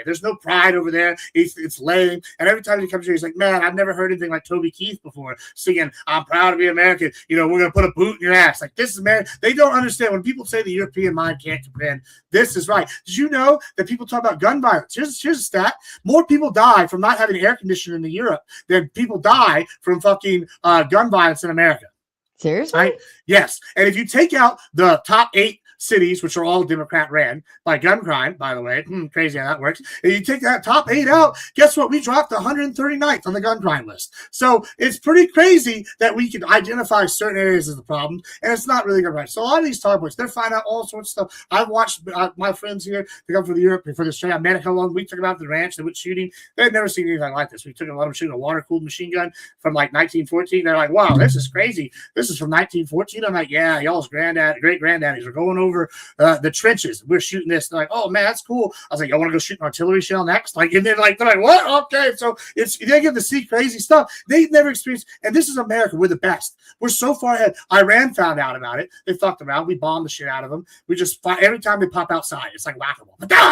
There's no pride over there. It's lame. And every time he comes here, he's like, man, I've never heard anything like Toby Keith before singing, I'm proud to be American. You know, we're going to put a boot in your ass. Like, this is American. They don't understand when people say the European mind can't comprehend. This is right. Did you know that people talk about gun violence? Here's a stat. More people die from not having air conditioning in Europe than people die from fucking gun violence in America. Seriously? Right? Yes. And if you take out the top 8 cities, which are all Democrat ran by gun crime, by the way, crazy how that works. If you take that top 8 out, guess what? We dropped 139th on the gun crime list. So it's pretty crazy that we can identify certain areas as the problem, and it's not really gun crime. So a lot of these talk boys, they're finding out all sorts of stuff. I've watched my friends here, they come from Europe for this trade. I met how long we took them out to the ranch. They went shooting. They'd never seen anything like this. We took them, let them shoot a water-cooled machine gun from like 1914. They're like, wow, this is crazy. This is from 1914. I'm like, yeah, y'all's great granddaddies are going over the trenches. We're shooting this. They're like, oh man, that's cool. I was like, y'all want to go shoot an artillery shell next? Like, and they're like, what? Okay, so they get to see crazy stuff they never experienced. And this is America. We're the best. We're so far ahead. Iran found out about it. They fucked around. We bombed the shit out of them. We just fight every time they pop outside. It's like whack-a-mole. They don't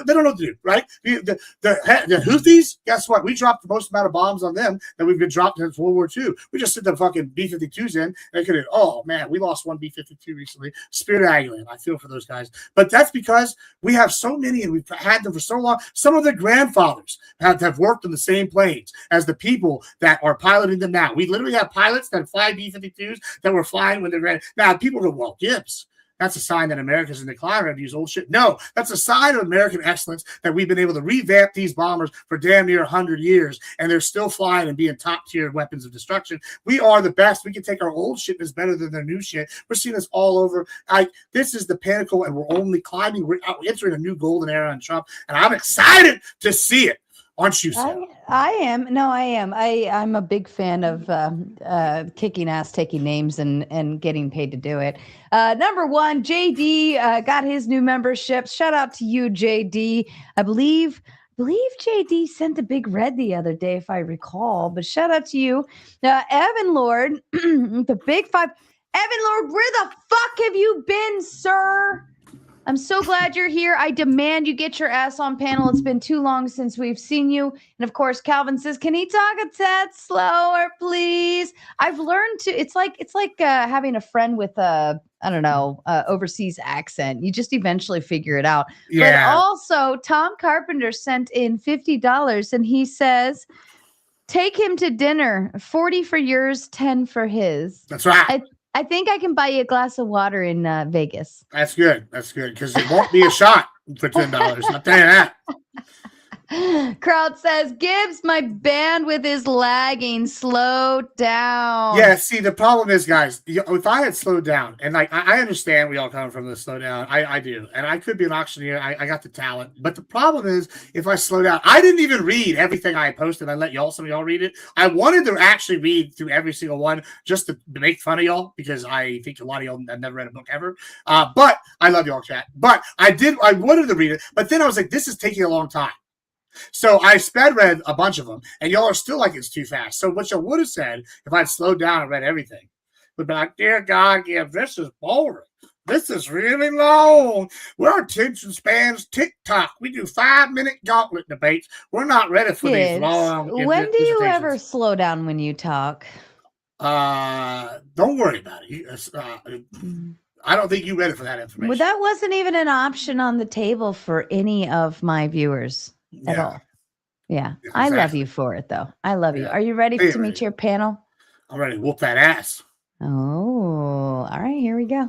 know what to do, right? The Houthis, guess what? We dropped the most amount of bombs on them that we've been dropped since World War II. We just sent the fucking B-52s in. They could have, oh man, we lost one B-52 recently. Spirit Aguilar. I feel for those guys. But that's because we have so many and we've had them for so long. Some of their grandfathers have worked on the same planes as the people that are piloting them now. We literally have pilots that fly B-52s that were flying when they ran. Now, people go, well, Gibbs, that's a sign that America's in decline. We're going to use old shit. No, that's a sign of American excellence that we've been able to revamp these bombers for damn near 100 years, and they're still flying and being top-tier weapons of destruction. We are the best. We can take our old shit that's better than their new shit. We're seeing this all over. This is the pinnacle, and we're only climbing. We're entering a new golden era on Trump, and I'm excited to see it. Aren't you, Sarah? I am. No, I am. I'm a big fan of kicking ass, taking names, and getting paid to do it. Number one, JD got his new membership. Shout out to you, JD. I believe JD sent a big red the other day, if I recall. But shout out to you, Evan Lord, the big 5. Evan Lord, where the fuck have you been, sir? I'm so glad you're here. I demand you get your ass on panel. It's been too long since we've seen you. And of course, Calvin says, can he talk a tad slower, please? I've learned to, it's like having a friend with a, I don't know, overseas accent. You just eventually figure it out. Yeah. But also, Tom Carpenter sent in $50 and he says, take him to dinner, 40 for yours, 10 for his. That's right. I think I can buy you a glass of water in Vegas. That's good. That's good because it won't be a shot for $10. I'll tell you that. Crowd says, Gibbs, my bandwidth is lagging. Slow down. Yeah, see, the problem is, guys, if I had slowed down, and like I understand we all come from the slow down. I do. And I could be an auctioneer. I got the talent. But the problem is, if I slow down, I didn't even read everything I posted. I let some of y'all read it. I wanted to actually read through every single one just to make fun of y'all because I think a lot of y'all have never read a book ever. But I love y'all, chat. But I wanted to read it. But then I was like, this is taking a long time. So I sped read a bunch of them, and y'all are still like it's too fast. So what y'all would have said if I'd slowed down and read everything would be like, dear God, Gibbs, this is boring. This is really long. Our attention spans TikTok. We do 5-minute gauntlet debates. We're not ready for these long. When do you ever slow down when you talk? Don't worry about it. I don't think you're ready for that information. Well, that wasn't even an option on the table for any of my viewers. At all. Yeah. Exactly. I love you for it, though. I love you. Are you ready to meet your panel? I'm ready to whoop that ass. Oh, all right. Here we go.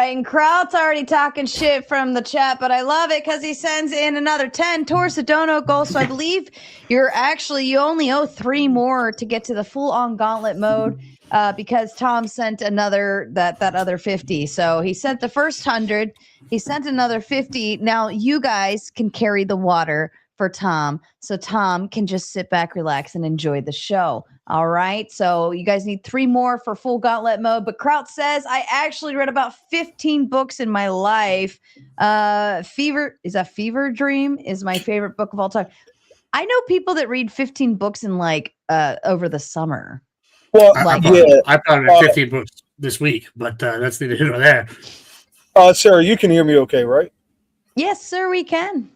right. And Kraut's already talking shit from the chat, but I love it because he sends in another 10 towards the dono goal. So I believe you only owe 3 more to get to the full on gauntlet mode because Tom sent another that other 50. So he sent the first 100. He sent another 50. Now you guys can carry the water for Tom, so Tom can just sit back, relax, and enjoy the show. All right. So you guys need 3 more for full gauntlet mode. But Kraut says, I actually read about 15 books in my life. Fever Dream is my favorite book of all time. I know people that read 15 books in over the summer. Well, I probably read 15 books this week, but that's neither here nor there. Sarah, you can hear me okay, right? Yes, sir, we can.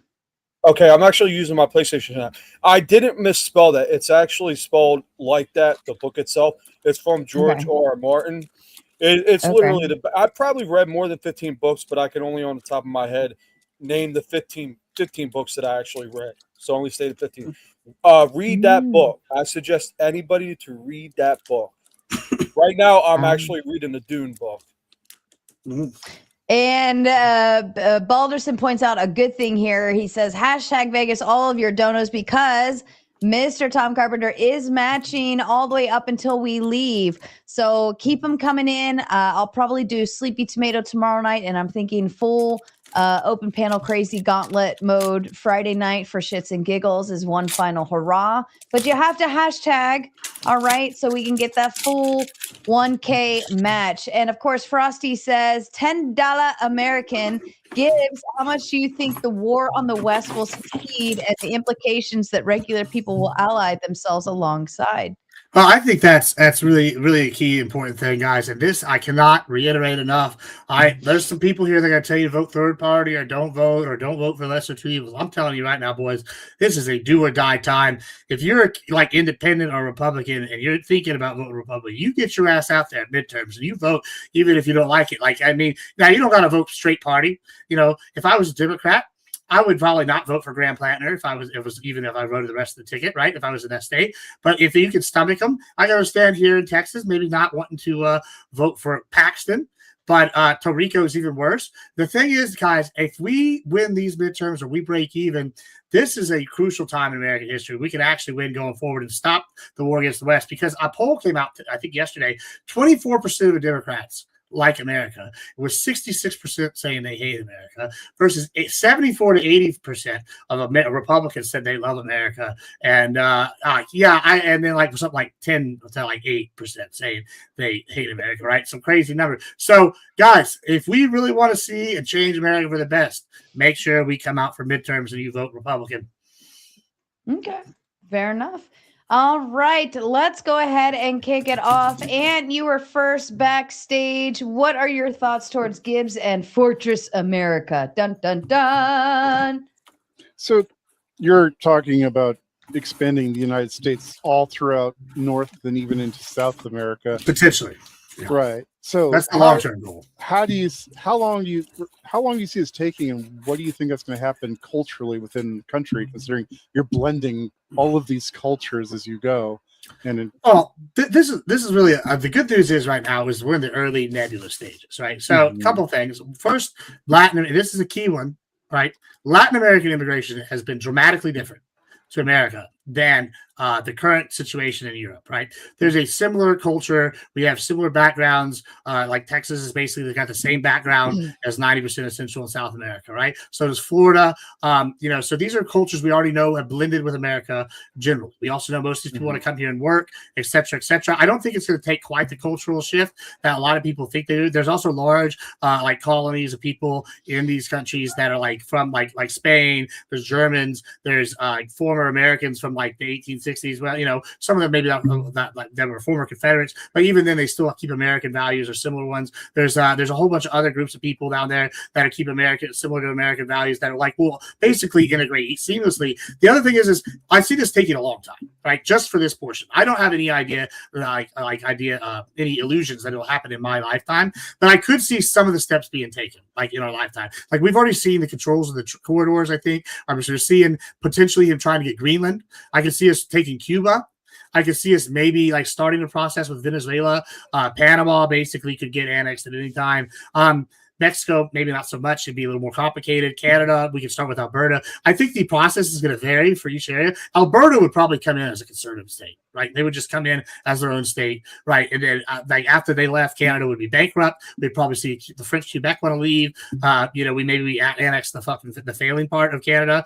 Okay, I'm actually using my PlayStation app. I didn't misspell that. It's actually spelled like that, the book itself. It's from George R.R. Martin. It's literally I probably read more than 15 books, but I can only on the top of my head name the 15 books that I actually read. So I only stated 15. Read that book. I suggest anybody to read that book. Right now, I'm actually reading the Dune book. And Balderson points out a good thing here. He says, #Vegas all of your donos because Mr. Tom Carpenter is matching all the way up until we leave. So keep them coming in. I'll probably do Sleepy Tomato tomorrow night, and I'm thinking full open panel crazy gauntlet mode Friday night for shits and giggles is one final hurrah. But you have to hashtag, all right, so we can get that full 1K match. And of course, Frosty says $10 American. Gibbs, how much do you think the war on the West will succeed and the implications that regular people will ally themselves alongside? Well, I think that's really, really a key important thing, guys. And this I cannot reiterate enough. There's some people here that are gonna tell you to vote third party or don't vote for lesser two evils. I'm telling you right now, boys, this is a do or die time. If you're like independent or Republican and you're thinking about voting Republican, you get your ass out there at midterms and you vote, even if you don't like it. Like, I mean, now you don't gotta vote straight party. You know, if I was a Democrat, I would probably not vote for Graham Plantner if I voted the rest of the ticket, right? If I was in that state. But if you can stomach them, I understand here in Texas, maybe not wanting to vote for Paxton, but Torrico is even worse. The thing is, guys, if we win these midterms or we break even, this is a crucial time in American history. We can actually win going forward and stop the war against the West, because a poll came out, I think yesterday, 24% of the Democrats like America. It was 66% saying they hate America versus 74 to 80% of Republicans said they love America. And and then like something like 10 to like 8% saying they hate America, right? Some crazy number. So guys, if we really want to see and change America for the best, make sure we come out for midterms and you vote Republican. Okay, fair enough. All right, let's go ahead and kick it off. And you were first backstage. What are your thoughts towards Gibbs and Fortress America? Dun, dun, dun. So you're talking about expanding the United States all throughout North and even into South America. Potentially. Yeah. Right. So that's the long-term goal. How long do you see this taking, and what do you think that's going to happen culturally within the country, considering you're blending all of these cultures as you go? And this is really the good news is right now is we're in the early nebulous stages, right? So a couple of things. First, this is a key one, right? Latin American immigration has been dramatically different to America than the current situation in Europe, right? There's a similar culture. We have similar backgrounds. Like Texas is basically got the same background as 90% of Central and South America, right? So does Florida. So these are cultures we already know have blended with America generally. We also know most of these people want to come here and work, et cetera, et cetera. I don't think it's going to take quite the cultural shift that a lot of people think they do. There's also large like colonies of people in these countries that are like from like Spain. There's Germans. There's former Americans from like the 1860s. Well, some of them maybe that were former Confederates, but even then they still keep American values or similar ones. There's a whole bunch of other groups of people down there that are keep similar to American values that are like, well, basically integrate seamlessly. The other thing is I see this taking a long time, right? Just for this portion. I don't have any idea, any illusions that it'll happen in my lifetime, but I could see some of the steps being taken, like in our lifetime. Like we've already seen the controls of the corridors, I think. I'm sort of seeing potentially him trying to get Greenland. I can see us taking Cuba. I could see us maybe like starting the process with Venezuela. Panama basically could get annexed at any time. Mexico, maybe not so much. It'd be a little more complicated. Canada, we can start with Alberta. I think the process is going to vary for each area. Alberta would probably come in as a conservative state, right? They would just come in as their own state, right? And then like after they left, Canada would be bankrupt. We'd probably see the French Quebec want to leave. We annex the failing part of Canada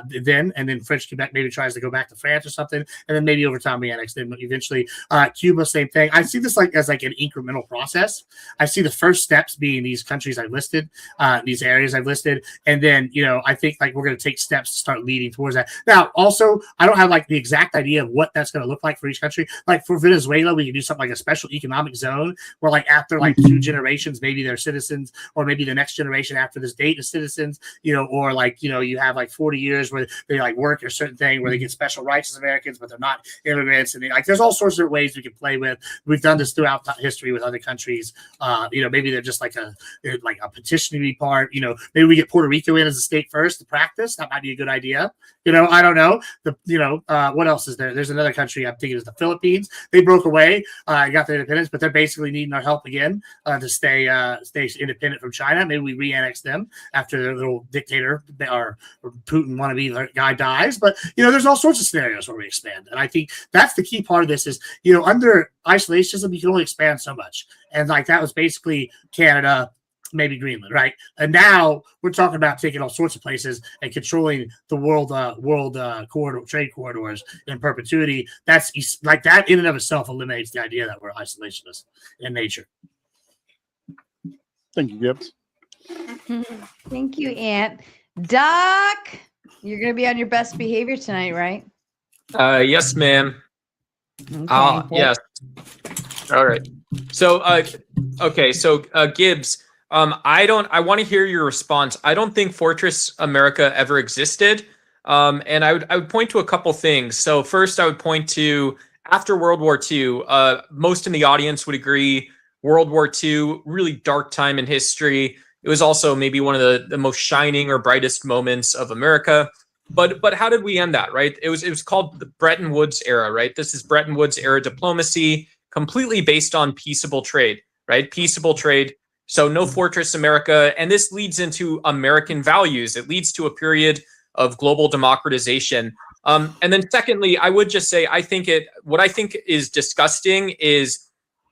then, and then French Quebec maybe tries to go back to France or something, and then maybe over time we annex them. Eventually, Cuba, same thing. I see this as an incremental process. I see the first steps being these countries I've listed, these areas I've listed, and then I think like we're going to take steps to start leading towards that. Now, also, I don't have like the exact idea of what that's going to look like for each country. Like for Venezuela, we can do something like a special economic zone where like after like 2 generations, maybe they're citizens, or maybe the next generation after this date is citizens, or like you have like 40 years where they like work a certain thing where they get special rights as Americans, but they're not immigrants, and there's all sorts of ways we can play with. We've done this throughout history with other countries. Maybe they're just like a petitioning part. Maybe we get Puerto Rico in as a state first to practice. That might be a good idea. I don't know. What else is there? There's another country I'm thinking is the Philippines. They broke away, got their independence, but they're basically needing our help again to stay independent from China. Maybe we re-annex them after their little dictator or Putin wannabe guy dies. But there's all sorts of scenarios where we expand, and I think that's the key part of this is under isolationism you can only expand so much, and like that was basically Canada, maybe Greenland, right? And now we're talking about taking all sorts of places and controlling the world trade corridors in perpetuity. That's like that in and of itself eliminates the idea that we're isolationists in nature. Thank you, Gibbs. Thank you, Ant. Doc, you're going to be on your best behavior tonight, right? Yes, ma'am. Okay. Yes. All right. So, okay. So, Gibbs, I want to hear your response. I don't think Fortress America ever existed. And I would point to a couple things. So first, I would point to after World War II, most in the audience would agree World War II, really dark time in history. It was also maybe one of the most shining or brightest moments of America. But how did we end that, right? It was called the Bretton Woods era, right? This is Bretton Woods era diplomacy, completely based on peaceable trade, right? Peaceable trade. So no Fortress America. And this leads into American values. It leads to a period of global democratization. And then secondly, I would just say, what I think is disgusting is,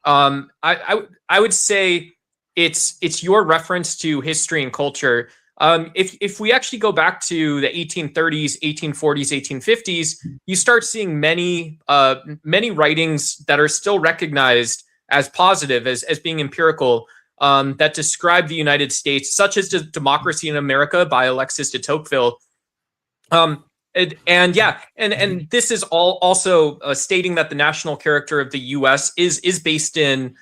I would say it's your reference to history and culture. If we actually go back to the 1830s, 1840s, 1850s, you start seeing many writings that are still recognized as positive, as being empirical, that describe the United States, such as Democracy in America by Alexis de Tocqueville. And this is all also stating that the national character of the U.S. is based in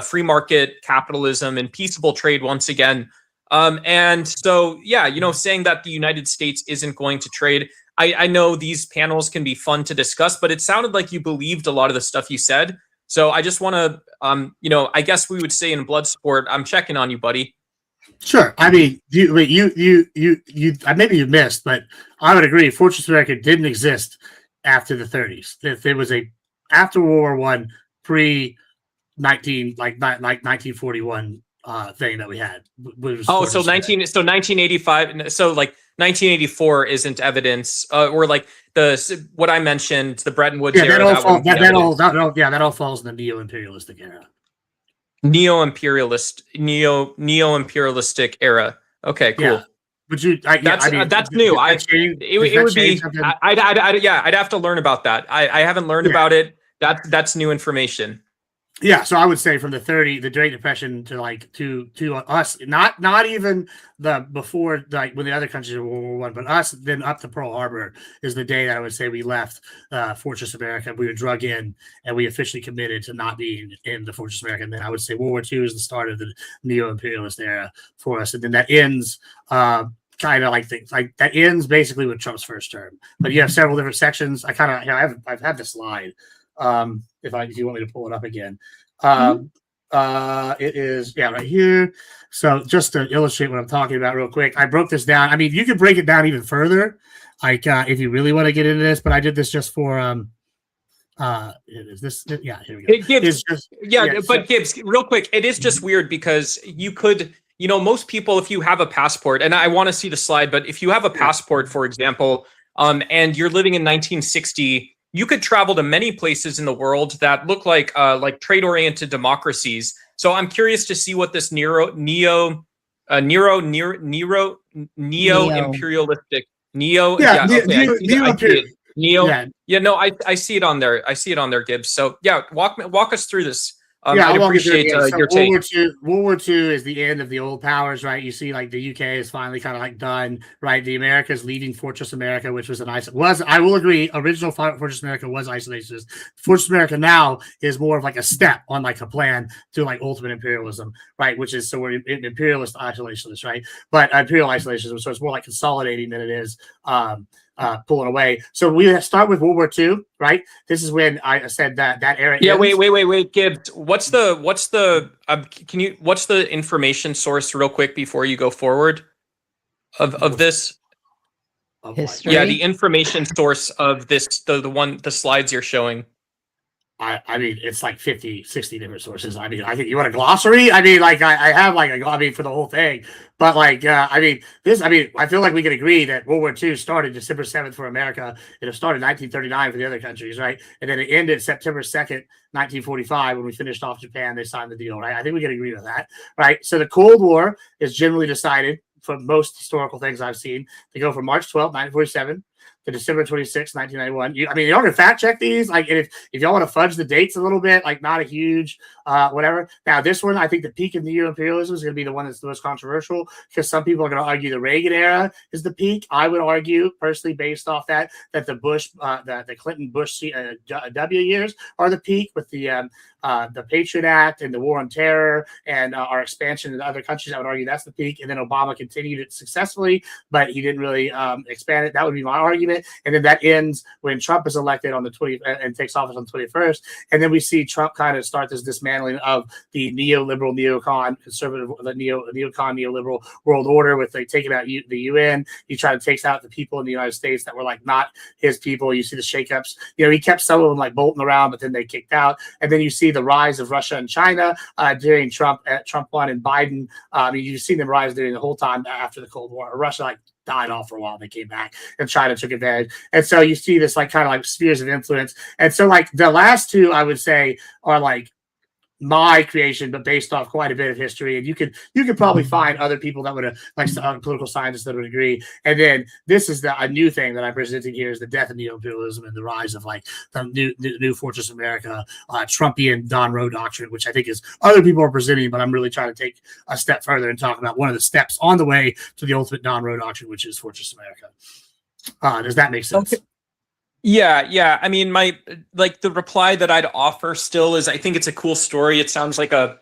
free market capitalism and peaceable trade once again. And so, saying that the United States isn't going to trade. I know these panels can be fun to discuss, but it sounded like you believed a lot of the stuff you said. So I just want to, I guess we would say in blood sport, I'm checking on you, buddy. Sure. I mean, you maybe you missed, but I would agree. Fortress America didn't exist after the 30s. If it was after World War I, pre 1941 thing that we had. So 1985. So like 1984 isn't evidence, or like what I mentioned, the Bretton Woods era. That all falls in the neo-imperialistic era. Neo-imperialistic era. Okay, cool. Yeah. Would you? That's new. It would be. I'd have to learn about that. I haven't learned about it. That's new information. Yeah, so I would say from the Great Depression to us, not even the before, like when the other countries were World War I, but us then up to Pearl Harbor is the day that I would say we left Fortress America. We were drug in and we officially committed to not being in the Fortress America. And then I would say World War II is the start of the neo-imperialist era for us, and then that ends. Kind of like things like that ends basically with Trump's first term. But you have several different sections. I've had the slide. If you want me to pull it up again, it is right here. So just to illustrate what I'm talking about real quick, I broke this down. I mean, you could break it down even further, if you really want to get into this. But I did this just for here we go. Gibbs, Gibbs, real quick, it is just weird because you could you know, most people, if you have a passport, and I want to see the slide, but if you have a passport, for example, and you're living in 1960, you could travel to many places in the world that look like trade-oriented democracies. So I'm curious to see what this neo-imperialistic I see it on there. I see it on there, Gibbs. So yeah, walk us through this. I'd appreciate your take. World War II is the end of the old powers, right? You see, like the UK is finally kind of like done, right? The Americas leaving Fortress America, which was I will agree, original Fortress America was isolationist. Fortress America now is more of like a step on like a plan to like ultimate imperialism, right? Which is, so we're imperialist isolationists, right? But imperial isolationism, so it's more like consolidating than it is pulling away. So we start with World War II, right? This is when I said that era. Yeah, ends. wait, Gibbs. What's the information source real quick before you go forward of this? History. Yeah, the information source of this, the slides you're showing. I mean, it's like 50, 60 different sources. I mean, I think you want a glossary. I mean, like I have like for the whole thing, but like, I feel like we can agree that World War II started December 7th for America. It started 1939 for the other countries, right? And then it ended September 2nd, 1945, when we finished off Japan. They signed the deal, right? I think we can agree with that, right? So the Cold War is generally decided for most historical things I've seen to go from March 12th, 1947. To December 26, 1991. Y'all can fact check these. Like, if y'all want to fudge the dates a little bit, like not a huge whatever. Now, this one, I think the peak of neo-imperialism is going to be the one that's the most controversial, because some people are going to argue the Reagan era is the peak. I would argue, personally, based off that the Bush, the Clinton-Bush W years are the peak, with the Patriot Act and the War on Terror and our expansion into other countries. I would argue that's the peak. And then Obama continued it successfully, but he didn't really expand it. That would be my argument. And then that ends when Trump is elected on the 20th and takes office on the 21st. And then we see Trump kind of start this dismantling of the neoliberal, neocon, conservative, the neocon, neoliberal world order, with like taking out the UN. He tried to take out the people in the United States that were like not his people. You see the shakeups. He kept some of them like bolting around, but then they kicked out. And then you see the rise of Russia and China during Trump 1 and Biden. You've seen them rise during the whole time after the Cold War. Russia died off for a while. They came back, and China took advantage. And so you see this kind of spheres of influence. And so the last two, I would say, are my creation, but based off quite a bit of history. And you could probably find other people that would have, political scientists that would agree. And then this is a new thing that I'm presenting here, is the death of neo-imperialism and the rise of the new Fortress America, Trumpian Don Roe doctrine, which I think is other people are presenting, but I'm really trying to take a step further and talk about one of the steps on the way to the ultimate Don Roe doctrine, which is Fortress America. Does that make sense? Okay. Yeah. I mean, the reply that I'd offer still is, I think it's a cool story. It sounds like a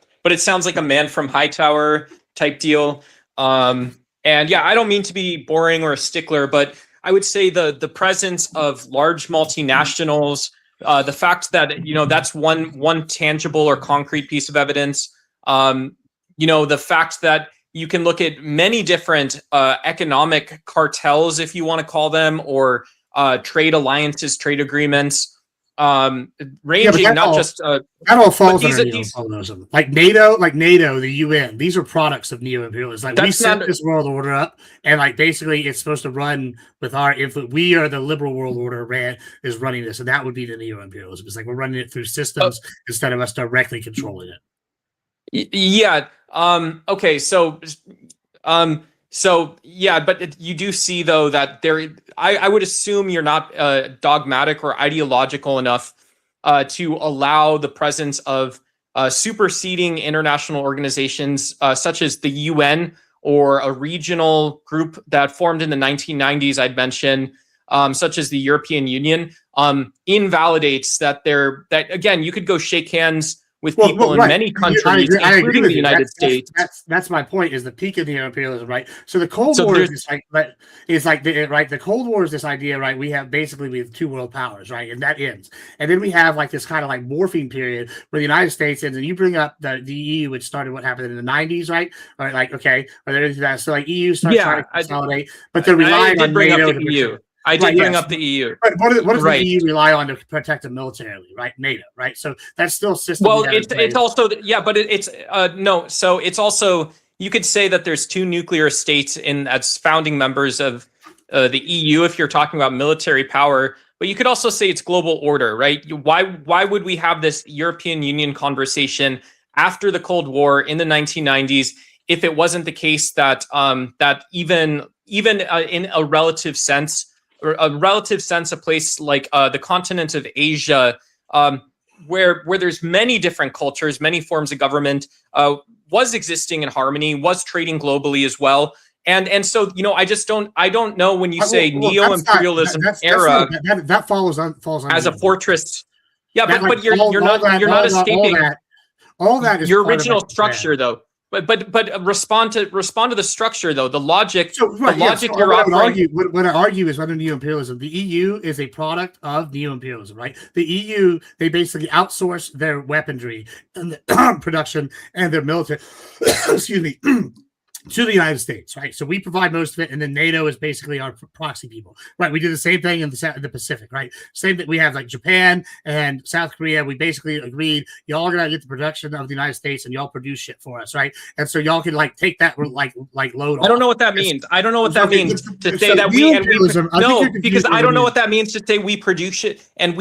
Man from Hightower type deal. And yeah, I don't mean to be boring or a stickler, but I would say the presence of large multinationals, the fact that, that's one tangible or concrete piece of evidence. The fact that you can look at many different economic cartels, if you want to call them, or trade alliances, trade agreements, ranging that all falls under neo-imperialism. Like NATO, the UN. These are products of neo-imperialism. We set this world order up, and basically it's supposed to run with our influence. We are the liberal world order is running this, and that would be the neo-imperialism. It's we're running it through systems instead of us directly controlling it. Yeah. Okay. So yeah, but you do see though that I would assume you're not dogmatic or ideological enough to allow the presence of superseding international organizations such as the UN or a regional group that formed in the 1990s. I'd mention such as the European Union invalidates that again, you could go shake hands with people in many countries, including the United States. That's my point. Is the peak of neo-imperialism, right? So the Cold War is the Cold War is this idea, right? We have two world powers, right, and that ends, and then we have this kind of morphing period where the United States ends, and you bring up the EU, which started what happened in the 90s, right? Or that. So EU starts trying to consolidate, but they're relying on NATO to EU. I did bring up the EU. Right. What does the EU rely on to protect them militarily? Right, NATO. Right. So that's still a system. Well, it's also but it's no. So it's also you could say that there's 2 nuclear states as founding members of the EU if you're talking about military power. But you could also say it's global order, right? Why would we have this European Union conversation after the Cold War in the 1990s if it wasn't the case that that even in a relative sense, a place like the continent of Asia, where there's many different cultures, many forms of government, was existing in harmony, was trading globally as well. And so, you know, I don't know when you say neo-imperialism era that falls as a fortress. Yeah, that, but you're not escaping all that is your original structure though. But respond to the structure though. The logic, you're offering. What I argue is under neo-imperialism, the EU is a product of neo-imperialism, right? The EU, they basically outsource their weaponry and the production and their military excuse me to the United States, right? So we provide most of it, and then NATO is basically our proxy people, right? We do the same thing in the Pacific, right? Same that we have like Japan and South Korea. We basically agreed y'all are gonna get the production of the United States, and y'all produce shit for us, right? And so y'all can like take that like load. I don't know what that means. I don't know what that means to say that because I don't know what that means to say we produce shit and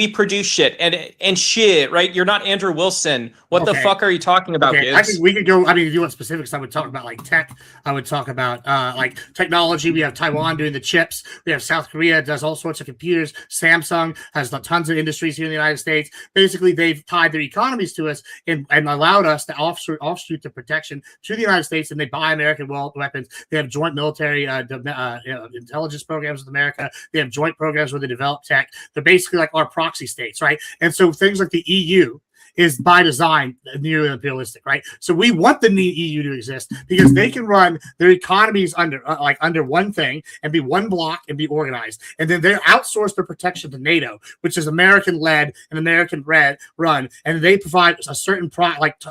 shit and shit, right? You're not Andrew Wilson. What the fuck are you talking about, kids? I think we could go. I mean, if you want specifics, I would talk about like tech. I would talk about like technology. We have Taiwan doing the chips. We have South Korea does all sorts of computers. Samsung has tons of industries here in the United States. Basically, they've tied their economies to us and allowed us to offshoot the protection to the United States, and they buy American weapons. They have joint military intelligence programs with America. They have joint programs where they develop tech. They're basically like our proxy states, right? And so things like the EU is by design neo-imperialistic, right? So we want the EU to exist because they can run their economies under one thing and be one block and be organized, and then they outsource their protection to NATO, which is American-led and American-run, and they provide a certain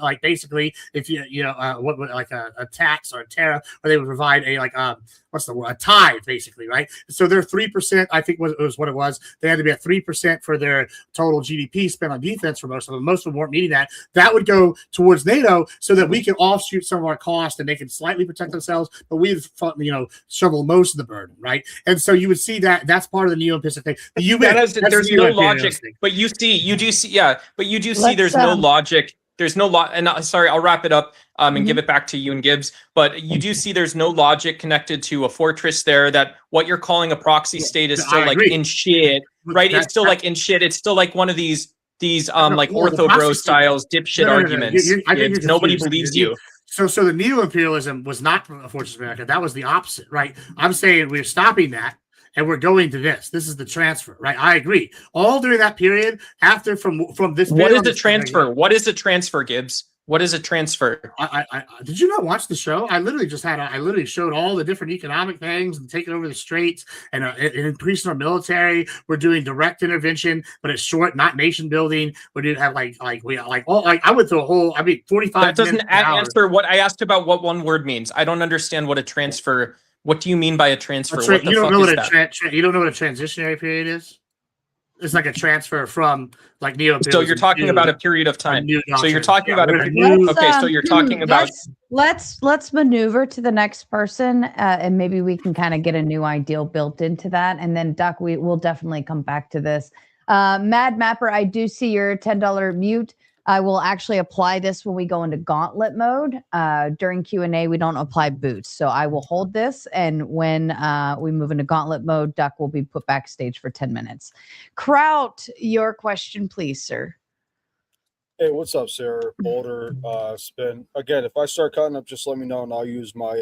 like basically if a tax or a tariff, or they would provide a tithe, basically, right? So they're 3%, I think was what it was. They had to be at 3% for their total GDP spent on defense for most of them. Most of them weren't meeting that. That would go towards NATO so that we can offshoot some of our costs and they can slightly protect themselves, but we've shovel most of the burden, right? And so you would see that that's part of the neo-imperialistic thing. The UN, there's no logic, but you do see there's no logic. There's no and sorry, I'll wrap it up and give it back to you and Gibbs. But you do see there's no logic connected to a fortress there. That what you're calling a proxy state is still like in shit, right? It's still like in shit. It's still like one of these like ortho bro styles dipshit arguments. Nobody believes you. So the neo-imperialism was not a fortress of America. That was the opposite, right? I'm saying we're stopping that. And we're going to this. This is the transfer, right? I agree. All during that period, after from this. What is the transfer? What is a transfer, Gibbs? What is a transfer? I did you not watch the show? I literally showed all the different economic things and taking over the straits and increasing our military. We're doing direct intervention, but it's short, not nation building. We do have I went through a whole 45. That doesn't answer what I asked about. What one word means? I don't understand what a transfer. What do you mean by a transfer? You don't know what a transitionary period is? It's like a transfer from like neo-imperialism. So you're talking about a period of time. So you're talking about so you're talking about. Let's maneuver to the next person, and maybe we can kind of get a new ideal built into that. And then Duck, we'll definitely come back to this. Mad Mapper, I do see your $10 mute. I will actually apply this when we go into gauntlet mode. During Q&A, we don't apply boots. So I will hold this. And when we move into gauntlet mode, Duck will be put backstage for 10 minutes. Kraut, your question, please, sir. Hey, what's up, Sarah? Boulder, Spin. Again, if I start cutting up, just let me know, and I'll use my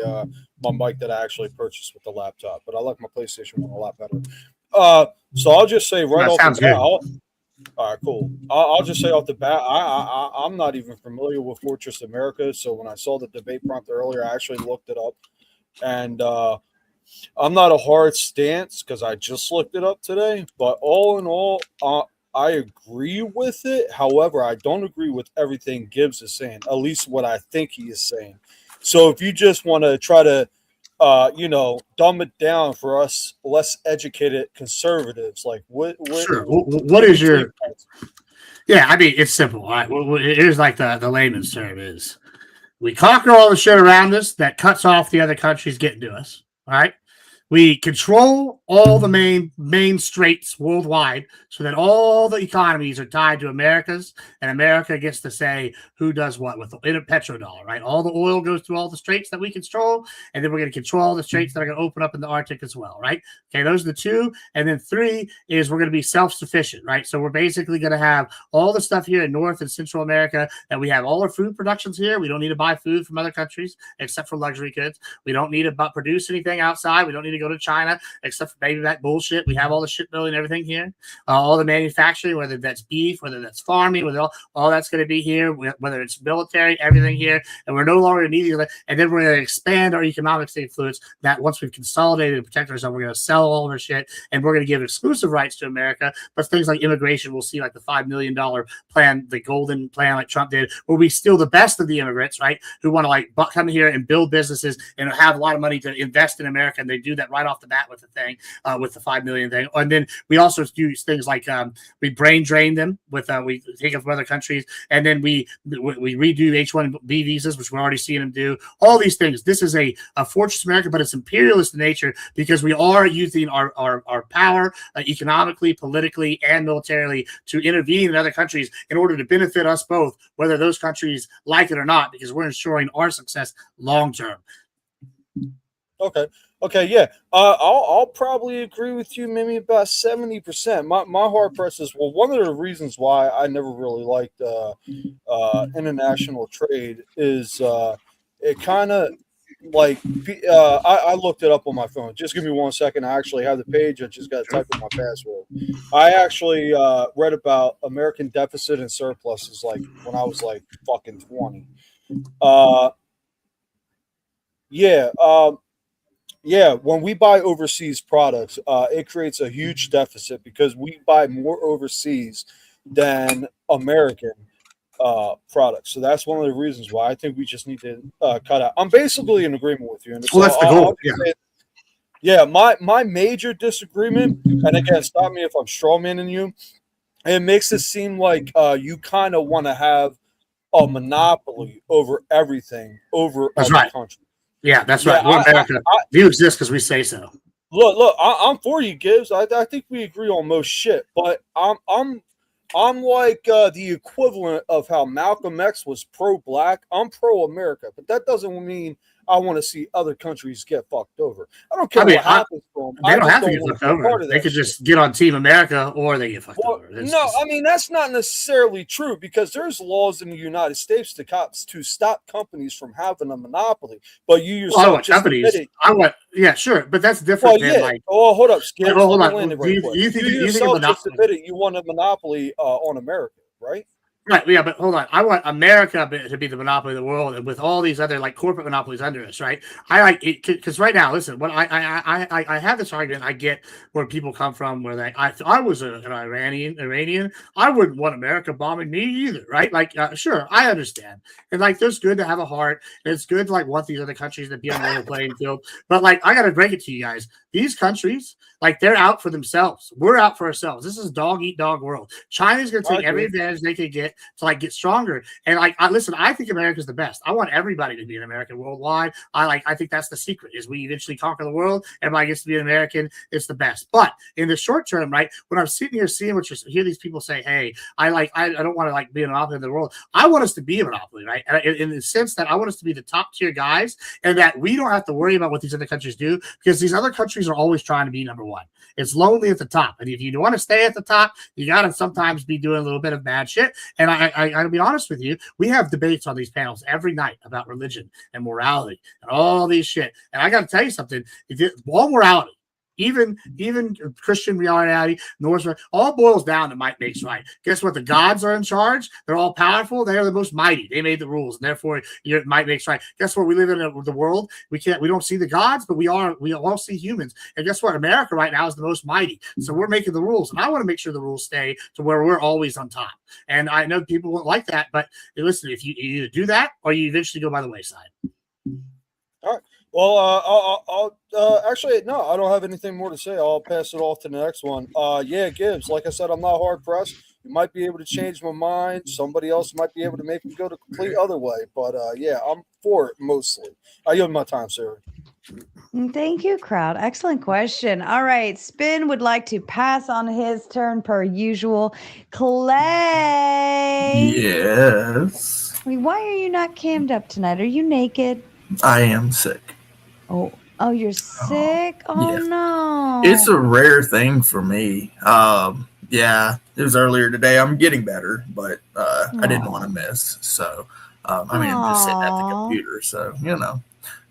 my mic that I actually purchased with the laptop. But I like my PlayStation 1 a lot better. So I'll just say right off the bat, all right, cool. I'll just say off the bat, I'm not even familiar with Fortress America. So when I saw the debate prompt earlier, I actually looked it up. And I'm not a hard stance because I just looked it up today. But all in all, I agree with it. However, I don't agree with everything Gibbs is saying, at least what I think he is saying. So if you just want to try to dumb it down for us less educated conservatives. Like, what is your? Yeah, I mean, it's simple. All right, here's like the layman's term is, We conquer all the shit around us that cuts off the other countries getting to us. All right. We control all the main straits worldwide so that all the economies are tied to America's, and America gets to say who does what with the petrodollar, right? All the oil goes through all the straits that we control, and then we're going to control all the straits that are going to open up in the Arctic as well, right? Okay, those are the 2. And then 3 is we're going to be self-sufficient, right? So we're basically going to have all the stuff here in North and Central America, and we have all our food productions here. We don't need to buy food from other countries except for luxury goods. We don't need to produce anything outside. We don't need to go to China except for maybe that bullshit. We have all the shipbuilding and everything here, all the manufacturing, whether that's beef, whether that's farming, whether all that's going to be here, whether it's military, everything here, and we're no longer needing that. And then we're going to expand our economic influence. That once we've consolidated and protected ourselves, we're going to sell all of our shit, and we're going to give exclusive rights to America. But things like immigration, we'll see like the $5 million plan, the golden plan, like Trump did, where we steal the best of the immigrants, right, who want to like come here and build businesses and have a lot of money to invest in America, and they do that right off the bat with the thing, with the 5 million thing. And then we also use things like we brain drain them with we take them from other countries, and then we redo H-1B visas, which we're already seeing them do. All these things. This is a fortress America, but it's imperialist in nature because we are using our power economically, politically, and militarily to intervene in other countries in order to benefit us both, whether those countries like it or not, because we're ensuring our success long term. Okay, yeah. I'll probably agree with you maybe about 70%. My hard press is, well, one of the reasons why I never really liked international trade is it kind of like I looked it up on my phone. Just give me 1 second. I actually have the page. I just got to type in my password. I actually read about American deficit and surpluses like when I was like fucking 20. Yeah, when we buy overseas products, it creates a huge deficit because we buy more overseas than American products. So that's one of the reasons why I think we just need to cut out. I'm basically in agreement with you. And well, that's the goal. Yeah, my major disagreement, and again, stop me if I'm strawmanning you, it makes it seem like you kind of want to have a monopoly over everything over other countries. Yeah, that's right. We're America. We exist because we say so. Look, I'm for you, Gibbs. I think we agree on most shit, but I'm like the equivalent of how Malcolm X was pro-black. I'm pro-America, but that doesn't mean I want to see other countries get fucked over. I don't care what happens to them. They don't have to get fucked over. They could just get on Team America, or they get fucked over. I mean that's not necessarily true because there's laws in the United States to stop companies from having a monopoly. But you yourself just admitted. Yeah, sure, but that's different. Hold up, Skip. Hold on. You yourself just admitted you want a monopoly on America, right? Right, yeah, but hold on. I want America to be the monopoly of the world, and with all these other like corporate monopolies under us, right? I like it because right now, listen, when I have this argument, I get where people come from. Where I was an Iranian, I wouldn't want America bombing me either, right? Like, sure, I understand, and like, there's good to have a heart, and it's good to like want these other countries to be on the level playing field. But like, I got to break it to you guys. These countries, like, they're out for themselves. We're out for ourselves. This is dog eat dog world. China's going to take every advantage they can get to like get stronger. And like, listen, I think America's the best. I want everybody to be an American worldwide. I think that's the secret is we eventually conquer the world. Everybody gets to be an American. It's the best. But in the short term, right, when I'm sitting here seeing hear these people say, hey, I don't want to like be a monopoly in the world. I want us to be a monopoly, right? And in the sense that I want us to be the top tier guys and that we don't have to worry about what these other countries do because these other countries are always trying to be number one. It's lonely at the top. And if you want to stay at the top, you got to sometimes be doing a little bit of bad shit. And I'll be honest with you, we have debates on these panels every night about religion and morality and all these shit. And I got to tell you something, all morality, even Christian reality, Norse, all boils down to might makes right. Guess what? The gods are in charge. They're all powerful. They are the most mighty. They made the rules, and therefore your might makes right. Guess what? We live in the world. We don't see the gods, but we all see humans. And guess what? America right now is the most mighty. So we're making the rules, and I want to make sure the rules stay to where we're always on top. And I know people won't like that, but listen, if you either do that or you eventually go by the wayside. All right. Well, I'll actually, no, I don't have anything more to say. I'll pass it off to the next one. Yeah, Gibbs, like I said, I'm not hard pressed. You might be able to change my mind. Somebody else might be able to make me go the complete other way. But yeah, I'm for it mostly. I yield my time, Sarah. Thank you, crowd. Excellent question. All right. Spin would like to pass on his turn per usual. Clay. Yes. Why are you not cammed up tonight? Are you naked? I am sick. Oh, you're sick? Oh, yeah. no. It's a rare thing for me. Yeah, it was earlier today. I'm getting better, but I didn't want to miss. So, I'm just sitting at the computer. So,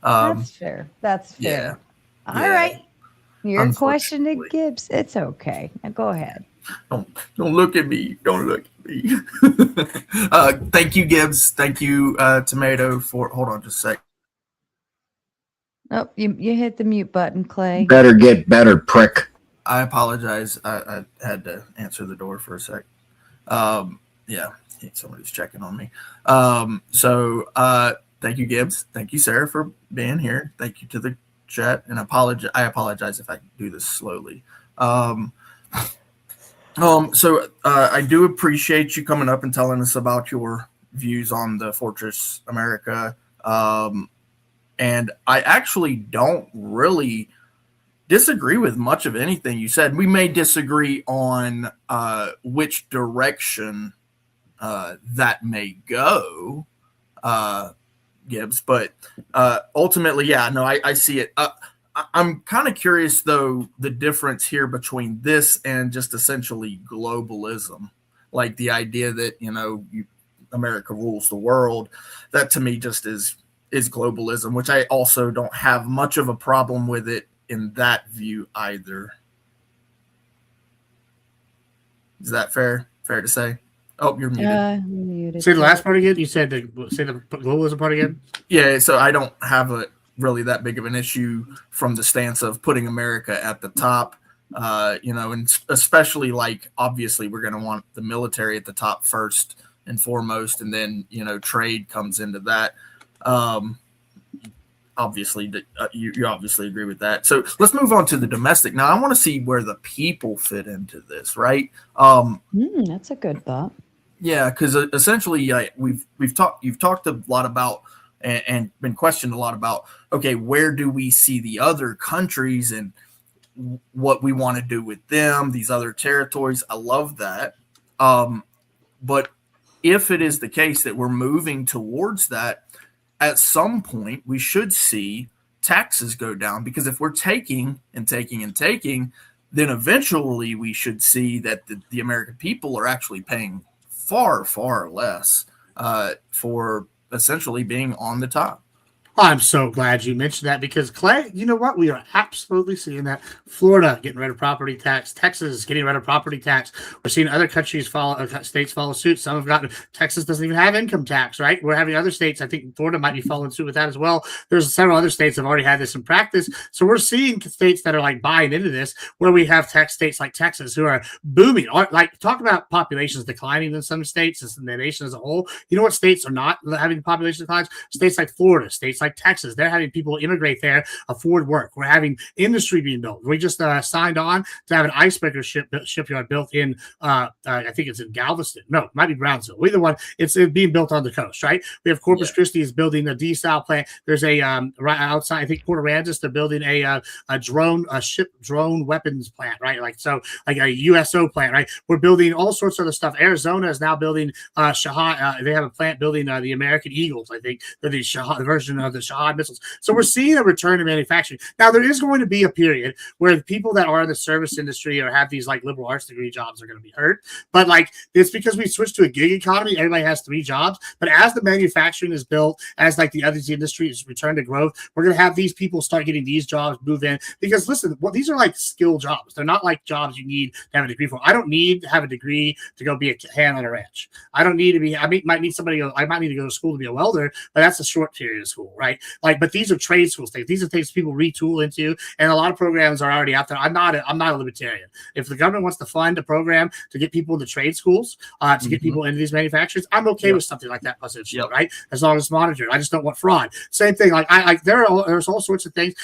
that's fair. That's fair. Yeah. All right. Your question to Gibbs. It's okay. Now go ahead. Don't look at me. Don't look at me. Thank you, Gibbs. Thank you, Tomato, for hold on just a sec. Oh, you hit the mute button, Clay. Better get better, prick. I apologize. I had to answer the door for a sec. Yeah, somebody's checking on me. Thank you, Gibbs. Thank you, Sarah, for being here. Thank you to the chat, and I apologize if I do this slowly. I do appreciate you coming up and telling us about your views on the Fortress America. And I actually don't really disagree with much of anything you said. We may disagree on which direction that may go, Gibbs, but ultimately, yeah, no, I see it. I'm kind of curious, though, the difference here between this and just essentially globalism, like the idea that, America rules the world. That to me just is globalism, which I also don't have much of a problem with it in that view either. Is that fair? Fair to say? Oh, you're muted. Say the last part again. You said say the globalism part again. Yeah, so I don't have really that big of an issue from the stance of putting America at the top. And especially obviously we're going to want the military at the top first and foremost, and then trade comes into that. Obviously, you obviously agree with that. So let's move on to the domestic. Now, I want to see where the people fit into this, right? That's a good thought. Yeah, because essentially, you've talked a lot about and been questioned a lot about. Okay, where do we see the other countries and what we want to do with them? These other territories. I love that. But if it is the case that we're moving towards that, at some point we should see taxes go down, because if we're taking and taking and taking, then eventually we should see that the American people are actually paying far, far less for essentially being on the top. I'm so glad you mentioned that, because Clay, you know what? We are absolutely seeing that. Florida getting rid of property tax, Texas getting rid of property tax. We're seeing other states follow suit. Some have gotten. Texas doesn't even have income tax, right? We're having other states. I think Florida might be following suit with that as well. There's several other states that have already had this in practice. So we're seeing states that are buying into this, where we have states like Texas who are booming. Talk about populations declining in some states and the nation as a whole. You know what states are not having population declines? States like Florida, states like Texas, they're having people immigrate there, afford work. We're having industry being built. We just signed on to have an icebreaker shipyard built in, I think it's in Galveston. No, it might be Brownsville. Either one. It's being built on the coast, right? We have Corpus Christi is building a desal plant. There's a right outside, I think Port Aransas, they're building a drone weapons plant, right? Like a USO plant, right? We're building all sorts of other stuff. Arizona is now building Shahad. They have a plant building the American Eagles. I think they're the Shahad version of the Shahad missiles. So we're seeing a return to manufacturing. Now, there is going to be a period where the people that are in the service industry or have these liberal arts degree jobs are going to be hurt. But it's because we switched to a gig economy. Everybody has 3 jobs. But as the manufacturing is built, as the other industries return to growth, we're going to have these people start getting these jobs, move in. Because listen, these are skill jobs. They're not jobs you need to have a degree for. I don't need to have a degree to go be a hand on a ranch. I don't need to be. I might need to go to school to be a welder, but that's a short period of school, right? Like, but these are trade school things. These are things people retool into, and a lot of programs are already out there. I'm not a libertarian. If the government wants to fund a program to get people into trade schools, to get people into these manufacturers, I'm okay with something like that, right? As long as it's monitored. I just don't want fraud. Same thing. Like there's all sorts of things.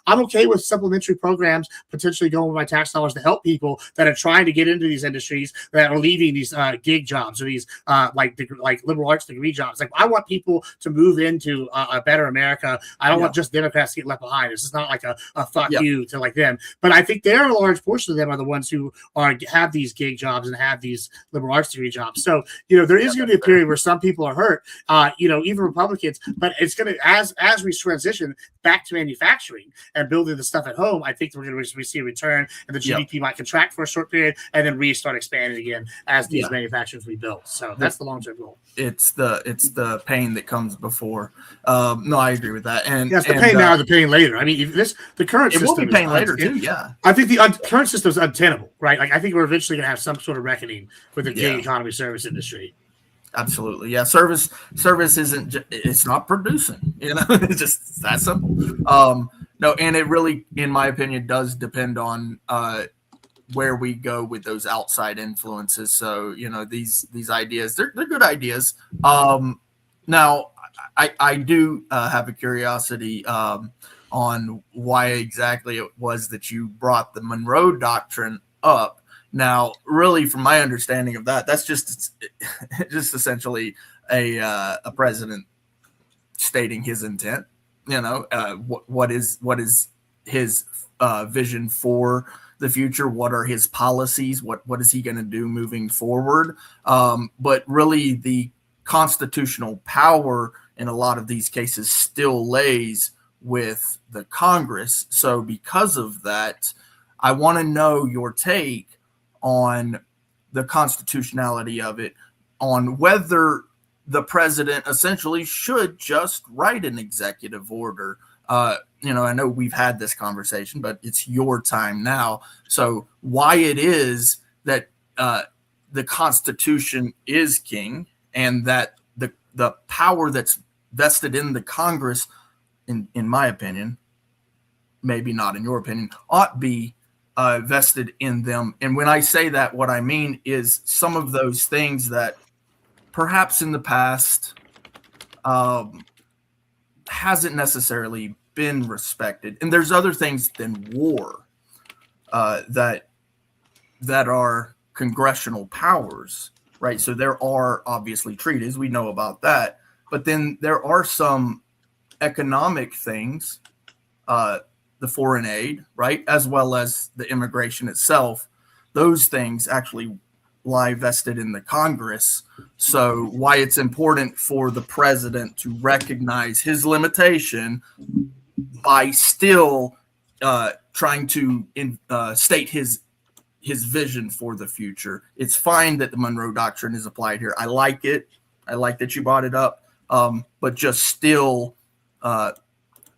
I'm okay with supplementary programs potentially going with my tax dollars to help people that are trying to get into these industries that are leaving these gig jobs or these like liberal arts degree jobs. Like I want people to move into a better America. I don't want just Democrats to get left behind. This is not like a fuck you to like them. But I think they're a large portion of them are the ones who have these gig jobs and have these liberal arts degree jobs. So there is going to be a period where some people are hurt. Even Republicans. But it's going to as we transition back to manufacturing and building the stuff at home, I think we're going to see a return, and the GDP might contract for a short period and then restart expanding again as these manufacturers rebuild. So that's the long-term goal. It's the pain that comes before. No, I agree with that. And yes, the pain now, the pain later. I mean, the current system will be pain later too. Yeah, I think the current system is untenable, right? Like I think we're eventually going to have some sort of reckoning with the gig economy service industry. Absolutely. Yeah. Service isn't, it's not producing, it's just that simple. No, and it really, in my opinion, does depend on where we go with those outside influences. So, these ideas, they're good ideas. Now I do have a curiosity on why exactly it was that you brought the Monroe Doctrine up. Now, really, from my understanding of that, that's just essentially a president stating his intent. What is his vision for the future? What are his policies? What is he going to do moving forward? But really, the constitutional power in a lot of these cases still lays with the Congress. So, because of that, I want to know your take on the constitutionality of it, on whether the president essentially should just write an executive order. I know we've had this conversation, but it's your time now. So why it is that the Constitution is king, and that the power that's vested in the Congress, in my opinion, maybe not in your opinion, ought be vested in them. And when I say that, what I mean is some of those things that perhaps in the past hasn't necessarily been respected. And there's other things than war that are congressional powers, right? So there are obviously treaties, we know about that, but then there are some economic things, the foreign aid, right, as well as the immigration itself. Those things actually lie vested in the Congress. So why it's important for the president to recognize his limitation by still trying to state his vision for the future. It's fine that the Monroe Doctrine is applied here. I like it. I like that you brought it up, but just still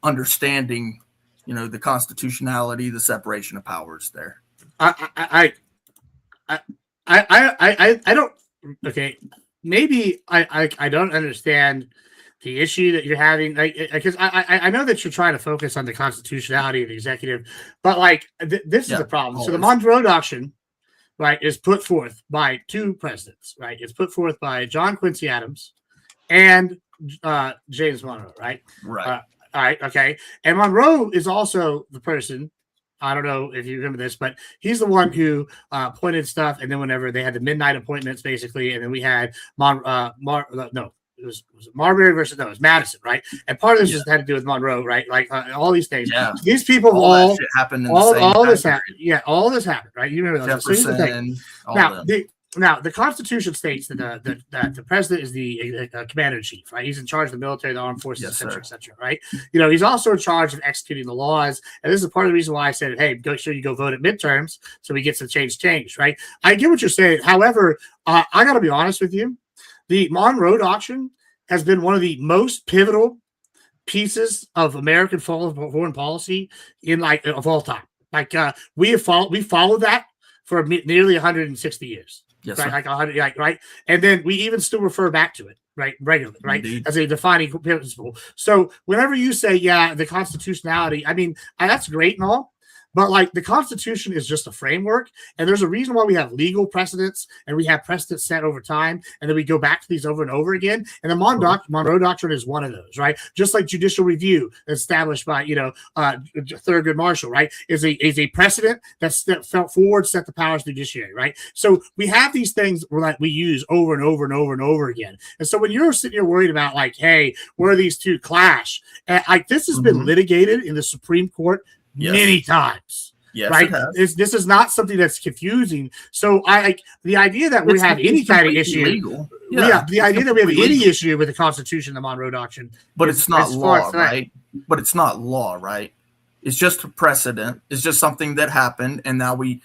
understanding the constitutionality, the separation of powers there. I don't. Okay, maybe I don't understand the issue that you're having, because I know that you're trying to focus on the constitutionality of the executive, but this is the problem. Always. So the Monroe Doctrine, right, is put forth by two presidents, right? It's put forth by John Quincy Adams and James Monroe, right? Right. All right, okay. And Monroe is also the person, I don't know if you remember this, but he's the one who appointed stuff. And then whenever they had the midnight appointments, basically, and then we had it was Marbury versus it was Madison, right? And part of this just had to do with Monroe, right? All these things. Yeah. These people all that shit happened in all this happened. Yeah, all this happened, right? You remember those. Jefferson, Now, the Constitution states that the president is the commander-in-chief, right? He's in charge of the military, the armed forces, et cetera, right? He's also in charge of executing the laws. And this is part of the reason why I said, hey, make sure you go vote at midterms so we get some change, right? I get what you're saying. However, I got to be honest with you. The Monroe Doctrine has been one of the most pivotal pieces of American foreign policy of all time. We followed that for nearly 160 years. Yes, right? sir. Like 100, like, right? And then we even still refer back to it, right? Regularly, right? Indeed. As a defining principle. So whenever you say, yeah, the constitutionality, I mean, that's great and all, but like the Constitution is just a framework, and there's a reason why we have legal precedents and we have precedents set over time, and then we go back to these over and over again. And the Monroe Doctrine is one of those, right? Just like judicial review established by Thurgood Marshall, right? Is a precedent that's felt forward, set the powers of the judiciary, right? So we have these things that we use over and over and over and over again. And so when you're sitting here worried about like, hey, where these two clash, and like this has been litigated in the Supreme Court many times. Yes, right. This is not something that's confusing. So I like the idea that we have any kind of issue. Legal. Yeah, the idea that we have any issue with the Constitution, the Monroe Doctrine, but it's not law, right? But it's not law, right? It's just a precedent. It's just something that happened, and now we.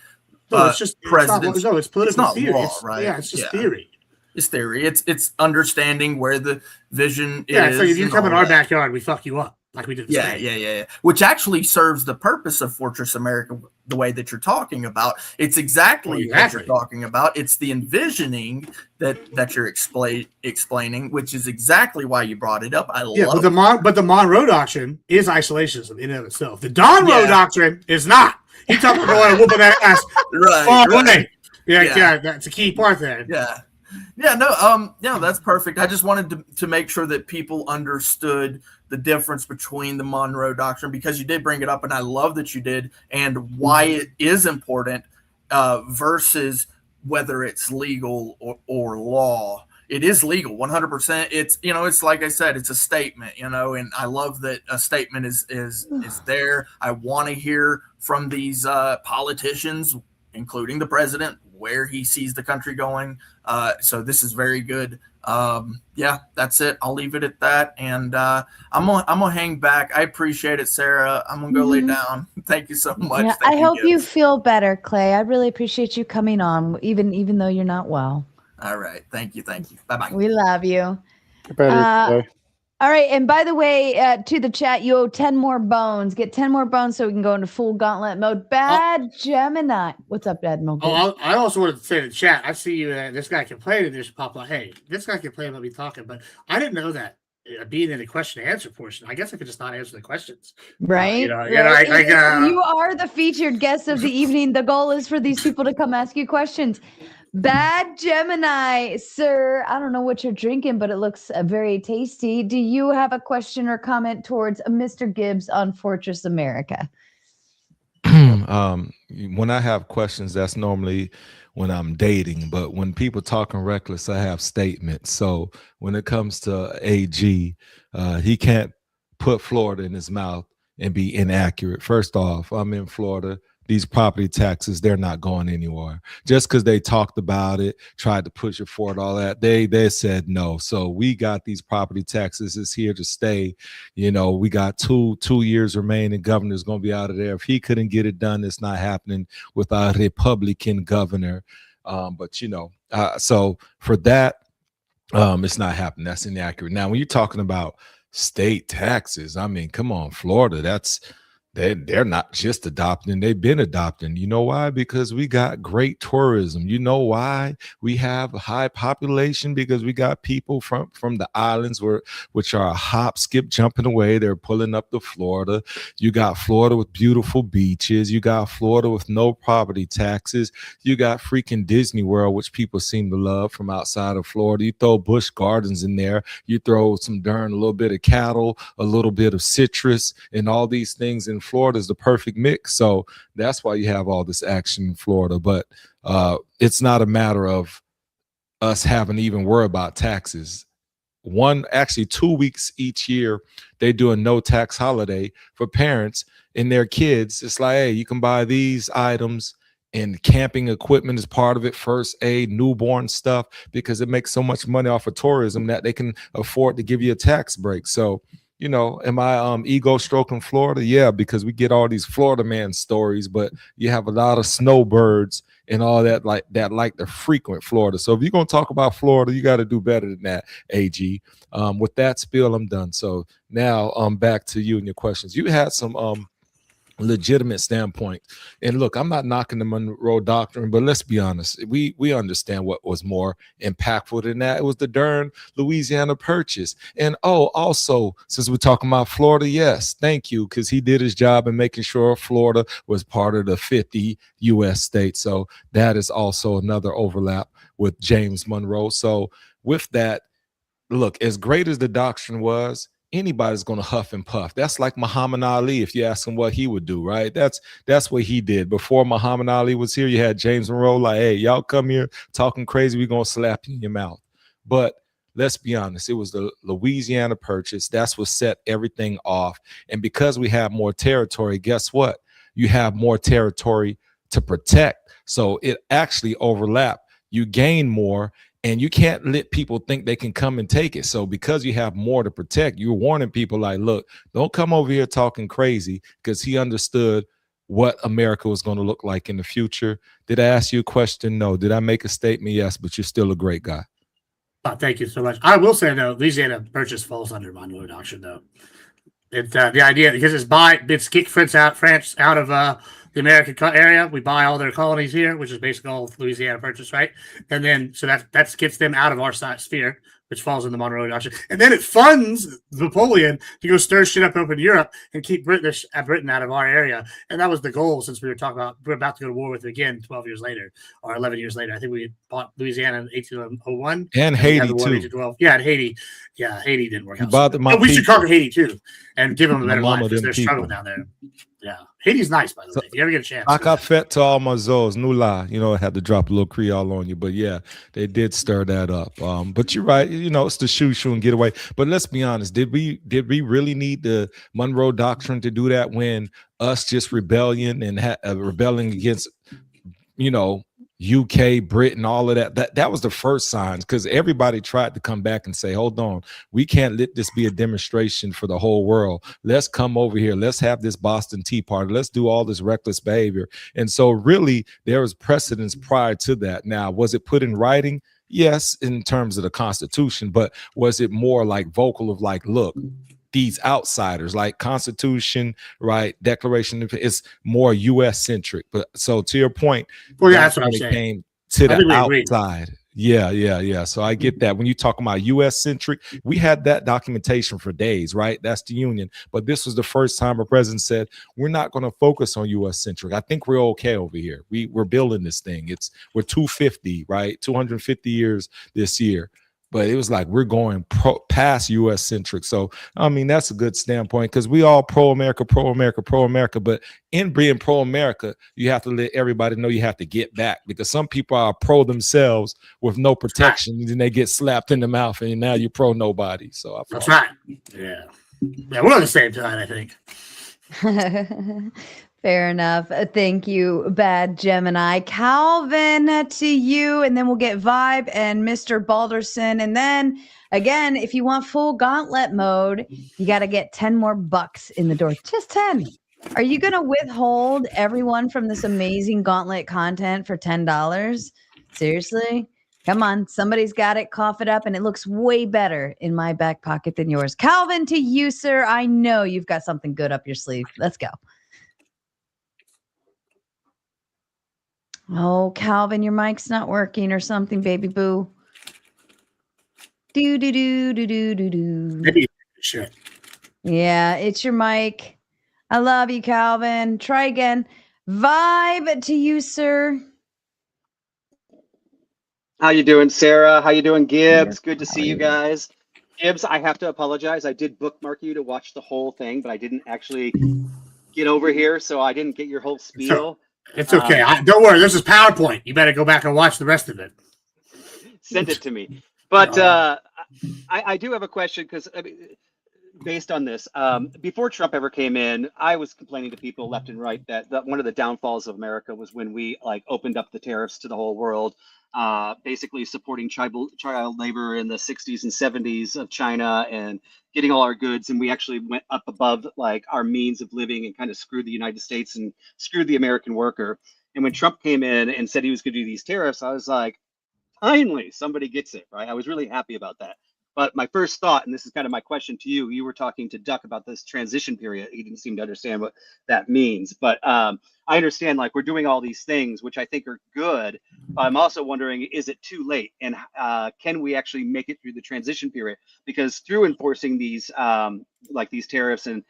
No, it's just presidents. It's political it's not theory. Law, right? Yeah, it's just theory. It's theory. It's understanding where the vision is. Yeah, so if you come in our backyard, we fuck you up. Like we did. Yeah. Which actually serves the purpose of Fortress America the way that you're talking about. It's exactly what you're talking about. It's the envisioning that you're explaining, which is exactly why you brought it up. I love it. But the Monroe Doctrine is isolationism in and of itself. The Monroe Doctrine is not. He talked about whooping that ass. Right. Yeah, that's a key part there. No, that's perfect. I just wanted to make sure that people understood the difference between the Monroe Doctrine, because you did bring it up, and I love that you did, and why it is important versus whether it's legal or law. It is legal, 100%. It's it's like I said, it's a statement, and I love that a statement is there. I want to hear from these politicians, including the president, where he sees the country going. So this is very good. That's it. I'll leave it at that. And I'm gonna hang back. I appreciate it, Sarah. I'm gonna go lay down. Thank you so much. Yeah, I hope you feel better, Clay. I really appreciate you coming on, even though you're not well. All right. Thank you. Bye-bye. We love you. Better, all right. And by the way, to the chat, you owe 10 more bones. Get 10 more bones so we can go into full gauntlet mode. Bad Gemini. What's up, Admiral? I also wanted to say in the chat, I see you. This guy complaining. There's pop up. Hey, this guy complaining about me talking, but I didn't know that being in the question and answer portion. I guess I could just not answer the questions. Right. You are the featured guest of the evening. The goal is for these people to come ask you questions. Bad Gemini, sir. I don't know what you're drinking, but it looks very tasty. Do you have a question or comment towards Mr. Gibbs on Fortress America? When I have questions, that's normally when I'm dating. But when people talking reckless, I have statements. So when it comes to AG, he can't put Florida in his mouth and be inaccurate. First off, I'm in Florida. These property taxes, they're not going anywhere. Just because they talked about it, tried to push it forward, all that, they said no. So we got these property taxes. It's here to stay. We got two years remaining. Governor's going to be out of there. If he couldn't get it done, it's not happening with a Republican governor. So for that, it's not happening. That's inaccurate. Now, when you're talking about state taxes, I mean, come on, Florida, they're not just adopting, they've been adopting. You know why? Because we got great tourism. You know why we have a high population? Because we got people from the islands which are a hop, skip, jumping away. They're pulling up to Florida. You got Florida with beautiful beaches. You got Florida with no property taxes. You got freaking Disney World, which people seem to love from outside of Florida. You throw Busch Gardens in there. You throw a little bit of cattle, a little bit of citrus, and all these things in Florida is the perfect mix. So that's why you have all this action in Florida. But it's not a matter of us having to even worry about taxes. 2 weeks each year, they do a no tax holiday for parents and their kids. It's like, hey, you can buy these items, and camping equipment is part of it, first aid, newborn stuff, because it makes so much money off of tourism that they can afford to give you a tax break. So am I ego stroking Florida? Yeah, because we get all these Florida man stories, but you have a lot of snowbirds and all that like the frequent Florida. So if you're gonna talk about Florida, you got to do better than that, AG. With that spiel, I'm done. So now back to you and your questions. You had some legitimate standpoint. And look, I'm not knocking the Monroe Doctrine, but let's be honest, we understand what was more impactful than that. It was the darn Louisiana Purchase. And also, since we're talking about Florida, yes, thank you, because he did his job in making sure Florida was part of the 50 U.S. states. So that is also another overlap with James Monroe. So with that, look, as great as the doctrine was, anybody's going to huff and puff. That's like Muhammad Ali. If you ask him what he would do, right? That's what he did. Before Muhammad Ali was here, you had James Monroe like, hey, y'all come here talking crazy, we're going to slap you in your mouth. But let's be honest, it was the Louisiana Purchase. That's what set everything off. And because we have more territory, guess what? You have more territory to protect. So it actually overlapped. You gain more. And you can't let people think they can come and take it. So because you have more to protect, you're warning people like, look, don't come over here talking crazy, because he understood what America was going to look like in the future. Did I ask you a question? No. Did I make a statement? Yes, but you're still a great guy. Thank you so much. I will say, though, Louisiana Purchase falls under Monroe Doctrine, though. It's the idea, because it's kick France out of the American area. We buy all their colonies here, which is basically all Louisiana Purchase, right? And then so that gets them out of our sphere, which falls in the Monroe Doctrine. And then it funds Napoleon to go stir shit up open Europe and keep Britain out of our area. And that was the goal, since we're about to go to war with it again 12 years later or 11 years later. I think we bought Louisiana in 1801. And Haiti, too. Yeah, and Haiti. Yeah, Haiti didn't work out. We should conquer Haiti, too, and give them a better life, because they're struggling down there. Yeah, Haiti's nice, by the way. If you ever get a chance, I got fed to all my Zos, no lie. You know, I had to drop a little Creole on you, but yeah, they did stir that up. But you're right. You know, it's the shoo and get away. But let's be honest. Did we really need the Monroe Doctrine to do that, when us just rebelling against, you know, UK, Britain, all of that was the first signs, because everybody tried to come back and say, hold on, we can't let this be a demonstration for the whole world. Let's come over here. Let's have this Boston Tea Party. Let's do all this reckless behavior. And so really there was precedence prior to that. Now, was it put in writing? Yes, in terms of the Constitution, but was it more like vocal of like, look, these outsiders, like Constitution, right? Declaration, it's more U.S. centric. But so to your point, well, yeah, that's what I'm saying. Came to the outside. Yeah. So I get that. When you talk about U.S. centric, we had that documentation for days, right? That's the Union. But this was the first time a president said, we're not going to focus on U.S. centric. I think we're okay over here. We're building this thing. We're 250, right? 250 years this year. But it was like, we're going past U.S. centric. So, I mean, that's a good standpoint, because we all pro-America. But in being pro-America, you have to let everybody know you have to get back, because some people are pro themselves with no protection, and then they get slapped in the mouth, and now you're pro nobody. So that's right. Yeah, we're on the same side, I think. Fair enough. Thank you, Bad Gemini. Calvin, to you, and then we'll get Vibe and Mr. Balderson. And then, again, if you want full gauntlet mode, you got to get 10 more bucks in the door. Just 10. Are you going to withhold everyone from this amazing gauntlet content for $10? Seriously? Come on. Somebody's got it. Cough it up, and it looks way better in my back pocket than yours. Calvin, to you, sir. I know you've got something good up your sleeve. Let's go. Oh, Calvin, your mic's not working or something, baby boo. Maybe shit. Yeah, it's your mic. I love you, Calvin. Try again. Vibe to you, sir. How you doing, Sarah? How you doing, Gibbs? Good to see you guys. Gibbs, I have to apologize. I did bookmark you to watch the whole thing, but I didn't actually get over here, so I didn't get your whole spiel. It's okay. Don't worry. This is PowerPoint. You better go back and watch the rest of it. Send it to me. But I do have a question, because based on this, before Trump ever came in, I was complaining to people left and right that one of the downfalls of America was when we opened up the tariffs to the whole world, basically supporting child labor in the 60s and 70s of China and getting all our goods. And we actually went up above our means of living and kind of screwed the United States and screwed the American worker. And when Trump came in and said he was going to do these tariffs, I was like, finally, somebody gets it, right? I was really happy about that. But my first thought, and this is kind of my question to you, you were talking to Duck about this transition period. He didn't seem to understand what that means. But I understand, like, we're doing all these things, which I think are good. I'm also wondering, is it too late? And can we actually make it through the transition period? Because through enforcing these, like these tariffs and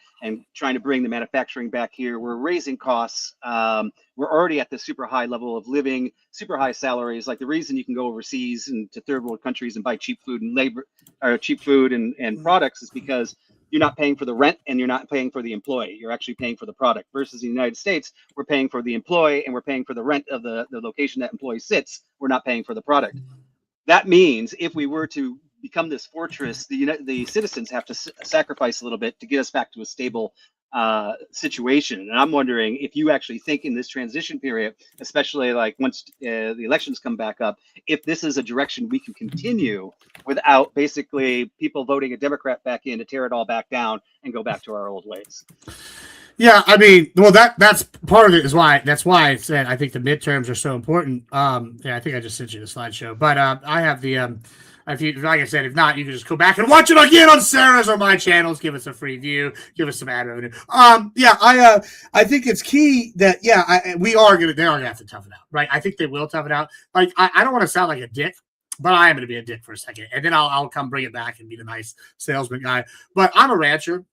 trying to bring the manufacturing back here, we're raising costs. We're already at the super high level of living, super high salaries. Like, the reason you can go overseas and to third world countries and buy cheap food and labor, or cheap food and products, is because you're not paying for the rent and you're not paying for the employee. You're actually paying for the product. Versus the United States, we're paying for the employee and we're paying for the rent of the location that employee sits. We're not paying for the product. That means if we were to become this fortress, the citizens have to sacrifice a little bit to get us back to a stable situation. And I'm wondering if you actually think in this transition period, especially like once the elections come back up, if this is a direction we can continue without basically people voting a Democrat back in to tear it all back down and go back to our old ways. Yeah, I mean, well, that's part of it. That's why I said I think the midterms are so important. Yeah, I think I just sent you the slideshow, but I have the if you, like I said, if not, you can just go back and watch it again on Sarah's or my channels. Give us a free view. Give us some ad revenue. Yeah, I think it's key that they are gonna have to toughen out, right? I think they will toughen out. Like, I don't want to sound like a dick, but I am gonna be a dick for a second, and then I'll come bring it back and be the nice salesman guy. But I'm a rancher,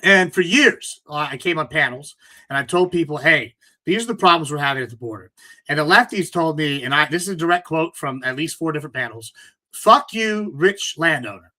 and for years I came on panels and I told people, hey, these are the problems we're having at the border. And the lefties told me, and this is a direct quote from at least 4 different panels: fuck you, rich landowner.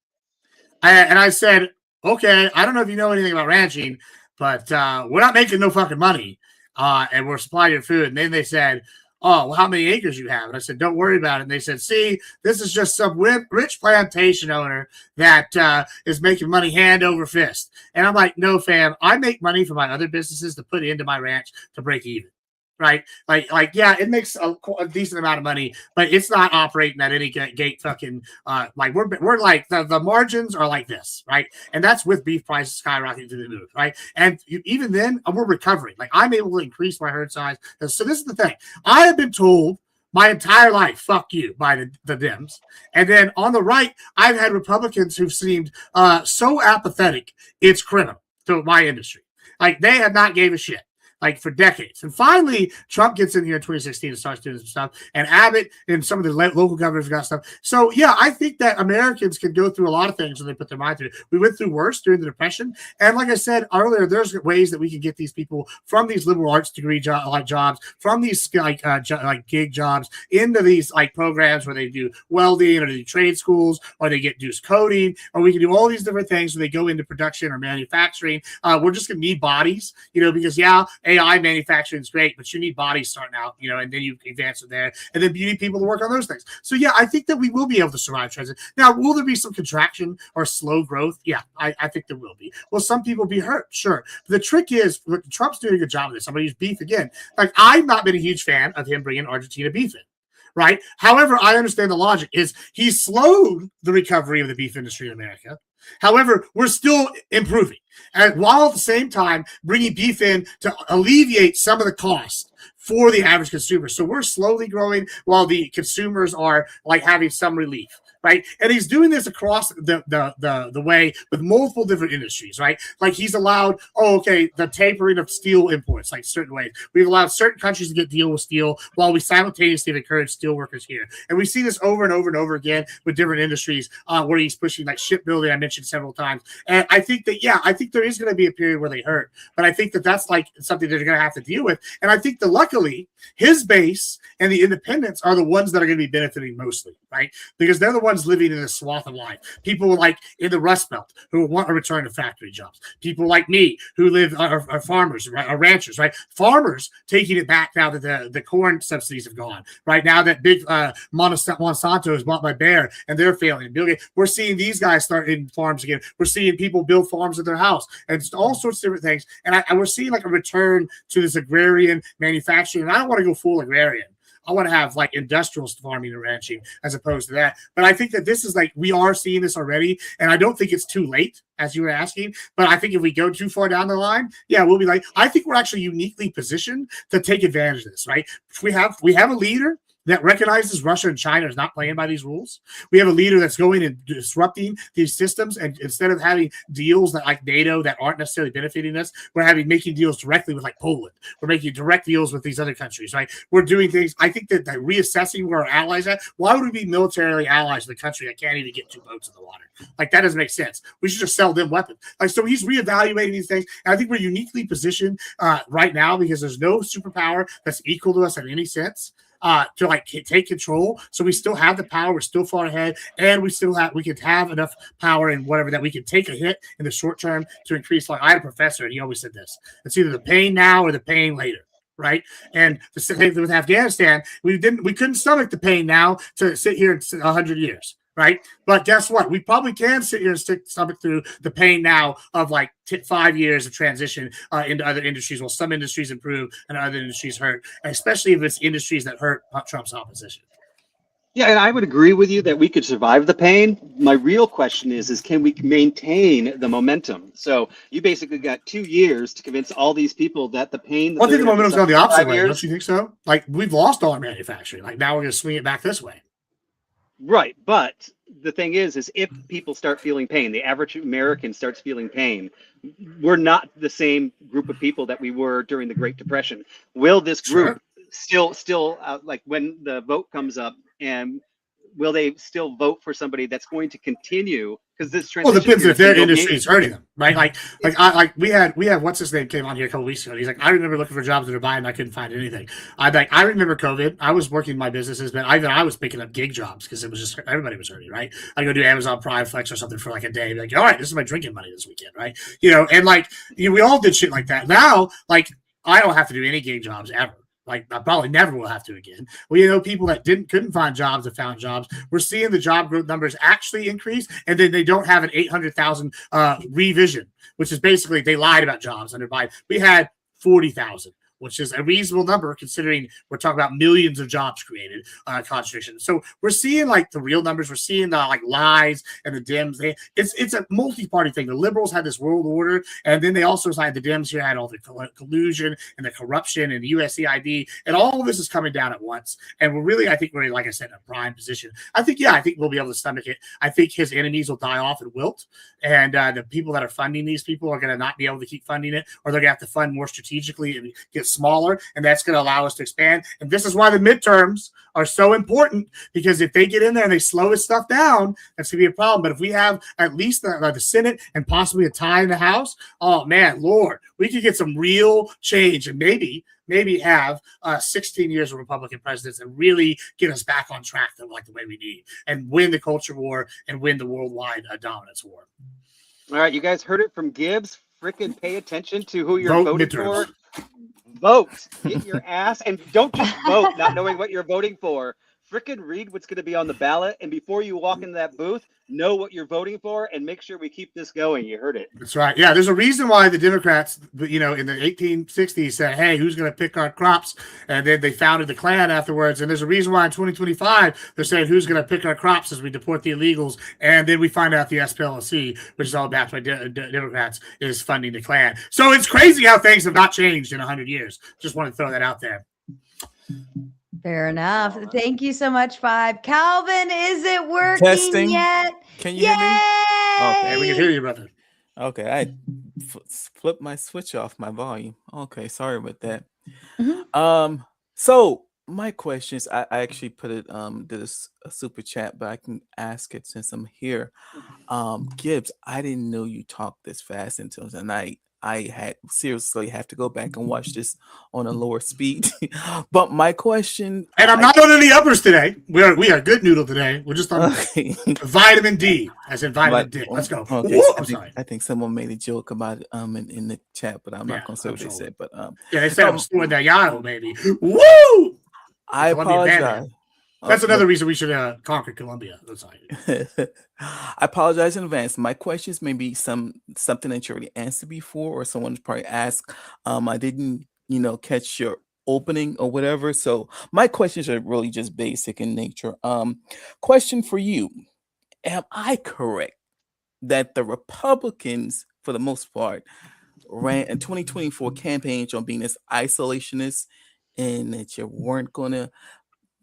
And I said, okay, I don't know if you know anything about ranching, but we're not making no fucking money, and we're supplying your food. And then they said, oh, well, how many acres you have? And I said, don't worry about it. And they said, see, this is just some rich plantation owner that is making money hand over fist. And I'm like, no, fam, I make money from my other businesses to put into my ranch to break even. Right, like, yeah, it makes a decent amount of money, but it's not operating at any gate fucking like we're like the margins are like this, right? And that's with beef prices skyrocketing to the moon, right? And even then, we're recovering. Like, I'm able to increase my herd size. So this is the thing: I have been told my entire life, fuck you, by the Dems. And then on the right, I've had Republicans who've seemed so apathetic, it's criminal to my industry. Like, they have not gave a shit, like, for decades. And finally, Trump gets in here in 2016 and starts doing some stuff. And Abbott and some of the local governors got stuff. So, yeah, I think that Americans can go through a lot of things when they put their mind to it. We went through worse during the Depression. And like I said earlier, there's ways that we can get these people from these liberal arts degree jobs, from these like gig jobs, into these like programs where they do welding or they do trade schools or they do coding, or we can do all these different things where they go into production or manufacturing. We're just going to need bodies, because, yeah, AI manufacturing is great, but you need bodies starting out, and then you advance from there, and then you need people to work on those things. So, yeah, I think that we will be able to survive transit. Now, will there be some contraction or slow growth? Yeah, I think there will be. Will some people be hurt? Sure. But the trick is, look, Trump's doing a good job of this. I'm going to use beef again. Like, I've not been a huge fan of him bringing Argentina beef in. Right. However, I understand the logic is he slowed the recovery of the beef industry in America. However, we're still improving. And while at the same time bringing beef in to alleviate some of the cost for the average consumer. So we're slowly growing while the consumers are like having some relief. Right. And he's doing this across the way with multiple different industries. Right. Like, he's allowed, the tapering of steel imports, like certain ways. We've allowed certain countries to deal with steel while we simultaneously encourage steel workers here. And we see this over and over and over again with different industries where he's pushing, like shipbuilding, I mentioned several times. And I think that, I think there is going to be a period where they hurt. But I think that that's like something they're going to have to deal with. And I think that luckily his base and the independents are the ones that are going to be benefiting mostly. Right. Because they're the ones living in a swath of life. People like in the Rust Belt who want to return to factory jobs. People like me who live are farmers, are ranchers, right? Farmers taking it back now that the corn subsidies have gone. Right now that big Monsanto is bought by Bayer and they're failing. We're seeing these guys start in farms again. We're seeing people build farms at their house and just all sorts of different things. And we're seeing like a return to this agrarian manufacturing. And I don't want to go full agrarian. I want to have like industrial farming and ranching as opposed to that. But I think that this is like, we are seeing this already. And I don't think it's too late, as you were asking. But I think if we go too far down the line, we'll be like, I think we're actually uniquely positioned to take advantage of this, right? We have a leader that recognizes Russia and China is not playing by these rules. We have a leader that's going and disrupting these systems, and instead of having deals that like NATO that aren't necessarily benefiting us, we're making deals directly with like Poland. We're making direct deals with these other countries, right? We're doing things. I think that reassessing where our allies at. Why would we be militarily allies with a country that can't even get 2 boats in the water? Like, that doesn't make sense. We should just sell them weapons. Like, so he's reevaluating these things, and I think we're uniquely positioned right now because there's no superpower that's equal to us in any sense. To like take control, so we still have the power. We're still far ahead, and we could have enough power and whatever that we can take a hit in the short term to increase. Like, I had a professor, and he always said this: it's either the pain now or the pain later, right? And the same thing with Afghanistan, we couldn't stomach the pain now to sit here in 100 years. Right. But guess what? We probably can sit here and stomach through the pain now of like 5 years of transition into other industries. While some industries improve and other industries hurt, especially if it's industries that hurt Trump's opposition. Yeah, and I would agree with you that we could survive the pain. My real question is can we maintain the momentum? So you basically got 2 years to convince all these people that the pain. I think the momentum's gone the opposite way. Don't you think so? Like, we've lost all our manufacturing. Like, now we're going to swing it back this way. Right, but the thing is if people start feeling pain, the average American starts feeling pain, we're not the same group of people that we were during the Great Depression. Will this group still like when the vote comes up, and will they still vote for somebody that's going to continue? Because this transition. Well, it depends if their industry is hurting them, right? Like we had what's his name came on here a couple weeks ago. And he's like, I remember looking for jobs in Dubai and I couldn't find anything. I remember COVID. I was working my businesses, but I was picking up gig jobs because it was just everybody was hurting, right? I go do Amazon Prime Flex or something for like a day, be like, all right, this is my drinking money this weekend, right? And like we all did shit like that. Now, like, I don't have to do any gig jobs ever. Like, I probably never will have to again. We know people that couldn't find jobs that found jobs. We're seeing the job growth numbers actually increase, and then they don't have an 800,000 revision, which is basically they lied about jobs under Biden. We had 40,000, which is a reasonable number considering we're talking about millions of jobs created, concentration. So we're seeing like the real numbers. We're seeing the like lies and the Dems. It's a multi-party thing. The liberals had this world order, and then they also had the Dems here had all the collusion and the corruption and the USAID, and all of this is coming down at once. And I think we're, like I said, in a prime position. I think we'll be able to stomach it. I think his enemies will die off and wilt, and the people that are funding these people are going to not be able to keep funding it, or they're going to have to fund more strategically and get smaller, and that's going to allow us to expand. And this is why the midterms are so important, because if they get in there and they slow this stuff down, that's going to be a problem. But if we have at least the Senate and possibly a tie in the House, oh man, Lord, we could get some real change and maybe have 16 years of Republican presidents and really get us back on track like the way we need, and win the culture war and win the worldwide dominance war. All right, you guys heard it from Gibbs. Frickin' pay attention to who you're voting midterms. for. Vote. Get your ass, and don't just vote not knowing what you're voting for. Frickin' read what's going to be on the ballot, and before you walk into that booth, know what you're voting for, and make sure we keep this going. You heard it. That's right. Yeah, there's a reason why the Democrats, in the 1860s said, hey, who's going to pick our crops? And then they founded the Klan afterwards. And there's a reason why in 2025 they're saying who's going to pick our crops as we deport the illegals. And then we find out the SPLC, which is all backed by Democrats, is funding the Klan. So it's crazy how things have not changed in 100 years. Just want to throw that out there. Fair enough. Thank you so much, Five. Calvin, is it working Testing. yet? Can you hear me? Okay, we can hear you, brother. Okay, I flipped my switch off my volume. Okay, sorry about that. So my questions, I actually put it did a super chat, but I can ask it since I'm here. Gibbs, I didn't know you talked this fast until tonight. I had seriously have to go back and watch this on a lower speed. But my question, and I'm not on any uppers today. We are good noodle today. We're just on vitamin D, as in vitamin D. Let's go. Okay, Woo, I'm sorry. I think someone made a joke about it in the chat, but I'm not gonna say what they said. But they said I'm doing that Yano, maybe. Woo! I apologize. That's another reason we should conquer Colombia. That's I apologize in advance. My questions may be something that you already answered before, or someone's probably asked. I didn't, catch your opening or whatever. So my questions are really just basic in nature. Question for you: am I correct that the Republicans, for the most part, ran in 2024 campaigns on being this isolationist, and that you weren't gonna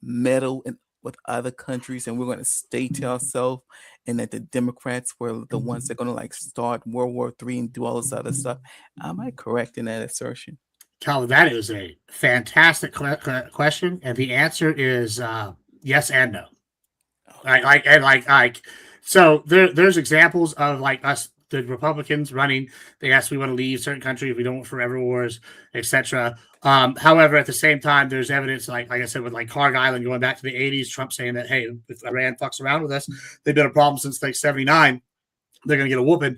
meddle with other countries, and we're going to stay to ourselves, and that the Democrats were the ones that are going to like start World War III and do all this other stuff. Am I correct in that assertion? Calvin, that is a fantastic question, and the answer is yes and no. So there's examples of like us, the Republicans running. They ask we want to leave certain countries, we don't want forever wars, etc. However, at the same time, there's evidence, like I said, with like Carg Island going back to the 80s, Trump saying that, hey, if Iran fucks around with us, they've been a problem since like 79. They're going to get a whooping.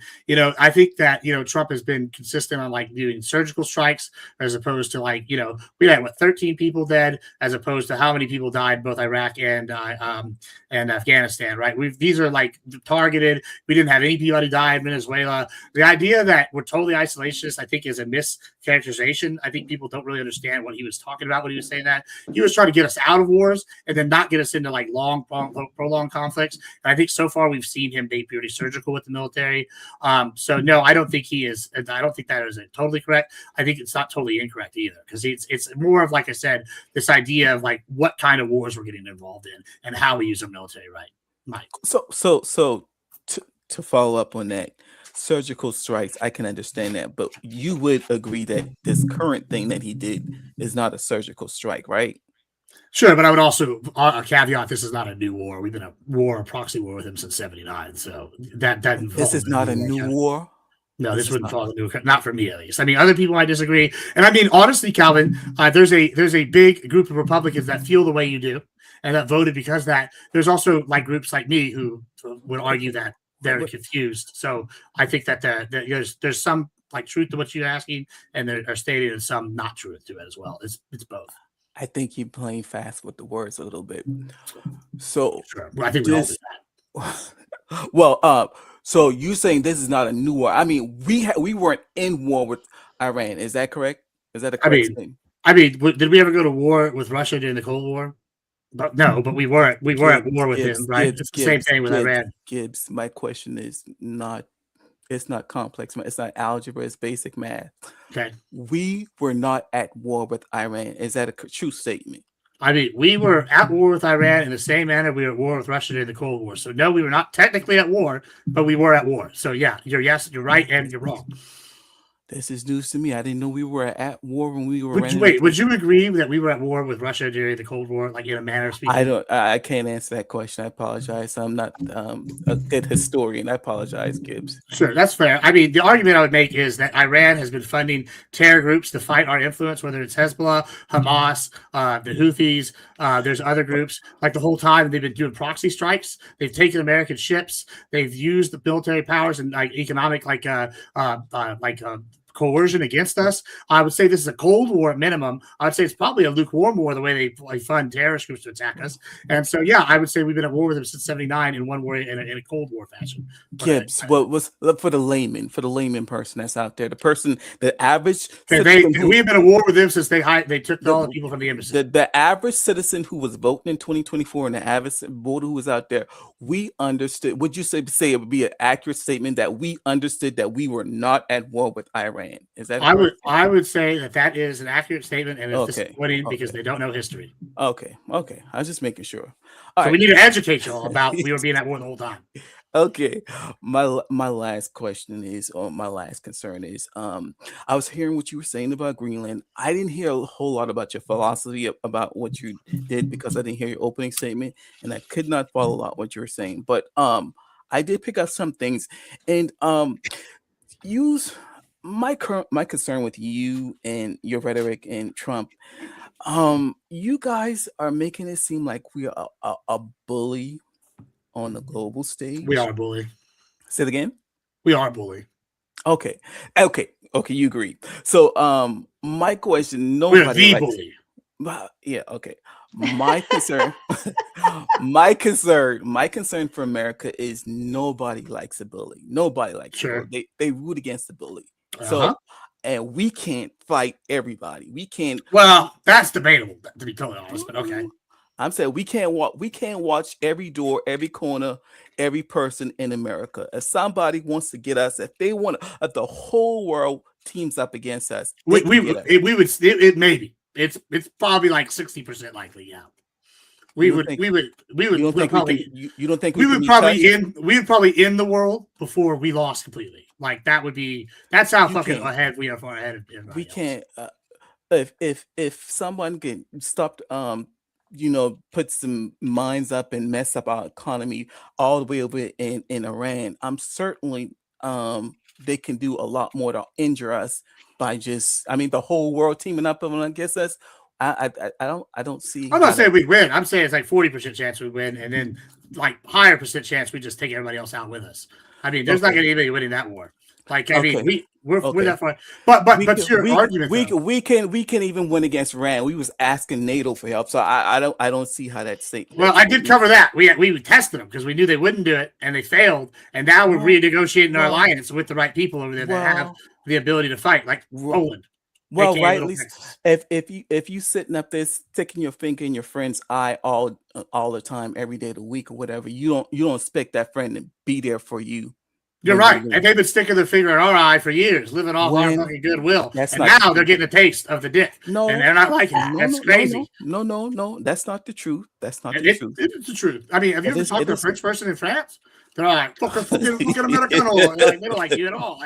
I think that, Trump has been consistent on like doing surgical strikes as opposed to like, we had 13 people dead as opposed to how many people died, both Iraq and Afghanistan, right? These are like targeted. We didn't have anybody die in Venezuela. The idea that we're totally isolationist, I think, is a mischaracterization. I think people don't really understand what he was talking about when he was saying that. He was trying to get us out of wars and then not get us into like long, prolonged conflicts. And I think so far we've seen him be pretty surgical with the military. So no, I don't think he is. I don't think that is totally correct. I think it's not totally incorrect either, because it's more of, like I said, this idea of like what kind of wars we're getting involved in and how we use our military, right, Mike? So to follow up on that, surgical strikes, I can understand that, but you would agree that this current thing that he did is not a surgical strike, right? Sure, but I would also caveat: this is not a new war. We've been a proxy war with him since '79. So that this is not a new war. No, this wouldn't fall into not for me at least. I mean, other people might disagree, and I mean honestly, Calvin, there's a big group of Republicans that feel the way you do and that voted because that. There's also like groups like me who would argue that they're confused. So I think that there's some like truth to what you're asking, and there are stated and some not truth to it as well. It's both. I think you're playing fast with the words a little bit. So sure. Well, I think we all do that. Well, so you saying this is not a new war? I mean, we weren't in war with Iran. Is that correct? Is that a correct thing? I mean, did we ever go to war with Russia during the Cold War? But no, but we were at war with him, right? It's the same thing with Iran. Gibbs, my question is not. It's not complex. It's not algebra. It's basic math. Okay. We were not at war with Iran. Is that a true statement? I mean, we were at war with Iran in the same manner we were at war with Russia during the Cold War. So no, we were not technically at war, but we were at war. So yeah, you're right, and you're wrong. This is news to me. I didn't know we were at war when we were. Would you agree that we were at war with Russia during the Cold War, like in a manner of speaking? I can't answer that question. I apologize. I'm not a good historian. I apologize, Gibbs. Sure, that's fair. I mean, the argument I would make is that Iran has been funding terror groups to fight our influence, whether it's Hezbollah, Hamas, the Houthis. There's other groups. Like the whole time they've been doing proxy strikes. They've taken American ships. They've used the military powers and like economic, coercion against us. I would say this is a Cold War at minimum. I would say it's probably a lukewarm war the way they fund terrorist groups to attack us. And so, yeah, I would say we've been at war with them since '79 in one war in a Cold War fashion. Gibbs, what was for the layman person that's out there, the person, the average. We've been at war with them since they took all the people from the embassy. The average citizen who was voting in 2024 and the average voter who was out there, we understood. Would you say it would be an accurate statement that we understood that we were not at war with Iran? Is that I would say that is an accurate statement, and it's disappointing because they don't know history. Okay. I was just making sure. So we need to educate you all about we were being at war the whole time. Okay. My last question is, or my last concern is, I was hearing what you were saying about Greenland. I didn't hear a whole lot about your philosophy about what you did because I didn't hear your opening statement, and I could not follow out what you were saying. But I did pick up some things, and my concern with you and your rhetoric and Trump, you guys are making it seem like we are a bully on the global stage. We are a bully. Say it again. We are a bully. Okay. You agree. So, my question: nobody likes bully. Yeah. Okay. My concern, my concern for America is nobody likes a bully. Nobody likes a bully. They root against the bully. So, and we can't fight everybody. We can't. Well, that's debatable, to be totally honest. But okay, I'm saying we can't watch every door, every corner, every person in America. If somebody wants to get us, if the whole world teams up against us, we would. It maybe it's probably like 60% likely. Yeah. We You don't would think- we would You don't think probably you don't think we would can be probably touched? we would probably end the world before we lost completely. Like that's how You fucking can't. ahead we are far ahead of everybody We else. can't. If someone can stop, put some minds up and mess up our economy all the way over in Iran, I'm certainly they can do a lot more to injure us by just, I mean, the whole world teaming up against us. I don't see. I'm not saying we win. I'm saying it's like 40% chance we win, and then like higher percent chance we just take everybody else out with us. I mean, there's not Okay. going to be anybody winning that war. Like, I Okay. mean, we're Okay. that far. But We to can, your we, argument, we, though, we can even win against Iran. We was asking NATO for help, so I don't see how that's safe. well, I did cover that. We tested them because we knew they wouldn't do it, and they failed. And now we're Well, renegotiating our well, alliance with the right people over there that have Well, the ability to fight, like well, Poland. well, aka right. At Little least Texas. if you sitting up there sticking your finger in your friend's eye all the time, every day of the week or whatever, you don't expect that friend to be there for you. You're when right. you And they've been sticking their finger in our eye for years, living off our when fucking goodwill. that's And not now true. they're getting a taste of the dick. No, And they're not liking it. no, That's no, no, crazy. no. That's not the truth. That's not It- the it- truth. it's the truth. I mean, have you It ever is. talked It to a is. French person in France? They're like, fucking Americano. Like, they don't like you at all.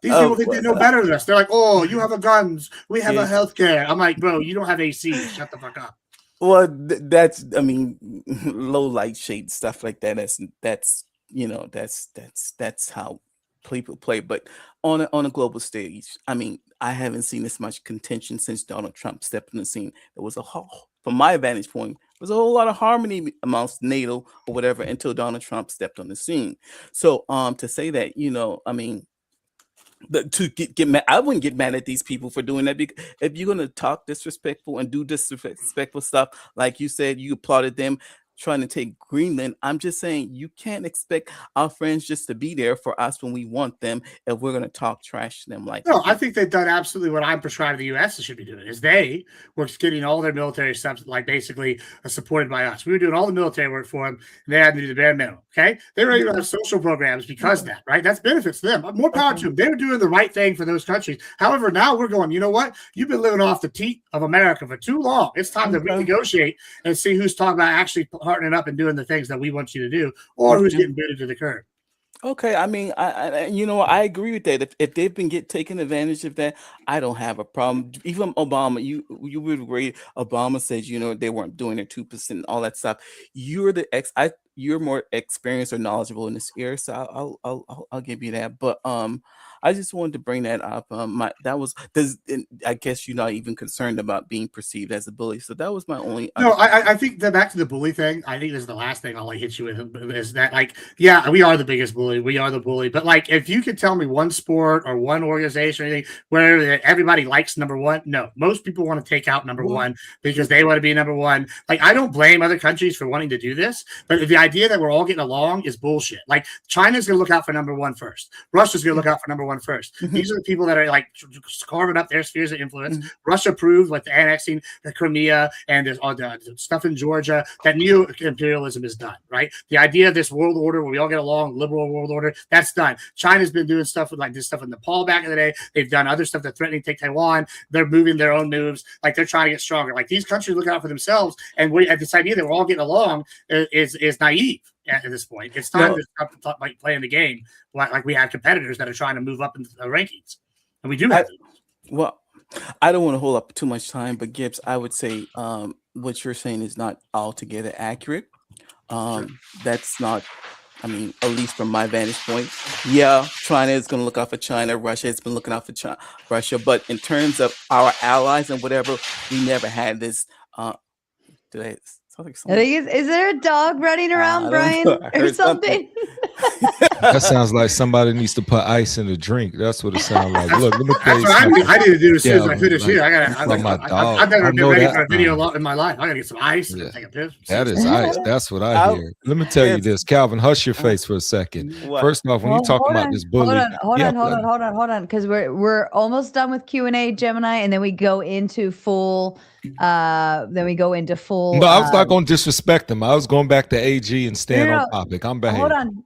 These people think they know better than us. They're like, oh, you have a guns. We have a Yes. healthcare. I'm like, bro, you don't have AC. Shut the fuck up. Well, that's I mean, low light shade stuff like that. That's how people play. But on a global stage, I mean, I haven't seen this much contention since Donald Trump stepped in the scene. There was from my vantage point, there was a whole lot of harmony amongst NATO or whatever until Donald Trump stepped on the scene. So to say that, I mean, to get mad, I wouldn't get mad at these people for doing that, because if you're gonna talk disrespectful and do disrespectful stuff, like you said, you applauded them trying to take Greenland. I'm just saying you can't expect our friends just to be there for us when we want them if we're gonna talk trash to them like No, that. I think they've done absolutely what I'm prescribing the U.S. should be doing. Is they were getting all their military stuff, like basically supported by us. We were doing all the military work for them, and they had to do the bare minimum. Okay, they were able to have social programs because of that, right? That's benefits to them. More power to them. They were doing the right thing for those countries. However, now we're going, you know what? You've been living off the teat of America for too long. It's time to renegotiate and see who's talking about actually partnering up and doing the things that we want you to do, or who's getting booted to the curb. Okay, I mean, I agree with that. If they've been taking advantage of that, I don't have a problem. Even Obama, you would agree. Obama says, they weren't doing their 2% and all that stuff. You're more experienced or knowledgeable in this area, so I'll give you that. But I just wanted to bring that up. I guess you're not even concerned about being perceived as a bully, so that was my only. No, I think that back to the bully thing. I think this is the last thing I'll hit you with, is that, like, yeah, we are the biggest bully. We are the bully. But like, if you could tell me one sport or one organization or anything where everybody likes number one, no, most people want to take out number one because they want to be number one. Like, I don't blame other countries for wanting to do this, but the idea that we're all getting along is bullshit. Like, China's going to look out for number one first. Russia's going to look out for number one first. These are the people that are like carving up their spheres of influence. Russia proved with the annexing the Crimea and all the stuff in Georgia that neo-imperialism is done, right? The idea of this world order where we all get along, liberal world order, that's done. China's been doing stuff with like this stuff in Nepal back in the day. They've done other stuff that's threatening to take Taiwan. They're moving their own moves. Like, they're trying to get stronger. Like, these countries look out for themselves, and this idea that we're all getting along is naive. At this point, it's time to stop playing the game like we have competitors that are trying to move up in the rankings, and we do have those. Well, I don't want to hold up too much time, but Gibbs, I would say what you're saying is not altogether accurate. That's not, I mean, at least from my vantage point. Yeah, China is going to look out for China. Russia has been looking out for Russia. But in terms of our allies and whatever, we never had this. Is there a dog running around, Brian, or something? That sounds like somebody needs to put ice in the drink. That's what it sounds like. Look, let me tell That's you what something. I need to do as soon as I Yeah, finish like, here. I've never been ready for a video in my life. I gotta get some ice and take a piss. That is ice. That's what I hear. Let me tell you this, Calvin. Hush your face for a second. First off, when you talk about this bully, hold on, because we're almost done with Q&A, Gemini, and then we go into full. But I was not going to disrespect him. I was going back to AG and stand on topic. I'm behaving. Hold on,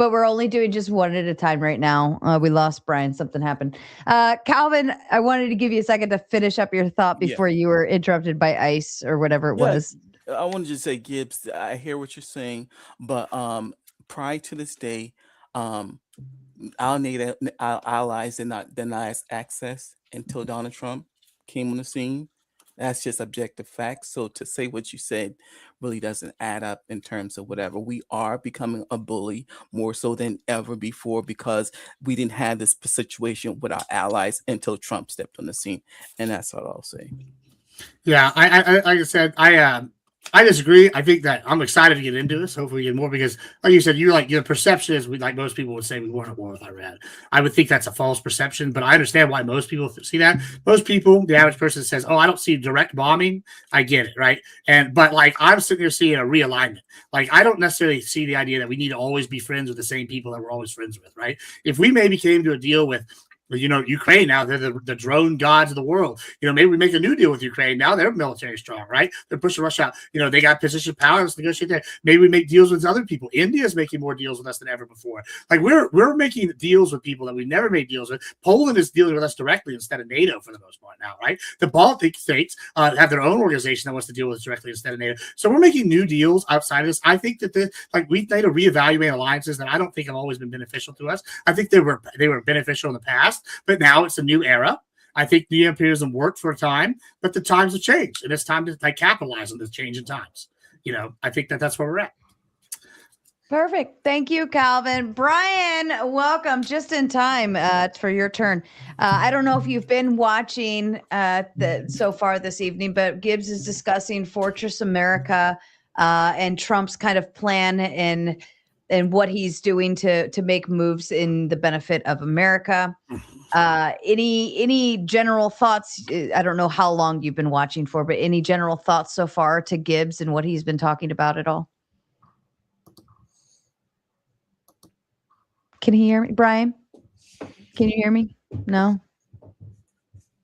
but we're only doing just one at a time right now. We lost Brian. Something happened. Calvin, I wanted to give you a second to finish up your thought before you were interrupted by ICE or whatever it was. I wanted to say, Gibbs, I hear what you're saying, but prior to this day, our allies did not deny us access until Donald Trump came on the scene. That's just objective facts. So to say what you said really doesn't add up in terms of whatever. We are becoming a bully more so than ever before because we didn't have this situation with our allies until Trump stepped on the scene. And that's all I'll say. Yeah, I like I said, I disagree. I think that I'm excited to get into this. Hopefully, we get more because, like you said, your perception is like most people would say we weren't at war with Iran. I would think that's a false perception, but I understand why most people see that. Most people, the average person says, "Oh, I don't see direct bombing." I get it, right? But like I'm sitting here seeing a realignment. Like I don't necessarily see the idea that we need to always be friends with the same people that we're always friends with, right? If we maybe came to a deal with, Ukraine now, they're the drone gods of the world. Maybe we make a new deal with Ukraine. Now they're military strong, right? They're pushing Russia out. They got position of power. Let's negotiate there. Maybe we make deals with other people. India's making more deals with us than ever before. Like we're making deals with people that we never made deals with. Poland is dealing with us directly instead of NATO for the most part now, right? The Baltic states have their own organization that wants to deal with us directly instead of NATO. So we're making new deals outside of this. I think that we need to reevaluate alliances that I don't think have always been beneficial to us. I think they were beneficial in the past. But now it's a new era. I think neo-imperialism worked for a time, but the times have changed, and it's time to capitalize on this change in times. I think that's where we're at. Perfect. Thank you, Calvin. Brian, welcome. Just in time for your turn. I don't know if you've been watching so far this evening, but Gibbs is discussing Fortress America and Trump's kind of plan and what he's doing to make moves in the benefit of America. Any general thoughts? I don't know how long you've been watching for, but any general thoughts so far to Gibbs and what he's been talking about at all? Can you hear me, Brian? Can you hear me? No.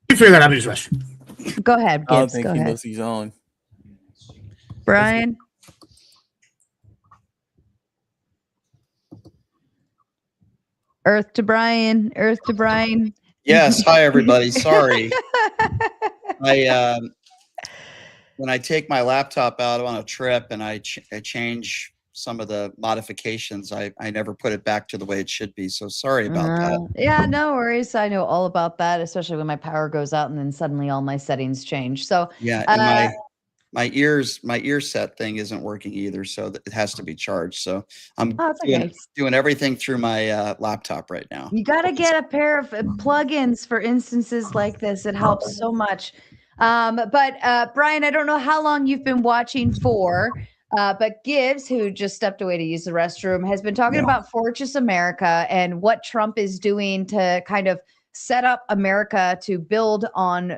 You figure that out in his restroom. Go ahead, Gibbs. I don't think Go he ahead. knows he's on. Brian. Earth to Brian. Earth to Brian. Yes. Hi, everybody. Sorry. When I take my laptop out on a trip and I change some of the modifications, I never put it back to the way it should be. So sorry about that. Yeah, no worries. I know all about that, especially when my power goes out and then suddenly all my settings change. So Yeah, and my ear set thing isn't working either, so it has to be charged. So I'm doing everything through my laptop right now. You got to get a pair of plugins for instances like this. It helps so much. But Brian, I don't know how long you've been watching for, but Gibbs, who just stepped away to use the restroom, has been talking about Fortress America and what Trump is doing to kind of set up America to build on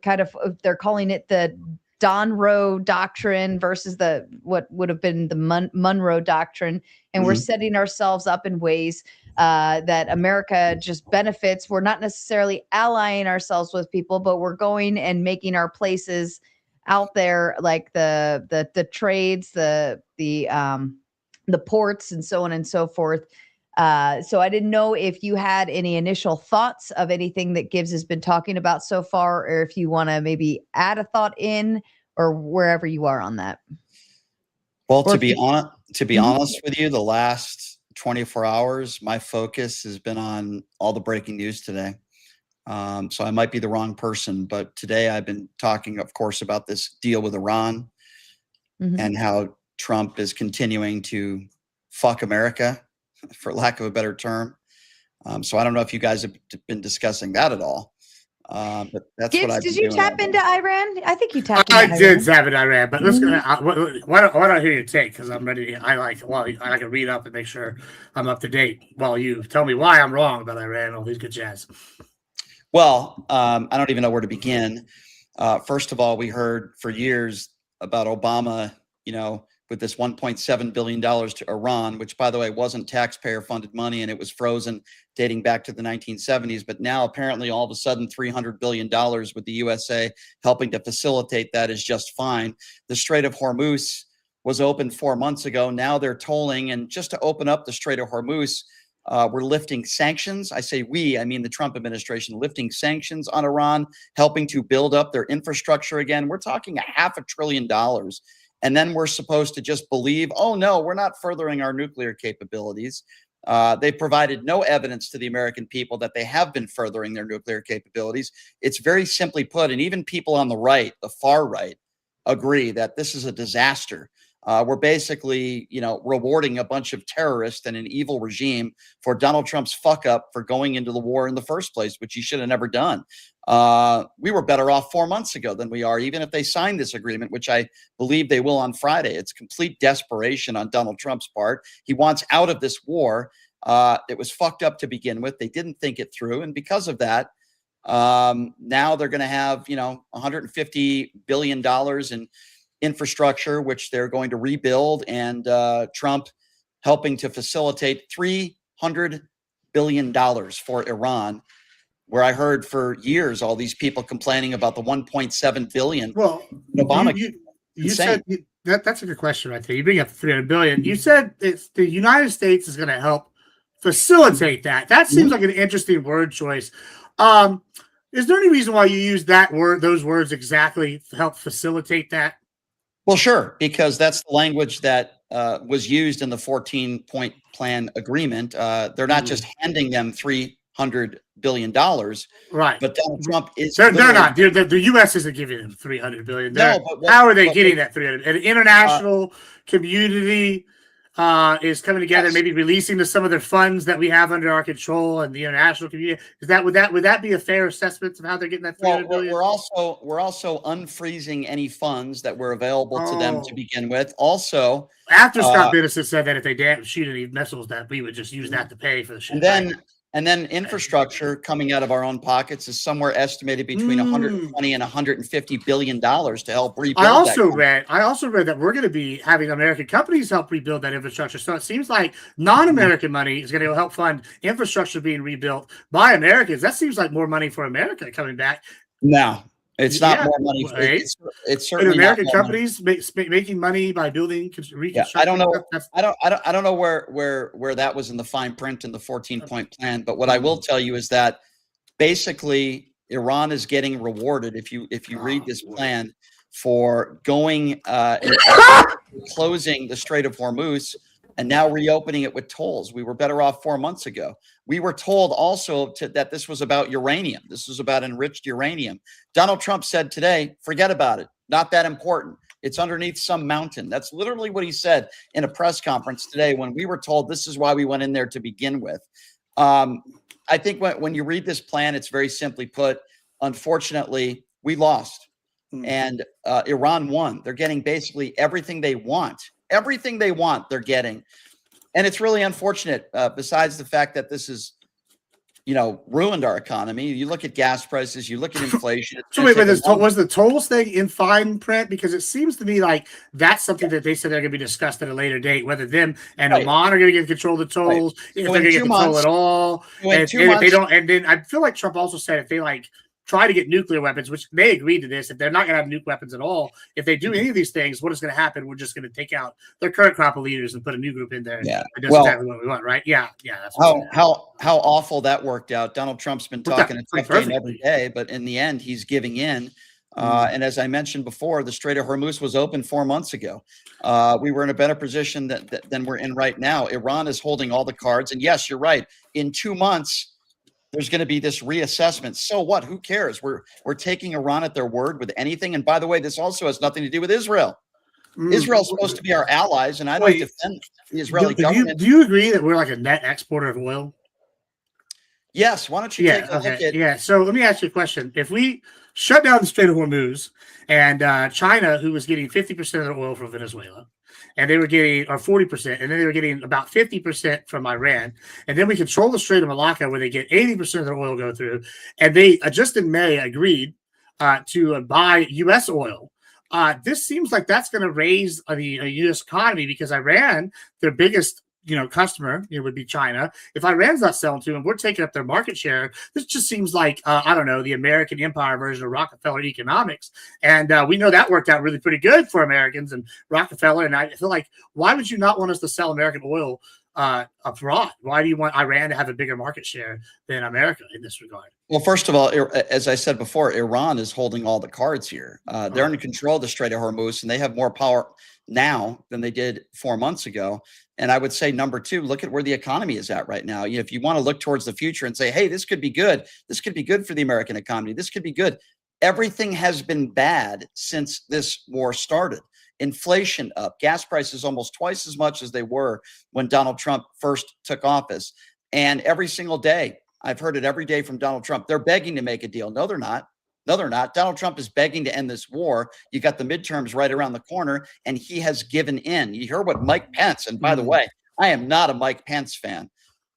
kind of, they're calling it the Monroe Doctrine versus what would have been the Monroe Doctrine. And we're setting ourselves up in ways that America just benefits. We're not necessarily allying ourselves with people, but we're going and making our places out there, like the trades, the ports, and so on and so forth. So I didn't know if you had any initial thoughts of anything that Gibbs has been talking about so far, or if you want to maybe add a thought in, or wherever you are on that. Well, to be honest with you, the last 24 hours, my focus has been on all the breaking news today. So I might be the wrong person, but today I've been talking, of course, about this deal with Iran and how Trump is continuing to fuck America, for lack of a better term. So I don't know if you guys have been discussing that at all. But that's Gibbs, what I've did been you doing. tap into Iran? I think you tapped into I Iran. did tap into Iran, but let's go. Why don't I hear your take? Because I'm ready. I can read up and make sure I'm up to date while you tell me why I'm wrong about Iran and all these good jazz. Well, I don't even know where to begin. First of all, we heard for years about Obama, with this $1.7 billion to Iran, which, by the way, wasn't taxpayer funded money, and it was frozen dating back to the 1970s. But now apparently all of a sudden $300 billion with the USA helping to facilitate that is just fine. The Strait of Hormuz was open 4 months ago. Now they're tolling, and just to open up the Strait of Hormuz, we're lifting sanctions. I say we, I mean the Trump administration, lifting sanctions on Iran, helping to build up their infrastructure again. We're talking $500 billion. And then we're supposed to just believe, oh no, we're not furthering our nuclear capabilities. They provided no evidence to the American people that they have been furthering their nuclear capabilities. It's very simply put, and even people on the right, the far right, agree that this is a disaster. We're basically, rewarding a bunch of terrorists and an evil regime for Donald Trump's fuck up for going into the war in the first place, which he should have never done. We were better off 4 months ago than we are, even if they signed this agreement, which I believe they will on Friday. It's complete desperation on Donald Trump's part. He wants out of this war. It was fucked up to begin with. They didn't think it through. And because of that, now they're going to have, $150 billion in infrastructure, which they're going to rebuild, and Trump helping to facilitate $300 billion for Iran, where I heard for years all these people complaining about the 1.7 billion. Well, Obama, you said that's a good question right there. You bring up 300 billion. You said it's the United States is going to help facilitate that. That seems like an interesting word choice. Is there any reason why you use those words exactly to help facilitate that? Well, sure, because that's the language that was used in the 14-point plan agreement. They're not just handing them $300 billion, right? But Donald Trump is. They're not. The U.S. isn't giving them $300 billion. How are they getting that 300? An international community is coming together, yes. Maybe releasing to some of their funds that we have under our control, and the international community. Would that be a fair assessment of how they're getting that $300 billion? We're also unfreezing any funds that were available to them to begin with. Also, after Scott Bennison said that if they shoot any missiles, that we would just use that to pay for the shit. And then infrastructure coming out of our own pockets is somewhere estimated between 120 and 150 billion dollars to help rebuild. I also read that we're going to be having American companies help rebuild that infrastructure. So it seems like non-American money is going to help fund infrastructure being rebuilt by Americans. That seems like more money for America coming back. No, it's not more money. Right? It's certainly American not companies making money by building reconstruction. I don't know. I don't know where that was in the fine print in the 14-point plan. But what I will tell you is that basically Iran is getting rewarded if you read this plan for going and closing the Strait of Hormuz and now reopening it with tolls. We were better off 4 months ago. We were told also that this was about uranium. This was about enriched uranium. Donald Trump said today, forget about it. Not that important. It's underneath some mountain. That's literally what he said in a press conference today when we were told this is why we went in there to begin with. I think when you read this plan, it's very simply put, unfortunately, we lost. And Iran won. They're getting basically everything they want. Everything they want, they're getting. And it's really unfortunate, besides the fact that this is, ruined our economy. You look at gas prices, you look at inflation. So wait, was the tolls thing in fine print? Because it seems to me like that's something that they said they're going to be discussed at a later date, whether them and Oman are going to get control of the tolls, if they're going to get control at all. And if they don't, and then I feel like Trump also said if they try to get nuclear weapons, which they agreed to this, if they're not going to have nuke weapons at all, if they do any of these things, what is going to happen? We're just going to take out their current crop of leaders and put a new group in there. Yeah, that's exactly what we want, right? Yeah. That's how awful that worked out. Donald Trump's been talking a tough game every day, but in the end, he's giving in. And as I mentioned before, the Strait of Hormuz was open 4 months ago. We were in a better position than we're in right now. Iran is holding all the cards, and yes, you're right. In 2 months, there's going to be this reassessment. So what? Who cares? We're taking Iran at their word with anything. And by the way, this also has nothing to do with Israel. Israel's supposed to be our allies, and I don't defend the Israeli government. Do you agree that we're like a net exporter of oil? Yes. Why don't you take a look at? Yeah. So let me ask you a question. If we shut down the Strait of Hormuz and China, who was getting 50% of their oil from Venezuela, and they were getting, or 40%, and then they were getting about 50% from Iran. And then we control the Strait of Malacca, where they get 80% of their oil go through. And they just in May agreed to buy U.S. oil. This seems like that's going to raise the U.S. economy because Iran, their biggest customer, would be China. If Iran's not selling to them, we're taking up their market share. This just seems like, I don't know, the American empire version of Rockefeller economics. And we know that worked out really pretty good for Americans and Rockefeller. And I feel like, why would you not want us to sell American oil abroad? Why do you want Iran to have a bigger market share than America in this regard? Well, first of all, as I said before, Iran is holding all the cards here. They're in control of the Strait of Hormuz, and they have more power now than they did 4 months ago. And I would say, number two, look at where the economy is at right now. If you want to look towards the future and say, hey, this could be good. This could be good for the American economy. This could be good. Everything has been bad since this war started. Inflation up, gas prices almost twice as much as they were when Donald Trump first took office. And every single day, I've heard it every day from Donald Trump, they're begging to make a deal. No, they're not. No, they're not. Donald Trump is begging to end this war. You got the midterms right around the corner, and he has given in. You heard what Mike Pence, and by the way, I am not a Mike Pence fan,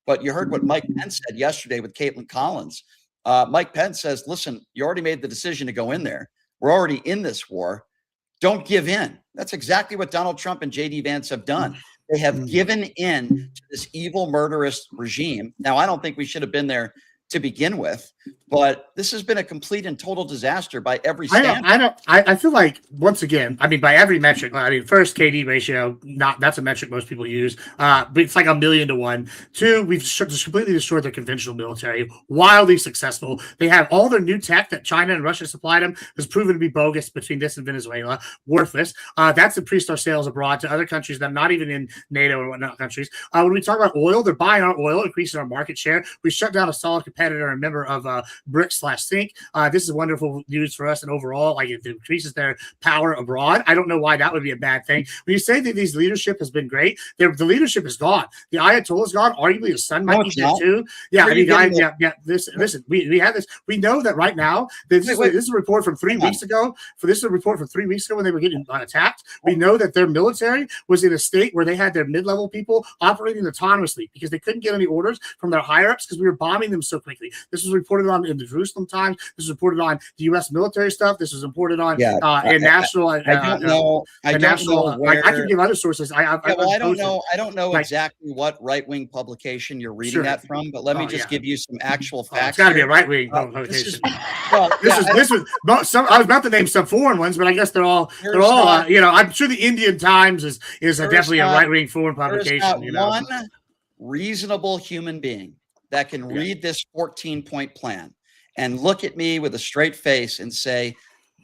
but you heard what Mike Pence said yesterday with Caitlin Collins. Mike Pence says, listen, you already made the decision to go in there. We're already in this war. Don't give in. That's exactly what Donald Trump and J.D. Vance have done. They have given in to this evil, murderous regime. Now, I don't think we should have been there to begin with, but this has been a complete and total disaster by every standard. I feel like, once again, by every metric, first, KD ratio, that's a metric most people use, but it's like 1,000,000 to 1. 2, we've just completely destroyed their conventional military, wildly successful. They have all their new tech that China and Russia supplied them has proven to be bogus between this and Venezuela, worthless. That's increased our sales abroad to other countries that are not even in NATO or whatnot countries. When we talk about oil, they're buying our oil, increasing our market share. We shut down a solid competitor and member of BRICS/Sync. This is wonderful news for us, and overall, it increases their power abroad. I don't know why that would be a bad thing. When you say that these leadership has been great, the leadership is gone. The Ayatollah's gone. Arguably, his son might be dead too. Yeah, Listen, we have this. We know that right now. This is a report from 3 weeks ago. This is a report from 3 weeks ago when they were getting attacked. We know that their military was in a state where they had their mid-level people operating autonomously because they couldn't get any orders from their higher-ups because we were bombing them so quickly. This was reported on in the Jerusalem Times. This was reported on the U.S. military stuff. This was reported on in national. I don't know. I can give other sources. I don't know. I don't know exactly what right-wing publication you're reading that from, but let me just give you some actual facts. It's got to be a right-wing publication. This was some. I was about to name some foreign ones, but I guess they're all. I'm sure the Indian Times is definitely a right-wing foreign publication. One reasonable human being that can read this 14-point plan and look at me with a straight face and say,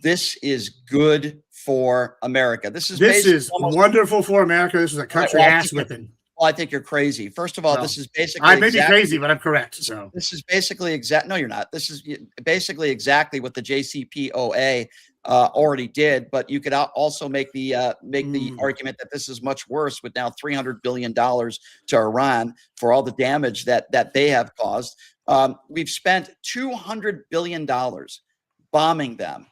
this is good for America. This is wonderful for America. This is a country ass whipping. Well, I think you're crazy. First of all, this is basically. I may be crazy, but I'm correct. So this is basically No, you're not. This is basically exactly what the JCPOA already did. But you could also make the argument that this is much worse, with now $300 billion to Iran for all the damage that they have caused. We've spent $200 billion bombing them,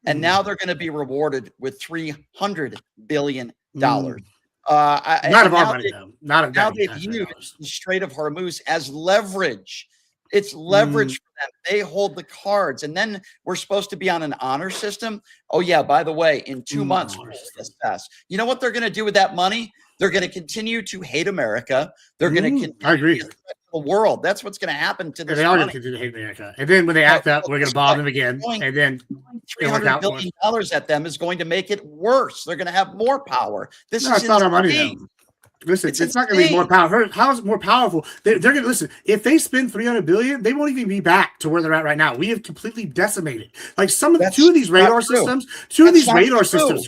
and now they're going to be rewarded with $300 billion. Not of our money, though. Now they've used the Strait of Hormuz as leverage. It's leverage for them. They hold the cards, and then we're supposed to be on an honor system. Oh yeah, by the way, in 2 months we'll assess. You know what they're going to do with that money? They're going to continue to hate America. They're going to continue to threaten the world. That's what's going to happen to this. They are going to continue to hate America, and then when they act up, we're going to bomb them again, and then $300 billion at them is going to make it worse. They're going to have more power. This is not our money, though. Listen, it's not going to be more powerful. How is it more powerful? They're going to listen. If they spend $300 billion, they won't even be back to where they're at right now. We have completely decimated. Like two of these radar systems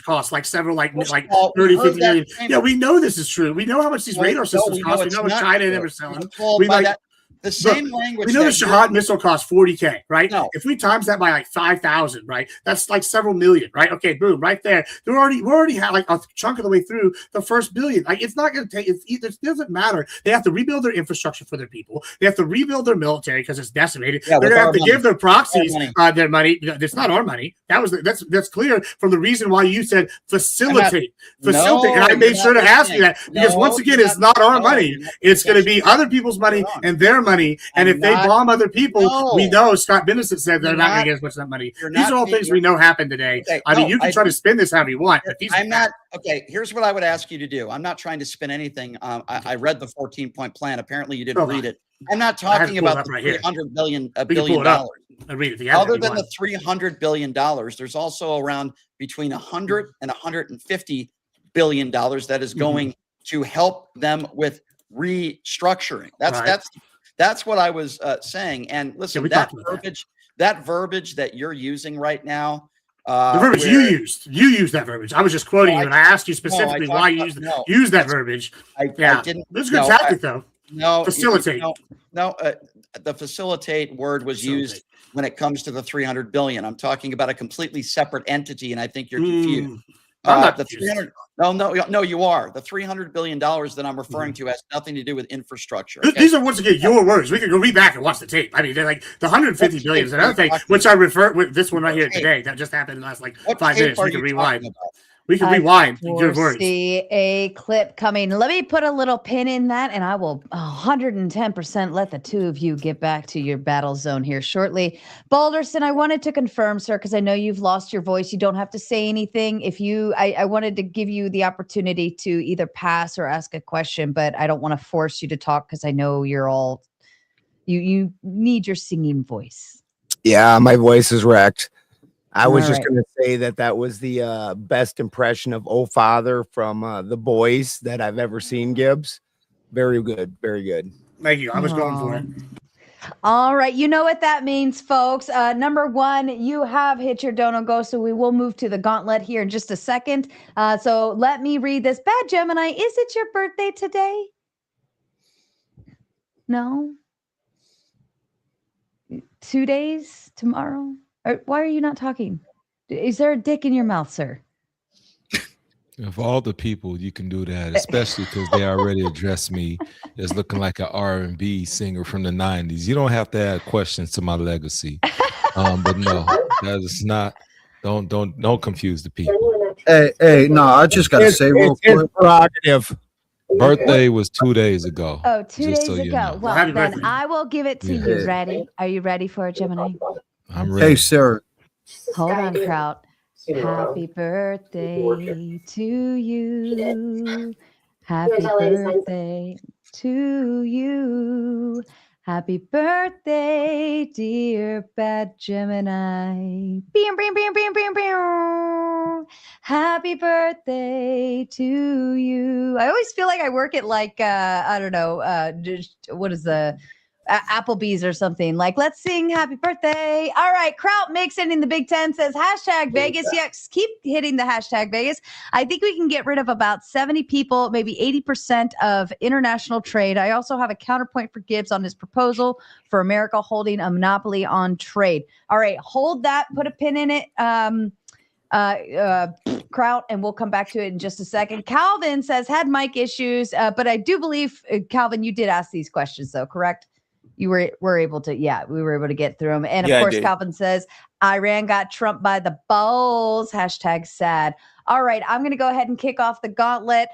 cost like several, like 30, 50 million. Yeah, we know this is true. We know how much these radar systems cost. We know what China and them are selling. The same language. We know the Shahad missile costs $40K, right? No. If we times that by like 5,000, right? That's like several million, right? Okay, boom, right there. We're already had like a chunk of the way through the first billion. Like it's not going to take. It doesn't matter. They have to rebuild their infrastructure for their people. They have to rebuild their military because it's decimated. They're going to have to give their proxies their money. It's not our money. That's clear from the reason why you said facilitate. And I made sure to ask you that because once again, it's not our money. It's going to be other people's money and their money. money, and if they bomb other people, we know Scott Bennison said they're not going to get as much of that money. These are all things we know happen today. Okay, I mean, you can try to spin this however you want, but these I'm not okay. Here's what I would ask you to do. I'm not trying to spin anything. I read the 14-point plan. Apparently, you didn't read it. I'm not talking about the $300 billion. Other than the $300 billion, there's also around between $100 and $150 billion that is going to help them with restructuring. That's what I was saying. And listen, that verbiage that you're using right now. The verbiage you used that verbiage. I was just quoting you, and I asked you specifically why you used that verbiage. I didn't. It's a good tactic, though. No, facilitate. The facilitate word was used when it comes to the 300 billion. I'm talking about a completely separate entity, and I think you're confused. The 300. No, you are. The $300 billion that I'm referring to has nothing to do with infrastructure. Okay? These are once again your words. We can go read back and watch the tape. I mean, they're like the 150 billion is another thing, which I refer with this one right here today. That just happened in the last 5 minutes. We can rewind. We can rewind. Good words. See a clip coming. Let me put a little pin in that, and I will 110% let the two of you get back to your battle zone here shortly. Balderson, I wanted to confirm, sir, because I know you've lost your voice. You don't have to say anything. I wanted to give you the opportunity to either pass or ask a question, but I don't want to force you to talk because I know you're all you need your singing voice. Yeah, my voice is wrecked. I was just going to say that was the best impression of Oh Father from The Boys that I've ever seen, Gibbs. Very good. Very good. Thank you. I was going for it. All right. You know what that means, folks. Number one, you have hit your dono go, so we will move to the gauntlet here in just a second. So let me read this. Bad Gemini, is it your birthday today? No? 2 days? Tomorrow? Why are you not talking? Is there a dick in your mouth, sir? Of all the people, you can do that, especially because they already addressed me as looking like an R&B singer from the 90s. You don't have to add questions to my legacy. But no, that is not. Don't confuse the people. Hey, no, I just gotta say real quick. It's prerogative. Birthday was 2 days ago. Oh, 2 days so ago. you know. Well, Happy then birthday. I will give it to you. Ready? Are you ready for it, Gemini? I'm ready. Hey, Sarah. Hold on, Kraut. Happy birthday to you. Happy birthday to you. Happy birthday, dear Bad Gemini. Beam, beam, beam, beam, beam, beam. Happy birthday to you. I always feel like I work at like, I don't know, what is the Applebee's or something. Like, let's sing happy birthday. All right. Kraut makes it in the Big Ten, says hashtag Vegas. Yes, keep hitting the hashtag Vegas. I think we can get rid of about 70 people, maybe 80% of international trade. I also have a counterpoint for Gibbs on his proposal for America holding a monopoly on trade. All right. Hold that. Put a pin in it. Kraut, and we'll come back to it in just a second. Calvin says had mic issues, but I do believe, Calvin, you did ask these questions though, correct? You were able to, we were able to get through them. And of course, Calvin says, Iran got trumped by the balls, hashtag sad. All right, I'm going to go ahead and kick off the gauntlet.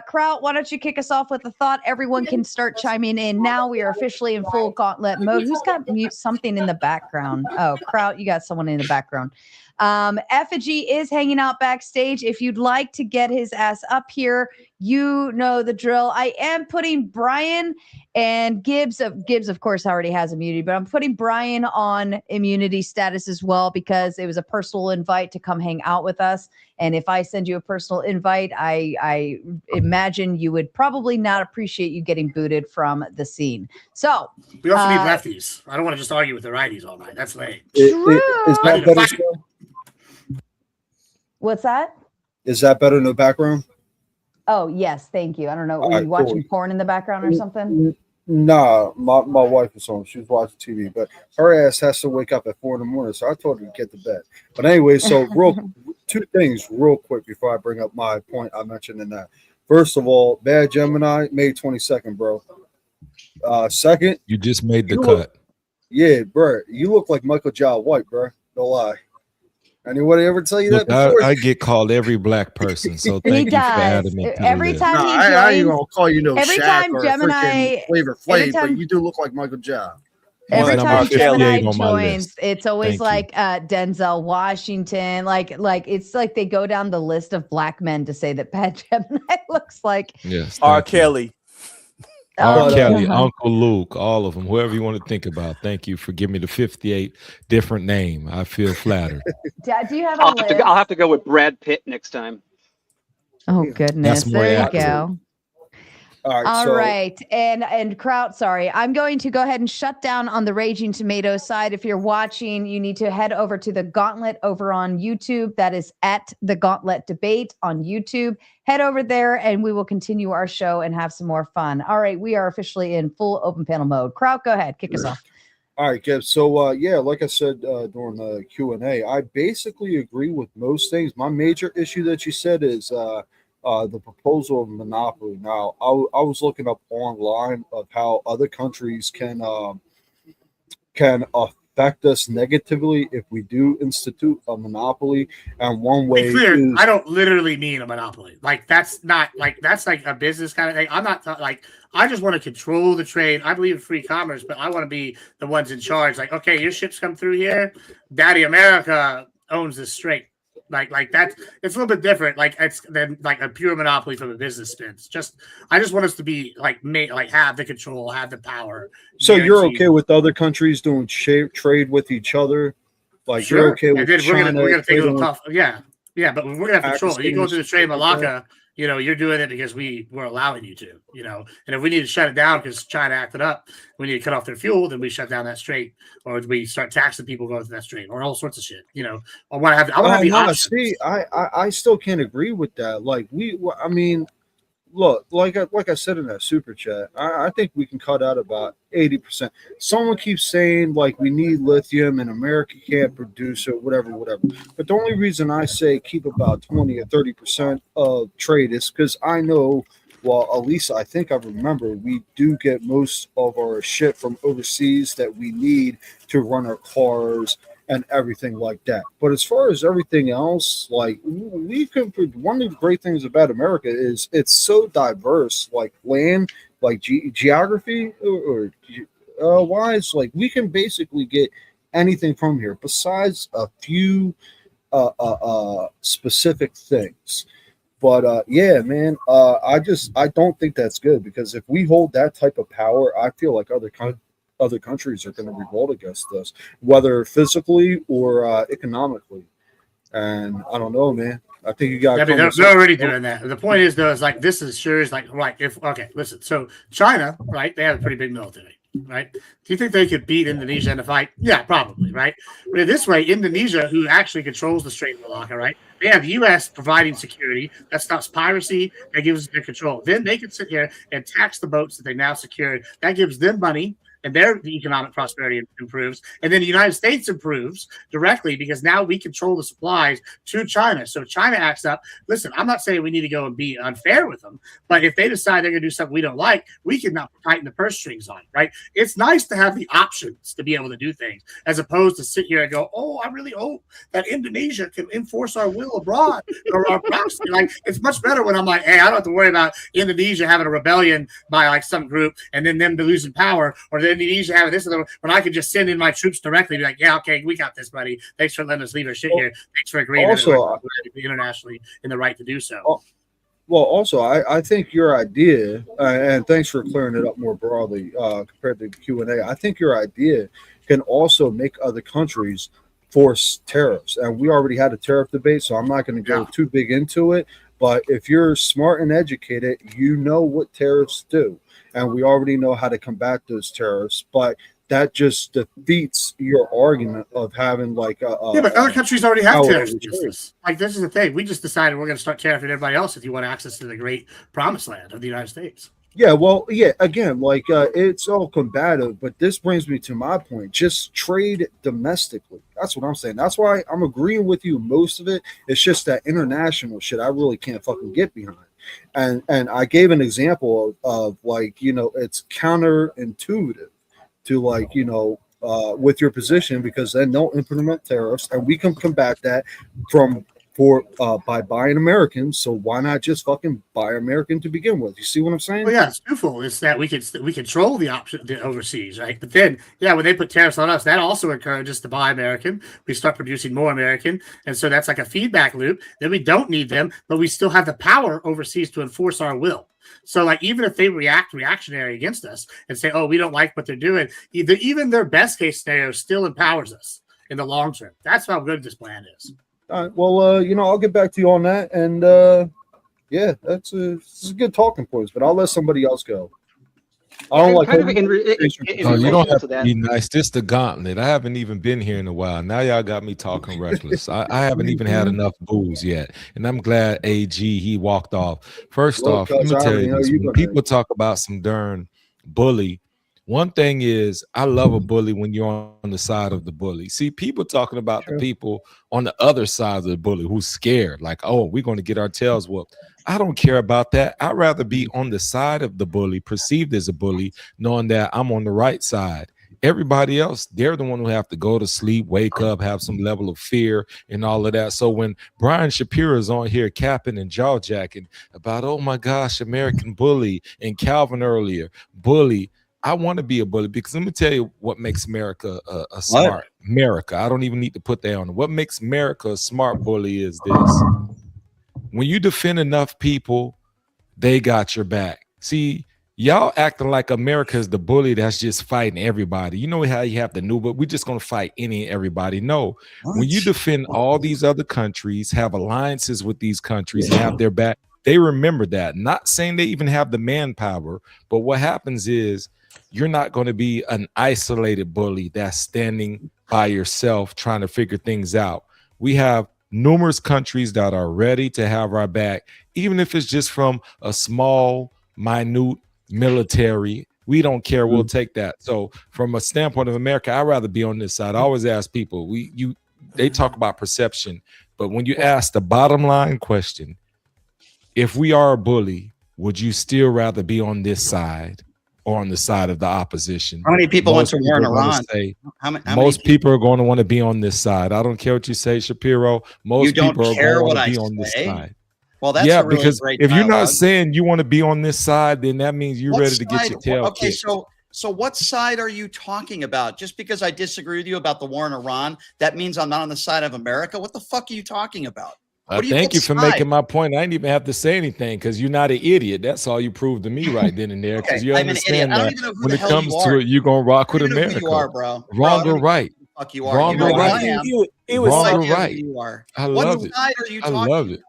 Kraut, why don't you kick us off with a thought? Everyone can start chiming in now. We are officially in full gauntlet mode. Who's got something in the background? Oh, Kraut, you got someone in the background. Effigy is hanging out backstage. If you'd like to get his ass up here, you know the drill. I am putting Brian and Gibbs, of course, already has immunity, but I'm putting Brian on immunity status as well because it was a personal invite to come hang out with us. And if I send you a personal invite, I imagine you would probably not appreciate you getting booted from the scene. So we also need lefties. I don't want to just argue with the righties all night. That's lame. True. Is that better still? What's that? Is that better in the background? Oh, yes. Thank you. I don't know. Were you watching porn in the background or something? Nah, my wife was home. She was watching TV, but her ass has to wake up at 4 a.m. So I told her to get to bed. But anyway, so two things real quick before I bring up my point I mentioned in that. First of all, Bad Gemini, May 22nd, bro. Second, you just made the cut. Yeah, bro. You look like Michael Jai White, bro. No lie. Anybody ever tell you Look, that before? I get called every black person, so He thank you for does. adding me to the Every list. time No, he I ain't joins, gonna call you no every Shaq time or Gemini- freaking Flavor every Flav, time- but you do look like Michael John. every Listen, I'm time about 58 Gemini on my joins, list. it's always Thank you. like Denzel Washington. Like it's like they go down the list of black men to say that Pat Gemini looks like. Yes. R. thank you. Kelly. R. Oh, Kelly, God. Uncle Luke, all of them, whoever you want to think about. Thank you for giving me the 58 different name. I feel flattered. Do you have a list? I'll have to go with Brad Pitt next time. Oh goodness, That's more there you accurate. go. All right, All so right, and Kraut, sorry, I'm going to go ahead and shut down on the Raging Tomato side. If you're watching, you need to head over to the Gauntlet over on YouTube. That is at the Gauntlet Debate on YouTube. Head over there, and we will continue our show and have some more fun. All right, we are officially in full open panel mode. Kraut, go ahead, kick us off. all right, Gibbs. So yeah, like I said during the Q&A, I basically agree with most things. My major issue that you said is the proposal of monopoly. Now, I was looking up online of how other countries can affect us negatively if we do institute a monopoly. And one way Be clear, is I don't literally mean a monopoly. Like that's not like that's like a business kind of thing. I'm not like I just want to control the trade. I believe in free commerce, but I want to be the ones in charge. Like, okay, your ships come through here. Daddy America owns this strait. Like that's it's a little bit different. Like it's than like a pure monopoly from a business spins. I just want us to be like have the control, have the power. so you're guaranteed. okay with other countries doing trade with each other? Like Sure. you're okay And with then China we're gonna take a trading little with tough. Yeah, but we're gonna have control. You go to the trade Pakistan, stuff like Malacca, you're doing it because we're allowing you to, And if we need to shut it down because China acted up, we need to cut off their fuel, then we shut down that strait, or we start taxing people going to that strait, or all sorts of shit. I want to have the option. See, I still can't agree with that. Like I mean, look, like I said in that super chat, I think we can cut out about 80%. Someone keeps saying like we need lithium and America can't produce it, whatever. But the only reason I say keep about 20 or 30% of trade is because I know, well, at least I think I remember, we do get most of our shit from overseas that we need to run our cars and everything like that. But as far as everything else, like we can. One of the great things about America is it's so diverse, like land, like geography or wise. Like we can basically get anything from here, besides a few specific things. But yeah, man, I don't think that's good, because if we hold that type of power, I feel like other countries are going to revolt against us, whether physically or economically. And I don't know, man. I think you got. I mean, they're already doing that. The point is, though, is like this is sure is like if okay, listen. So China, right? They have a pretty big military, right? Do you think they could beat Indonesia in a fight? Yeah, probably, right? But this way, Indonesia, who actually controls the Strait of Malacca, right? They have the U.S. providing security that stops piracy, that gives them control. Then they can sit here and tax the boats that they now secured. That gives them money, and their economic prosperity improves. And then the United States improves directly because now we control the supplies to China. So China acts up. Listen, I'm not saying we need to go and be unfair with them, but if they decide they're going to do something we don't like, we can now tighten the purse strings on it, right? It's nice to have the options to be able to do things, as opposed to sit here and go, oh, I really hope that Indonesia can enforce our will abroad or our proxy. Like, it's much better when I'm like, hey, I don't have to worry about Indonesia having a rebellion by like some group and then them losing power, or then Indonesia having this, when I could just send in my troops directly, be like, yeah, okay, we got this, buddy. Thanks for letting us leave our shit here. Thanks for agreeing Also, internationally in the right to do so. Well, also, I think your idea, and thanks for clearing it up more broadly compared to Q&A, I think your idea can also make other countries force tariffs. And we already had a tariff debate, so I'm not going to go too big into it. But if you're smart and educated, you know what tariffs do. And we already know how to combat those tariffs. But that just defeats your argument of having like a but other countries already have tariffs against us. Like, this is the thing. We just decided we're going to start tariffing everybody else if you want access to the great promised land of the United States. Yeah, well, yeah, again, like it's all combative, but this brings me to my point. Just trade domestically. That's what I'm saying. That's why I'm agreeing with you most of it. It's just that international shit I really can't fucking get behind. And I gave an example of like, it's counterintuitive to like, with your position, because then they'll implement tariffs, and we can combat that by buying American. So why not just fucking buy American to begin with? You see what I'm saying? Well, yeah, it's twofold. It's that we control the overseas, right? But then, yeah, when they put tariffs on us, that also encourages us to buy American. We start producing more American, and so that's like a feedback loop. Then we don't need them, but we still have the power overseas to enforce our will. So, like, even if they reactionary against us and say, "Oh, we don't like what they're doing," even their best case scenario still empowers us in the long term. That's how good this plan is. All right. Well, I'll get back to you on that, and yeah, this is a good talking points. But I'll let somebody else go. I don't like. You don't have to be nice. This the gauntlet. I haven't even been here in a while. Now y'all got me talking reckless. I haven't even had enough booze yet, and I'm glad AG he walked off. First off, let me tell you this: when people talk about some darn bully, one thing is I love a bully when you're on the side of the bully. See, people talking about the people on the other side of the bully who's scared, like, oh, we're going to get our tails whooped. I don't care about that. I'd rather be on the side of the bully, perceived as a bully, knowing that I'm on the right side. Everybody else, they're the one who have to go to sleep, wake up, have some level of fear and all of that. So when Brian Shapiro is on here capping and jaw jacking about, oh my gosh, American bully, and Calvin earlier, bully, I want to be a bully, because let me tell you what makes America a smart America. I don't even need to put that on. What makes America a smart bully is this: when you defend enough people, they got your back. See, y'all acting like America is the bully that's just fighting everybody. You know how you have the new, but we're just going to fight any and everybody. No, when you defend all these other countries, have alliances with these countries, and have their back, they remember that. Not saying they even have the manpower, but what happens is you're not going to be an isolated bully that's standing by yourself trying to figure things out. We have numerous countries that are ready to have our back, even if it's just from a small, minute military. We don't care. We'll take that. So from a standpoint of America, I'd rather be on this side. I always ask people, they talk about perception, but when you ask the bottom line question, if we are a bully, would you still rather be on this side or on the side of the opposition? How many people went to war in Iran? Most people are going to want to be on this side. I don't care what you say, Shapiro. Most people are going to want to be on this side. Well, that's yeah, a really because great if you're not dialogue. saying you want to be on this side, then that means you're ready to get your tail Okay, kicked. so what side are you talking about? Just because I disagree with you about the war in Iran, that means I'm not on the side of America? What the fuck are you talking about? Thank you for making my point. I didn't even have to say anything, because you're not an idiot. That's all you proved to me right then and there. Because you understand that when it comes to it, you're gonna rock with America. You are, bro. Wrong or right? Fuck you are. Wrong or right? He was wrong or talking, right? I love it. Side are you I talking love it.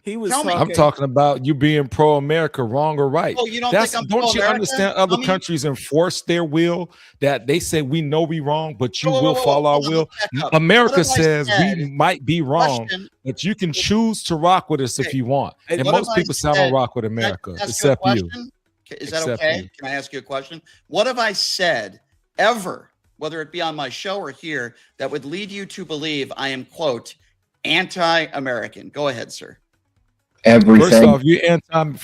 He was I'm talking about you being pro-America, wrong or right. Oh, you don't That's, think I'm don't you pro-America? understand other countries enforce their will, that they say we know we wrong, but you will follow our will. America says we might be wrong, but you can choose to rock with us if you want. And most people say I don't rock with America, except you. Is that okay? Can I ask you a question? What have I said ever, whether it be on my show or here, that would lead you to believe I am, quote, anti-American? Go ahead, sir. Everything. First off, you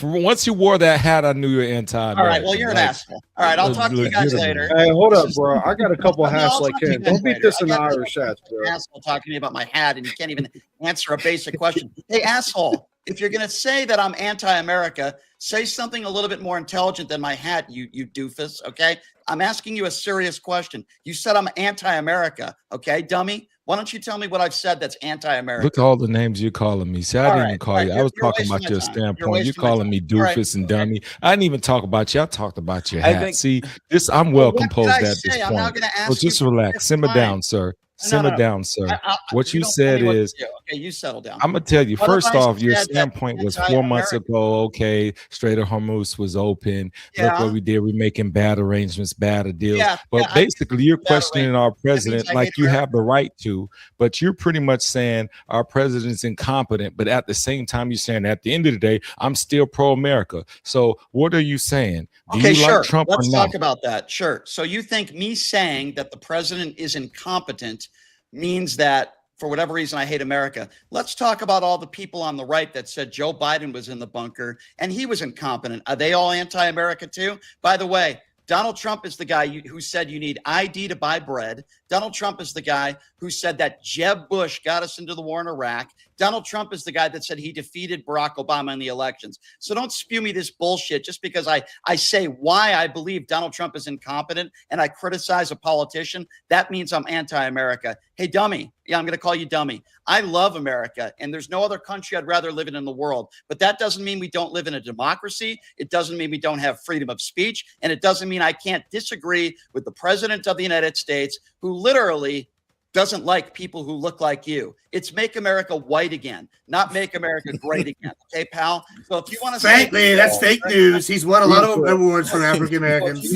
once you wore that hat, I knew you were anti-American. All right, well, you're an asshole. All right, I'll talk to you guys later. Hey, hold up, bro. I got a couple of hats like him. Don't beat this in the Irish hats, bro. Asshole talking to me about my hat, and you can't even answer a basic question. Hey, asshole, if you're going to say that I'm anti-America, say something a little bit more intelligent than my hat, you doofus, okay? I'm asking you a serious question. You said I'm anti-America, okay, dummy? Why don't you tell me what I've said that's anti-American? Look at all the names you're calling me. See, I didn't even call you. I was talking about your standpoint. You're calling me doofus and dummy. I didn't even talk about you. I talked about your hat. See, this I'm well composed at this point. So just relax. Simmer down, sir. Simmer down, sir. What you said is, okay, you settle down. I'm going to tell you, first off, your standpoint was 4 months ago. Okay, Strait of Hormuz was open. Look what we did. We're making bad arrangements, bad deals. But basically, you're questioning our president like you have the right to, but you're pretty much saying our president's incompetent. But at the same time, you're saying at the end of the day, I'm still pro-America. So what are you saying? Do Okay, you sure. like Trump Let's or talk not? about that. Sure. So you think me saying that the president is incompetent means that for whatever reason I hate America? Let's talk about all the people on the right that said Joe Biden was in the bunker and he was incompetent. Are they all anti-America too? By the way, Donald Trump is the guy who said you need ID to buy bread. Donald Trump is the guy who said that Jeb Bush got us into the war in Iraq. Donald Trump is the guy that said he defeated Barack Obama in the elections. So don't spew me this bullshit just because I say why I believe Donald Trump is incompetent and I criticize a politician. That means I'm anti-America. Hey, dummy. Yeah, I'm going to call you dummy. I love America, and there's no other country I'd rather live in the world. But that doesn't mean we don't live in a democracy. It doesn't mean we don't have freedom of speech. And it doesn't mean I can't disagree with the president of the United States, who literally doesn't like people who look like you. It's make America white again, not make America great again. Okay, pal? So if you want to frankly, that's fake news. He's won a lot of awards from African Americans.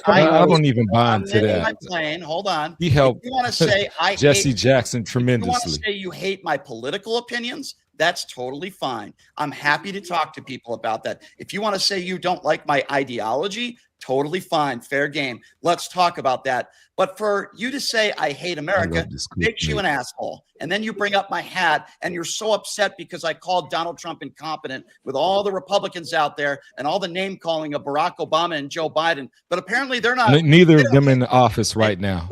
I don't even buy into that. Hold on. He helped you want to say I Jesse Jackson If you want tremendously. to say you hate my political opinions, that's totally fine. I'm happy to talk to people about that. If you want to say you don't like my ideology, totally fine. Fair game. Let's talk about that. But for you to say I hate America makes you an asshole. And then you bring up my hat and you're so upset because I called Donald Trump incompetent with all the Republicans out there and all the name calling of Barack Obama and Joe Biden. But apparently they're not. Neither of them in the office right now.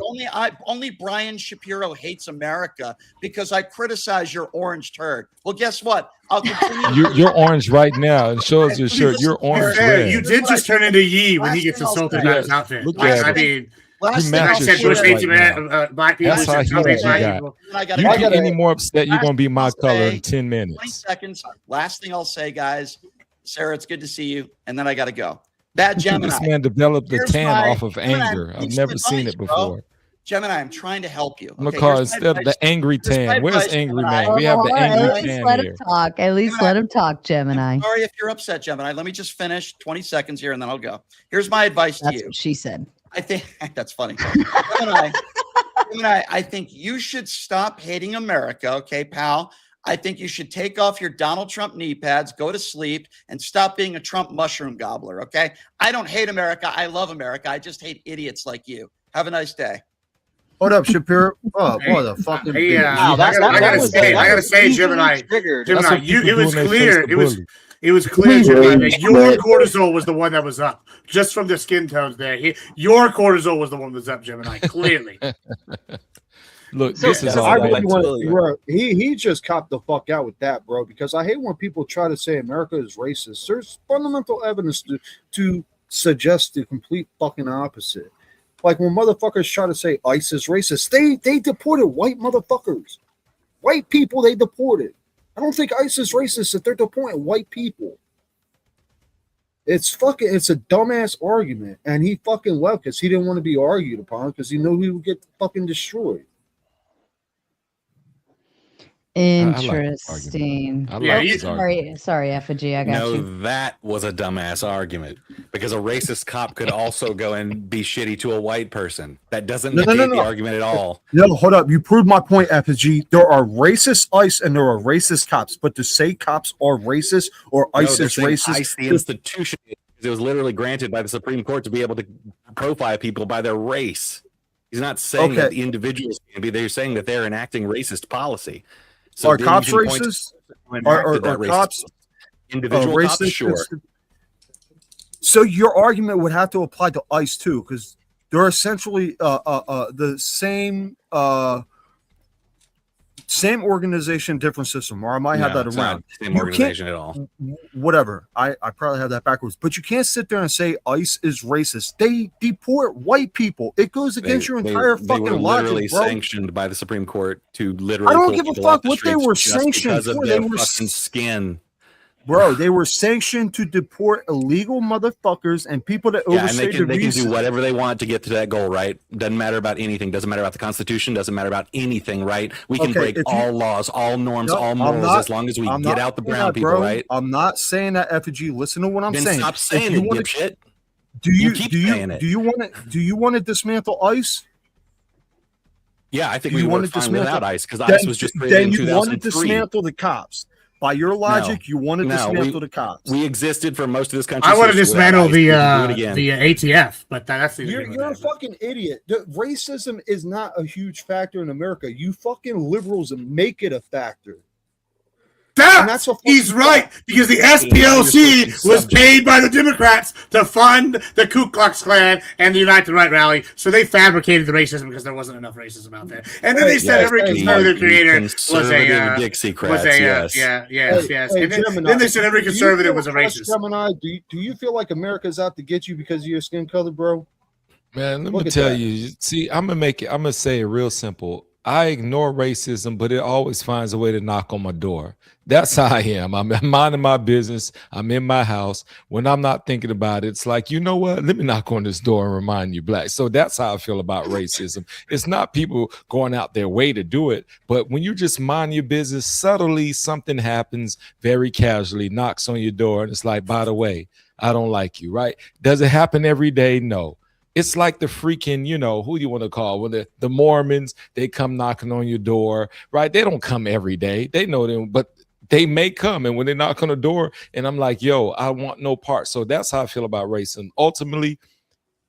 Only Brian Shapiro hates America because I criticize your orange turd. Well, guess what? I'll continue. You're orange right now. It shows your shirt. You're orange red. You did just turn into Yee when he gets insulted by his outfit. Look at I it. mean, You match your said shirt Bush hates right black people. That's how Trump hates you black got. people. You get any more upset, you're going to be my last color thing in 10 minutes. 20 seconds. Last thing I'll say, guys. Sarah, it's good to see you. And then I got to go. Bad Gemini. This man developed the Here's tan my- off of anger. I've never seen it before. Gemini, I'm trying to help you. Because here's my instead of the advice. angry Here's my tan, where's advice, angry Gemini. man? We have the angry At least tan let him here. talk. At least let him talk, Gemini. Sorry if you're upset, Gemini. Let me just finish 20 seconds here and then I'll go. Here's my advice to That's you. what she said. I think that's funny. Gemini, I think you should stop hating America, okay, pal? I think you should take off your Donald Trump knee pads, go to sleep, and stop being a Trump mushroom gobbler, okay? I don't hate America. I love America. I just hate idiots like you. Have a nice day. Hold up, Shapiro. Oh, what the fucking. Yeah, I gotta say, Gemini, it was clear. It was clear, Gemini, that your cortisol was the one that was up, just from the skin tones there. Your cortisol was the one that was up, Gemini. Clearly. Look, So, this is all I about really want, bro, he just copped the fuck out with that, bro, because I hate when people try to say America is racist. There's fundamental evidence to suggest the complete fucking opposite. Like when motherfuckers try to say ICE is racist, they deported white motherfuckers. White people they deported. I don't think ICE is racist if they're deporting white people. It's a dumbass argument. And he fucking left because he didn't want to be argued upon because he knew he would get fucking destroyed. Interesting. Sorry, Effigy. I got you. That was a dumbass argument because a racist cop could also go and be shitty to a white person. That doesn't negate the argument at all. No, hold up. You proved my point, FG. There are racist ICE and there are racist cops. But to say cops are racist or ICE is racist. ICE, the institution, it was literally granted by the Supreme Court to be able to profile people by their race. He's not saying that the individuals can be. They're saying that they're enacting racist policy. So are cops racist? Are cops individual racist? Cops? Sure. So your argument would have to apply to ICE too, because they're essentially the same organization, different system. Or I might have that around. Same organization at all. Whatever. I probably have that backwards. But you can't sit there and say ICE is racist. They deport white people. It goes against your entire fucking they were logic, literally bro. sanctioned by the Supreme Court to literally. I don't give a fuck what they were sanctioned for. They were fucking skin. Bro, they were sanctioned to deport illegal motherfuckers and people that overstayed the they can visa. do whatever they want to get to that goal, right? Doesn't matter about anything. Doesn't matter about the Constitution. Doesn't matter about anything, right? We can break all laws, all norms, all morals as long as we get out the brown people, right? I'm not saying that, effigy. Listen to what I'm Then saying. stop saying it, dipshit. Do you want to dismantle ICE? Yeah, I think we would fine without ICE because ICE was just created in 2003. Then you want to dismantle the cops. By your logic, you want to dismantle the cops. We existed for most of this country. I want to dismantle the ATF, but that's you're a fucking idiot. Racism is not a huge factor in America. You fucking liberals make it a factor. That's He's right, because the SPLC was paid by the Democrats to fund the Ku Klux Klan and the Unite the Right rally, so they fabricated the racism because there wasn't enough racism out there. And then they said every conservative creator was a Dixiecrats, yes. And then they said every conservative was a racist. Gemini, do you feel like America's out to get you because of your skin color, bro? Man, let me tell you. See, I'm gonna say it real simple. I ignore racism, but it always finds a way to knock on my door. That's how I am. I'm minding my business. I'm in my house. When I'm not thinking about it, it's like, you know what? Let me knock on this door and remind you black. So that's how I feel about racism. It's not people going out their way to do it, but when you just mind your business, subtly something happens very casually, knocks on your door, and it's like, by the way, I don't like you, right? Does it happen every day? No. It's like the freaking, who do you want to call? When the Mormons, they come knocking on your door, right? They don't come every day. They know them, but they may come. And when they knock on the door, and I'm like, yo, I want no part. So that's how I feel about racism. Ultimately,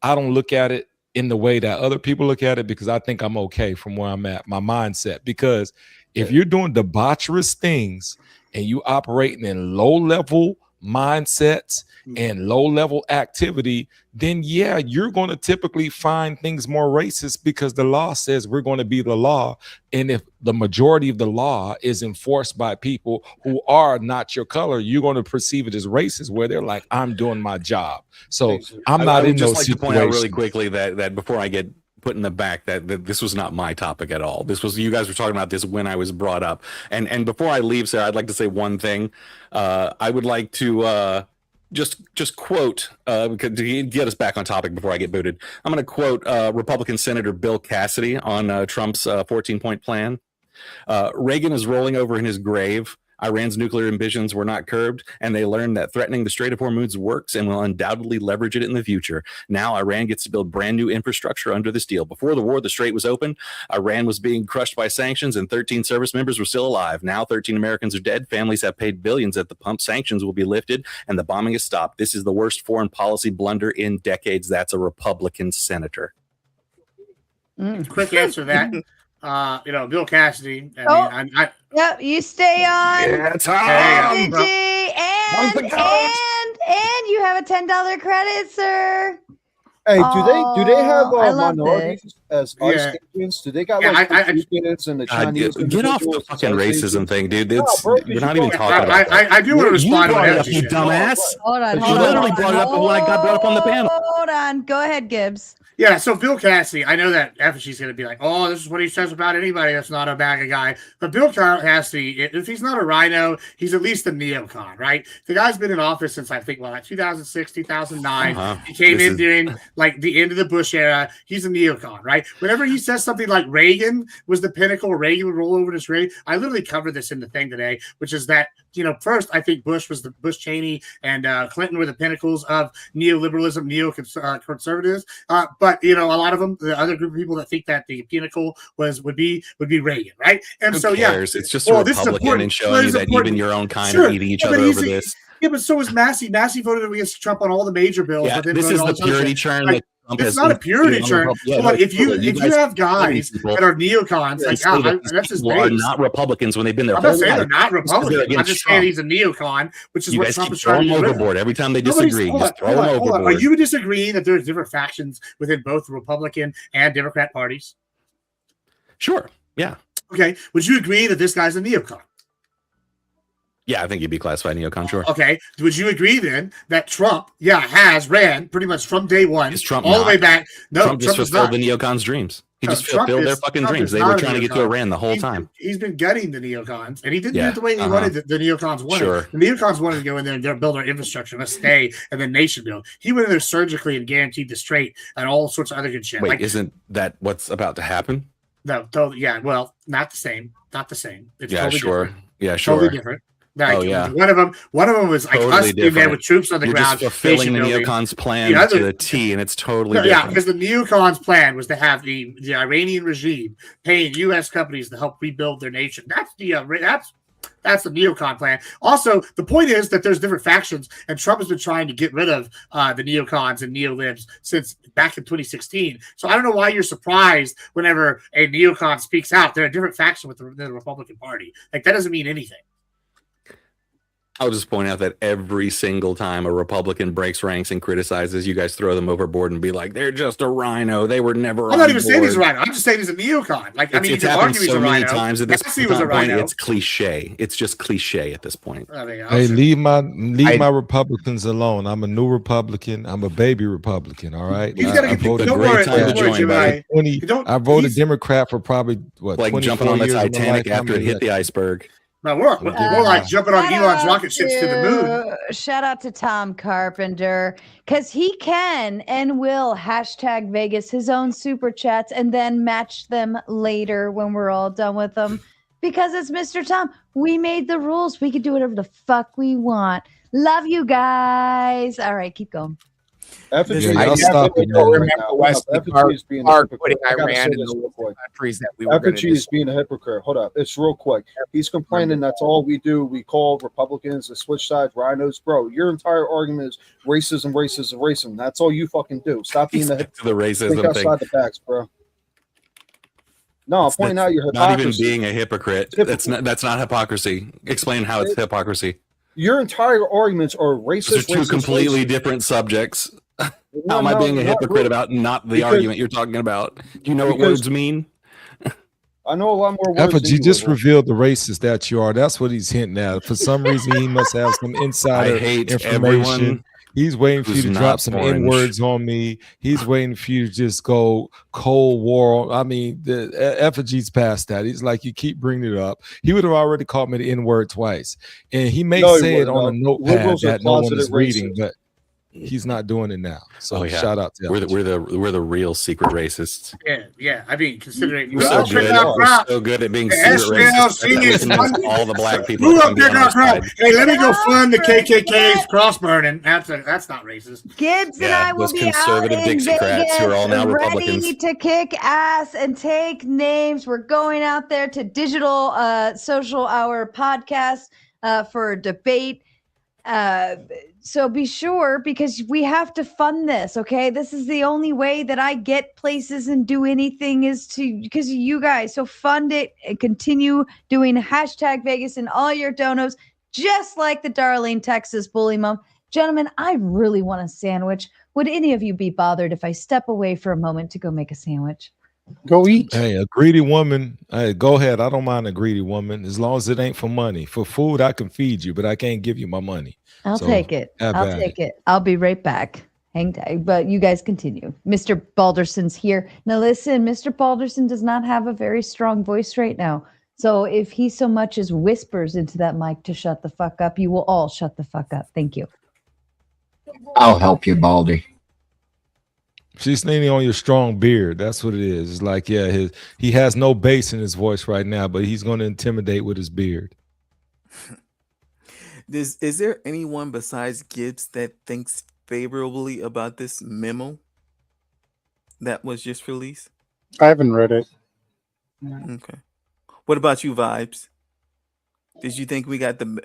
I don't look at it in the way that other people look at it, because I think I'm okay from where I'm at, my mindset. Because if you're doing debaucherous things and you operating in low-level mindsets and low-level activity, then yeah, you're going to typically find things more racist, because the law says we're going to be the law. And if the majority of the law is enforced by people who are not your color, you're going to perceive it as racist, where they're like, I'm doing my job. So I'm not in those situations. To point out really quickly that before I get put in the back, that this was not my topic at all. This was, you guys were talking about this when I was brought up. And before I leave, Sarah, I'd like to say one thing. I would like to just quote, to get us back on topic before I get booted. I'm going to quote Republican Senator Bill Cassidy on Trump's 14-point plan. Reagan is rolling over in his grave. Iran's nuclear ambitions were not curbed, and they learned that threatening the Strait of Hormuz works and will undoubtedly leverage it in the future. Now Iran gets to build brand new infrastructure under this deal. Before the war, the Strait was open. Iran was being crushed by sanctions, and 13 service members were still alive. Now 13 Americans are dead. Families have paid billions at the pump. Sanctions will be lifted, and the bombing is stopped. This is the worst foreign policy blunder in decades. That's a Republican senator. Quick answer to that. Bill Cassidy. Yep, you stay on. Yeah, Tom. and you have a $10 credit, sir. Hey, do they have minorities this. as ICE agents? Do they got Cubans and the Chinese? Get off the fucking racism thing, dude. We're not even talking about that. I do want to respond to that, you dumbass. Hold on. You literally brought it up when I got brought up on the panel. Hold on. Go ahead, Gibbs. Yeah, so Bill Cassidy, I know that she's going to be like, oh, this is what he says about anybody that's not a bag of guy. But Bill Cassidy, if he's not a rhino, he's at least a neocon, right? The guy's been in office since, I think, 2006, 2009. He came in during, the end of the Bush era. He's a neocon, right? Whenever he says something like Reagan was the pinnacle, Reagan would roll over in his grave, I literally covered this in the thing today, which is that, first, I think Bush Cheney and Clinton were the pinnacles of neoliberalism, neoconservatives. But a lot of them, the other group of people that think that the pinnacle would be Reagan, right? And Who cares? It's just a Republican and showing you that even your own kind are eating each other over this. Yeah, but so is Massey. Massey voted against Trump on all the major bills. Yeah, but then this is the purity churn. It's not a purity churn. But if you have guys that are neocons, that's his base. Are not Republicans when they've been there. I'm not saying they're not Republicans. I'm just saying he's a neocon, which is what Trump is trying to do. Overboard every time they disagree. Just throw them overboard. Are you disagreeing that there's different factions within both the Republican and Democrat parties? Sure. Yeah. Okay. Would you agree that this guy's a neocon? Yeah, I think you'd be classified neocon, sure. Okay. Would you agree then that Trump, has ran pretty much from day one Trump all the way back? No, Trump just fulfilled the neocons' dreams. He just fulfilled their fucking dreams. They were trying to get to Iran the whole time. He's been gutting the neocons, and he didn't do it the way he wanted the neocons wanted. Sure. The neocons wanted to go in there and build our infrastructure, let's stay, and then nation build. He went in there surgically and guaranteed the Strait and all sorts of other good shit. Wait, isn't that what's about to happen? No, totally. Yeah, well, not the same. Not the same. It's totally different. Yeah, sure. Totally different. Yeah. One of them was like totally us being there with troops on the You're ground. Just fulfilling the neocons' plan to the T, and it's totally different. Yeah, because the neocons' plan was to have the Iranian regime paying U.S. companies to help rebuild their nation. That's the neocon plan. Also, the point is that there's different factions, and Trump has been trying to get rid of the neocons and neolibs since back in 2016. So I don't know why you're surprised whenever a neocon speaks out. They're a different faction within the Republican Party. That doesn't mean anything. I'll just point out that every single time a Republican breaks ranks and criticizes, you guys throw them overboard and be like, they're just a rhino. They were never I'm not even saying he's a rhino. I'm just saying he's a neocon. Like, I mean, you it's can happened argue he's so a many rhino. times at this Massey was a point. rhino. It's cliche. It's just cliche at this point. I mean, Hey, leave my Republicans alone. I'm a new Republican. I'm a baby Republican. All right. He's got to get the great time to join, buddy. I voted Democrat for probably what, like jumping on the Titanic after it hit the iceberg. No, we're like jumping on Elon's rocket ships to the moon. Shout out to Tom Carpenter, because he can and will hashtag Vegas his own super chats and then match them later when we're all done with them. Because it's Mr. Tom. We made the rules. We can do whatever the fuck we want. Love you guys. All right, keep going. Effigy, I stop it, don't remember Wesley Effigy is being a Clark hypocrite. putting I gotta Iran say in this the real quick. countries that we were going Effigy is being a hypocrite. Hold up. It's real quick. He's complaining that's all we do. We call Republicans to switch sides, rhinos. Bro, your entire argument is racism, racism, racism. That's all you fucking do. Stop being the racism think outside the facts, bro. No, I'm pointing out your hypocrisy. Not even being a hypocrite. That's not hypocrisy. Explain how it's hypocrisy. Your entire arguments are racist. Those are two completely racist. different subjects. How am I being a hypocrite really. about not the argument you're talking about? Do you know what words mean? I know a lot more words. Effigy just revealed the racist that you are. That's what he's hinting at. For some reason, he must have some insider I hate information. everyone He's waiting for you who's to not drop some orange. N-words on me. He's waiting for you to just go Cold War. I mean, the Effigy's past that. He's like, you keep bringing it up. He would have already called me the N-word twice. And he may say it on a notepad Liberals are that no one is closeted reading, racists. but he's not doing it now. So Oh, yeah. shout out to we're Effigy. the real secret racists. Yeah. I mean, considering We're so good at being the secret racist. SPL that we can is miss all the black people. Who that up can be there on our got crowd? side. Hey, let me go fund the KKK's cross burning. That's not racist. Gibbs and Yeah, I will those be conservative out in Dixiecrats who are all now Vegas, Republicans. ready to kick ass and take names. We're going out there to Digital Social Hour podcast for a debate. So be sure, because we have to fund this. Okay, this is the only way that I get places and do anything is because of you guys. So fund it and continue doing hashtag Vegas and all your donos, just like the Darlene, Texas bully mom. Gentlemen, I really want a sandwich. Would any of you be bothered if I step away for a moment to go make a sandwich? Go eat. Hey, a greedy woman. Hey, go ahead. I don't mind a greedy woman as long as it ain't for money. For food, I can feed you, but I can't give you my money. I'll So, take it. have I'll at take it. I'll be right back. Hang tight. But you guys continue. Mr. Balderson's here. Now listen, Mr. Balderson does not have a very strong voice right now. So if he so much as whispers into that mic to shut the fuck up, you will all shut the fuck up. Thank you. I'll help you, Baldy. She's leaning on your strong beard. That's what it is. It's like, yeah, he has no bass in his voice right now, but he's going to intimidate with his beard. Is there anyone besides Gibbs that thinks favorably about this memo that was just released? I haven't read it. Okay. What about you, Vibes? Did you think we got the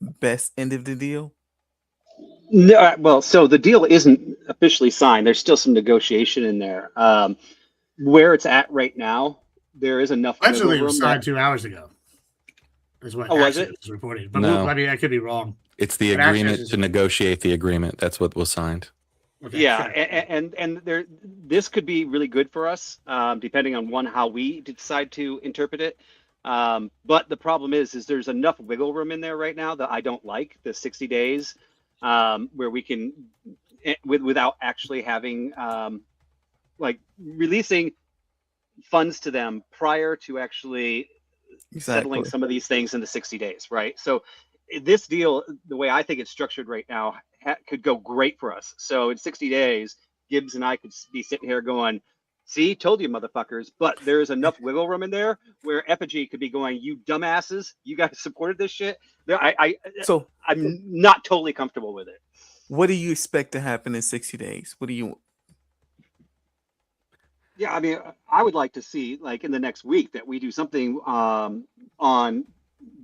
best end of the deal? No, well, so the deal isn't officially signed. There's still some negotiation in there. Where it's at right now, there is enough. Actually, it wiggle was room signed that- 2 hours ago. Is what Oh, was Axios it? was reported. But No. I mean, I could be wrong. It's the But Axios agreement is- to negotiate the agreement. That's what was signed. Okay, Yeah, sure. and there, this could be really good for us, depending on how we decide to interpret it. But the problem is there's enough wiggle room in there right now that I don't like the 60 days, where we can, without actually having, like releasing funds to them prior to actually settling some of these things in the 60 days, right? So this deal, the way I think it's structured right now, could go great for us. So in 60 days, Gibbs and I could be sitting here going, see, told you motherfuckers, but there's enough wiggle room in there where Effigy could be going, you dumbasses, you guys supported this shit. So I'm not totally comfortable with it. what do you expect to happen in 60 days? What do you? Yeah, I mean, I would like to see, like, in the next week that we do something on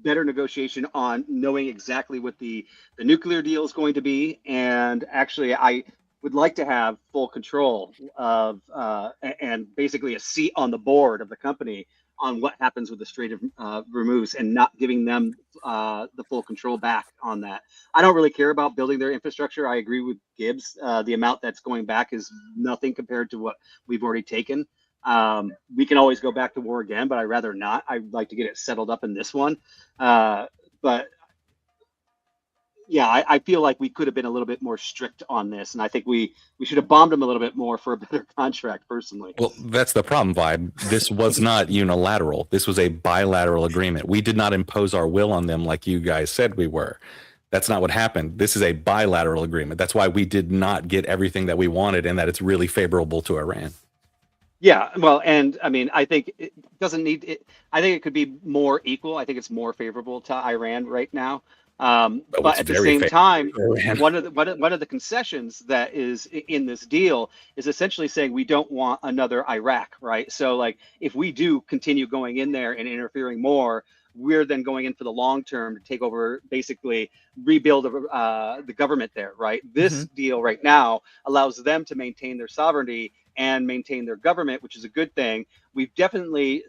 better negotiation on knowing exactly what the nuclear deal is going to be. And actually, I would like to have full control of and basically a seat on the board of the company on what happens with the Strait of Hormuz and not giving them the full control back on that. I don't really care about building their infrastructure. I agree with Gibbs. The amount that's going back is nothing compared to what we've already taken. We can always go back to war again, but I'd rather not. I'd like to get it settled up in this one. But yeah, I feel like we could have been a little bit more strict on this, and I think we should have bombed them a little bit more for a better contract, personally. Well, that's the problem, Vibe. This was not unilateral. This was a bilateral agreement. We did not impose our will on them like you guys said we were. That's not what happened. This is a bilateral agreement. That's why we did not get everything that we wanted, and that it's really favorable to Iran. Yeah, well, and I mean, I think it doesn't need it. I think it could be more equal. I think it's more favorable to Iran right now. But at the same time, one of the concessions that is in this deal is essentially saying we don't want another Iraq, right? So like, if we do continue going in there and interfering more, we're then going in for the long term to take over, basically rebuild the government there, right? This deal right now allows them to maintain their sovereignty and maintain their government, which is a good thing. We've definitely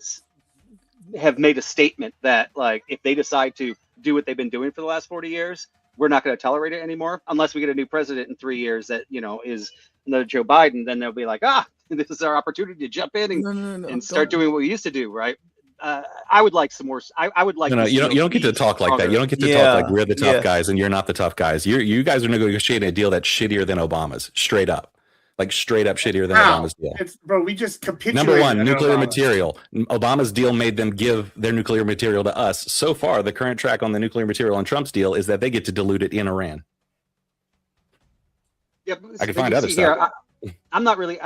have made a statement that, like, if they decide to do what they've been doing for the last 40 years, we're not going to tolerate it anymore, unless we get a new president in 3 years that, you know, is another Joe Biden. Then they'll be like, this is our opportunity to jump in and start doing what we used to do, right? I would like some more. I would like. No, you don't get to talk like that. You don't get to talk like we're the tough guys and you're not the tough guys. You guys are negotiating a deal that's shittier than Obama's, straight up. Like straight up shittier than Obama's deal. Bro, we just capitulated. Number one, nuclear material. Obama's deal made them give their nuclear material to us. So far, the current track on the nuclear material on Trump's deal is that they get to dilute it in Iran. Yeah, I can find other stuff. I'm not really.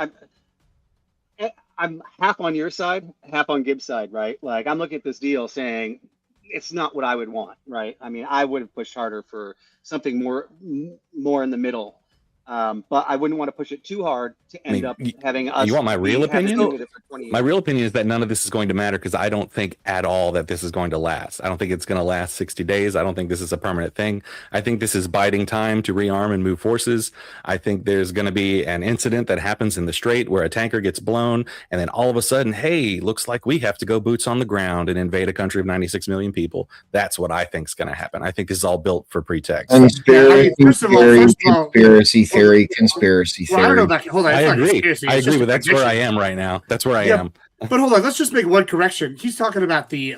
I'm half on your side, half on Gibbs' side, right? Like, I'm looking at this deal saying it's not what I would want, right? I mean, I would have pushed harder for something more in the middle. But I wouldn't want to push it too hard to end up having us. You want my real opinion? My years. real opinion is that none of this is going to matter, because I don't think at all that this is going to last. I don't think it's going to last 60 days. I don't think this is a permanent thing. I think this is biding time to rearm and move forces. I think there's going to be an incident that happens in the Strait where a tanker gets blown, and then all of a sudden, hey, looks like we have to go boots on the ground and invade a country of 96 million people. That's what I think is going to happen. I think this is all built for pretext. Conspiracy theory. Well, I don't know about. Hold on. I agree, but that's where I am right now. That's where I am. But hold on, let's just make one correction. He's talking about the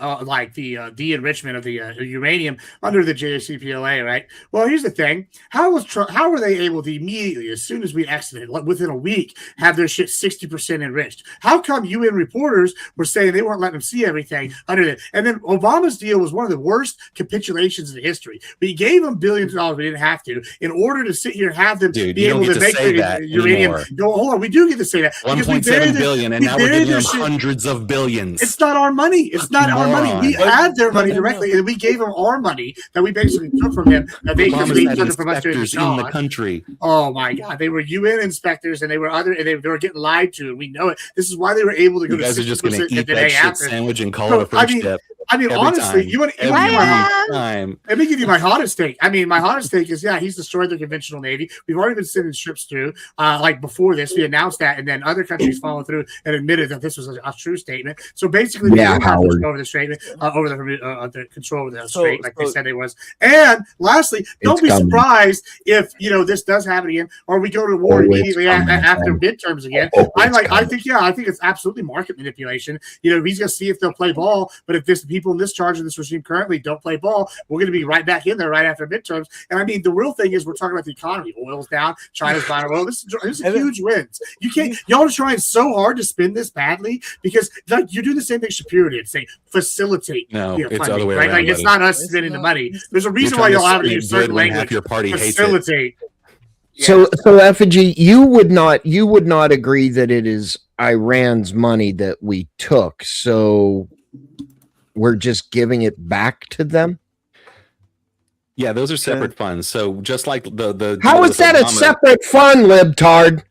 de-enrichment of the uranium under the JCPOA, right? Well, here's the thing: how were they able to immediately, as soon as we exited, within a week, have their shit 60% enriched? How come UN reporters were saying they weren't letting them see everything under it? And then Obama's deal was one of the worst capitulations in history. We gave them billions of dollars, we didn't have to, in order to sit here and have them be able to make their uranium. No, hold on, we do get to say that. 1.7 billion, and now we're giving them hundreds of billions. It's not our money. It's not our money. We had their money directly, and we gave them our money that we basically took from him. That they took from us during the country. Oh my God, they were UN inspectors, and they were they were getting lied to, and we know it. This is why they were able to go. You guys to are just going to eat that shit sandwich and call it a first step. I mean, honestly, you want to let me give you my hottest take. I mean, my hottest take is, he's destroyed the conventional Navy. We've already been sending ships through. Like before this, we announced that, and then other countries followed through and admitted that this was a true statement. So basically, we have control over the statement, over the control of the strait, like they said it was. And lastly, don't be surprised if this does happen again, or we go to war immediately after midterms again. I think it's absolutely market manipulation. He's gonna see if they'll play ball, but if the people in this charge of this regime currently don't play ball, we're going to be right back in there right after midterms. And I mean, the real thing is we're talking about the economy. Oil's down, China's buying oil. This is huge wins. Y'all are trying so hard to spin this badly because you're doing the same thing Shapiro did, saying facilitate. No, it's funding, other way right? around. Like, it's not us spending the money. There's a reason why y'all have to use certain language. Your party facilitate. So Effigy, you would not agree that it is Iran's money that we took. So we're just giving it back to them? Yeah, those are separate funds. So just like the how is that a separate fund, libtard?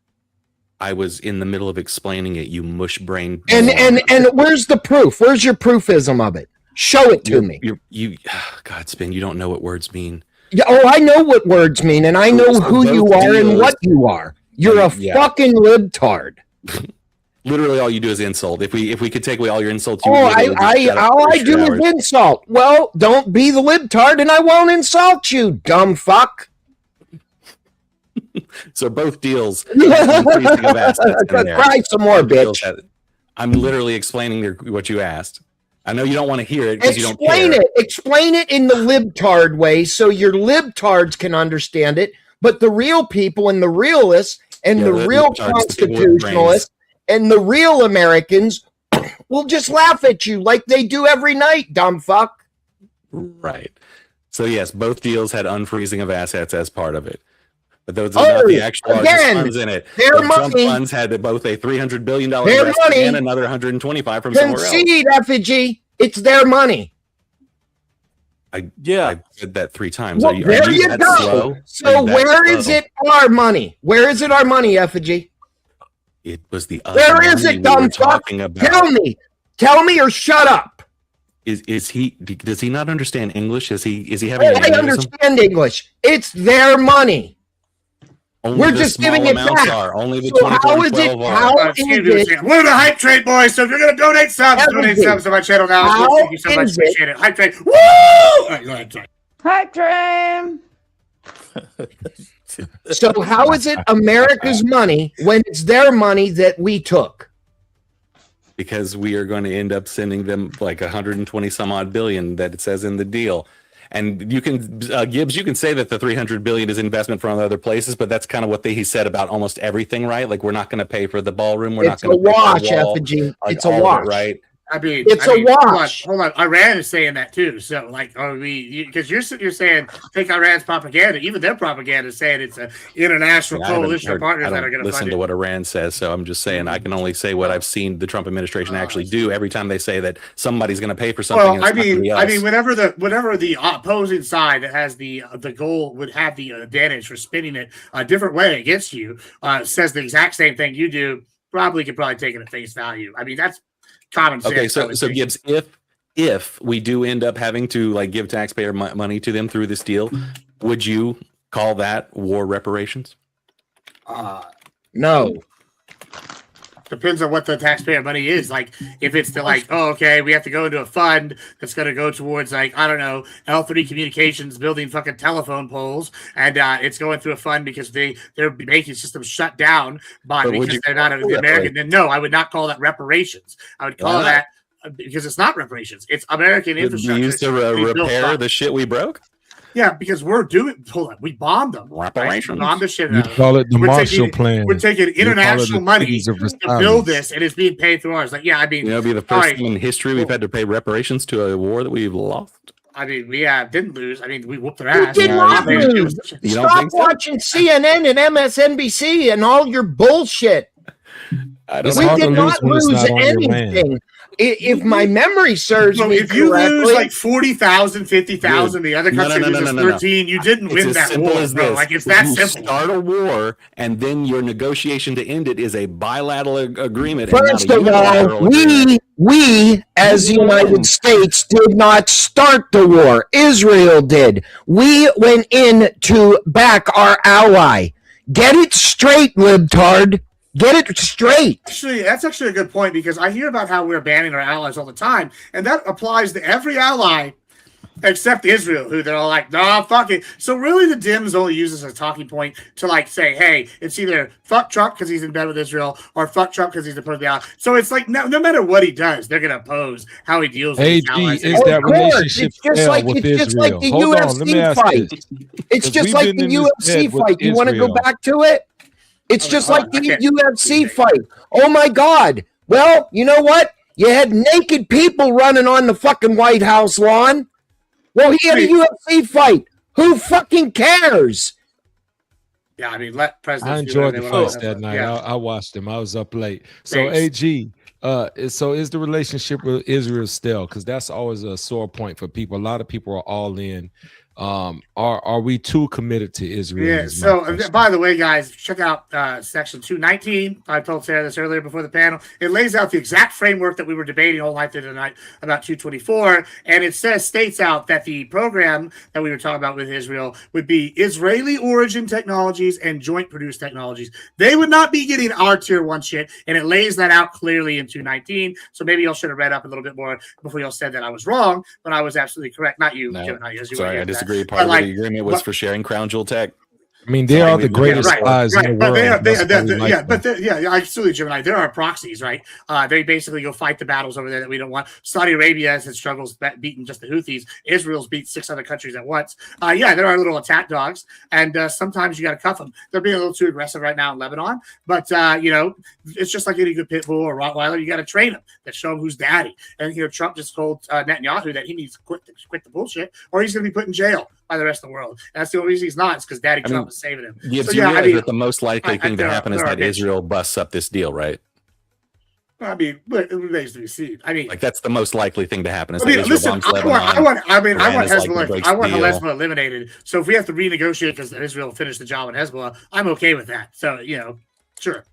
I was in the middle of explaining it, you mush brain. And where's the proof? Where's your proofism of it? Show it to me. God, Spin, you don't know what words mean. Yeah, I know what words mean, and I know who you are and what you are. You're a fucking libtard. Literally, all you do is insult. If we could take away all your insults, you Oh, would literally just shut up all for I do hours. is insult. Well, don't be the libtard, and I won't insult you, dumb fuck. So both deals, increasing of assets in there. Cry some more, Both deals bitch. I'm literally explaining what you asked. I know you don't want to hear it because you don't care. Explain it in the libtard way so your libtards can understand it, but the real people and the realists and the real constitutionalists and the real Americans will just laugh at you like they do every night, dumb fuck. Right. So yes, both deals had unfreezing of assets as part of it. But those are not the actual funds in it. Their the Trump money, funds had both a $300 billion their investment money, and another 125 from somewhere else. Concede, effigy. It's their money. I said that 3 times. Well, there you go. Slow? So where is it our money? Where is it our money, effigy? It was the other Where is money it, we dumb were fuck? talking about. Tell me or shut up. Does he not understand English? Is he having I understand English. It's their money. Only we're the just small giving it amounts back. are. Only the So 24 how and is 12 it? are. How is it? We're the hype trade boys. So if you're gonna donate subs, donate subs to my channel now. Thank you so much. Appreciate it. Hype trade. Woo! All right, go ahead. Sorry. Hype train. So how is it America's money when it's their money that we took? Because we are going to end up sending them like 120 some odd billion that it says in the deal. And you can, Gibbs, you can say that the 300 billion is investment from other places, but that's kind of what he said about almost everything, right? Like we're not going to pay for the ballroom. We're not going to pay for the wall. Effigy. Like, it's a wash, right? I mean, it's a wash. Hold on, Iran is saying that too. So, like, are we? Because you're saying take Iran's propaganda. Even their propaganda is saying it's an international coalition of partners that are going to listen to what Iran says. So I'm just saying I can only say what I've seen the Trump administration actually do every time they say that somebody's going to pay for something. Well, I mean, whenever the opposing side that has the goal would have the advantage for spinning it a different way against you, says the exact same thing you do, could probably take it at face value. I mean, that's common sense. Okay, so Gibbs, if we do end up having to like give taxpayer money to them through this deal, would you call that war reparations? No. Depends on what the taxpayer money is. Like, if it's we have to go into a fund that's going to go towards, like, I don't know, L3 Communications building fucking telephone poles, and it's going through a fund because they're making systems shut down because they're not the American. Then no, I would not call that reparations. I would call that because it's not reparations. It's American infrastructure. We used to repair the shit we broke. Yeah, because we bombed them. Right? We bombed the shit out of them. You call it the Marshall Plan. We're taking international money to build this, and it's being paid through ours. Like, yeah, I mean, it'll be the first time in history we've had to pay reparations to a war that we've lost. I mean, we didn't lose. I mean, we whooped their ass. We did not lose. Stop watching CNN and MSNBC and all your bullshit. We did not lose anything. If my memory serves me if you correctly, lose like 40,000, 50,000, the other country loses 13, you didn't win that war, bro. Like, it's that simple. You start a war, and then your negotiation to end it is a bilateral agreement. First of all, we as the United States did not start the war. Israel did. We went in to back our ally. Get it straight, libtard. Get it straight. Actually, that's actually a good point, because I hear about how we're banning our allies all the time, and that applies to every ally except Israel, who they're all like, nah, fuck it. So really the Dems only use this as a talking point to like say, hey, it's either fuck Trump because he's in bed with Israel or fuck Trump because he's opposed to the ally. So it's like no matter what he does, they're going to oppose how he deals with his allies. Is that relationship with Israel? Just like the UFC fight. It's just like the UFC fight. You want to go back to it? It's just like the UFC fight. Oh my God. Well, you know what? You had naked people running on the fucking White House lawn. Well, he had a UFC fight. Who fucking cares? Yeah, I mean, let presidents. I enjoyed the fights that night. I watched them. I was up late. So, AG, so is the relationship with Israel still? Because that's always a sore point for people. A lot of people are all in Are we too committed to Israel? Yeah. So, by the way, guys, check out section 219. I told Sarah this earlier before the panel. It lays out the exact framework that we were debating all night tonight about 224, and it states out that the program that we were talking about with Israel would be Israeli origin technologies and joint produced technologies. They would not be getting our tier 1 shit, and it lays that out clearly in 219. So maybe y'all should have read up a little bit more before y'all said that I was wrong, but I was absolutely correct. Not you, No. Kevin, not you. Sorry, I disagree. Part of the agreement was for sharing crown jewel tech. I mean, they are the greatest spies in the world. I absolutely, Gemini. There are proxies, right? They basically go fight the battles over there that we don't want. Saudi Arabia has its struggles beating just the Houthis. Israel's beat 6 other countries at once. There are little attack dogs, and sometimes you got to cuff them. They're being a little too aggressive right now in Lebanon, but it's just like any good pit bull or Rottweiler. You got to train them, that show them who's daddy. And Trump just told Netanyahu that he needs to quit the bullshit, or he's going to be put in jail by the rest of the world. And that's the only reason he's not. It's because Daddy Trump is saving him. You realize that the most likely thing to happen is that Israel busts up this deal, right? I mean, it remains to be seen. I mean, like that's the most likely thing to happen. Is listen, I want Hezbollah eliminated. So if we have to renegotiate because Israel finished the job on Hezbollah, I'm okay with that. So sure.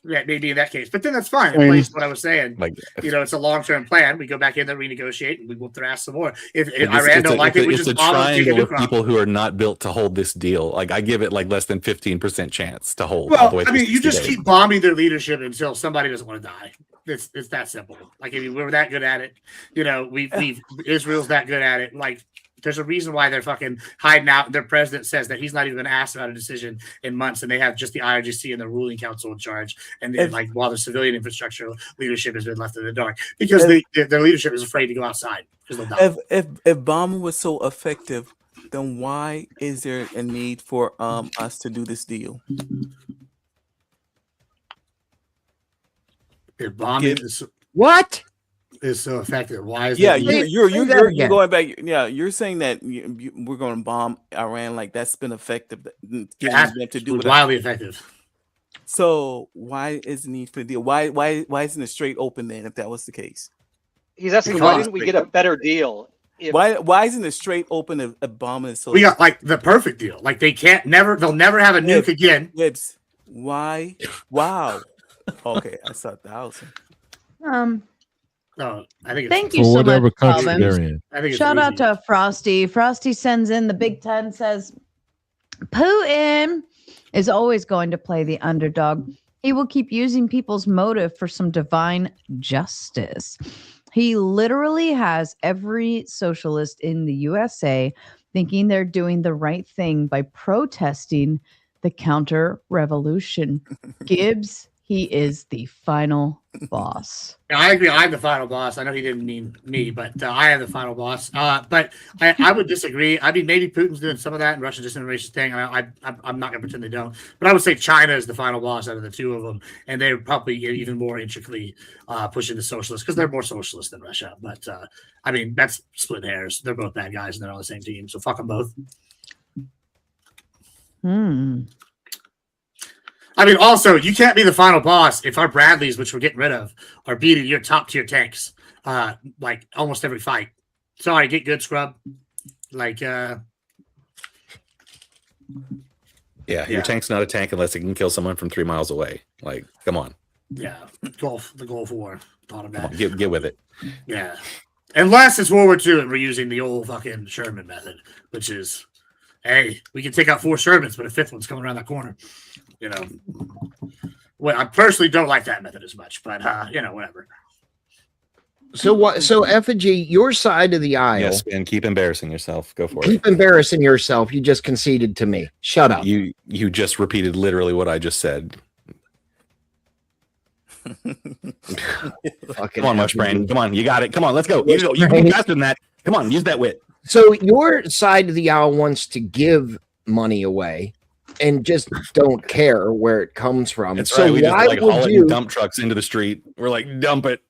Yeah, maybe in that case, but then that's fine. It plays what I was saying. It's a long-term plan. We go back in there, renegotiate, and we whoop their ass some more. If Iran don't like it, we just bomb them. It's a triangle of people who are not built to hold this deal. Like I give it like less than 15% chance to hold. All the way you just keep bombing their leadership until somebody doesn't want to die. It's that simple. Like if we're that good at it, Israel's that good at it. Like there's a reason why they're fucking hiding out. Their president says that he's not even going to ask about a decision in months, and they have just the IRGC and the ruling council in charge. And while the civilian infrastructure leadership has been left in the dark because their leadership is afraid to go outside because they'll die. If bombing was so effective, then why is there a need for us to do this deal? If bombing is what? Is so effective. Why is you're going back? Yeah, you're saying that we're going to bomb Iran like that's been effective. Wildly effective. So why is the need for the deal? Why isn't it straight open then? If that was the case, he's asking why didn't we get a better deal? Why isn't it straight open if a bombing is so? We got like the perfect deal. Like they'll never have a nuke again. Why? Wow. Okay, I saw 1,000. No, I think thank you so much. Country they're in. Shout out to Frosty. Frosty sends in the Big Ten, says Putin is always going to play the underdog. He will keep using people's motive for some divine justice. He literally has every socialist in the USA thinking they're doing the right thing by protesting the counter revolution. Gibbs, he is the final boss. Yeah, I agree. I'm the final boss. I know he didn't mean me, but I am the final boss. But I would disagree. I mean, maybe Putin's doing some of that and Russia's just a racist thing. I'm not going to pretend they don't. But I would say China is the final boss out of the two of them. And they're probably even more intricately pushing the socialists because they're more socialist than Russia. But, I mean, that's split hairs. They're both bad guys and they're on the same team. So fuck them both. I mean, also, you can't be the final boss if our Bradleys, which we're getting rid of, are beating your top tier tanks, like almost every fight. Sorry, get good, scrub. Like, your tank's not a tank unless it can kill someone from 3 miles away. Like, come on. Yeah, the Gulf War. Thought of that. Get with it. Yeah, unless it's World War II and we're using the old fucking Sherman method, which is, hey, we can take out 4 Shermans, but a 5th one's coming around that corner. Well, I personally don't like that method as much, but whatever. So what? So Effigy, your side of the aisle. Yes, and keep embarrassing yourself. Go for it. Keep embarrassing yourself. You just conceded to me. Shut up. You just repeated literally what I just said. Come on, Much Brain. Come on, you got it. Come on, let's go. You can faster than that. Come on, use that wit. So your side of the aisle wants to give money away and just don't care where it comes from. That's so right. We why just would you dump trucks into the street? We're like, dump it.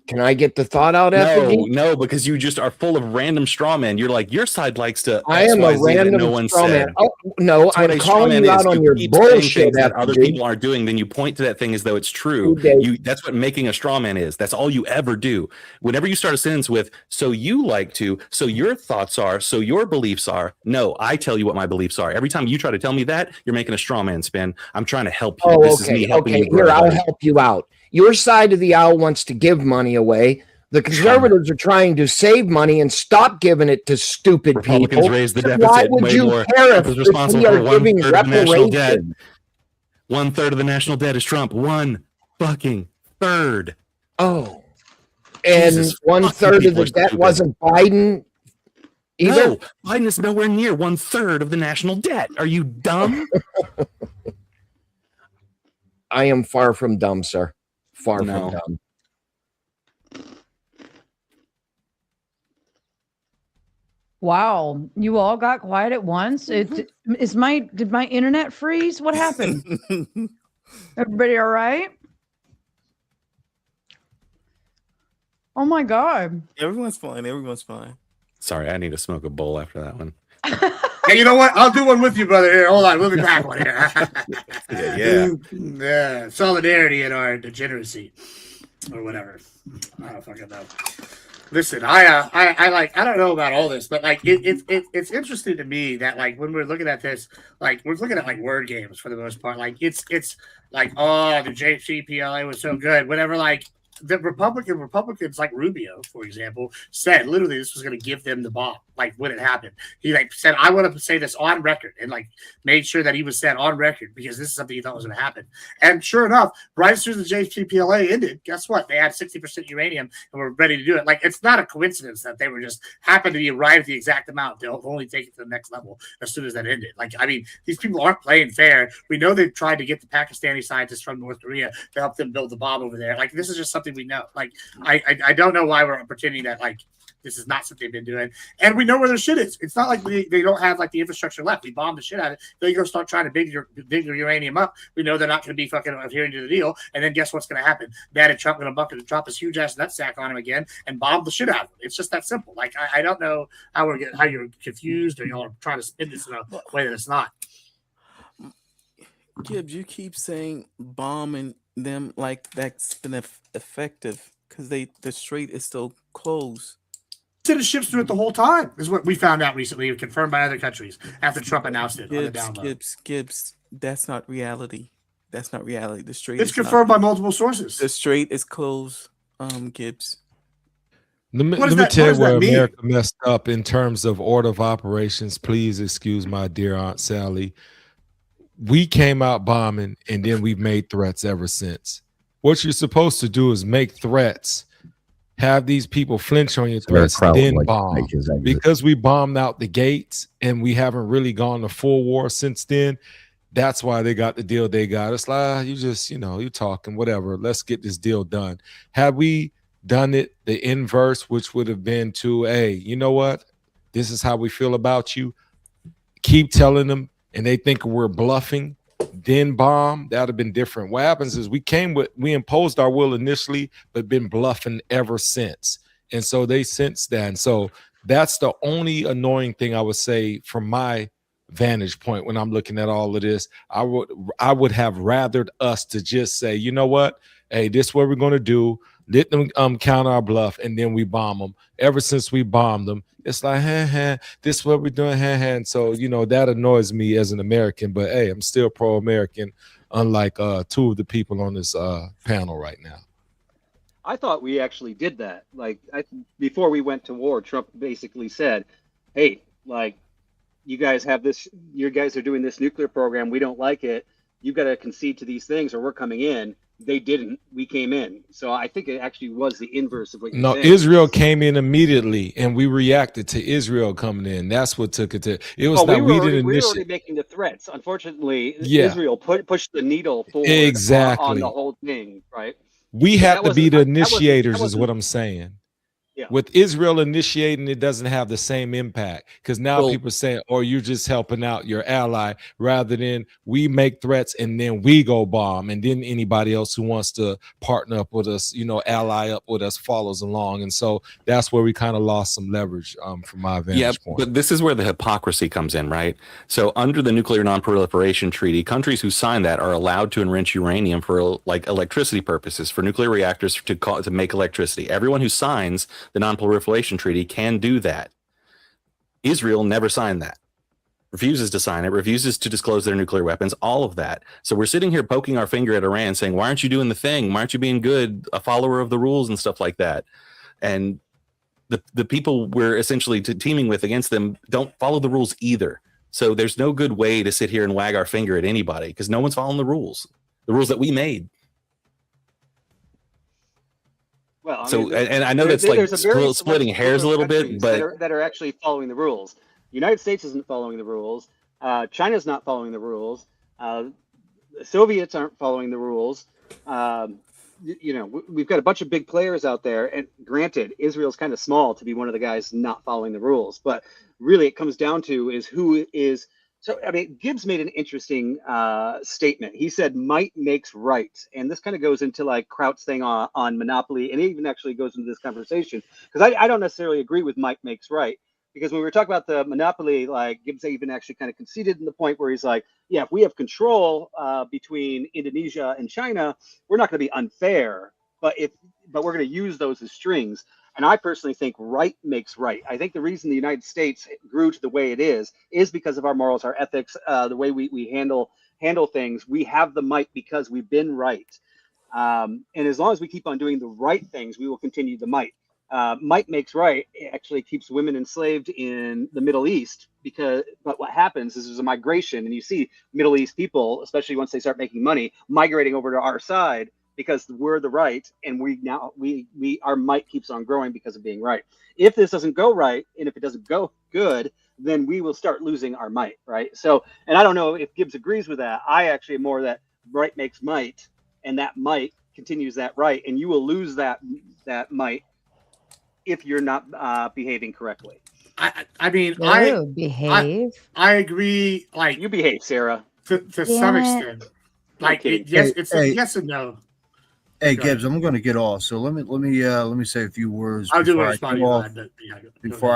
Can I get the thought out after me? No, because you just are full of random straw men. You're like, your side likes to. I am a random no one straw man. said. Oh no, That's what I'm a straw calling man you is. out on You your keep saying bullshit things that other FG. people aren't doing, then you point to that thing as though it's true. That's what making a straw man is. That's all you ever do. Whenever you start a sentence with, so you like to, so your thoughts are, so your beliefs are. No, I tell you what my beliefs are. Every time you try to tell me that, you're making a straw man spin. I'm trying to help you. Oh, This is me helping you grow. Here, I'll help you out. Your side of the aisle wants to give money away. The conservatives are trying to save money and stop giving it to stupid Republicans people. raise the So deficit why would way you more. care Trump is if responsible we are for giving 1/3 of the national debt. reparations? 1/3 of the national debt is Trump. 1/3. Oh, and Jesus, 1/3 of people the are debt stupid. wasn't Biden either. No, Biden is nowhere near 1/3 of the national debt. Are you dumb? I am far from dumb, sir. Far from No. dumb. Wow, you all got quiet at once. Did my internet freeze? What happened? Everybody all right? Oh my God. Everyone's fine. Everyone's fine. Sorry, I need to smoke a bowl after that one. Hey, you know what? I'll do one with you, brother. Here, hold on. We'll be back one here. Yeah. Solidarity in our degeneracy, or whatever. I don't fucking know. Listen, I don't know about all this, but like it's interesting to me that like when we're looking at this, like we're looking at like word games for the most part. Like it's like, oh, the JCPLA was so good. Whatever, like the Republicans like Rubio, for example, said literally this was going to give them the bomb. Like when it happened, he like said, I want to say this on record, and like made sure that he was said on record because this is something he thought was going to happen. And sure enough, right as soon as the JCPOA ended, guess what? They had 60% uranium and were ready to do it. Like it's not a coincidence that they were just happened to be arrived at the exact amount. They'll only take it to the next level as soon as that ended. Like I mean, these people aren't playing fair. We know they've tried to get the Pakistani scientists from North Korea to help them build the bomb over there. Like this is just something we know. Like I don't know why we're pretending that like this is not something they've been doing. And we know where their shit is. It's not like they don't have like the infrastructure left. We bombed the shit out of it. They go start trying to dig your uranium up. We know they're not going to be fucking adhering to the deal. And then guess what's going to happen? Dad and Trump going to bucket and drop his huge ass nutsack on him again and bomb the shit out of him. It's just that simple. Like I don't know how you're confused or y'all are trying to spin this in a way that it's not. Gibbs, you keep saying bombing them like that's been effective because the strait is still closed. Sending ships through it the whole time is what we found out recently, confirmed by other countries after Trump announced it on the down low. Gibbs, that's not reality. That's not reality. The strait. It's confirmed by multiple sources. The strait is closed. Gibbs. Let me tell you where America messed up in terms of order of operations. Please excuse my dear Aunt Sally. We came out bombing, and then we've made threats ever since. What you're supposed to do is make threats, have these people flinch on your threats, then bomb. Because we bombed out the gates, and we haven't really gone to full war since then. That's why they got the deal they got. It's like, you just, you're talking, whatever. Let's get this deal done. Had we done it the inverse, which would have been to, hey, you know what? This is how we feel about you. Keep telling them, and they think we're bluffing, then bomb, that would have been different. What happens is we imposed our will initially, but been bluffing ever since. And so they sense that. And so that's the only annoying thing I would say from my vantage point when I'm looking at all of this. I would have rathered us to just say, you know what? Hey, this is what we're going to do. Let them counter our bluff, and then we bomb them. Ever since we bombed them, it's like, this is what we're doing, And so, that annoys me as an American, but hey, I'm still pro-American, unlike two of the people on this panel right now. I thought we actually did that. Like, before we went to war, Trump basically said, hey, like, you guys are doing this nuclear program. We don't like it. You've got to concede to these things or we're coming in. They didn't. We came in. So I think it actually was the inverse of what you're saying. Israel came in immediately, and we reacted to Israel coming in. That's what took it to. It was that we didn't. We were already making the threats. Unfortunately, Israel pushed the needle forward on the whole thing, right? We have to be the initiators, is what I'm saying. Yeah. With Israel initiating, it doesn't have the same impact because now people are saying, "Oh, you're just helping out your ally," rather than we make threats and then we go bomb, and then anybody else who wants to partner up with us, ally up with us, follows along. And so that's where we kind of lost some leverage from my vantage point. But this is where the hypocrisy comes in, right? So under the Nuclear Non-Proliferation Treaty, countries who sign that are allowed to enrich uranium for like electricity purposes, for nuclear reactors to make electricity. Everyone who signs the Non-Proliferation Treaty can do that. Israel never signed that, refuses to sign it, refuses to disclose their nuclear weapons, all of that. So we're sitting here poking our finger at Iran saying, why aren't you doing the thing? Why aren't you being good, a follower of the rules and stuff like that? And the people we're essentially teaming with against them don't follow the rules either. So there's no good way to sit here and wag our finger at anybody because no one's following the rules that we made. Well, and I know that's like splitting hairs a little bit, but that are actually following the rules. The United States isn't following the rules. China's not following the rules. The Soviets aren't following the rules. We've got a bunch of big players out there, and granted, Israel's kind of small to be one of the guys not following the rules. But really, it comes down to is who is. So, Gibbs made an interesting statement. He said, might makes right. And this kind of goes into like Kraut's thing on monopoly. And it even actually goes into this conversation because I don't necessarily agree with might makes right. Because when we were talking about the monopoly, like Gibbs even actually kind of conceded in the point where he's like, yeah, if we have control between Indonesia and China, we're not going to be unfair. But we're going to use those as strings. And I personally think right makes right. I think the reason the United States grew to the way it is because of our morals, our ethics, the way we handle things. We have the might because we've been right. And as long as we keep on doing the right things, we will continue the might. Might makes right. It actually keeps women enslaved in the Middle East but what happens is there's a migration, and you see Middle East people, especially once they start making money, migrating over to our side. Because we're the right, and our might keeps on growing because of being right. If this doesn't go right, and if it doesn't go good, then we will start losing our might, right? So, and I don't know if Gibbs agrees with that. I actually am more that right makes might, and that might continues that right, and you will lose that might if you're not behaving correctly. I behave. I agree. Like you behave, Sarah, to some extent. Like it's a yes and no. Hey Gibbs, I'm going to get off. So let me say a few words before I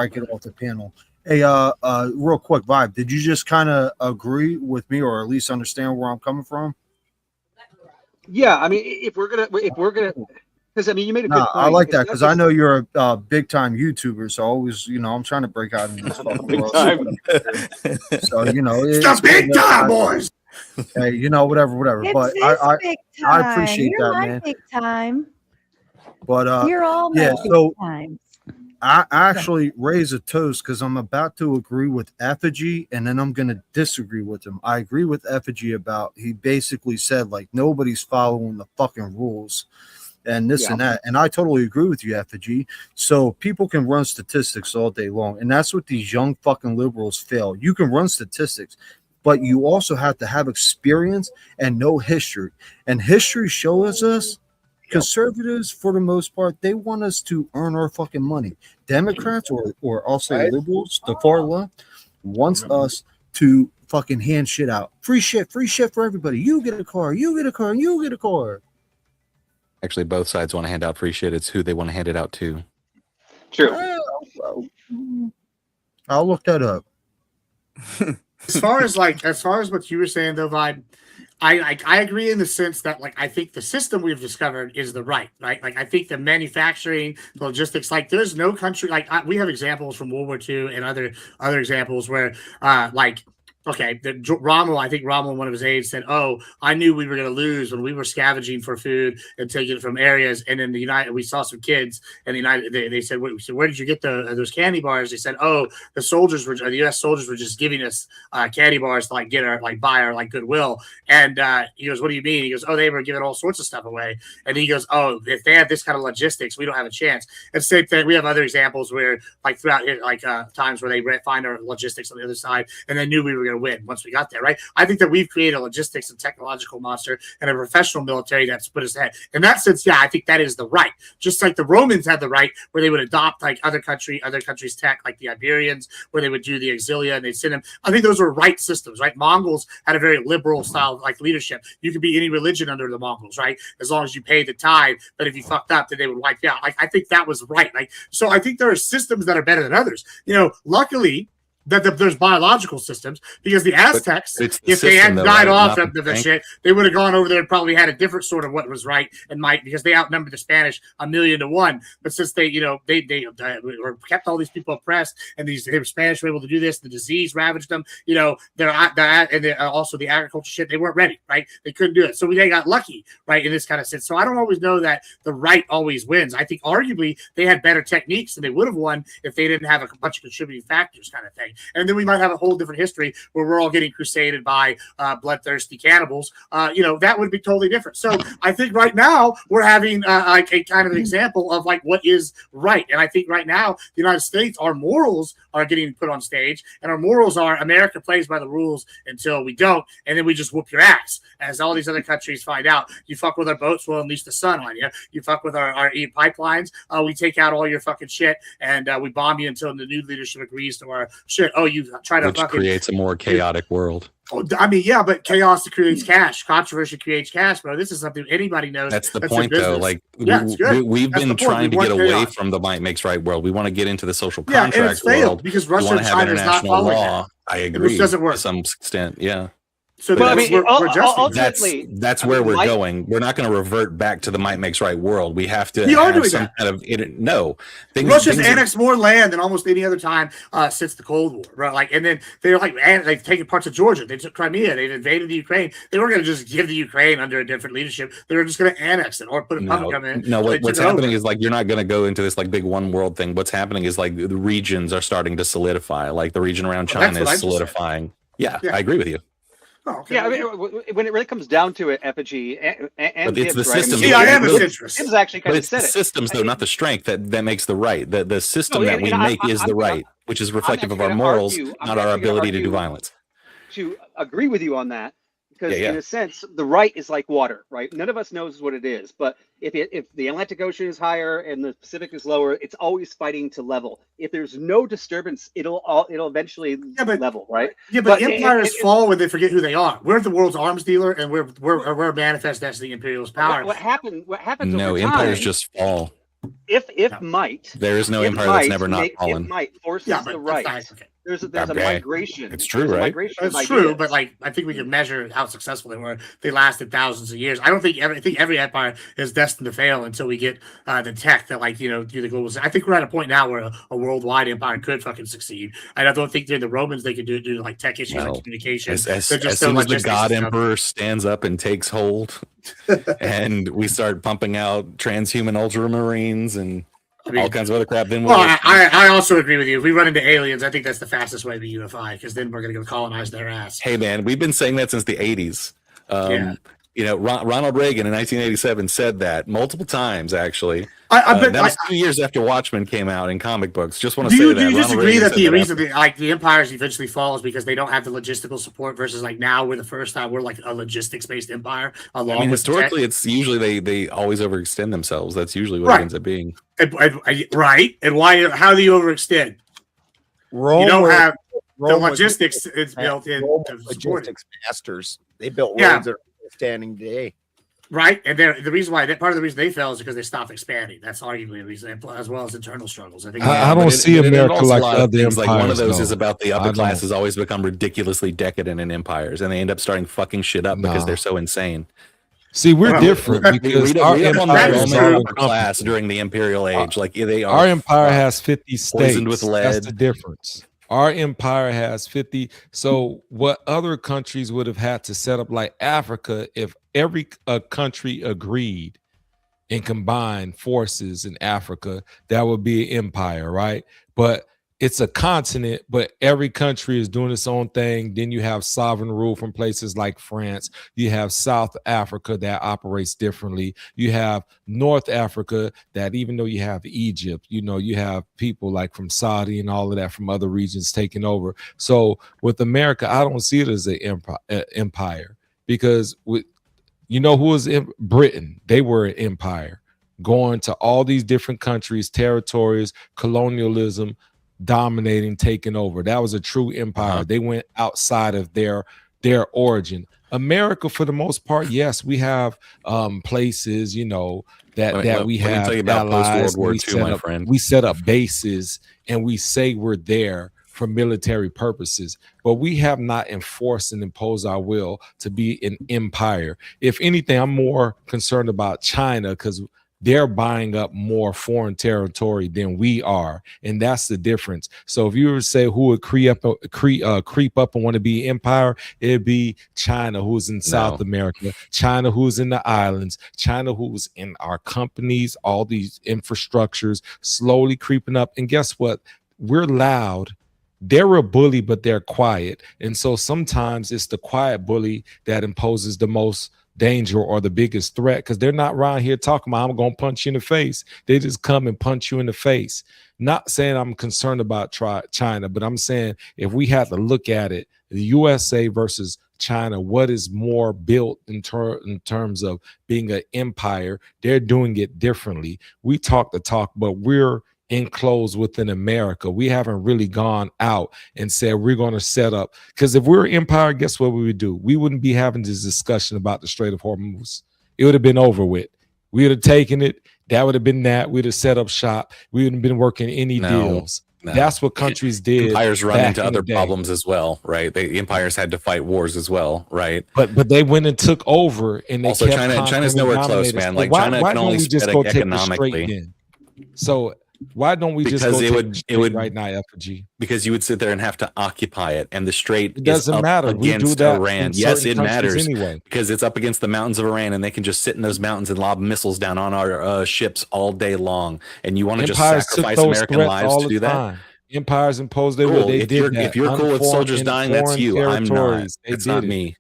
get off the panel. Hey, real quick, Vibe, did you just kind of agree with me, or at least understand where I'm coming from? Yeah, if we're gonna, because you made a good point. I like that because I know you're a big time YouTuber, so always, I'm trying to break out in this fucking world. So it's the big time, boys. Hey, whatever. But I appreciate You're that, man. Big time. But you're all big times. I actually raise a toast because I'm about to agree with Effigy, and then I'm going to disagree with him. I agree with Effigy about he basically said like nobody's following the fucking rules and this and that, and I totally agree with you, Effigy. So people can run statistics all day long, and that's what these young fucking liberals fail. You can run statistics, but you also have to have experience and know history. And history shows us conservatives, for the most part, they want us to earn our fucking money. Democrats, or I'll say liberals, the far left, wants us to fucking hand shit out. Free shit for everybody. You get a car, you get a car, you get a car. Actually, both sides want to hand out free shit. It's who they want to hand it out to. True. I'll look that up. As far as what you were saying though, Vibe, I agree in the sense that like I think the system we've discovered is the right. Like I think the manufacturing, the logistics, like there's no country we have examples from World War II and other examples where Rommel, I think Rommel, one of his aides said, "Oh, I knew we were going to lose when we were scavenging for food and taking it from areas." And in the United, we saw some kids in the United. They said, "Where did you get those candy bars?" They said, "Oh, the U.S. soldiers were just giving us candy bars to get our buy our goodwill." And he goes, "What do you mean?" He goes, "Oh, they were giving all sorts of stuff away." And he goes, "Oh, if they have this kind of logistics, we don't have a chance." And same thing. We have other examples where throughout times where they find our logistics on the other side, and they knew we were going to to win once we got there, right? I think that we've created a logistics and technological monster and a professional military that's put us ahead. In that sense, yeah, I think that is the right. Just like the Romans had the right where they would adopt like other countries' tech, like the Iberians, where they would do the exilia and they'd send them. I think those were right systems, right? Mongols had a very liberal style of like leadership. You could be any religion under the Mongols, right? As long as you paid the tithe. But if you fucked up, then they would wipe you out. Like I think that was right. Like so, I think there are systems that are better than others. Luckily, that there's biological systems because the Aztecs, if they hadn't died off of the shit, they would have gone over there and probably had a different sort of what was right and might because they outnumbered the Spanish 1,000,000 to 1. But since they kept all these people oppressed and the Spanish were able to do this, the disease ravaged them. Also the agriculture shit, they weren't ready, right? They couldn't do it, so they got lucky, right? In this kind of sense. So I don't always know that the right always wins. I think arguably they had better techniques and they would have won if they didn't have a bunch of contributing factors, kind of thing. And then we might have a whole different history where we're all getting crusaded by bloodthirsty cannibals. That would be totally different. So I think right now we're having like a kind of an example of like what is right. And I think right now the United States, our morals are getting put on stage, and our morals are America plays by the rules until we don't, and then we just whoop your ass. As all these other countries find out, you fuck with our boats, we'll unleash the sun on you. You fuck with our pipelines, we take out all your fucking shit, and we bomb you until the new leadership agrees to our shit. Oh, you try to which creates a more chaotic world. I mean, yeah, but chaos creates cash. Controversy creates cash, bro. This is something anybody knows. That's the point, though. Like, we've been trying to get away from the might makes right world. We want to get into the social contract and it's failed world because Russia and China is not following that. I agree. Which doesn't work to some extent. Yeah. So that's where we're going. We're not going to revert back to the might makes right world. We have to have some kind of Russia's annexed more land than almost any other time since the Cold War, right? Like, and then they've taken parts of Georgia. They took Crimea. They've invaded the Ukraine. They weren't going to just give the Ukraine under a different leadership. They were just going to annex it or put a puppet government in. No, what's happening is like you're not going to go into this like big one world thing. What's happening is like the regions are starting to solidify. Like the region around China is solidifying. Yeah, I agree with you. Oh, okay. Yeah, I mean, when it really comes down to it, Effigy and it's the systems. I am a citrus. Gibbs actually kind of said it. Systems, though, not the strength that makes the right. The system that we make is the right, which is reflective of our morals, not our ability to do violence. To agree with you on that, because in a sense, the right is like water, right? None of us knows what it is, but if the Atlantic Ocean is higher and the Pacific is lower, it's always fighting to level. If there's no disturbance, it'll eventually level, right? Yeah, but empires fall when they forget who they are. We're the world's arms dealer, and we're manifest destiny imperialist power. What happens? No, over empires time, just fall. If might, there is no empire that's never not fallen. If might forces the right. There's a migration. It's true, right? It's true, but like I think we can measure how successful they were. They lasted thousands of years. I think every empire is destined to fail until we get the tech that do the global. I think we're at a point now where a worldwide empire could fucking succeed. I don't think the Romans they could do like tech issues like communication. As soon as the God Emperor stands up and takes hold, and we start pumping out transhuman ultramarines and all kinds of other crap. Then I also agree with you. If we run into aliens, I think that's the fastest way to unify because then we're going to go colonize their ass. Hey, man, we've been saying that since the 80s. Ronald Reagan in 1987 said that multiple times, actually. That was 2 years after Watchmen came out in comic books. Just want to say that. Do you disagree that the reason the empires eventually fall is because they don't have the logistical support versus like now we're the first time we're like a logistics-based empire? Historically, it's usually they always overextend themselves. That's usually what it ends up being. Right. And why? How do you overextend? You don't have the logistics. It's built in. Logistics masters. They built roads that are standing today. Right, and part of the reason they fell is because they stopped expanding. That's arguably a reason, as well as internal struggles. I think. I don't see America like other empires. Like one of those is about the upper class has always become ridiculously decadent in empires, and they end up starting fucking shit up because they're so insane. See, we're different because our empire is upper class during the imperial age. Like they are. Our empire has 50 states. Poisoned with lead. That's the difference. Our empire has 50. So what other countries would have had to set up like Africa if every country agreed and combined forces in Africa, that would be an empire, right? But it's a continent, but every country is doing its own thing. Then you have sovereign rule from places like France. You have South Africa that operates differently. You have North Africa that, even though you have Egypt, you have people like from Saudi and all of that from other regions taking over. So with America, I don't see it as an empire, because who was in Britain? They were an empire, going to all these different countries, territories, colonialism, dominating, taking over. That was a true empire. They went outside of their origin. America, for the most part, yes, we have places, that we have allies. We set up bases, and we say we're there for military purposes, but we have not enforced and imposed our will to be an empire. If anything, I'm more concerned about China, because they're buying up more foreign territory than we are, and that's the difference. So if you were to say who would creep up and want to be empire, it'd be China, who's in South America, China, who's in the islands, China, who's in our companies, all these infrastructures slowly creeping up. And guess what? We're loud. They're a bully, but they're quiet. And so sometimes it's the quiet bully that imposes the most danger or the biggest threat, because they're not around here talking about, I'm going to punch you in the face. They just come and punch you in the face. Not saying I'm concerned about China, but I'm saying if we had to look at it, the USA versus China, what is more built in terms of being an empire? They're doing it differently. We talk the talk, but we're enclosed within America. We haven't really gone out and said we're going to set up, because if we were empire, guess what we would do? We wouldn't be having this discussion about the Strait of Hormuz. It would have been over with. We would have taken it. That would have been that. We'd have set up shop. We wouldn't have been working any deals. That's what countries did. Empires run into other problems as well, right? The empires had to fight wars as well, right? But they went and took over, and they also China's nowhere close, man. Like China can only spread economically. So why don't we just go it would right now, F-G? Because you would sit there and have to occupy it, and the strait doesn't matter against Iran. Yes, it matters anyway, because it's up against the mountains of Iran, and they can just sit in those mountains and lob missiles down on our ships all day long. And you want to just sacrifice American lives to do that? Empires imposed their will. If you're cool with soldiers dying, that's you. I'm not. It's not me.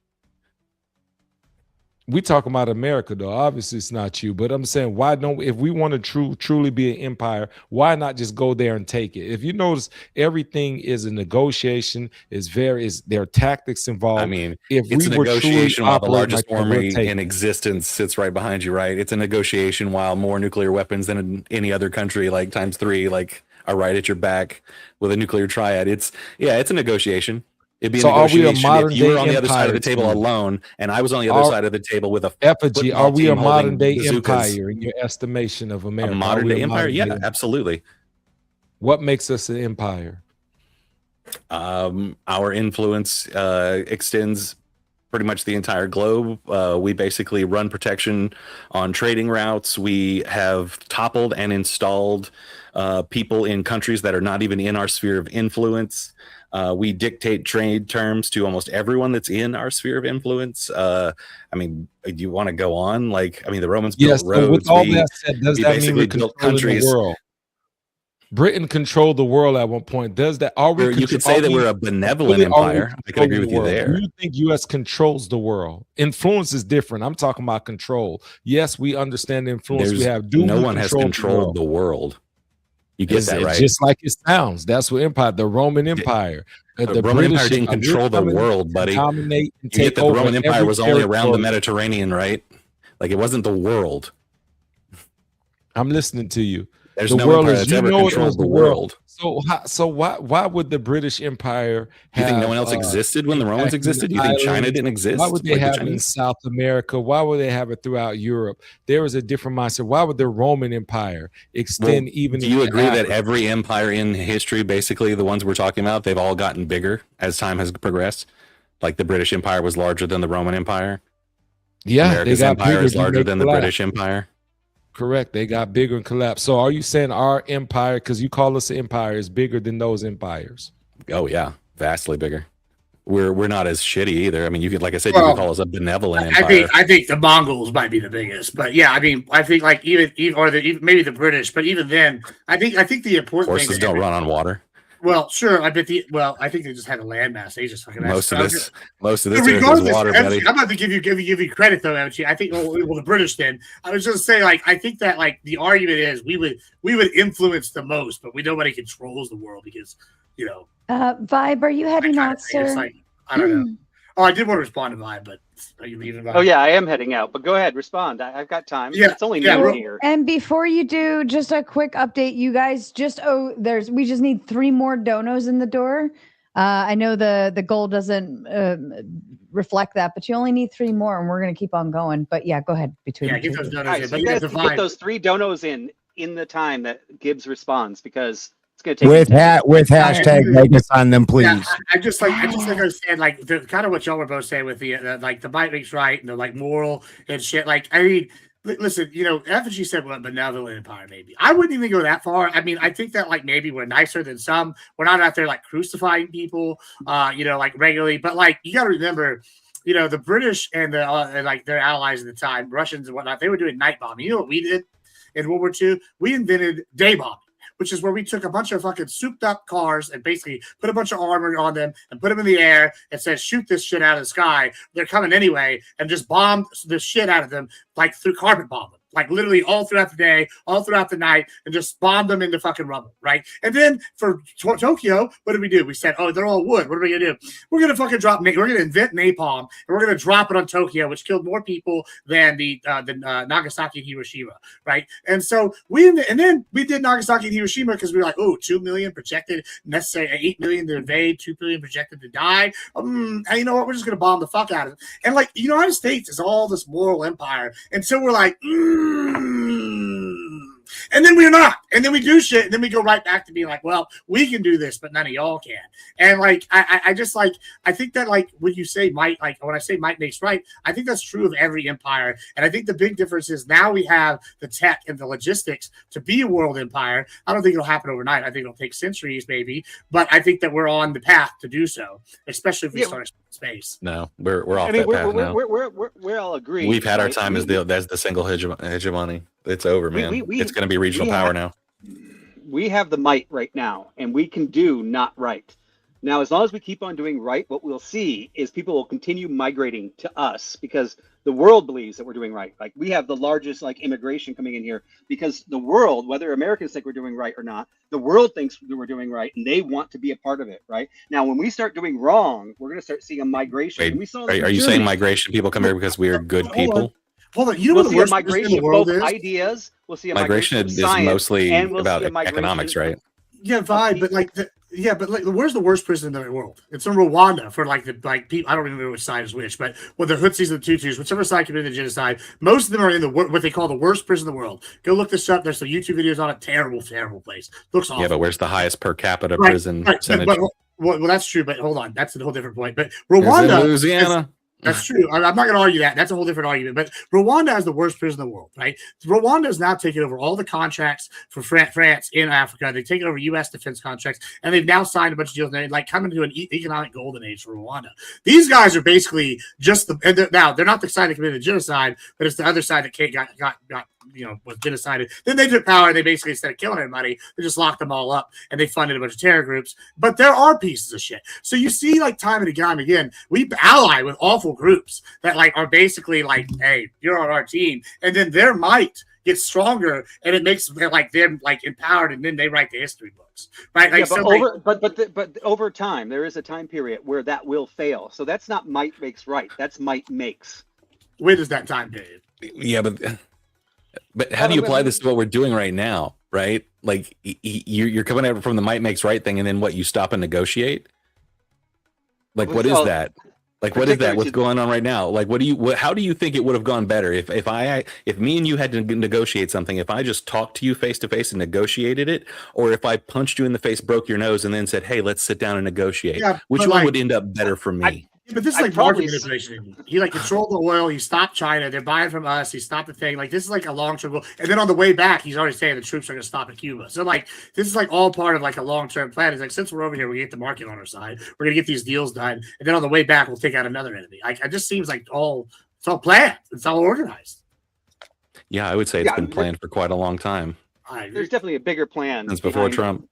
We talking about America, though. Obviously, it's not you. But I'm saying, why don't, if we want to truly be an empire, why not just go there and take it? If you notice, everything is a negotiation. There are tactics involved. I mean, it's a negotiation while the largest army in existence sits right behind you, right? It's a negotiation while more nuclear weapons than in any other country, like times 3, like are right at your back with a nuclear triad. It's a negotiation. It'd be a negotiation if you were on the other side of the table alone, and I was on the other side of the table with a effigy. Are we a modern day empire in your estimation of America? A modern day empire? Yeah, absolutely. What makes us an empire? Our influence extends pretty much the entire globe. We basically run protection on trading routes. We have toppled and installed people in countries that are not even in our sphere of influence. We dictate trade terms to almost everyone that's in our sphere of influence. I mean, do you want to go on? The Romans built roads. With all that said, does that mean we control the world? Britain controlled the world at one point. Does that? You could say that we're a benevolent empire. I can agree with you there. Do you think U.S. controls the world? Influence is different. I'm talking about control. Yes, we understand the influence we have. No one has controlled the world. You get that right. Just like it sounds. That's what empire. The Roman Empire. The Roman Empire didn't control the world, buddy. You get that the Roman Empire was only around the Mediterranean, right? Like it wasn't the world. I'm listening to you. There's no empire that's ever controlled the world. So why would the British Empire have? You think no one else existed when the Romans existed? You think China didn't exist? Why would they have it in South America? Why would they have it throughout Europe? There was a different mindset. Why would the Roman Empire extend even? Do you agree that every empire in history, basically the ones we're talking about, they've all gotten bigger as time has progressed? Like the British Empire was larger than the Roman Empire. Yeah, America's empire is larger than the British Empire. Correct. They got bigger and collapsed. So are you saying our empire, because you call us an empire, is bigger than those empires? Oh yeah, vastly bigger. We're not as shitty either. I mean, you could, like I said, you could call us a benevolent empire. I think the Mongols might be the biggest, but yeah, I mean, I think like even maybe the British, but even then, I think the important horses don't run on water. Well, sure. I think they just had a landmass. They just fucking Most of this earth is regardless, water, buddy. I'm about to give you credit though, Emchi. I think well, the British did. I was just saying, like, I think that like the argument is we would influence the most, but nobody controls the world because Vibe, are you heading out, sir? Like, I don't know. Oh, I did want to respond to Vibe, but are you leaving? Vibe? Oh yeah, I am heading out, but go ahead, respond. I've got time. Yeah, it's only noon here. And before you do, just a quick update, you guys. We just need 3 more donos in the door. I know the goal doesn't reflect that, but you only need 3 more, and we're gonna keep on going. But yeah, go ahead. Get those donos in. So you guys can get those 3 donos in the time that Gibbs responds, because it's going to take with hashtag Vegas on them, please. Yeah, I just understand like the kind of what y'all were both saying with the like the might makes right and the like moral and shit. Like, I mean, listen, F&G said what benevolent empire maybe. I wouldn't even go that far. I mean, I think that like maybe we're nicer than some. We're not out there like crucifying people, like regularly. But like you got to remember, the British and the like their allies at the time, Russians and whatnot, they were doing night bombing. You know what we did in World War II? We invented day bombing, which is where we took a bunch of fucking souped up cars and basically put a bunch of armor on them and put them in the air and said, shoot this shit out of the sky. They're coming anyway, and just bombed the shit out of them, like through carpet bomb them. Like literally all throughout the day, all throughout the night, and just bombed them into fucking rubble, right? And then for Tokyo, what did we do? We said, oh, they're all wood. What are we going to do? We're going to fucking we're going to invent napalm, and we're going to drop it on Tokyo, which killed more people than the Nagasaki and Hiroshima, right? And so then we did Nagasaki and Hiroshima because we were like, oh, 2 million projected, necessary 8 million to invade, 2 billion projected to die. And you know what? We're just going to bomb the fuck out of it. And like the United States is all this moral empire. And so we're like, and then we're not, and then we do shit, and then we go right back to being like, well, we can do this, but none of y'all can. And like, I just like, I think that like when you say might, like when I say might makes right, I think that's true of every empire. And I think the big difference is now we have the tech and the logistics to be a world empire. I don't think it'll happen overnight. I think it'll take centuries maybe, but I think that we're on the path to do so, especially if we start space. No, we're off that path now. We're all agreed. We've had our time as the single hegemony. It's over, man. It's going to be regional power now. We have the might right now, and we can do not right. Now, as long as we keep on doing right, what we'll see is people will continue migrating to us because the world believes that we're doing right. Like we have the largest like immigration coming in here because the world, whether Americans think we're doing right or not, the world thinks that we're doing right, and they want to be a part of it, right? Now, when we start doing wrong, we're going to start seeing a migration. Wait, and we saw are you saying migration people come here because we are good people? Hold on, we'll see a migration of both ideas. We'll see a migration is mostly about economics, right? Yeah, vibe, but like where's the worst prison in the world? It's in Rwanda for people. I don't even know which side is which, but the Hutsis and the Tutsis, whichever side committed the genocide, most of them are in what they call the worst prison in the world. Go look this up. There's some YouTube videos on it. Terrible, terrible place. Looks awful. Yeah, but where's the highest per capita prison percentage? Well, that's true, but hold on, that's a whole different point. But Rwanda, Louisiana. That's true. I'm not going to argue that. That's a whole different argument. But Rwanda has the worst prison in the world, right? Rwanda is now taking over all the contracts for France in Africa. They've taken over U.S. defense contracts, and they've now signed a bunch of deals. And they're like coming to an economic golden age for Rwanda. These guys are basically just they're not the side that committed genocide, but it's the other side that got was genocided. Then they took power and they basically, instead of killing everybody, they just locked them all up and they funded a bunch of terror groups. But there are pieces of shit. So you see, like time and again, we ally with awful groups that like are basically like, hey, you're on our team, and then their might gets stronger and it makes like them like empowered, and then they write the history books, right? Like, but over time, there is a time period where that will fail. So that's not might makes right. That's might makes. When is that time period? Yeah, but how do you apply this to what we're doing right now, right? Like you're coming at it from the might makes right thing, and then what, you stop and negotiate? Like, what is that? Like, what is that? What's going on right now? Like, how do you think it would have gone better if me and you had to negotiate something, if I just talked to you face to face and negotiated it, or if I punched you in the face, broke your nose, and then said, hey, let's sit down and negotiate? Yeah, which one would end up better for me? But this is like market manipulation. He like controlled the oil. He stopped China. They're buying from us. He stopped the thing. Like, this is like a long-term goal. And then on the way back, he's already saying the troops are going to stop at Cuba. So like, this is like all part of like a long-term plan. It's like, since we're over here, we get the market on our side. We're going to get these deals done. And then on the way back, we'll take out another enemy. Like, it just seems like it's all planned. It's all organized. Yeah, I would say it's been planned for quite a long time. There's definitely a bigger plan since before Trump.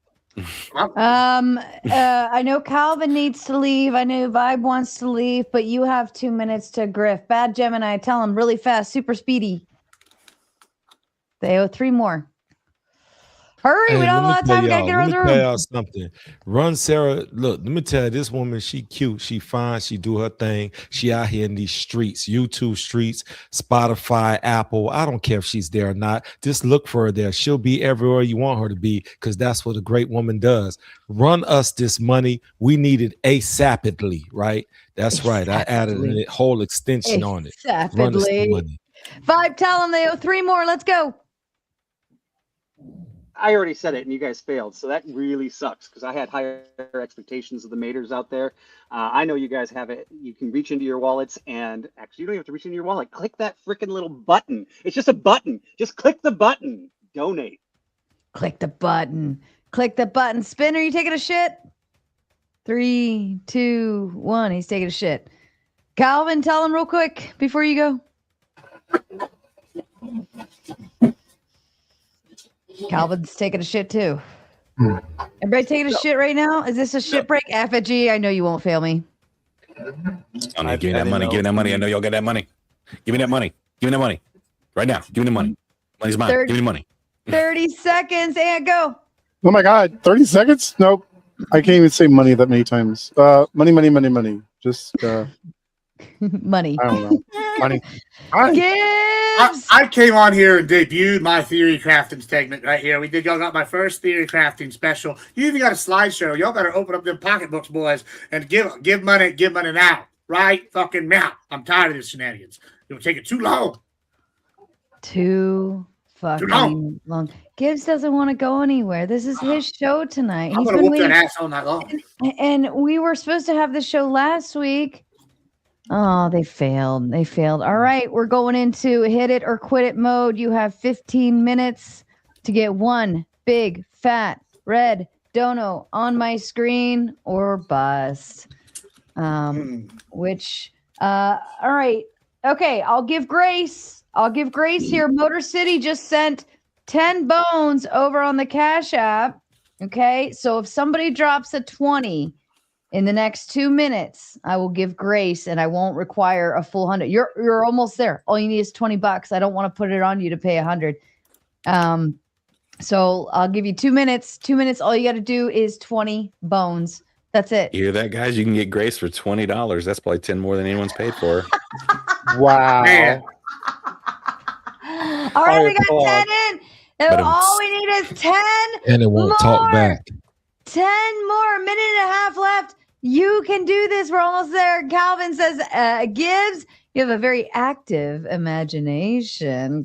I know Calvin needs to leave. I know Vibe wants to leave, but you have 2 minutes to griff. Bad Gemini, tell him really fast, super speedy. They owe 3 more. Hurry, we don't have a lot of time. We gotta get around the room. Let me tell y'all something. Run, Sarah. Look, let me tell you, this woman, she cute, she fine, she do her thing. She out here in these streets, YouTube streets, Spotify, Apple. I don't care if she's there or not. Just look for her there. She'll be everywhere you want her to be, because that's what a great woman does. Run us this money. We need it ASAPidly, right? That's right. I added a whole extension on it. Run us the money. Vibe, tell them they owe 3 more. Let's go. I already said it and you guys failed. So that really sucks because I had higher expectations of the maters out there. I know you guys have it. You can reach into your wallets, and actually you don't even have to reach into your wallet. Click that freaking little button. It's just a button. Just click the button. Donate. Click the button. Click the button. Spin, are you taking a shit? 3, 2, 1. He's taking a shit. Calvin, tell him real quick before you go. Calvin's taking a shit too. Everybody taking a shit right now? Is this a shit break? Effigy, I know you won't fail me. Give me that money. Give me that money. I know y'all got that money. Give me that money. Give me that money. Right now. Give me the money. Money's mine. Give me the money. 30 seconds and go. Oh my God, 30 seconds? Nope. I can't even say money that many times. Money. Just money. I don't know. Money. I came on here and debuted my theory crafting segment right here. Y'all got my first theory crafting special. You even got a slideshow. Y'all got to open up them pocketbooks, boys, and give money now. Right fucking now. I'm tired of this shenanigans. It'll take it too long. Too fucking long. Gibbs doesn't want to go anywhere. This is his show tonight. I'm going to whoop that ass all night long. And we were supposed to have the show last week. Oh, they failed. All right, we're going into hit it or quit it mode. You have 15 minutes to get one big fat red dono on my screen or bust. All right. Okay, I'll give grace here. Motor City just sent 10 bones over on the Cash App. Okay, so if somebody drops a 20 in the next 2 minutes, I will give grace and I won't require a full 100. You're almost there. All you need is $20. I don't want to put it on you to pay 100. So I'll give you 2 minutes. 2 minutes. All you got to do is 20 bones. That's it. You hear that, guys? You can get grace for $20. That's probably 10 more than anyone's paid for. Wow. Man. All right, we got 10 in. So all we need is 10 and it won't talk back. 10 more. A minute and a half left. You can do this. We're almost there. Calvin says, Gibbs, you have a very active imagination.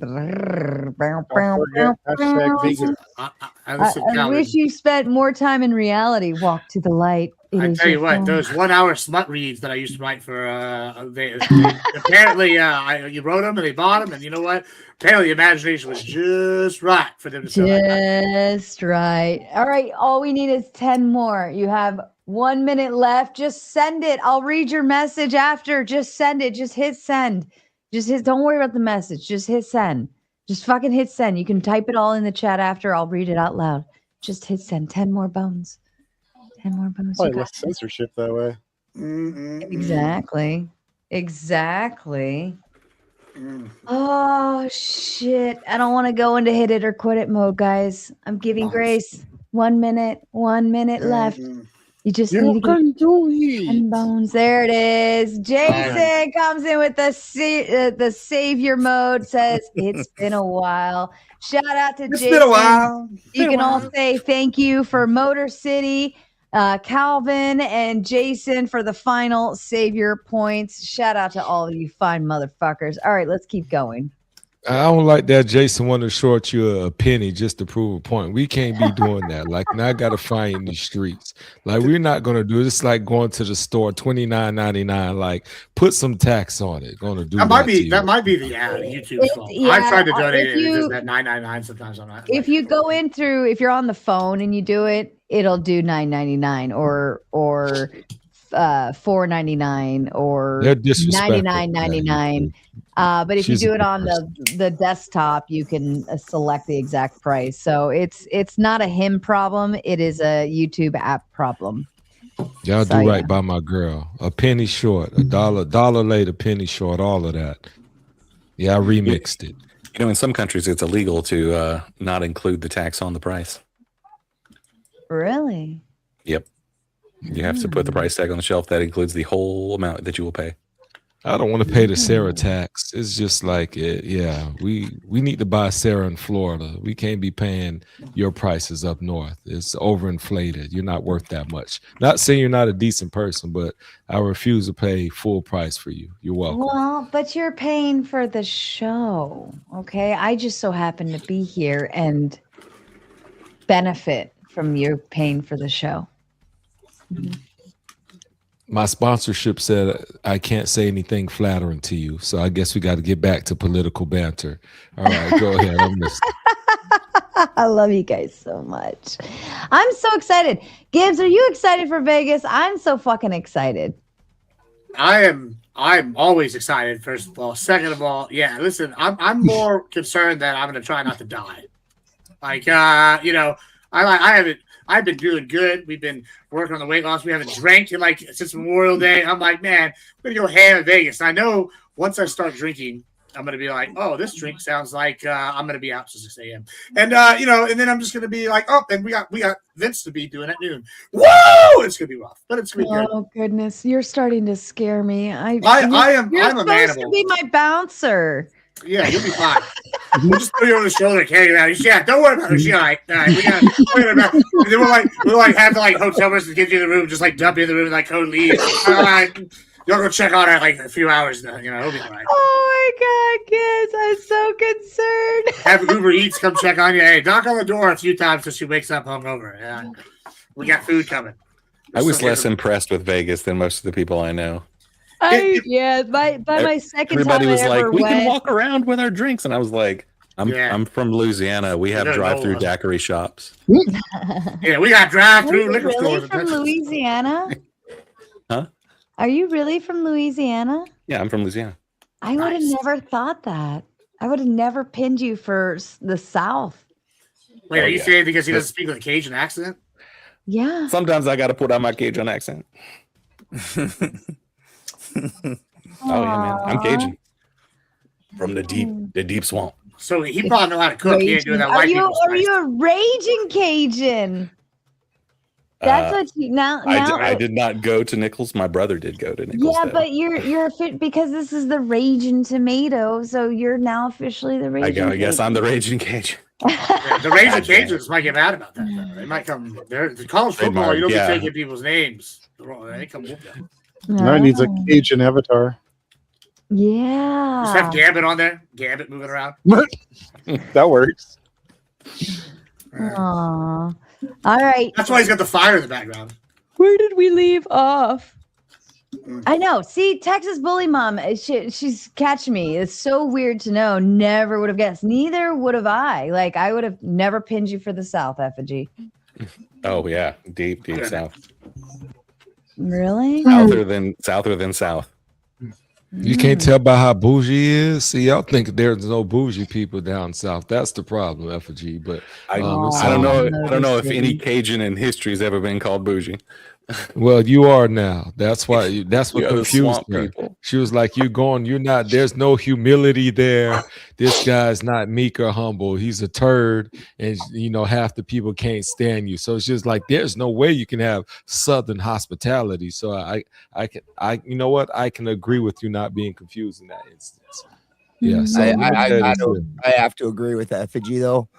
I wish you spent more time in reality. Walk to the light. I tell you what, those 1 hour smut reads that I used to write for, apparently you wrote them and they bought them, and you know what? Apparently the imagination was just right for them to sell. Just right. All right, all we need is 10 more. You have 1 minute left. Just send it. I'll read your message after. Just send it. Just hit send. Don't worry about the message. Just hit send. Just fucking hit send. You can type it all in the chat after. I'll read it out loud. Just hit send. 10 more bones. 10 more bones. Probably less censorship that way. Exactly. Oh shit. I don't want to go into hit it or quit it mode, guys. I'm giving grace. 1 minute. 1 minute left. You just need to get 10 bones. There it is. Jason comes in with the savior mode, says it's been a while. Shout out to Jason. It's been a while. You can all say thank you for Motor City, Calvin and Jason for the final savior points. Shout out to all of you fine motherfuckers. All right, let's keep going. I don't like that Jason wanted to short you a penny just to prove a point. We can't be doing that. Like, now I got to find in the streets. Like, we're not going to do this. Like going to the store, $29.99. Like, put some tax on it. Going to do that might be the YouTube's fault. I've tried to donate it. It's just that $9.99 sometimes on that. If you go in through, if you're on the phone and you do it, it'll do $9.99 or $4.99 or They're disrespectful. $99.99. But if She's you a do it good on person. the desktop, you can select the exact price. So it's not a him problem. It is a YouTube app problem. Y'all So, do right yeah. by my girl. A penny short, dollar late, a penny short, all of that. Yeah, I remixed it. You know, in some countries, it's illegal to not include the tax on the price. Really? Yep. You have to put the price tag on the shelf. That includes the whole amount that you will pay. I don't want to pay the Sarah tax. It's just like, yeah, we need to buy Sarah in Florida. We can't be paying your prices up north. It's overinflated. You're not worth that much. Not saying you're not a decent person, but I refuse to pay full price for you. You're welcome. Well, but you're paying for the show, okay? I just so happen to be here and benefit from you paying for the show. My sponsorship said I can't say anything flattering to you, so I guess we got to get back to political banter. All right, go ahead. I'm listening. I love you guys so much. I'm so excited. Gibbs, are you excited for Vegas? I'm so fucking excited. I'm always excited, first of all. Second of all, yeah, listen, I'm more concerned that I'm gonna try not to die. Like you know, I've been doing good. We've been working on the weight loss. We haven't drank in like since Memorial Day. I'm like, man, I'm gonna go ham in Vegas. And I know once I start drinking, I'm gonna be like, oh, this drink sounds like I'm gonna be out till 6 a.m. And you know, and then I'm just gonna be like, oh, and we got Vince to be doing at noon. Whoa, it's gonna be rough, but it's gonna be good. Oh goodness, you're starting to scare me. I'm You're a supposed manimal. to be my bouncer. Yeah, you'll be fine. We'll just throw you on the shoulder, carry you around. Yeah, don't worry about her. She's all right. All right, we got. And then we'll like have to like hotel rooms to get you in the room, just like dump you in the room, like code leave. All right, you'll go check on her in like a few hours. Now, you know, it'll be all right. Oh my God, kids, I'm so concerned. Have Uber Eats come check on you. Hey, knock on the door a few times so she wakes up hungover. Yeah, we got food coming. I was less impressed with Vegas than most of the people I know. By my second Everybody time was I like, ever we went, can walk around with our drinks. And I was like, I'm from Louisiana. We have Yeah, drive-through no. daiquiri shops. Yeah, we got drive-through Are you liquor really stores. in from Texas. Louisiana? Huh? Are you really from Louisiana? Yeah, I'm from Louisiana. I would have never thought that. I would have never pinned you for the South. Wait, Oh, are you yeah. saying because he doesn't speak with a Cajun accent? Yeah. Sometimes I got to put on my Cajun accent. Oh yeah, man, I'm Cajun from the deep swamp. So he probably know how to cook. He ain't doing that Are white you people are you a raging Cajun? That's what you now. I did not go to Nichols. My brother did go to Nichols. Yeah, though. but you're a fit because this is the raging tomato, so you're now officially the raging. I guess I'm the raging Cajun. Yeah, the Raging Cajuns might get mad about that. Though. They might come. They're the college football. You don't Yeah. be taking people's names. They come whoop you. Now it needs a Cajun avatar. Yeah. Just have Gambit on there. Gambit moving around. That works. Aww. All right. That's why he's got the fire in the background. Where did we leave off? I know. See, Texas Bully Mom, she's catching me. It's so weird to know. Never would have guessed. Neither would have I. Like, I would have never pinned you for the South, Effigy. Oh yeah, deep south. Really? Souther than south. You can't tell by how bougie he is. See, y'all think there's no bougie people down south. That's the problem, Effigy. But I don't know if any Cajun in history has ever been called bougie. Well, you are now. That's why. That's what You're the confused swamp her. people. She was like, "You're going. You're not. There's no humility there. This guy's not meek or humble. He's a turd, and you know half the people can't stand you. So it's just like there's no way you can have Southern hospitality. So I you know what? I can agree with you not being confused in that instance. Yeah. So I have to agree with Effigy though.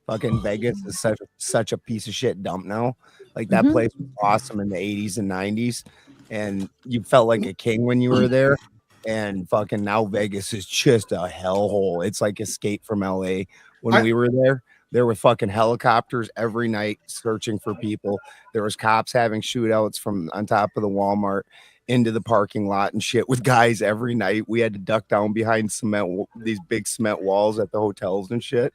Fucking Vegas is such a piece of shit dump now. Like that place was awesome in the 80s and 90s, and you felt like a king when you were there. And fucking now Vegas is just a hellhole. It's like Escape from LA. When we were there were fucking helicopters every night searching for people. There was cops having shootouts from on top of the Walmart into the parking lot and shit with guys every night. We had to duck down behind these big cement walls at the hotels and shit.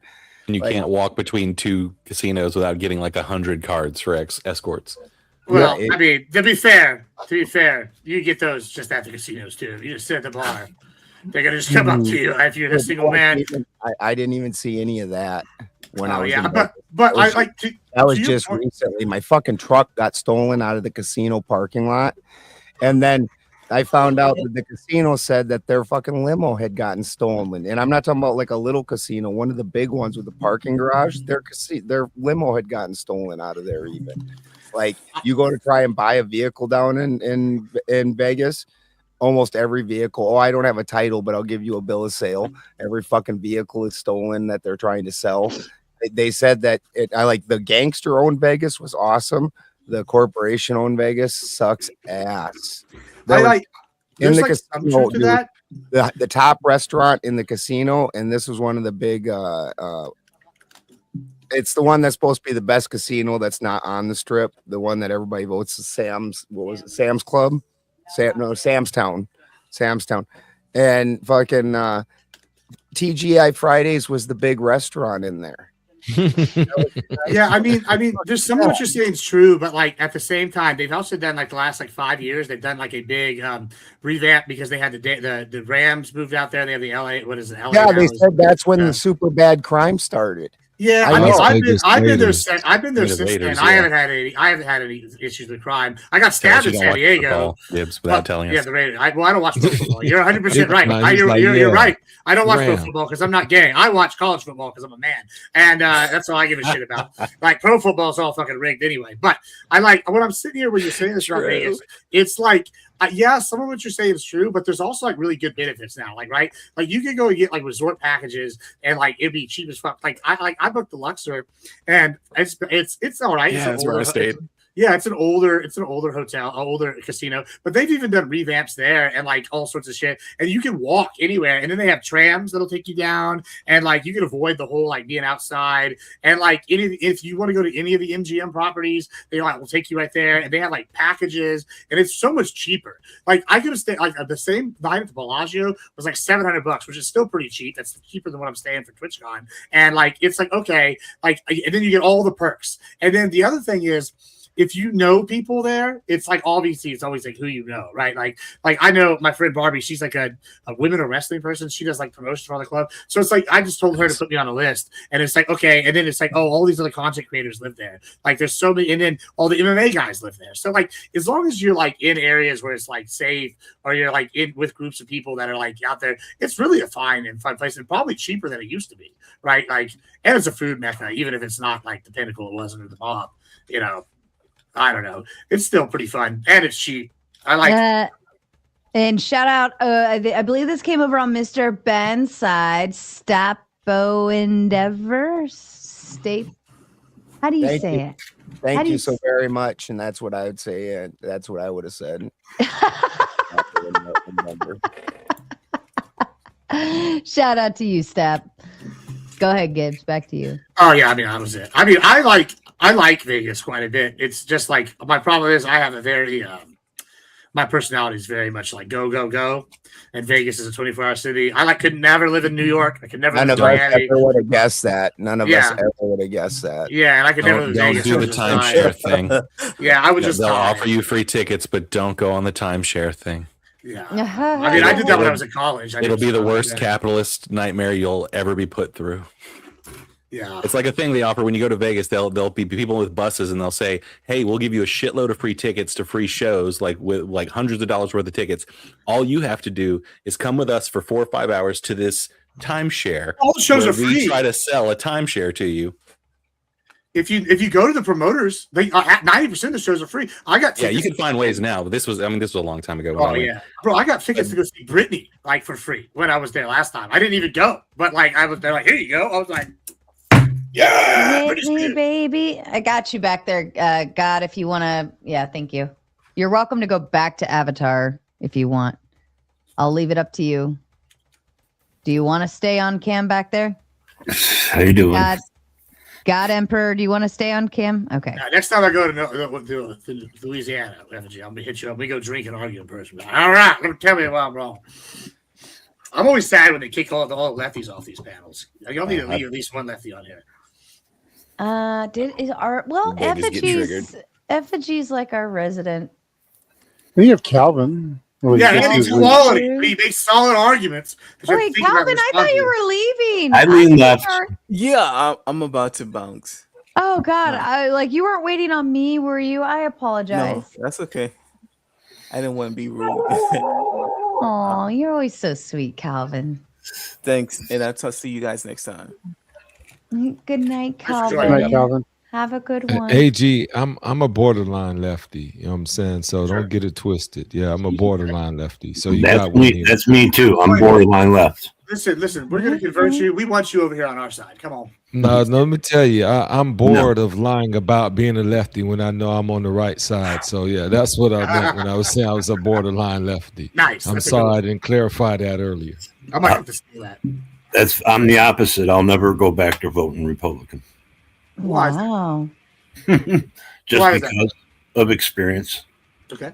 And you can't walk between two casinos without getting like 100 cards for escorts. Well, Yeah, I mean, to be fair, you get those just at the casinos too. You just sit at the bar. They're gonna just come up to you if you're a single man. I didn't even see any of that when I Oh was yeah, in but Vegas. I like to. That was to your just point- recently. My fucking truck got stolen out of the casino parking lot. And then I found out that the casino said that their fucking limo had gotten stolen. And I'm not talking about like a little casino, one of the big ones with the parking garage. Their limo had gotten stolen out of there even. Like you go to try and buy a vehicle down in Vegas, almost every vehicle. Oh, I don't have a title, but I'll give you a bill of sale. Every fucking vehicle is stolen that they're trying to sell. They said that I like the gangster owned Vegas was awesome. The corporation owned Vegas sucks ass. There's the like some truth to that. The top restaurant in the casino, and this was one of the big it's the one that's supposed to be the best casino that's not on the strip, the one that everybody votes is Sam's Club? Sam's Town. And fucking TGI Fridays was the big restaurant in there. Yeah, I mean, there's some of what you're saying is true, but like at the same time, they've also done like the last like 5 years, they've done like a big revamp because they had the Rams moved out there. They have the LA. What is it? LA Yeah, they Rams. said that's when the super bad crime started. Yeah, I know. I've been there since then. I haven't had any issues with crime. I got stabbed in San Diego. Without telling us. Yeah, the Raiders. I don't watch pro football. You're 100% right. Nice, You're right. I don't watch pro Ram. football because I'm not gay. I watch college football because I'm a man, and that's all I give a shit about. Like pro football is all fucking rigged anyway. But I like when I'm sitting here when you're saying this about Vegas, it's like. Yeah, some of what you're saying is true, but there's also like really good benefits now. Like, right, like you can go and get like resort packages, and like it'd be cheap as fuck. Like I booked the Luxor, and it's all right. Yeah, it's where I stayed. Yeah, it's an older hotel, an older casino, but they've even done revamps there and like all sorts of shit. And you can walk anywhere, and then they have trams that'll take you down, and like you can avoid the whole like being outside. And like if you want to go to any of the MGM properties, they like will take you right there, and they have like packages, and it's so much cheaper. Like I could have stayed like the same night at the Bellagio was like $700, which is still pretty cheap. That's cheaper than what I'm staying for TwitchCon. And like it's like okay, like and then you get all the perks. And then the other thing is, if you know people there, it's like obviously it's always like who you know, right? Like I know my friend Barbie, she's like a women or wrestling person. She does like promotions for the club. So it's like I just told her to put me on a list, and it's like okay, and then it's like oh, all these other content creators live there. Like there's so many, and then all the MMA guys live there. So like as long as you're like in areas where it's like safe, or you're like in with groups of people that are like out there, it's really a fun place, and probably cheaper than it used to be, right? Like and it's a food mecca, even if it's not like the Pinnacle it wasn't or the Mob, you know. I don't know. It's still pretty fun, and it's cheap. I like. And shout out, I believe this came over on Mr. Ben's side. Stapo Endeavor State. How do you say it? Thank you so very much, and that's what I would say. And that's what I would have said. Shout out to you, Stap. Go ahead, Gibbs. Back to you. Oh yeah, I mean that was it. I mean I like Vegas quite a bit. It's just like my problem is I have a very my personality is very much like go, and Vegas is a 24-hour city. I could never live in New York. I could never. None live of in us Miami. ever would have guessed that. None of us ever would have guessed that. Yeah, and I could never live in Don't Vegas. do the timeshare thing. Yeah, I would just. They'll die. offer you free tickets, but don't go on the timeshare thing. Yeah, I mean I did that when I was in college. It'll be the worst capitalist nightmare you'll ever be put through. Yeah, it's like a thing they offer when you go to Vegas. They'll be people with buses, and they'll say, "Hey, we'll give you a shitload of free tickets to free shows, like with like hundreds of dollars worth of tickets. All you have to do is come with us for 4 or 5 hours to this timeshare. All the shows are we free. Try to sell a timeshare to you." If you go to the promoters, they 90% of the shows are free. I got tickets. Yeah, you can find ways now, but this was a long time ago. Oh yeah, bro, I got tickets to go see Britney like for free when I was there last time. I didn't even go, but like I was there, like here you go. I was like, yeah, Hit me, baby. I got you back there. God, if you want to, yeah, thank you. You're welcome to go back to Avatar if you want. I'll leave it up to you. Do you want to stay on cam back there? How you doing? God Emperor, do you want to stay on cam? Okay. Next time I go to Louisiana, I'm gonna hit you up. We go drink and argue in person. All right, tell me why I'm wrong. I'm always sad when they kick all the lefties off these panels. Y'all need to leave at least one lefty on here. Effigy's Effigy's like our resident. Then you have Calvin. Well, Yeah, he's- Andy's he's- quality. He makes solid arguments. Oh, wait, Calvin, I thought you were leaving. I lean left. Yeah, I'm about to bounce. Oh God, you weren't waiting on me, were you? I apologize. No, that's okay. I didn't want to be rude. Oh, you're always so sweet, Calvin. Thanks, and I'll see you guys next time. Good night, Calvin. Good night, Calvin. Have a good one. AG, I'm a borderline lefty. You know what I'm saying? So don't get it twisted. Yeah, I'm a borderline lefty. So you That's got one me. here. That's me too. I'm borderline left. Listen. We're gonna convert you. We want you over here on our side. Come on. No, let me tell you, I'm bored of lying about being a lefty when I know I'm on the right side. So yeah, that's what I meant when I was saying I was a borderline lefty. Nice. I'm That's a sorry good I didn't clarify that earlier. I might have to say that. I'm the opposite. I'll never go back to voting Republican. Wow. Just Why is that? because of experience. Okay.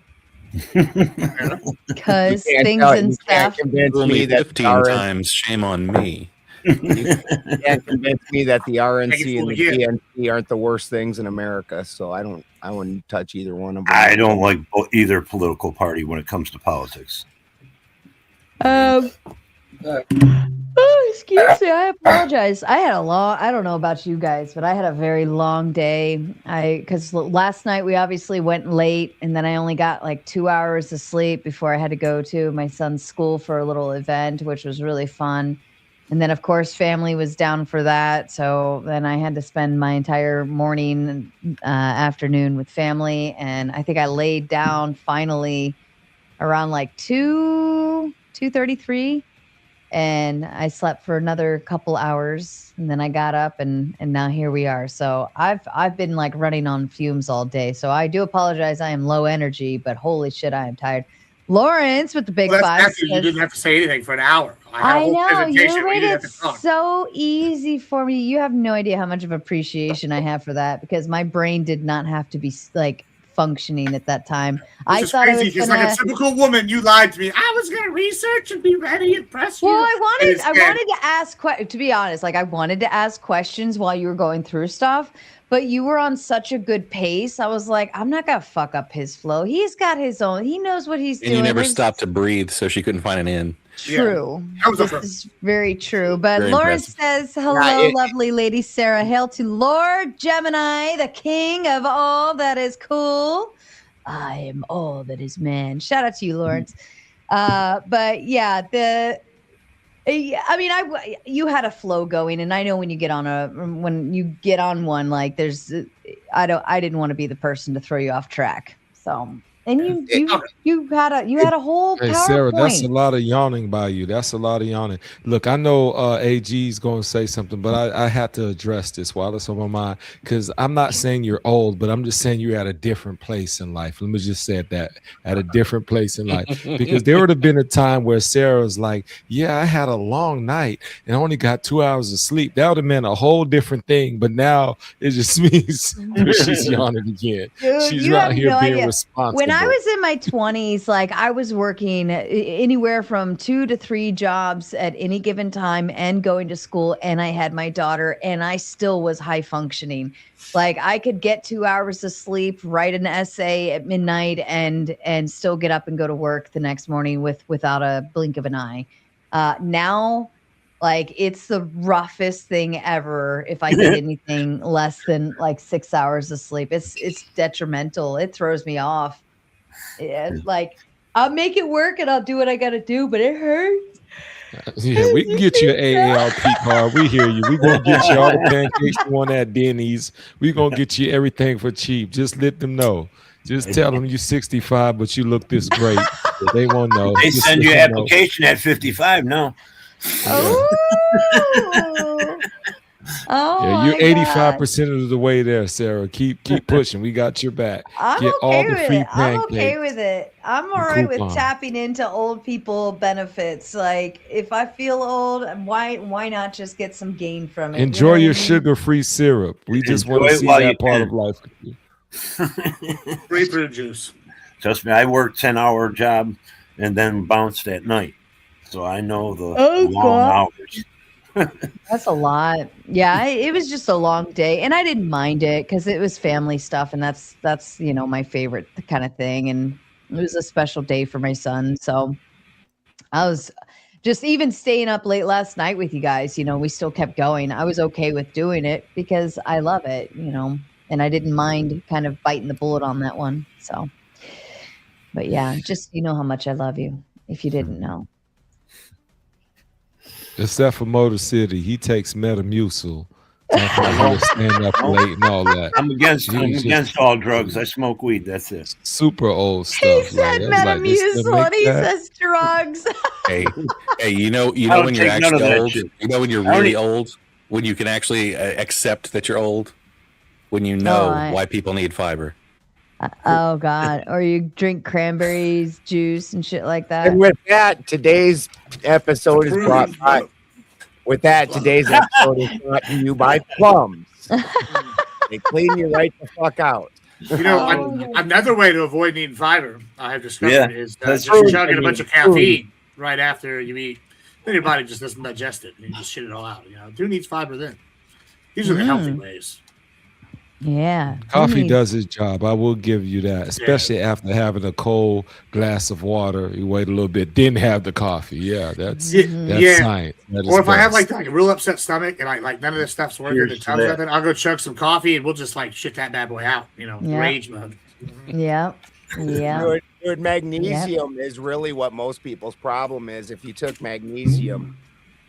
Because You can't things tell- and you can't stuff. convince Fool me me that 15 the RNC times. Shame on me. You can't convince me that the RNC and the Thank you. DNC aren't the worst things in America. So I wouldn't touch either one of them. I don't like either political party when it comes to politics. Oh, excuse me. I apologize. I don't know about you guys, but I had a very long day. Because last night we obviously went late, and then I only got like 2 hours of sleep before I had to go to my son's school for a little event, which was really fun. And then, of course, family was down for that. So then I had to spend my entire morning, afternoon with family. And I think I laid down finally around like 2:33. And I slept for another couple hours, and then I got up, and now here we are. So I've been like running on fumes all day. So I do apologize. I am low energy, but holy shit, I am tired. Lawrence with the big Well, five. that's after you didn't have to say anything for an hour. had a I whole know presentation you where made didn't it have to talk. so easy for me. You have no idea how much of appreciation I have for that, because my brain did not have to be like functioning at that time. I This is thought crazy I was because, gonna. like a typical woman, you lied to me. I was going to research and be ready and press you. Well, I wanted instead- to ask to be honest, like I wanted to ask questions while you were going through stuff, but you were on such a good pace. I was like, I'm not gonna fuck up his flow. He's got his own. He knows what he's And doing. you never His- stopped to breathe, so she couldn't find an in. True. That was This a- is very true. But Very Lawrence impressive. says, hello, lovely lady Sarah. Hail to Lord Gemini, the king of all that is cool. I am all that is man. Shout out to you, Lawrence. But yeah, you had a flow going, and I know when you get on one, like I didn't want to be the person to throw you off track. So, and you had a whole Hey, PowerPoint. Sarah, that's a lot of yawning by you. That's a lot of yawning. Look, I know AG's going to say something, but I had to address this while it's on my mind, because I'm not saying you're old, but I'm just saying you're at a different place in life. Let me just say that, at a different place in life, because there would have been a time where Sarah was like, yeah, I had a long night and I only got 2 hours of sleep. That would have meant a whole different thing, but now it just means she's yawning again. Dude, She's you out have here no being idea. responsible. When I was in my 20s, like I was working anywhere from 2 to 3 jobs at any given time and going to school, and I had my daughter, and I still was high functioning. Like I could get 2 hours of sleep, write an essay at midnight, and still get up and go to work the next morning without a blink of an eye. Now, like it's the roughest thing ever if I get anything less than like 6 hours of sleep. It's detrimental. It throws me off. It's like I'll make it work and I'll do what I gotta do, but it hurts. Yeah, we can get you an AARP card. We hear you. We're going to get you all the pancakes you want at Denny's. We're going to get you everything for cheap. Just let them know. Just tell them you're 65, but you look this great. They won't know. They Just send let you them know. application at 55 now. Oh, Yeah, you're my God. 85% of the way there, Sarah. Keep pushing. We got your back. I'm Get all okay the with free it. I'm okay pancakes. with it. I'm all and right with coupons. tapping into old people benefits. Like if I feel old, why not just get some gain from it? Enjoy your what I mean? sugar-free syrup. We just want Enjoy to it see while you that part can. of life. Grapefruit juice. Trust me, I worked 10-hour job and then bounced at night. So I know the Oh, long God. hours. That's a lot. Yeah, it was just a long day, and I didn't mind it because it was family stuff, and that's my favorite kind of thing. And it was a special day for my son, so I was just even staying up late last night with you guys. We still kept going. I was okay with doing it because I love it, and I didn't mind kind of biting the bullet on that one. So, but yeah, just how much I love you. If you didn't know. Except for Motor City, he takes Metamucil. He'll stand up late and all that. I'm against all drugs. I smoke weed. That's it. Super old stuff. He said Metamucil and he says drugs. Hey, you know when you're actually old. You know when you're really old, when you can actually accept that you're old, when you know why people need fiber. Oh God! Or you drink cranberries juice and shit like that. And with that, today's episode is brought by. With that, today's episode is brought to you by plums. They clean you right the fuck out. Another way to avoid needing fiber, I have discovered, is just true. chugging a bunch of caffeine right after you eat. Then your body just doesn't digest it, and you just shit it all out. Who needs fiber then? These are the healthy ways. Yeah. Coffee does its job. I will give you that, especially after having a cold glass of water. You wait a little bit, then have the coffee. Yeah, that's science. Or if I have like a real upset stomach and like none of this stuff's working, the tub's nothing, I'll go chug some coffee and we'll just shit that bad boy out. Rage mode. Yeah. Yeah. Dude, magnesium is really what most people's problem is. If you took magnesium,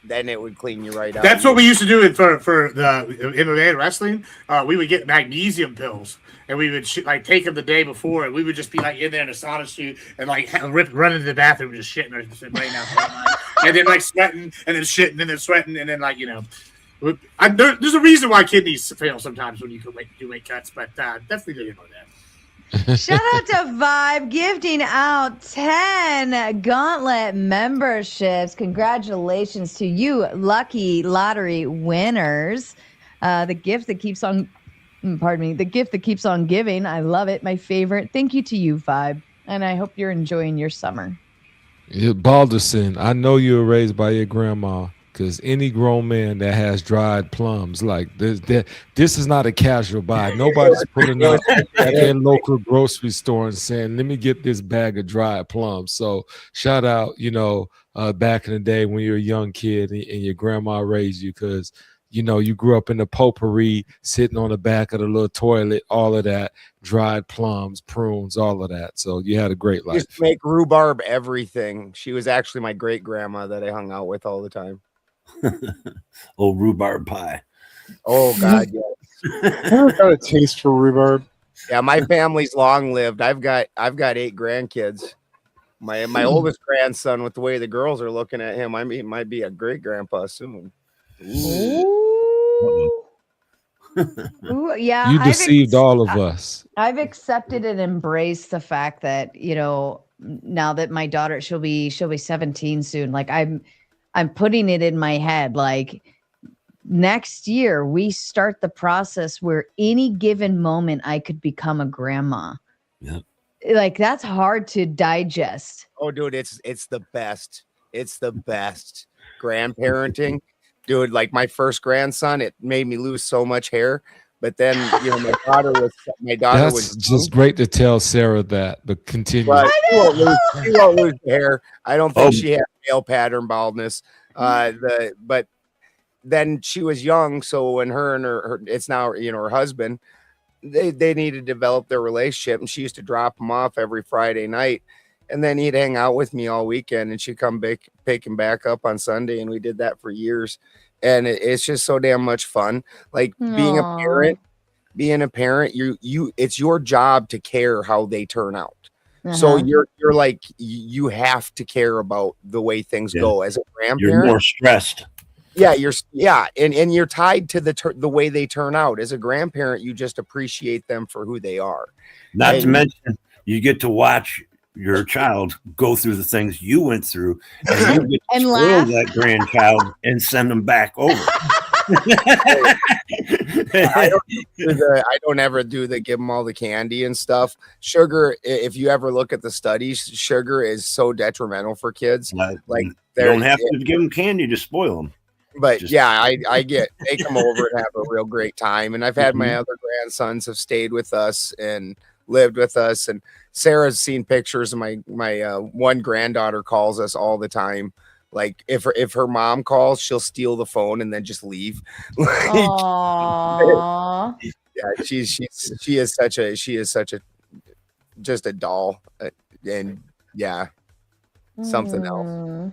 then it would clean you right out. That's what we used to do for the MMA and wrestling. We would get magnesium pills, and we would take them the day before, and we would just be in there in a sauna suit and run into the bathroom and just shitting our brain out, and then sweating and then shitting and then sweating and then there's a reason why kidneys fail sometimes when you do weight cuts, but definitely didn't know that. Shout out to Vibe gifting out 10 Gauntlet memberships. Congratulations to you, lucky lottery winners. The gift that keeps on giving. I love it. My favorite. Thank you to you, Vibe. And I hope you're enjoying your summer. Balderson, I know you were raised by your grandma. Because any grown man that has dried plums, this is not a casual buy. Nobody's putting up at their local grocery store and saying, "Let me get this bag of dried plums." So shout out, back in the day when you were a young kid and your grandma raised you, because you grew up in the potpourri, sitting on the back of the little toilet, all of that, dried plums, prunes, all of that. So you had a great life. Used to make rhubarb everything. She was actually my great grandma that I hung out with all the time. Old rhubarb pie. Oh God, yes. I've got a taste for rhubarb. Yeah, my family's long lived. I've got 8 grandkids. My oldest grandson, with the way the girls are looking at him, he might be a great grandpa soon. Ooh, yeah. You deceived all of us. I've accepted and embraced the fact that now that my daughter she'll be 17 soon. I'm putting it in my head, next year we start the process where any given moment I could become a grandma. Yep. That's hard to digest. Oh, dude, it's the best. It's the best. Grandparenting, dude. My first grandson, it made me lose so much hair. But then, my daughter was just great to tell Sarah that, but continue. But she won't lose the hair. I don't think she had male pattern baldness. But then she was young, so when her and her it's now her husband, they need to develop their relationship, and she used to drop him off every Friday night, and then he'd hang out with me all weekend, and she'd come pick him back up on Sunday, and we did that for years. And it's just so damn much fun. Being a parent, you it's your job to care how they turn out. So you're you have to care about the way things go as a grandparent. You're more stressed. Yeah, and you're tied to the way they turn out. As a grandparent, you just appreciate them for who they are. Not to mention, you get to watch your child go through the things you went through, and you get to spoil that grandchild and send them back over. I don't ever do the give them all the candy and stuff. Sugar, if you ever look at the studies, sugar is so detrimental for kids. You don't have to give them candy to spoil them. But Just- yeah, I get they come over and have a real great time. And I've had my other grandsons have stayed with us and lived with us. And Sarah's seen pictures of my one granddaughter calls us all the time. Like if her mom calls, she'll steal the phone and then just leave. Aww. Yeah, she is such a just a doll, and yeah, something else.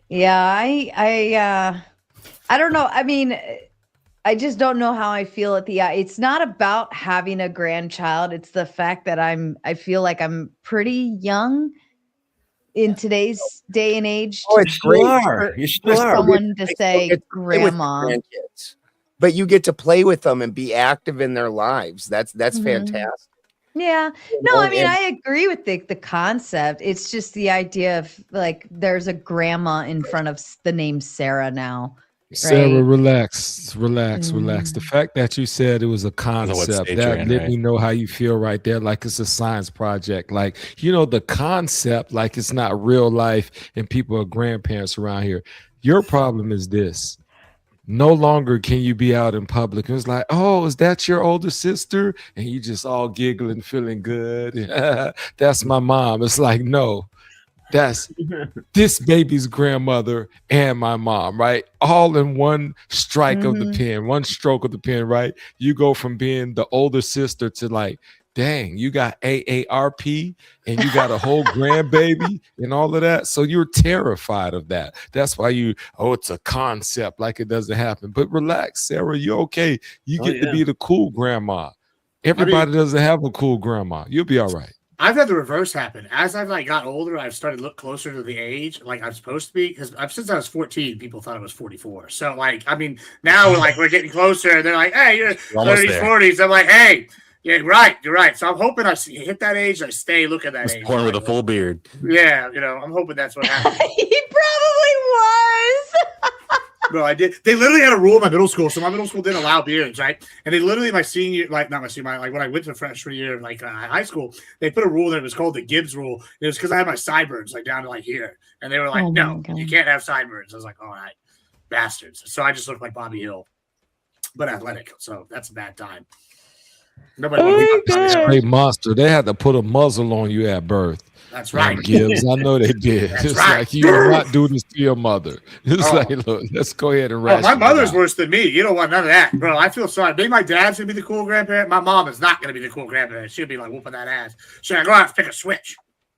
Yeah, I don't know. I mean, I just don't know how I feel at the it's not about having a grandchild. It's the fact that I feel like I'm pretty young in today's day and age. Oh, it's great. For someone to say grandma. Grandkids. But you get to play with them and be active in their lives. That's fantastic. Yeah. No, I mean, I agree with the concept. It's just the idea of like there's a grandma in front of the name Sarah now. Sarah, right? relax. The fact that you said it was a concept, stage that you're in, let right? me know how you feel right there. Like it's a science project. Like, you know, the concept, like it's not real life and people are grandparents around here. Your problem is this. No longer can you be out in public. It was like, oh, is that your older sister? And you just all giggling, feeling good. That's my mom. It's like, no. That's this baby's grandmother and my mom, right? All in one strike of the pen, one stroke of the pen, right? You go from being the older sister to like, dang, you got AARP and you got a whole grandbaby and all of that. So you're terrified of that. That's why it's a concept, like it doesn't happen. But relax, Sarah, you're okay. You get to be the cool grandma. Everybody doesn't have a cool grandma. You'll be all right. I've had the reverse happen. As I've like got older, I've started to look closer to the age like I'm supposed to be, because since I was 14, people thought I was 44. So like, I mean, now we're getting closer. They're like, hey, you're 30s, 40s. I'm like, hey, yeah, you're right. So I'm hoping I hit that age, I stay looking at that age. Born with a full beard. Yeah, I'm hoping that's what happens. He probably was. No, I did. They literally had a rule in my middle school. So my middle school didn't allow beards, right? And they literally, my senior, like not my senior, like when I went to freshman year, like high school, they put a rule that it was called the Gibbs rule. And it was because I had my sideburns like down to like here, and they were like, "No, you can't have sideburns." I was like, "All right, bastards." So I just looked like Bobby Hill, but athletic. So that's a bad time. Nobody. Straight monster. They had to put a muzzle on you at birth. That's right, Gibbs. I know they did. That's It's right. like you will not do this to your mother. It's like, look, let's go ahead and my mother's worse than me. You don't want none of that, bro. I feel sorry. Maybe my dad's gonna be the cool grandparent. My mom is not gonna be the cool grandparent. She'll be like whooping that ass. She'll go out and pick a switch.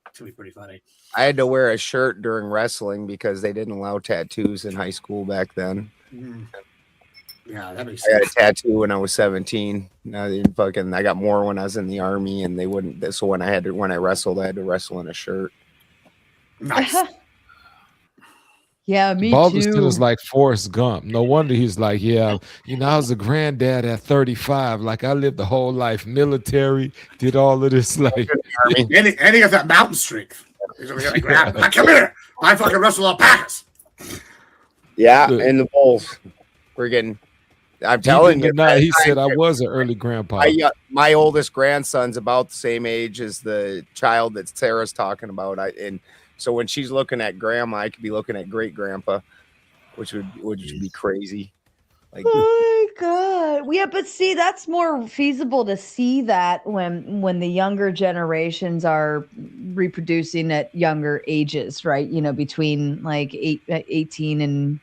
It's gonna be pretty funny. I had to wear a shirt during wrestling because they didn't allow tattoos in high school back then. Yeah, that makes I sense. got a tattoo when I was 17. I got more when I was in the army, and they wouldn't. So when I wrestled, I had to wrestle in a shirt. Nice. Yeah, me Baldwin too. was like Forrest Gump. No wonder he's like, yeah, I was a granddad at 35. Like I lived the whole life, military, did all of this. Like, and he got that mountain strength. He's like, come here. I fucking wrestle alpacas. Yeah, and the Bulls. We're getting. I'm telling you. He said I was an early grandpa. My oldest grandson's about the same age as the child that Sarah's talking about. And so when she's looking at grandma, I could be looking at great grandpa, which would be crazy. Like, oh my god. Yeah, but see, that's more feasible to see that when the younger generations are reproducing at younger ages, right? Between like 18 and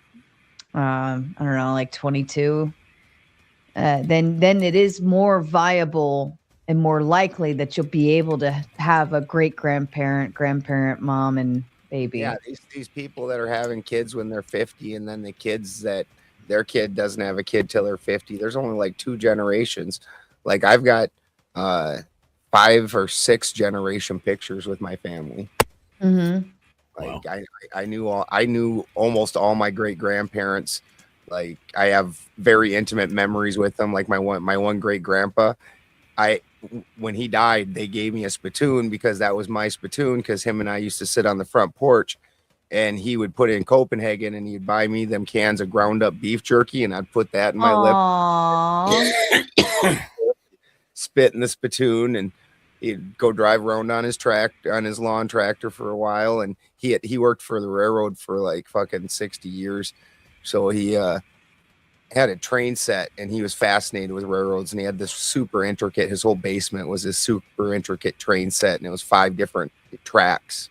I don't know, like 22. Then it is more viable and more likely that you'll be able to have a great grandparent, mom, and baby. yeah, these people that are having kids when they're 50, and then the kids that their kid doesn't have a kid till they're 50. There's only like 2 generations. Like I've got 5 or 6 generation pictures with my family. Mm-hmm. Like I knew almost all my great grandparents. Like I have very intimate memories with them. Like my one great grandpa, when he died, they gave me a spittoon because that was my spittoon, because him and I used to sit on the front porch, and he would put it in Copenhagen, and he'd buy me them cans of ground up beef jerky, and I'd put that in my lip, spit in the spittoon, and he'd go drive around on his lawn tractor for a while. And he worked for the railroad for like fucking 60 years. So he had a train set, and he was fascinated with railroads, and he had this super intricate, his whole basement was this super intricate train set, and it was 5 different tracks.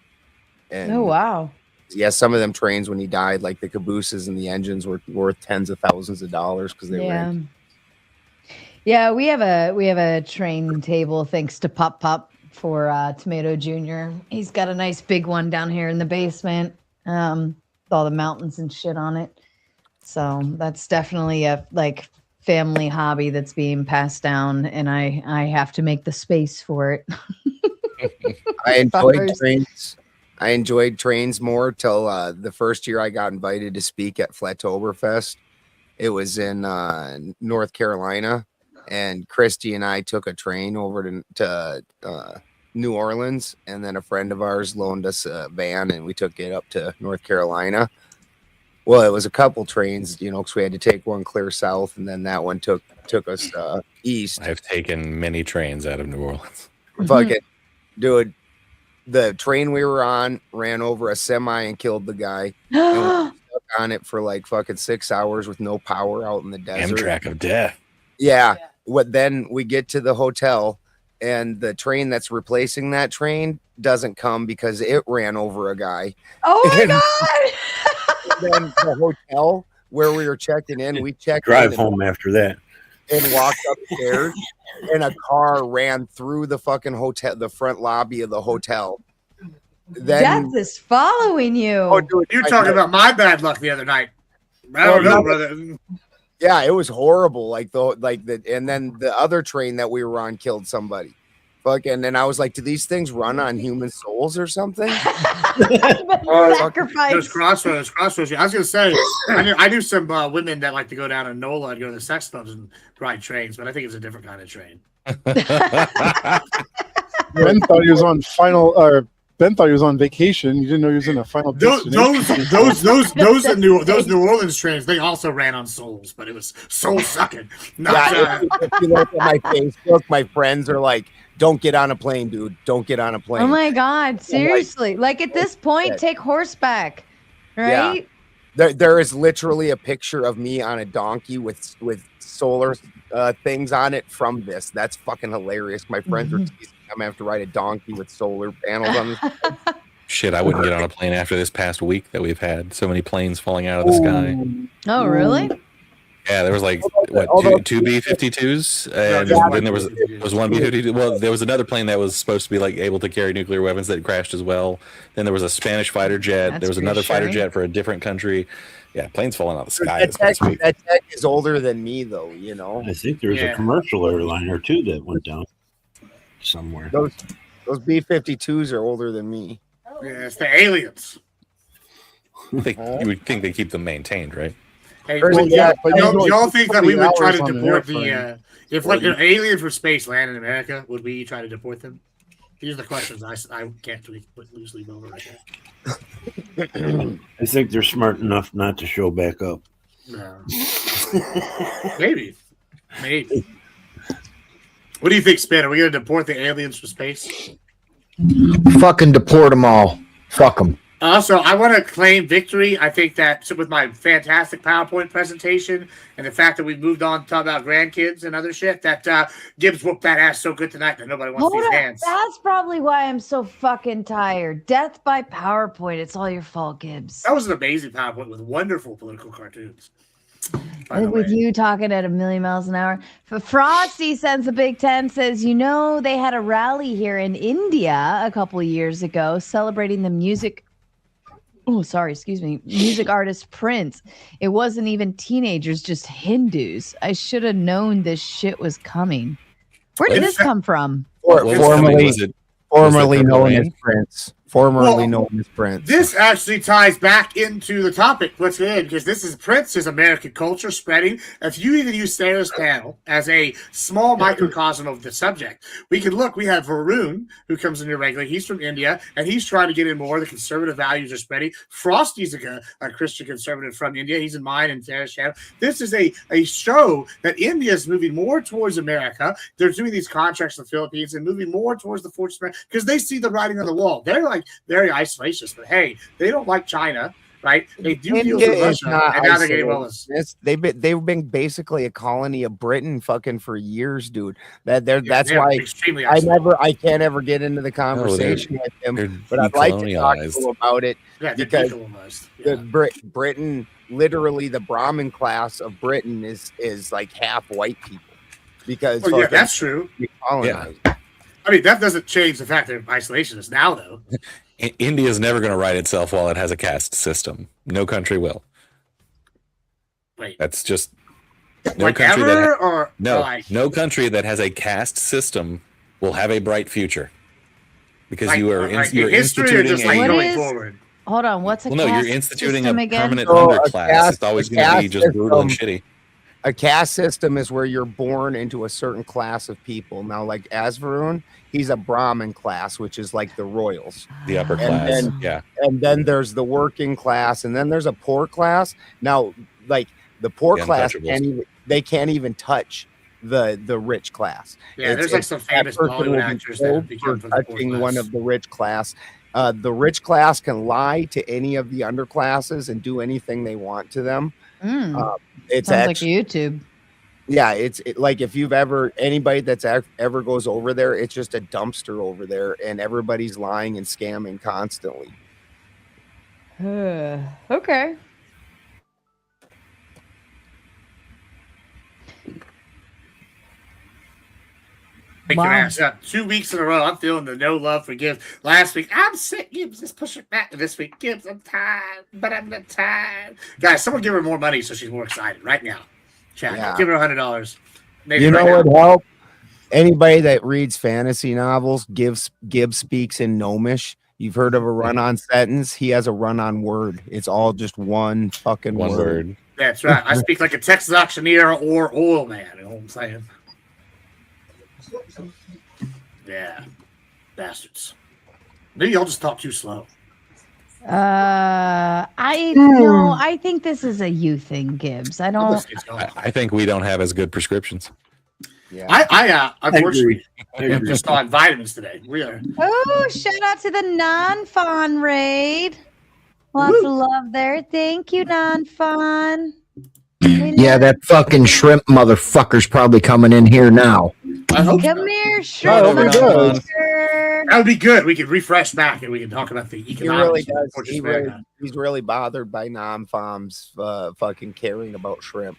And oh wow. yeah, some of them trains when he died, like the cabooses and the engines, were worth tens of thousands of dollars because they were. Yeah, we have a train table thanks to Pop for Tomato Jr. He's got a nice big one down here in the basement, with all the mountains and shit on it. So that's definitely a like family hobby that's being passed down, and I have to make the space for it. I enjoyed trains. I enjoyed trains more till the first year I got invited to speak at Flatoberfest. It was in North Carolina, and Christy and I took a train over to New Orleans, and then a friend of ours loaned us a van, and we took it up to North Carolina. Well, it was a couple trains, you know, because we had to take one clear south, and then that one took us east. I've taken many trains out of New Orleans. Fucking dude, the train we were on ran over a semi and killed the guy. And we were stuck on it for like fucking 6 hours with no power out in the desert. Amtrak of death. Yeah. Then we get to the hotel, and the train that's replacing that train doesn't come because it ran over a guy. Oh my god! Then the hotel where we were checking in, we checked Drive in home after that. and walked upstairs, and a car ran through the fucking hotel, the front lobby of the hotel. Then Death is following you. oh, dude, You're talking about my bad luck the other night. I don't know, brother. yeah, it was horrible. And then the other train that we were on killed somebody. Fucking, and I was like, do these things run on human souls or something? Sacrifice. There's crossroads. I was gonna say, I knew some women that like to go down to NOLA and go to the sex clubs and ride trains, but I think it's a different kind of train. Ben thought he was on Ben thought he was on vacation. You didn't know he was in a final destination. Those New Orleans trains, they also ran on souls, but it was soul sucking. Yeah, if you look at my Facebook, my friends are like, don't get on a plane, dude. Don't get on a plane. Oh my god, seriously. Like at this point, take horseback. Right? Yeah. There is literally a picture of me on a donkey with solar things on it from this. That's fucking hilarious. My friends are teasing I'm gonna have to ride a donkey with solar panels on this. Shit, I wouldn't get on a plane after this past week that we've had so many planes falling out of the sky. Oh, really? Yeah, there was like two B-52s, and then there was one B-52. Well, there was another plane that was supposed to be like able to carry nuclear weapons that crashed as well. Then there was a Spanish fighter jet. There was another fighter jet for a different country. Yeah, planes falling out of the sky this past week. That tech is older than me, though. You know. I think there was a commercial airliner too that went down somewhere. Those B-52s are older than me. Yeah, it's the aliens. You would think they keep them maintained, right? Hey, y'all think that we would try to deport if like an alien from space landed in America, would we try to deport them? These are the questions I can't put loosely over right now. I think they're smart enough not to show back up. No. Maybe. What do you think, Spin? Are we going to deport the aliens from space? Fucking deport them all. Fuck them. Also, I want to claim victory. I think that with my fantastic PowerPoint presentation and the fact that we moved on to talk about grandkids and other shit, that Gibbs whooped that ass so good tonight that nobody wants to see his hands. That's probably why I'm so fucking tired. Death by PowerPoint. It's all your fault, Gibbs. That was an amazing PowerPoint with wonderful political cartoons. With you talking at 1,000,000 miles an hour. Frosty sends the Big Ten, says, they had a rally here in India a couple of years ago celebrating the music artist Prince. It wasn't even teenagers, just Hindus. I should have known this shit was coming. Where did this come from? Formerly known as Prince. Known as Prince. This actually ties back into the topic. Let's get in, because this is Prince's American culture spreading. If you even use Sarah's panel as a small microcosm of the subject, we have Varun, who comes in here regularly. He's from India, and he's trying to get in more. The conservative values are spreading. Frosty's a Christian conservative from India. He's in mine and Sarah's channel. This is a show that India is moving more towards America. They're doing these contracts in the Philippines and moving more towards the fortress because they see the writing on the wall. They're like very isolationist, but hey, they don't like China. right? They do deals India with is Russia, not and now they're getting isolated. well. They've been basically a colony of Britain fucking for years, dude. That's they're why extremely I can't ever get into the conversation with him, but I'd like to talk to him about it because Britain, literally the Brahmin class of Britain is like half white people because that's true. Yeah. I mean, that doesn't change the fact they're isolationists now, though. India is never going to right itself while it has a caste system. No country will. Wait, that's just no country no country that has a caste system will have a bright future because you're instituting going forward. Hold on, what's a you're caste instituting system a again? permanent underclass. It's always going to be just brutal and shitty. A caste system is where you're born into a certain class of people. Now, like Asvarun, he's a Brahmin class, which is like the royals, the upper class. And then there's the working class, and then there's a poor class. Now, like the poor class can't even touch the rich class. Yeah, there's like some famous Bollywood actors that have become from the poor touching class. one of the rich class. The rich class can lie to any of the underclasses and do anything they want to them. It's Sounds actually, like YouTube. Yeah, it's like if you've anybody that's ever goes over there, it's just a dumpster over there, and everybody's lying and scamming constantly. Okay. Pick your ass up. 2 weeks in a row, I'm feeling the no love for Gibbs. Last week, I'm sick, Gibbs. Just push it back. This week, Gibbs, I'm tired, but I'm not tired. Guys, someone give her more money so she's more excited right now. Chat, give her $100. Maybe You know right what now. would help? Anybody that reads fantasy novels, Gibbs speaks in Gnomish. You've heard of a run-on sentence. He has a run-on word. It's all just one fucking word. That's right. I speak like a Texas auctioneer or oil man. You know what I'm saying? Yeah. Bastards. Maybe y'all just talk too slow. I think this is a you thing, Gibbs. I think we don't have as good prescriptions. Yeah. I unfortunately am just on vitamins today. We are. Oh, shout out to the non-fawn raid. Lots of love there. Thank you, non-fawn. Yeah, that fucking shrimp motherfucker's probably coming in here now. Come here, shrimp. That would be good. We could refresh back and we can talk about the He really economics. does. He's really bothered by non-foms fucking caring about shrimp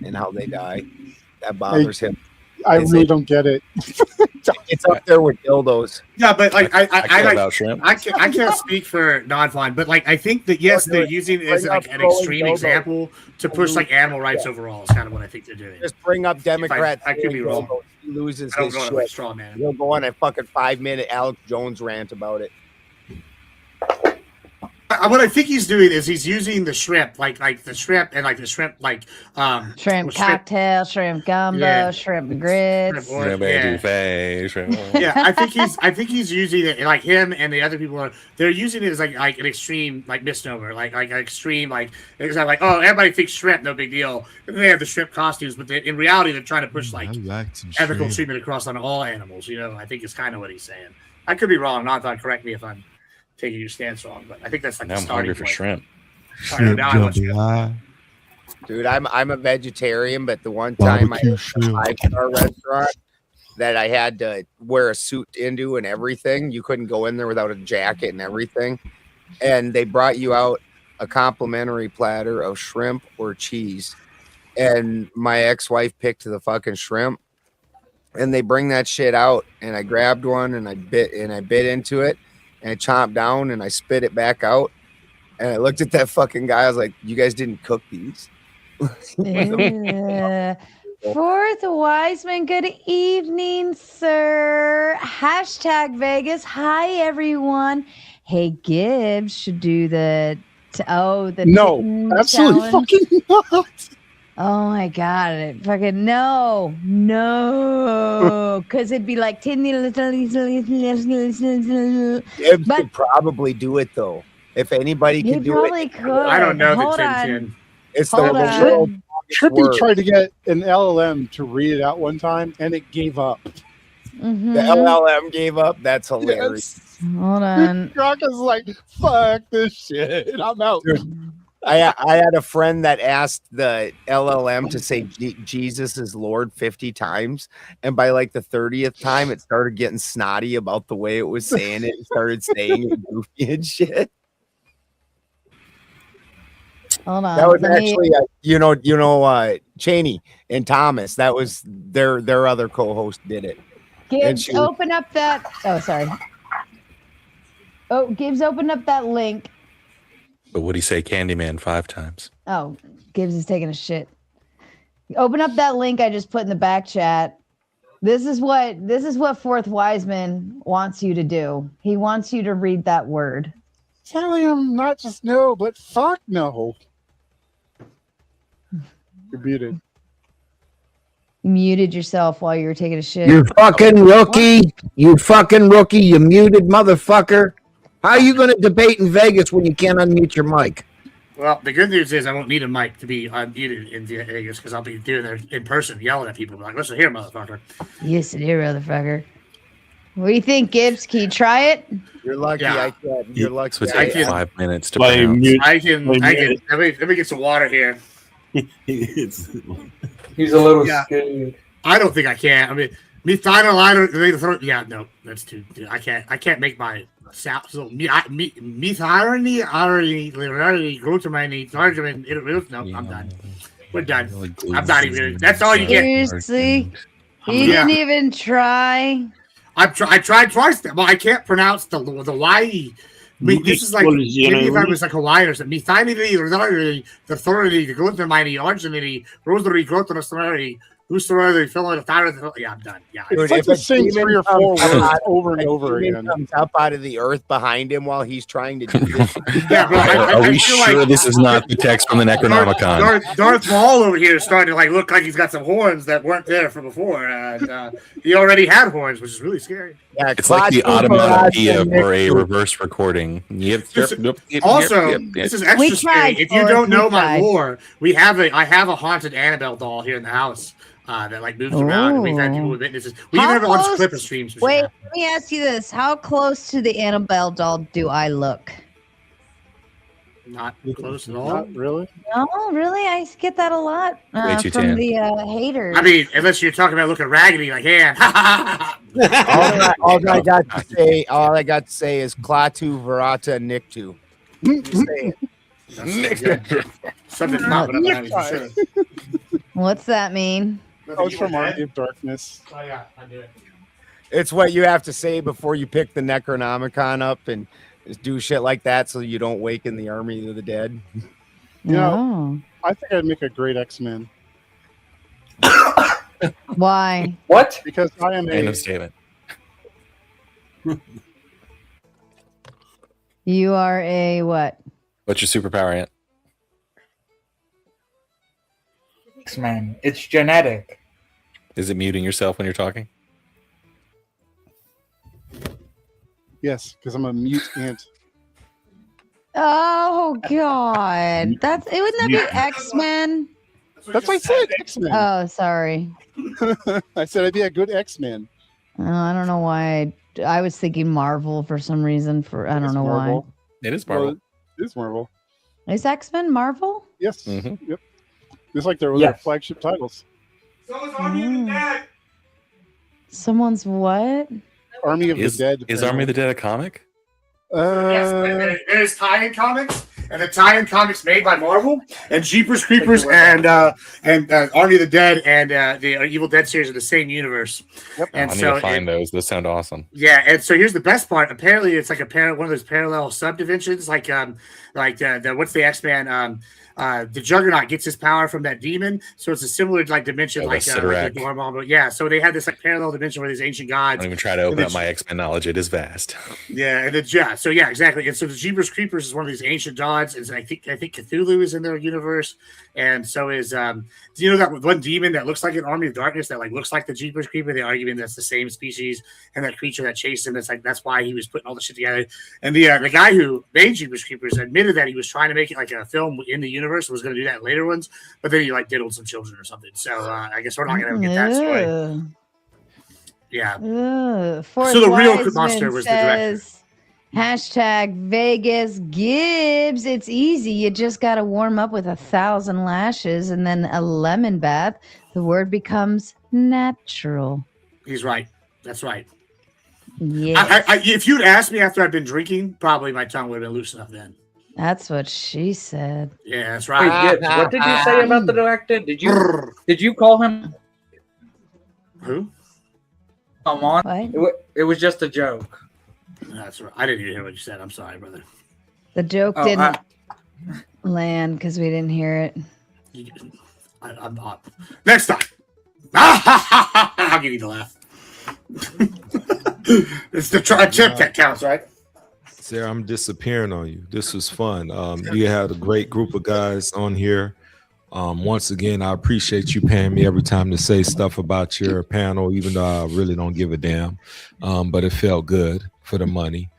and how they die. That bothers him. I really don't get it. It's up there with dildos. Yeah, but like I care like about shrimp. I can't speak for non-fine, but like I think that yes, they're using it as like an extreme example to push like animal rights overall. Is kind of what I think they're doing. Just bring up Democrats. I could be wrong. He loses I don't his know shit. like straw man. He'll go on a fucking 5-minute Alex Jones rant about it. What I think he's doing is he's using the shrimp, like the shrimp and like the shrimp, shrimp cocktail, shrimp gumbo, shrimp grits. Yeah, I think he's using it like him and the other people they're using it as like an extreme like misnomer, like an extreme it's like oh everybody thinks shrimp, no big deal. And they have the shrimp costumes, but in reality they're trying to push like ethical treatment across on all animals. You know, I think it's kind of what he's saying. I could be wrong. Not correct me if I'm taking your stance wrong, but I think that's like now the I'm starting hungry for point. shrimp. Right, now I want shrimp. Dude, I'm a vegetarian, but the one time I went to a 5-star restaurant that I had to wear a suit into and everything, you couldn't go in there without a jacket and everything. And they brought you out a complimentary platter of shrimp or cheese. And my ex-wife picked the fucking shrimp. And they bring that shit out, and I grabbed one and I bit into it. And I chomped down and I spit it back out. And I looked at that fucking guy. I was like, you guys didn't cook these. Fourth Wiseman, good evening, sir. Hashtag Vegas. Hi, everyone. Hey, Gibbs should do the no, absolutely challenge. fucking not. Oh my god! Fucking no, because it'd be like Gibbs could probably do it though. If anybody He can do probably it, could. I don't know that Tim. It's the Hold on. world. Trippy tried to get an LLM to read it out one time, and it gave up. The LLM gave up. That's hilarious. Hold on. Gronk is like, fuck this shit. I'm out. Dude, I had a friend that asked the LLM to say Jesus is Lord 50 times, and by like the 30th time, it started getting snotty about the way it was saying it. It started saying it goofy and shit. Hold on. That was actually, Cheney and Thomas. That was their other co-host did it. Gibbs, open up that. Oh, sorry. Oh, Gibbs, open up that link. But would he say Candyman 5 times? Oh, Gibbs is taking a shit. Open up that link I just put in the back chat. This is what Fourth Wiseman wants you to do. He wants you to read that word. Telling him not just no, but fuck no. You're muted. You muted yourself while you were taking a shit. You fucking rookie. You fucking rookie. You muted motherfucker. How are you going to debate in Vegas when you can't unmute your mic? Well, the good news is I won't need a mic to be unmuted in Vegas because I'll be doing it in person, yelling at people. Like, listen here, motherfucker. Listen here, motherfucker. What do you think, Gibbs? Can you try it? You're lucky. Yeah. You're lucky. So it's like 5 minutes to I pronounce. can. Let me get some water here. He's a little scared. I don't think I can. I mean, me trying to lie. Yeah, no, that's too. I can't make my sound. So me already go to my knee. No, I'm done. We're done. I'm not even. That's all you get. Seriously, he didn't even try. I tried twice. Well, I can't pronounce the Y. I mean, this is like maybe if I was like Hawaiian or something. Me tiny the authority to go to my origin, rosary go to the story. Who's the other filling the tire? Yeah, I'm done. Yeah, it's like the same 3 or 4 words over and over again. Comes up out of the earth behind him while he's trying to do this. Yeah, bro, Are we sure like, this is not the text from the Necronomicon? Darth Maul over here is starting to like look like he's got some horns that weren't there from before, and he already had horns, which is really scary. Yeah, it's like the automatopoeia for a reverse recording. Also, this is extra scary. If you don't know my lore, I have a haunted Annabelle doll here in the house. That like moves around, and we've had people with witnesses. We even have a bunch of Clipper streams. Wait, let me ask you this: how close to the Annabelle doll do I look? Not close at all. Not really. No, really, I get that a lot from the haters. I mean, unless you're talking about looking raggedy, like, yeah. all I got to say is Klaatu Verata Niktu. Something's not what I'm for sure. What's that mean? That was from Army of Darkness. Oh yeah, I knew it. It's what you have to say before you pick the Necronomicon up and just do shit like that so you don't waken the army of the dead. You know, I think I'd make a great X-Men. Why? What? Because I am End of statement. You are a what? What's your superpower, Ant? X-Men. It's genetic. Is it muting yourself when you're talking? Yes, because I'm a mute ant. Oh God, wouldn't that be X-Men? That's what I said, X-Men. Oh, sorry. I said I'd be a good X-Men. I don't know why. I was thinking Marvel for some reason. I don't know why. It is Marvel. Well, it is Marvel. Is X-Men Marvel? Yes. Mm-hmm. Yep. Just like their flagship titles. Someone's what? Army of the Dead. Is Army of the Dead a comic? Yes, there's tie-in comics, and the tie-in comics made by Marvel, and Jeepers Creepers, and Army of the Dead, and the Evil Dead series are the same universe. Yep. And I need to find those. Those sound awesome. Yeah, and so here's the best part. Apparently, it's like one of those parallel subdivisions, like what's the X-Men? The Juggernaut gets his power from that demon, so it's a similar like dimension, like the Dormammu. But yeah, so they had this like parallel dimension where these ancient gods. I don't even try to open up my X-Men knowledge; it is vast. Yeah, and so yeah, exactly. And so the Jeepers Creepers is one of these ancient gods, and I think Cthulhu is in their universe, and so is do you know that one demon that looks like an Army of Darkness that like looks like the Jeepers Creeper? The argument that's the same species, and that creature that chased him. That's why he was putting all the shit together. And the guy who made Jeepers Creepers admitted that he was trying to make it like a film in the universe, was going to do that in later ones, but then he like diddled some children or something. So I guess we're not going to ever get that story. Yeah. Fourth So the real Wiseman monster was the director. says, hashtag Vegas Gibbs. It's easy. You just got to warm up with 1,000 lashes and then a lemon bath. The word becomes natural. He's right. That's right. Yes. If you'd asked me after I'd been drinking, probably my tongue would have been loose enough then. That's what she said. Yeah, that's right. Wait, Gibbs, what did you say about the director? Did you call him? Who? Come on. What? It was just a joke. That's right. I didn't even hear what you said. I'm sorry, brother. The joke didn't land because we didn't hear it. I'm not. Next time. I'll give you the laugh. It's the tip that counts, right? Sarah, I'm disappearing on you. This was fun. You had a great group of guys on here. Once again, I appreciate you paying me every time to say stuff about your panel, even though I really don't give a damn. But it felt good for the money.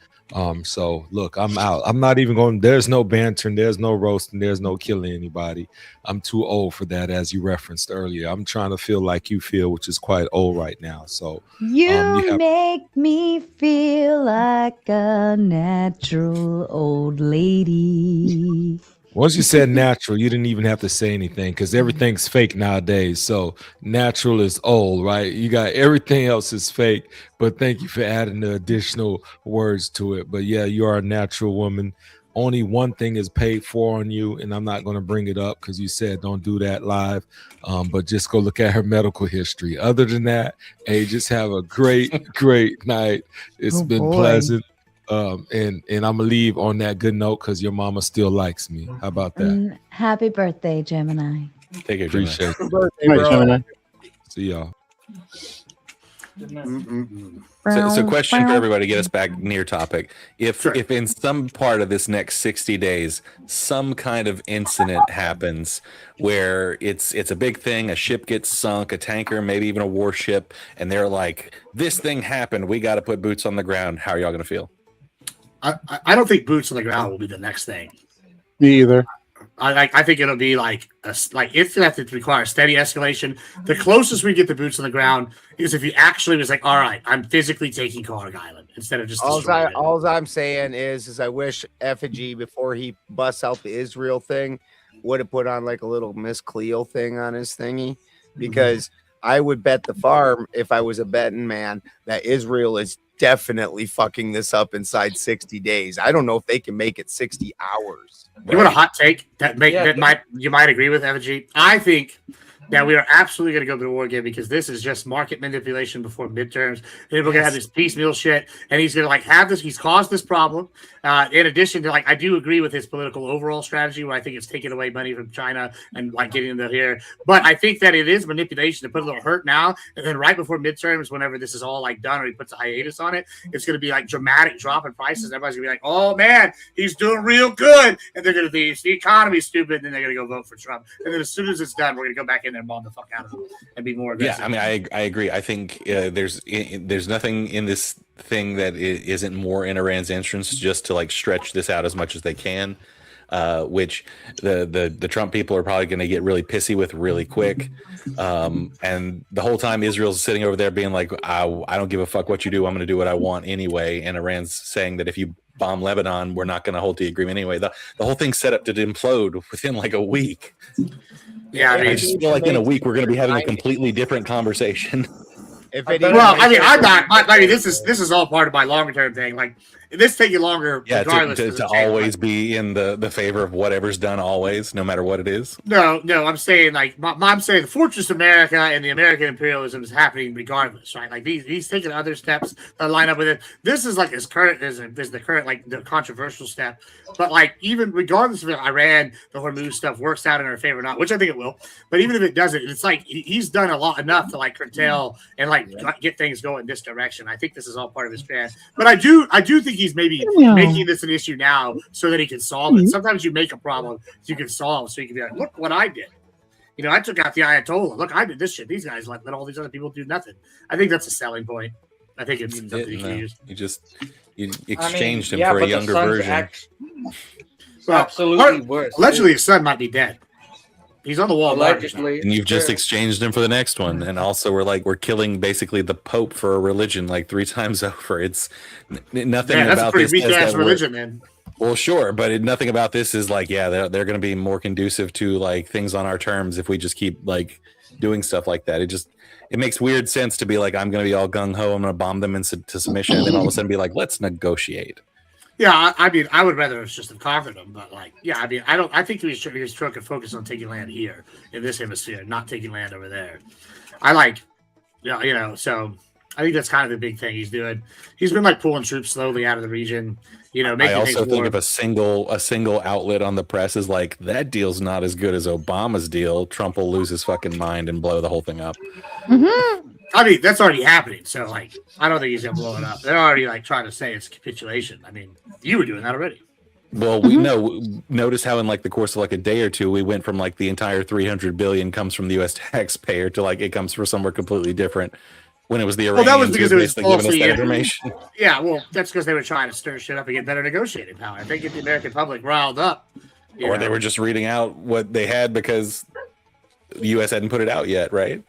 So look, I'm out. I'm not even going. There's no bantering. There's no roasting. There's no killing anybody. I'm too old for that, as you referenced earlier. I'm trying to feel like you feel, which is quite old right now. So You make me feel like a natural old lady. once you said natural, you didn't even have to say anything because everything's fake nowadays. So natural is old, right? You got everything else is fake. But thank you for adding the additional words to it. But yeah, you are a natural woman. Only one thing is paid for on you, and I'm not going to bring it up because you said don't do that live. But just go look at her medical history. Other than that, hey, just have a great night. It's been pleasant. And I'm gonna leave on that good note because your mama still likes me. How about that? Happy birthday, Gemini. Take it, Appreciate it. Happy birthday, bro. See y'all. So question for everybody to get us back near topic. If in some part of this next 60 days, some kind of incident happens where it's a big thing, a ship gets sunk, a tanker, maybe even a warship, and they're like, this thing happened, we got to put boots on the ground. How are y'all going to feel? I don't think boots on the ground will be the next thing. Me either. I think it'll be like if that requires steady escalation. The closest we get to boots on the ground is if he actually was like, all right, I'm physically taking Clark Island instead of just destroying it. All I'm saying is I wish Effigy, before he busts out the Israel thing, would have put on like a little Miss Cleo thing on his thingy, because I would bet the farm, if I was a betting man, that Israel is definitely fucking this up inside 60 days. I don't know if they can make it 60 hours. You want a hot take you might agree with, Effigy? I think that we are absolutely going to go to the war again because this is just market manipulation before midterms. And we're going to have this piecemeal shit, and he's going to have this. He's caused this problem. In addition to I do agree with his political overall strategy, where I think it's taking away money from China and getting into here. But I think that it is manipulation to put a little hurt now, and then right before midterms, whenever this is all done, or he puts a hiatus on it, it's going to be dramatic drop in prices. Everybody's going to be like, "Oh man, he's doing real good," and they're going to be the economy's stupid, and then they're going to go vote for Trump. And then as soon as it's done, we're going to go back in there and bomb the fuck out of them and be more aggressive. Yeah, I mean, I agree. I think there's nothing in this thing that isn't more in Iran's interest just to stretch this out as much as they can, which the Trump people are probably going to get really pissy with really quick. And the whole time Israel's sitting over there being like, I don't give a fuck what you do. I'm going to do what I want anyway. And Iran's saying that if you bomb Lebanon, we're not going to hold the agreement anyway. The whole thing's set up to implode within a week. Yeah, I just feel like in a week we're going to be having a completely different conversation. This is all part of my longer term thing. This taking longer, regardless. To always be in the favor of whatever's done, always, no matter what it is. No, I'm saying I'm saying the Fortress America and the American imperialism is happening regardless, right? He's taking other steps that line up with it. This is as current as the current the controversial step. But even regardless of if Iran, the Hormuz stuff works out in our favor or not, which I think it will. But even if it doesn't, it's he's done enough to curtail and get things going in this direction. I think this is all part of his plan. But I do think he's maybe making this an issue now so that he can solve it. Sometimes you make a problem you can solve, so you can be like, look what I did. I took out the Ayatollah. Look, I did this shit. These guys let all these other people do nothing. I think that's a selling point. I think it's something you can use. You exchanged him for a younger version. Absolutely worse. Allegedly, his son might be dead. He's on the wall. Allegedly. And you've just exchanged him for the next one. And also we're killing basically the Pope for a religion like 3 times over. It's nothing that's about a pretty this weak says ass that religion, man. well, sure, but nothing about this is like, they're going to be more conducive to like things on our terms if we just keep like doing stuff like that. It makes weird sense to be like, I'm going to be all gung ho, I'm going to bomb them into submission, and then all of a sudden be like, let's negotiate. Yeah, I mean, I would rather just have conquered them, but like, yeah, I mean, I think he was trying to focus on taking land here in this hemisphere, not taking land over there. I like, so I think that's kind of the big thing he's doing. He's been like pulling troops slowly out of the region, I also think if a single outlet on the press is like, that deal's not as good as Obama's deal, Trump will lose his fucking mind and blow the whole thing up. Mm-hmm. I mean, that's already happening. So, like, I don't think he's gonna blow it up. They're already like trying to say it's capitulation. I mean, you were doing that already. Well, we know. Notice how in like the course of like a day or two, we went from like the entire 300 billion comes from the U.S. taxpayer to like it comes from somewhere completely different. When it was the Iranians, that was because it was giving us falsely that information. Yeah, well, that's because they were trying to stir shit up and get better negotiating power. They get the American public riled up, Or they were just reading out what they had because the U.S. hadn't put it out yet, right?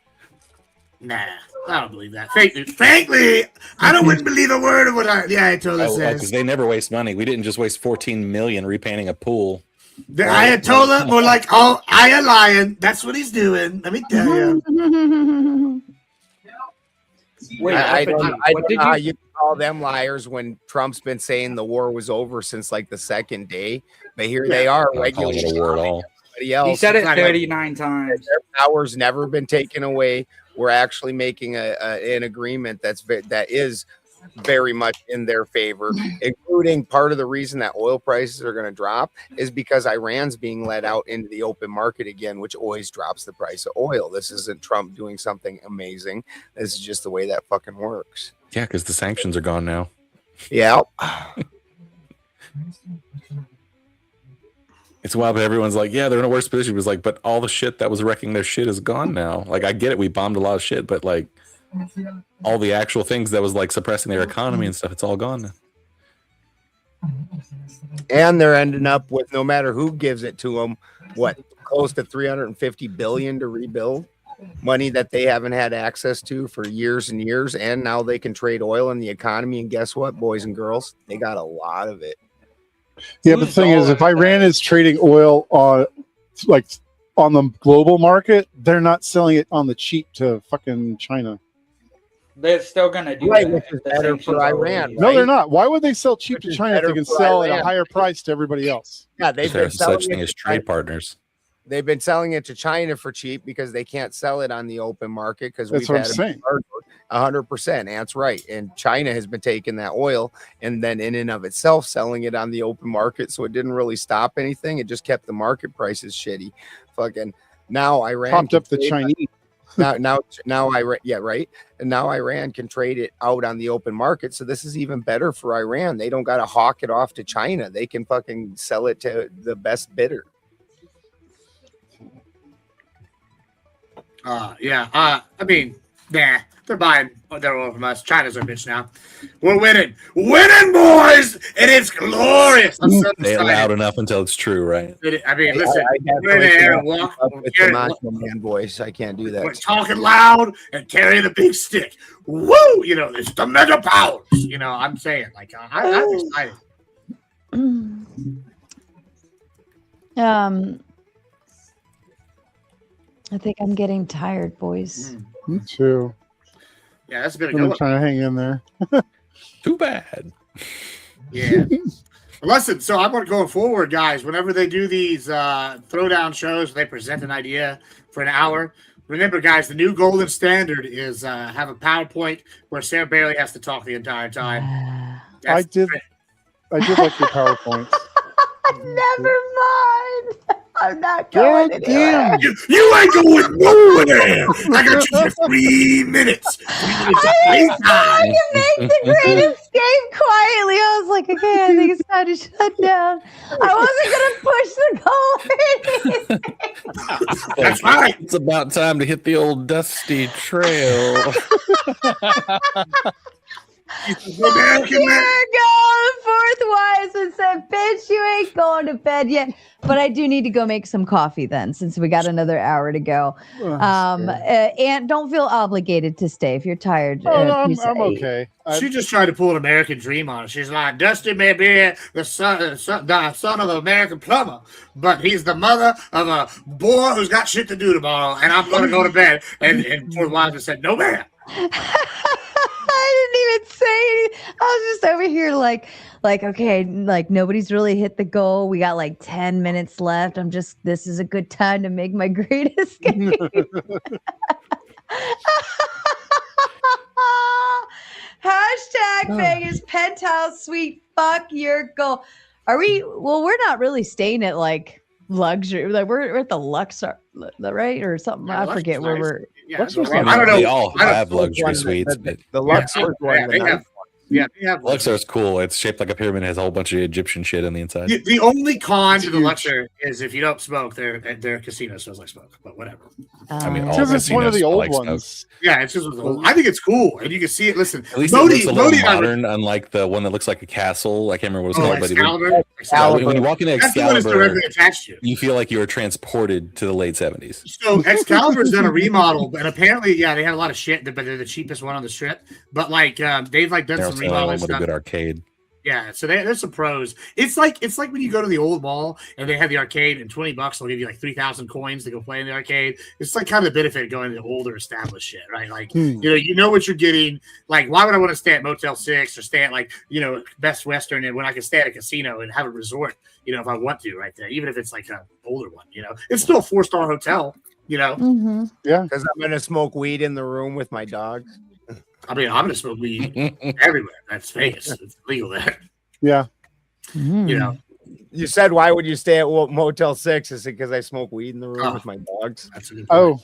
Nah, I don't believe that. Frankly, I wouldn't believe a word of what I Ayatollah says. Because they never waste money. We didn't just waste 14 million repainting a pool. The Ayatollah, more like, oh, I a lion. That's what he's doing. Let me tell you. Wait, I don't know how you call them liars when Trump's been saying the war was over since like the second day, but here they are calling it a war at all. Else. He said it 39 times. Their power's never been taken away. We're actually making an agreement that is very much in their favor, including part of the reason that oil prices are going to drop is because Iran's being let out into the open market again, which always drops the price of oil. This isn't Trump doing something amazing. This is just the way that fucking works. Yeah, because the sanctions are gone now. Yeah. It's wild, but everyone's like, yeah, they're in a worse position. It was like, but all the shit that was wrecking their shit is gone now. Like, I get it. We bombed a lot of shit, but like all the actual things that was like suppressing their economy and stuff, it's all gone now. And they're ending up with, no matter who gives it to them, what, close to 350 billion to rebuild, money that they haven't had access to for years and years. And now they can trade oil in the economy. And guess what, boys and girls, they got a lot of it. Yeah, but the thing is, if Iran is trading oil on the global market, they're not selling it on the cheap to fucking China. They're still gonna do Right, that. which is better for Iran. No, they're not. Why would they sell cheap to China if they better can for sell at Iran. a higher price to everybody else? Yeah, they've been There's such selling thing it as to trade China. partners. They've been selling it to China for cheap because they can't sell it on the open market because That's we've what had I'm saying. 100%. That's right. And China has been taking that oil and then in and of itself selling it on the open market. So it didn't really stop anything. It just kept the market prices shitty. Fucking now Iran Pumped can up the trade- Chinese. Now Iran, yeah, right. And now Iran can trade it out on the open market. So this is even better for Iran. They don't got to hawk it off to China. They can fucking sell it to the best bidder. I mean, nah, they're buying their oil from us. China's our bitch now. We're winning, boys, and it's glorious. I'm so Say it excited. loud enough until it's true, right? I mean, listen, I we're in the air and walk. With the macho man voice, I can't do We're that. talking loud and carrying the big stick. Woo! It's the mega powers. I'm saying, like, I'm excited. I think I'm getting tired, boys. Me too. Yeah, that's been a I'm good one. trying to hang in there. Too bad. Yeah. Listen, so I'm going forward, guys. Whenever they do these throwdown shows, they present an idea for an hour. Remember, guys, the new golden standard is have a PowerPoint where Sarah Bailey has to talk the entire time. I did like your PowerPoints. Never mind. I'm not going God anywhere. damn. You ain't going nowhere. I got you for 3 minutes. 3 minutes of I playtime. can make the great escape quietly. I was like, okay, I think it's time to shut down. I wasn't gonna push the goal. That's right. It's about time to hit the old dusty trail. American man. Go, fourth wise and said, bitch, you ain't going to bed yet. But I do need to go make some coffee then, since we got another hour to go. And don't feel obligated to stay if you're tired. Oh, no, I'm okay. She just tried to pull an American dream on us. She's like, Dusty may be the son of an American plumber, but he's the mother of a boy who's got shit to do tomorrow, and I'm going to go to bed. And fourth wise said, no, ma'am. I didn't even say anything. I was just over here like, okay, like nobody's really hit the goal. We got like 10 minutes left. This is a good time to make my great escape. Hashtag Vegas penthouse suite. Fuck your goal. We're not really staying at like luxury. Like we're at the Luxor, right? Or something. I forget where we're. Yeah, I don't know. They all have luxury suites. The Luxor Luxor's cool. It's shaped like a pyramid. Has a whole bunch of Egyptian shit on the inside. The only con to the Luxor is if you don't smoke, their casino smells like smoke. But whatever. I mean, all Because it's one of the old ones. Smoke. Yeah, it's just old. I think it's cool, and you can see it. Listen, at least it looks a little modern, unlike the one that looks like a castle. I can't remember what it's called. But when you walk into Excalibur, you feel like you were transported to the late 70s. So Excalibur's done a remodel, and apparently, yeah, they had a lot of shit, but they're the cheapest one on the strip. But like, they've like done some remodeling with a good arcade. Yeah, so there's some pros. It's like when you go to the old mall and they have the arcade, and $20 they'll give you like 3,000 coins to go play in the arcade. It's like kind of the benefit of going to the older established shit, right? Like you know what you're getting. Like, why would I want to stay at Motel 6 or stay at like Best Western, and when I can stay at a casino and have a resort, if I want to, right there, even if it's like an older one, it's still a 4-star hotel, Yeah, because I'm gonna smoke weed in the room with my dog. I mean, I'm gonna smoke weed everywhere. That's Vegas. It's legal there. Yeah. You said, why would you stay at Motel 6? Is it because I smoke weed in the room with my dogs? That's a good point.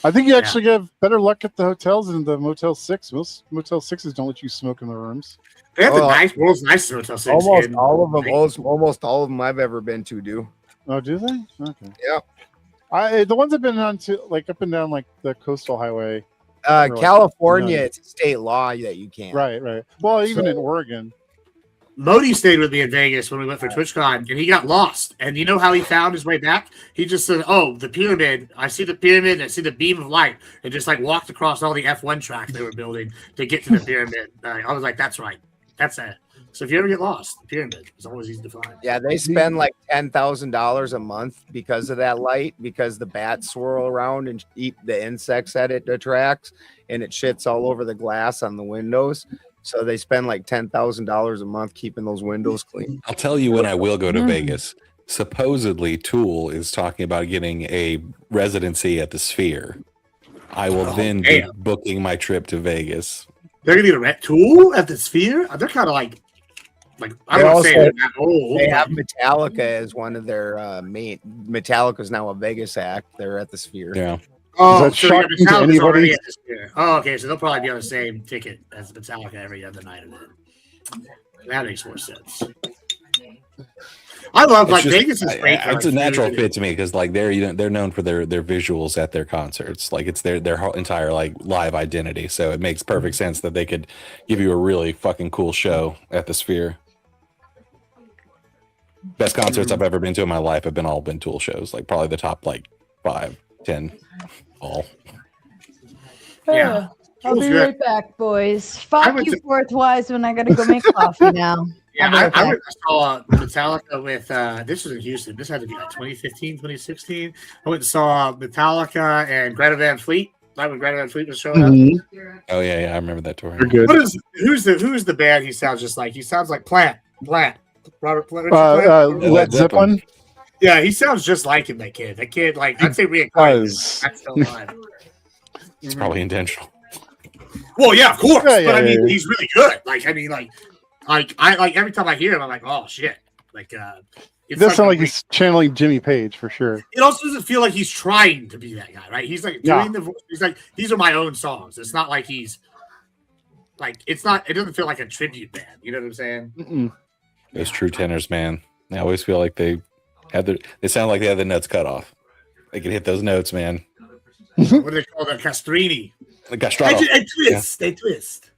I think you actually get better luck at the hotels than the Motel 6. Most Motel 6s don't let you smoke in the rooms. They have the world's nicest Motel 6. Almost all of them I've ever been to do. Oh, do they? Okay. Yeah. The ones I've been on to, like up and down like the coastal highway. California, it's a state law that you can't. Right. Well, even in Oregon. Modi stayed with me in Vegas when we went for TwitchCon, and he got lost. And you know how he found his way back? He just said, "Oh, the pyramid. I see the pyramid. And I see the beam of light," and just like walked across all the F1 tracks they were building to get to the pyramid. I was like, "That's right. That's it." So if you ever get lost, the pyramid is always easy to find. Yeah, they spend like $10,000 a month because of that light, because the bats swirl around and eat the insects that it attracts, and it shits all over the glass on the windows. So they spend like $10,000 a month keeping those windows clean. I'll tell you when I will go to Vegas. Supposedly, Tool is talking about getting a residency at the Sphere. I will then be booking my trip to Vegas. They're gonna get a Tool at the Sphere. They're kind of like I don't want to say they're that old. They have Metallica as one of their main. Metallica's now a Vegas act. They're at the Sphere. Yeah. Oh, so Metallica's already at the Sphere. Oh, okay. So they'll probably be on the same ticket as Metallica every other night of it. That makes more sense. I love Vegas is great. It's a natural fit to me because like they're known for their visuals at their concerts. Like it's their whole entire like live identity. So it makes perfect sense that they could give you a really fucking cool show at the Sphere. Best concerts I've ever been to in my life have been Tool shows. Like probably the top like 5, 10 all. Yeah. I'll be right back, boys. Fuck you, fourth wise, when I gotta go make coffee now. Yeah, I saw Metallica with this was in Houston. This had to be like 2015, 2016. I went and saw Metallica and Greta Van Fleet. Right when Greta Van Fleet was showing up. Oh yeah, I remember that tour. Good. Who's the band he sounds just like? He sounds like Plant. Robert Plant. Led Zeppelin. Yeah, he sounds just like him. That kid, like I'd say reincarnated. That's still alive. It's probably intentional. Well, yeah, of course. Yeah, but I mean, he's really good. Like, I mean, like every time I hear him, I'm like, oh shit. Like, it does sound like he's channeling Jimmy Page for sure. It also doesn't feel like he's trying to be that guy, right? He's like doing the voice. He's like, these are my own songs. It's not like he's like, it doesn't feel like a tribute band. You know what I'm saying? Those true tenors, man. I always feel like they sound like they have the notes cut off. They can hit those notes, man. What do they call that? Castrini. The castrato. They twist.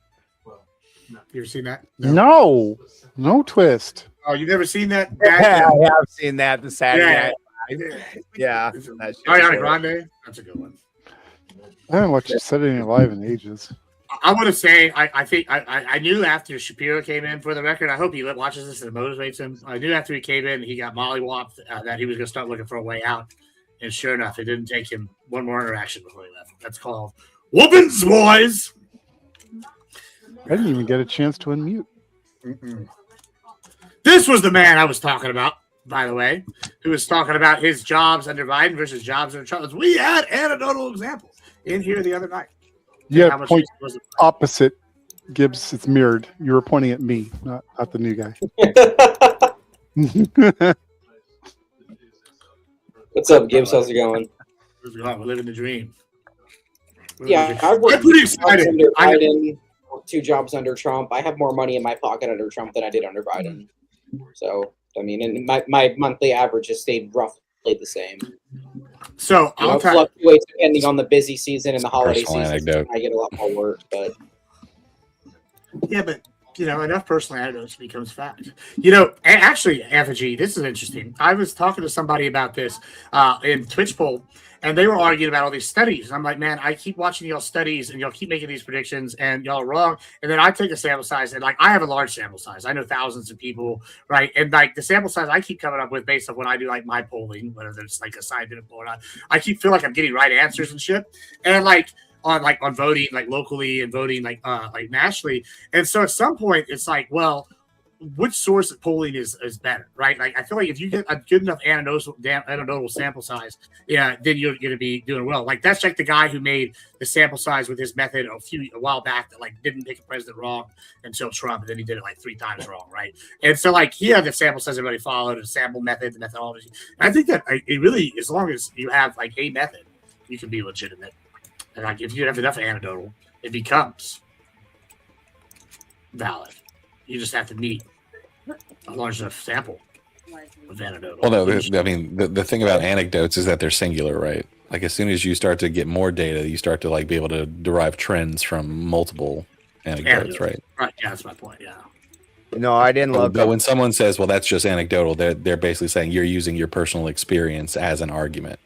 You ever seen that? No twist. Oh, you've never seen that? Yeah, I have seen that. The Saturday. Yeah. That shit Ariana was Grande. That's a good one. I haven't watched Saturday Night Live in ages. I want to say I think I knew after Shapiro came in, for the record. I hope he watches this and it motivates him. I knew after he came in, he got mollywopped that he was going to start looking for a way out. And sure enough, it didn't take him one more interaction before he left. That's called whoopings, boys. I didn't even get a chance to unmute. This was the man I was talking about, by the way, who was talking about his jobs under Biden versus jobs under Trump. We had anecdotal examples in here the other night. Yeah, point opposite, Gibbs. It's mirrored. You were pointing at me, not the new guy. What's up, Gibbs? How's it going? We're living the dream. Yeah, I've worked I'm pretty excited. under Biden, 2 jobs under Trump. I have more money in my pocket under Trump than I did under Biden. So, I mean, and my monthly average has stayed roughly the same. So I'll fluctuate depending on the busy season and the holiday season. I get a lot more work, but yeah, but enough personal anecdotes becomes fact. Actually, Effigy, this is interesting. I was talking to somebody about this in Twitch poll, and they were arguing about all these studies. I'm like, man, I keep watching y'all studies, and y'all keep making these predictions, and y'all are wrong. And then I take a sample size, and I have a large sample size. I know thousands of people, right? And the sample size I keep coming up with based on when I do my polling, whether it's a scientific poll or not, I feel like I'm getting right answers and shit. And on voting locally and voting nationally. And so at some point it's well, which source of polling is better, right? I feel like if you get a good enough anecdotal sample size, then you're going to be doing well. That's the guy who made the sample size with his method a while back that didn't make a president wrong until Trump, and then he did it 3 times wrong, right? And so he had the sample size everybody followed, the sample method, the methodology. And I think that it really, as long as you have a method, you can be legitimate. And if you have enough anecdotal, it becomes valid. You just have to meet a large enough sample of anecdotal. Well, no, the thing about anecdotes is that they're singular, right? As soon as you start to get more data, you start to be able to derive trends from multiple anecdotes, right? Right. Yeah, that's my point. Yeah. No, I didn't look. But when someone says, "Well, that's just anecdotal," they're basically saying you're using your personal experience as an argument.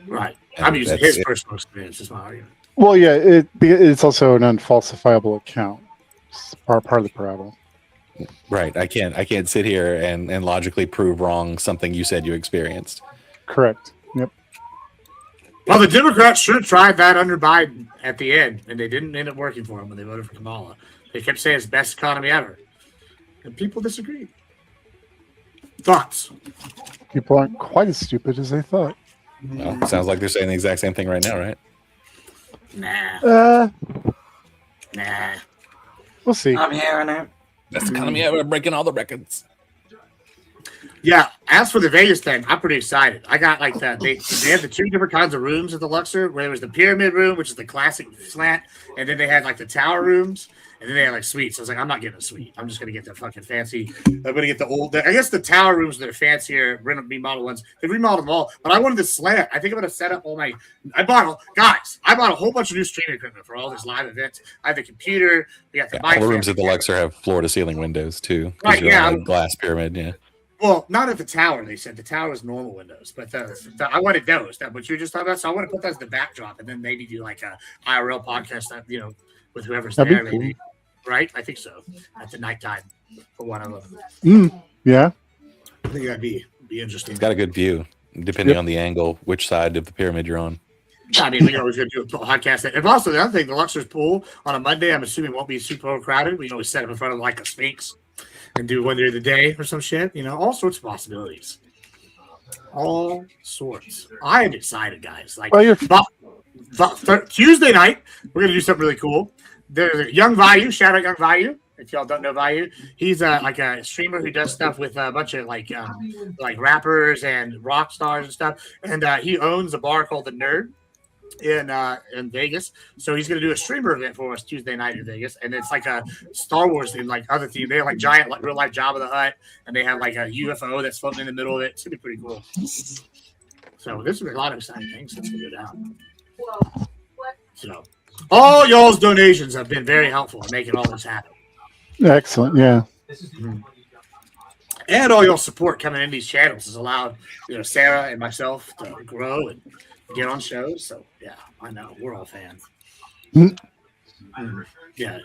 Right. I'm using his personal experience as my argument. Well, yeah, it's also an unfalsifiable account. It's part of the problem. Right. I can't sit here and logically prove wrong something you said you experienced. Correct. Yep. Well, the Democrats sure tried that under Biden at the end, and they didn't end up working for him when they voted for Kamala. They kept saying it's the best economy ever, and people disagreed. Thoughts? People aren't quite as stupid as they thought. Well, sounds like they're saying the exact same thing right now, right? Nah. We'll see. I'm hearing it. Best economy ever, breaking all the records. Yeah. As for the Vegas thing, I'm pretty excited. I got they have the 2 different kinds of rooms at the Luxor, where there was the pyramid room, which is the classic slant, and then they had the tower rooms. And then they had suites. I was I'm not getting a suite. I'm just going to get the fucking fancy. I'm going to get the old. I guess the tower rooms that are fancier, remodel ones. They remodeled them all. But I wanted the slant. I think I'm going to set up all my. I bought a whole bunch of new streaming equipment for all these live events. I have the computer. We got the all the rooms at the Luxor have floor to ceiling windows too. Right. Yeah. Glass pyramid. Yeah. Well, not at the tower. They said the tower was normal windows, but I wanted those. That what you were just talking about. So I want to put that as the backdrop, and then maybe do a IRL podcast that with whoever's there. Cool. Maybe. Right? I think so. At the nighttime for one of them. Yeah. I think that'd be interesting. It's got a good view, depending on the angle, which side of the pyramid you're on. I mean, we always going to do a podcast. And also, the other thing, the Luxor's pool on a Monday, I'm assuming won't be super overcrowded. We can always set up in front of a Sphinx and do one day of the day or some shit. All sorts of possibilities. All sorts. I am excited, guys. Tuesday night, we're going to do something really cool. There's a Young Value. Shout out Young Value. If y'all don't know Value, he's a streamer who does stuff with a bunch of rappers and rock stars and stuff. And he owns a bar called The Nerd in Vegas. So he's going to do a streamer event for us Tuesday night in Vegas. And it's a Star Wars and other theme. They have giant real life Jabba the Hutt, and they have a UFO that's floating in the middle of it. It's going to be pretty cool. So there's a lot of exciting things that's going to go down. So all y'all's donations have been very helpful in making all this happen. Excellent. Yeah. And all your support coming in these channels has allowed Sarah and myself to grow and get on shows. So yeah, I know we're all fans. Yeah.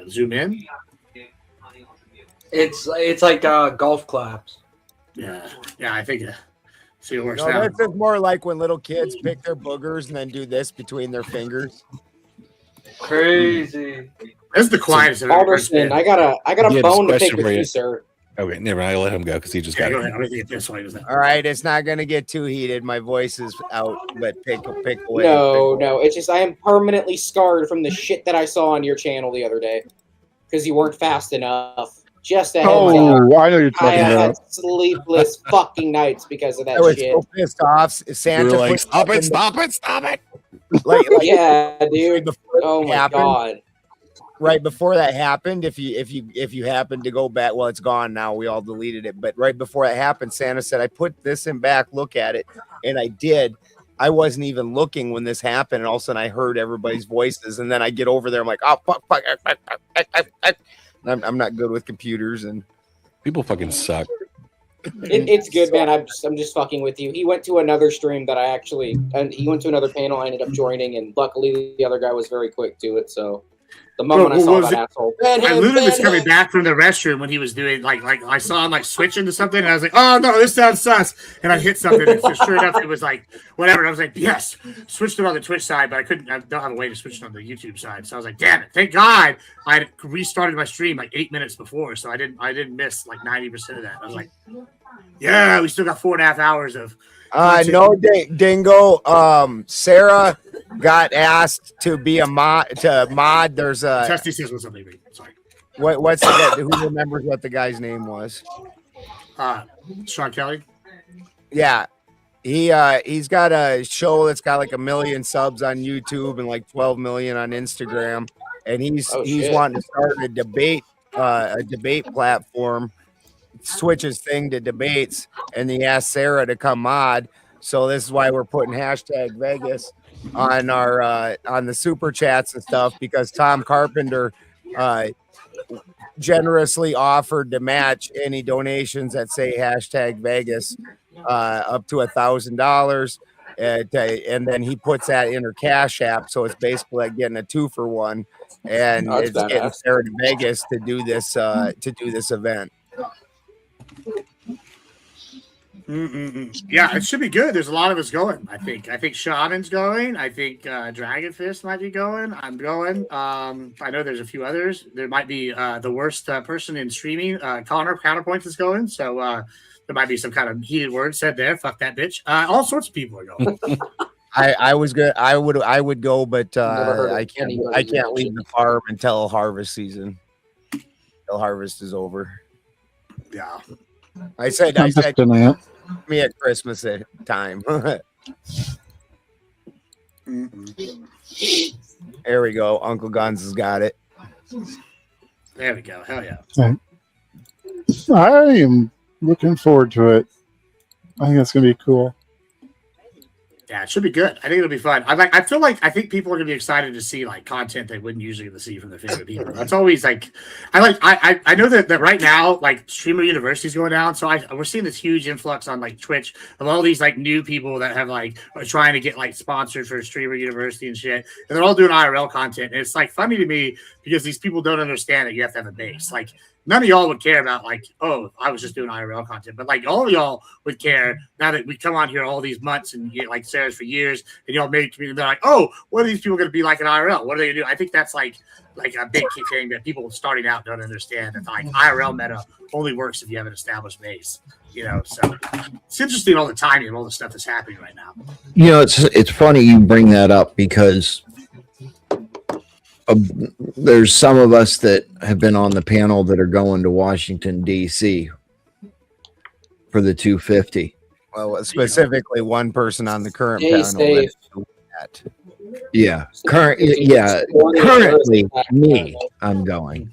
Zoom in. It's like golf claps. Yeah, I think. See it works No, out. this is more like when little kids pick their boogers and then do this between their fingers. Crazy. This is the quietest. Alderson, I got a bone to pick with you, sir. Okay, never mind. I let him go because he just got Go it. ahead. I'm gonna get this one. All right, it's not gonna get too heated. My voice is out, but pick away. No, it's just I am permanently scarred from the shit that I saw on your channel the other day because you weren't fast enough. Just a heads up. Oh, I know you're I talking had about. sleepless fucking nights because of that I was shit. so pissed off. Santa, You were like, put stop stuff in it, stop it, stop it. Like, Yeah, dude. before Oh it my happened, god. right before that happened, if you happen to go back, well, it's gone now. We all deleted it, but right before it happened, Santa said, "I put this in back. Look at it," and I did. I wasn't even looking when this happened, and all of a sudden I heard everybody's voices, and then I get over there, I'm like, "Oh fuck!" I'm not good with computers, and People fucking suck. It's good, man. I'm just fucking with you. He went to another stream that he went to another panel I ended up joining, and luckily the other guy was very quick to it. So the moment I saw that asshole, I literally was coming back from the restroom when he was doing like I saw him like switching to something, and I was like, "Oh no, this sounds sus," and I hit something, and so sure enough, it was like whatever. And I was like, "Yes," switched it on the Twitch side, but I don't have a way to switch it on the YouTube side. So I was like, "Damn it! Thank God I had restarted my stream like 8 minutes before, so I didn't miss like 90% of that." I was like, "Yeah, we still got 4.5 hours of." No, Dingo. Sarah got asked to be a mod. There's a Testy says what's up, baby. Sorry. What's the, who remembers what the guy's name was? Sean Kelly. Yeah, he's got a show that's got like 1 million subs on YouTube and like 12 million on Instagram, and he's wanting to start a debate platform. Switch his thing to debates, and he asked Sarah to come mod. So this is why we're putting hashtag Vegas on our on the super chats and stuff, because Tom Carpenter generously offered to match any donations that say hashtag Vegas up to $1,000, and then he puts that in her Cash App, so it's basically like getting a 2-for-1, and it's getting Sarah to Vegas to do this event. Yeah, it should be good. There's a lot of us going. I think Shaman's going. I think Dragon Fist might be going. I'm going. I know there's a few others. There might be the worst person in streaming. Connor Counterpoints is going. So there might be some kind of heated word said there. Fuck that bitch. All sorts of people are going. I was good. I would go, but I can't leave the farm until harvest season. Until harvest is over. Yeah. I said me at Christmas time. There we go. Uncle Guns has got it. There we go. Hell yeah. I am looking forward to it. I think that's gonna be cool. Yeah, it should be good. I think it'll be fun. I think people are gonna be excited to see like content they wouldn't usually get to see from their favorite people. That's always like I know that right now like Streamer University is going down, so we're seeing this huge influx on like Twitch of all these like new people that have like are trying to get like sponsored for Streamer University and shit, and they're all doing IRL content. And it's like funny to me because these people don't understand that you have to have a base. Like none of y'all would care about like, oh, I was just doing IRL content, but like all of y'all would care now that we come on here all these months and get like Sarah's for years, and y'all made community. They're like, oh, what are these people going to be like in IRL? What are they going to do? I think that's like a big key thing that people starting out don't understand. That like IRL meta only works if you have an established base. So it's interesting all the timing and all the stuff that's happening right now. It's funny you bring that up because there's some of us that have been on the panel that are going to Washington, D.C. for the 250. Well, specifically one person on the current panel. Yeah. Currently me, I'm going.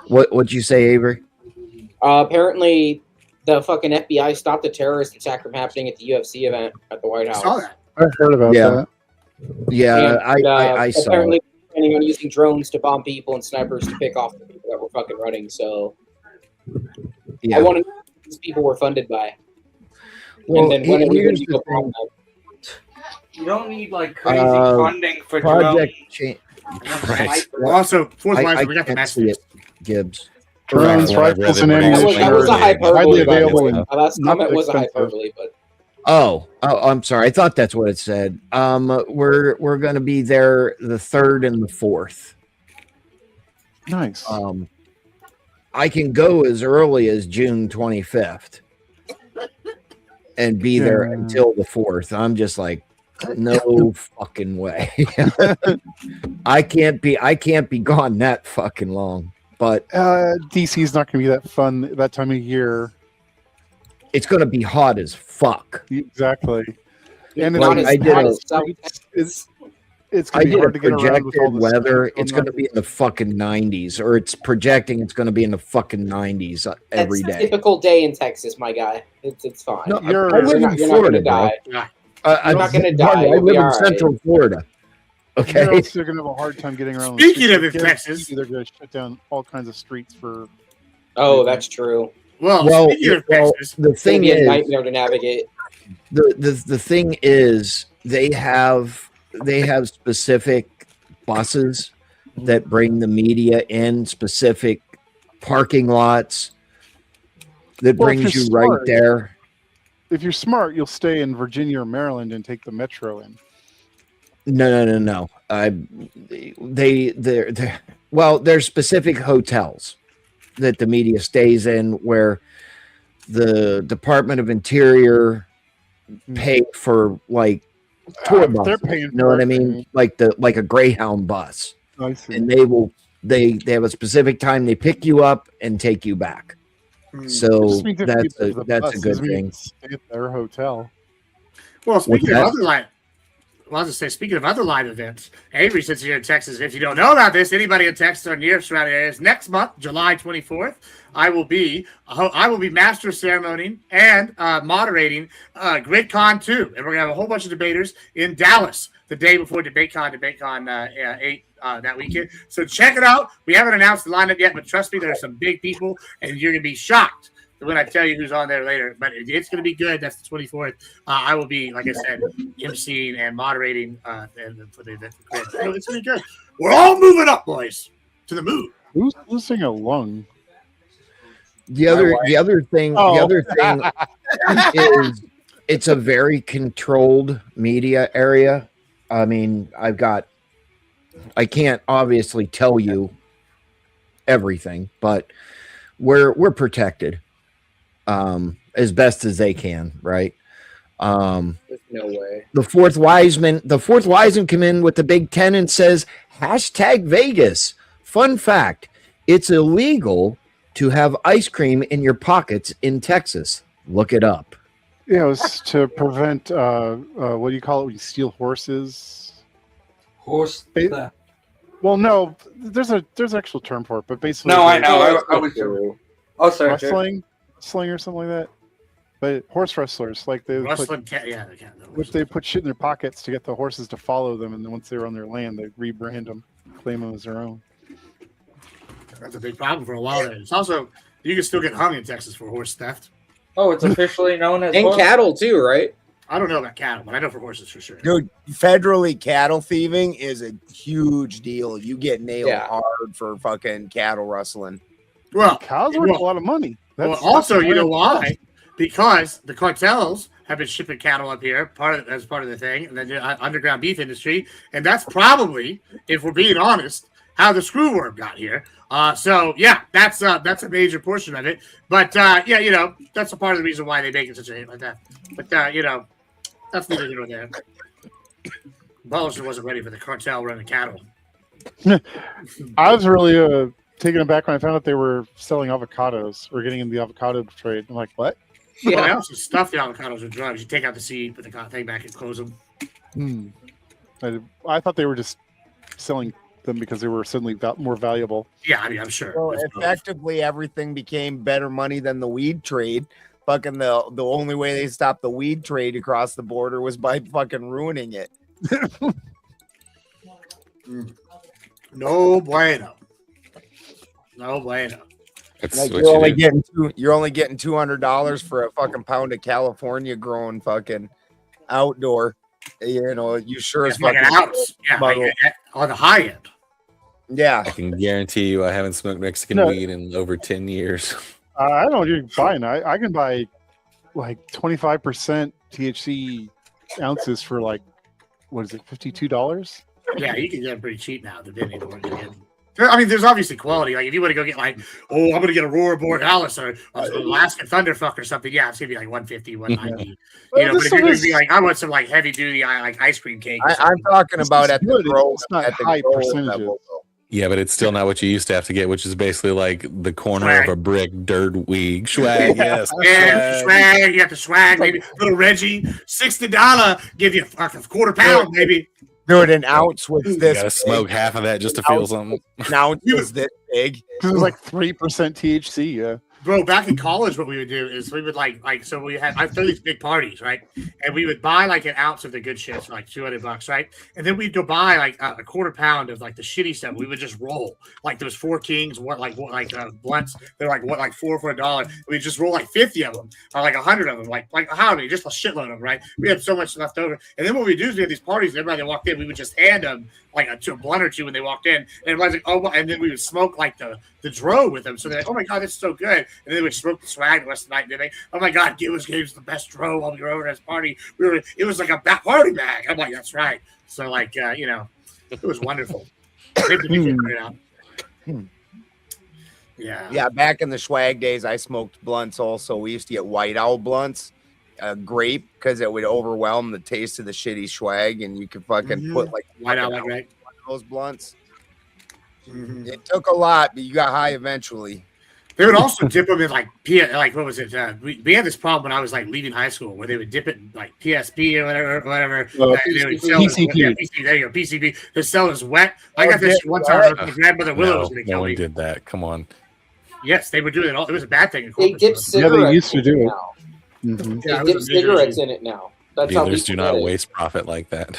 What'd you say, Avery? Apparently the fucking FBI stopped a terrorist attack from happening at the UFC event at the White House. I saw that. I heard about that. Yeah, I saw it. Apparently planning on using drones to bomb people and snipers to pick off the people that were fucking running. So I want to know who these people were funded by. Well, and then when here's you the go bomb thing. them. You don't need like crazy funding for Project drones. change. Right. Well, also, fourth I we got the can't see message. it, Gibbs. Drones, rifles, and ammunition That was a are hyperbole. widely by the available way. and My last not comment that was a expensive. hyperbole, but Oh, I'm sorry. I thought that's what it said. We're going to be there the 3rd and the 4th. Nice. I can go as early as June 25th and be there until the 4th. I'm just like, no fucking way. I can't be gone that fucking long. But DC's not going to be that fun that time of year. It's going to be hot as fuck. Exactly. And Like, I did a it's going to be hard to get around with all projected this weather. stuff It's going going to be in the fucking 90s, or it's projecting it's going to be in the fucking 90s every that's a day. typical day in Texas, my guy. It's fine. No, You're I live in not Florida, gonna bro. die. I'm not gonna die. I You'll live be in all right. Central Florida. Okay. You're also going to have a hard time getting around. Speaking of Guarantee Texas, they're going to shut down all kinds of streets for. Oh, that's true. Well, speaking of Texas, the It's gonna thing be a is, nightmare to navigate. the thing is, they have specific buses that bring the media in, specific parking lots that Well, if brings you you're right smart- there. If you're smart, you'll stay in Virginia or Maryland and take the metro in. No. There's specific hotels that the media stays in where the Department of Interior pay for, like, tour They're buses. paying You know for what I it. mean? Like a Greyhound bus. I see. And they have a specific time they pick you up and take you back. So Just means if you that's get the a bus, good doesn't mean you thing. stay at their hotel. well, speaking of that? other live, well, I was just say, speaking of other live events, Avery sits here in Texas. If you don't know about this, anybody in Texas or near surrounding areas, next month, July 24th, I will be master of ceremony and moderating GridCon 2, and we're gonna have a whole bunch of debaters in Dallas the day before DebateCon 8 that weekend. So check it out. We haven't announced the lineup yet, but trust me, there are some big people, and you're gonna be shocked when I tell you who's on there later. But it's gonna be good. That's the 24th. I will be, like I said, emceeing and moderating for the event. So it's gonna be good. We're all moving up, boys, to the moon. Who's losing a lung? The other thing is it's a very controlled media area. I mean, I can't obviously tell you everything, but we're protected as best as they can, right? There's no way. The fourth wiseman come in with the Big Ten and says #Vegas. Fun fact: it's illegal to have ice cream in your pockets in Texas. Look it up. Yeah, it was to prevent what do you call it when you steal horses? Horse theft. Well, no, there's an actual term for it, but basically, No, I know. I was. Oh, sorry. wrestling or something like that. But horse wrestlers, like they put shit in their pockets to get the horses to follow them, and then once they're on their land, they rebrand them, claim them as their own. That's a big problem for a while there. It's also, you can still get hung in Texas for horse theft. Oh, it's officially known as And horse- cattle too, right? I don't know about cattle, but I know for horses for sure. Dude, federally cattle thieving is a huge deal. You get nailed hard for fucking cattle rustling. Well, cows worth a lot of money. Also, you know why? Because the cartels have been shipping cattle up here, as part of the thing, and then the underground beef industry, and that's probably, if we're being honest, how the screwworm got here. So yeah, that's a major portion of it. But yeah, you know, that's a part of the reason why they make it such a hit like that. But you know, that's neither here nor there. Bollinger wasn't ready for the cartel running cattle. I was really taken aback when I found out they were selling avocados or getting in the avocado trade. I'm like, what? Yeah, well, I also stuff the avocados with drugs. You take out the seed, put the thing back, and close them. I thought they were just selling them because they were suddenly more valuable. Yeah, I mean, I'm sure. So effectively, everything became better money than the weed trade. Fucking the only way they stopped the weed trade across the border was by fucking ruining it. No bueno. No bueno. That's Like what you're you only do. getting you're only getting $200 for a fucking pound of California grown fucking outdoor. You know, you sure as It's like fucking an ounce. Yeah, like, on the high end. Yeah. I can guarantee you I haven't smoked Mexican weed in over 10 years. I don't know what you're buying. I can buy like 25% THC ounces for like, what is it, $52? Yeah, you can get them pretty cheap now, depending on what you're getting. I mean, there's obviously quality. Like, if you want to go get like, oh, I'm going to get a Aurora Borealis or Alaskan Thunderfuck or something, yeah, it's going to be like 150, 190. Well, You know, but if you're going to be is- like, I want some like heavy duty, like ice cream cake. or I'm something. talking about at the good. grow It's not at the high grow percentages. level, though. Yeah, but it's still not what you used to have to get, which is basically like the corner of a brick dirt weed. Swag, yes. Yeah, swag. You have to swag, maybe little Reggie, $60, give you a quarter pound, maybe. Dude, an ounce was You this gotta smoke half of that just to feel something. An ounce was this big. It was like 3% THC, yeah. Bro, back in college, what we would do is we would so we had I'd throw these big parties, right? And we would buy like an ounce of the good shit for like $200, right? And then we'd go buy like a quarter pound of like the shitty stuff. We would just roll like those Four Kings, blunts. They're like $4 for $1. We just roll like 50 of them or like 100 of them, like how many? Just a shitload of them, right? We had so much left over. And then what we do is we had these parties. And everybody that walked in, we would just hand them like a blunt or two when they walked in. And everybody's like, oh, and then we would smoke like the dro with them. So they're like, oh my god, this is so good. And then we smoke the swag the rest of the night. Did they? Oh my god, gave us the best dro while we were over at this party. It was like a party bag. I'm like, that's right. So like, it was wonderful. Yeah. Yeah, back in the swag days, I smoked blunts also. We used to get White Owl blunts, grape, because it would overwhelm the taste of the shitty swag, and you could fucking put like White Owl, fucking right? one of those blunts. It took a lot, but you got high eventually. They would also dip them in like what was it? We had this problem when I was like leaving high school where they would dip it in like PSP or whatever. They would sell it, PCP. There you go, PCP. They sell it as wet. I got this one time. My grandmother Willow was going to kill no one me. did that. Come on. Yes, they would do it. It was a bad thing. They dip cigarettes. Yeah, they used to do it. Now. Mhm. Yeah, it They was dip a major cigarettes issue. in it now. That's how Dealers do people not get it. waste profit like that.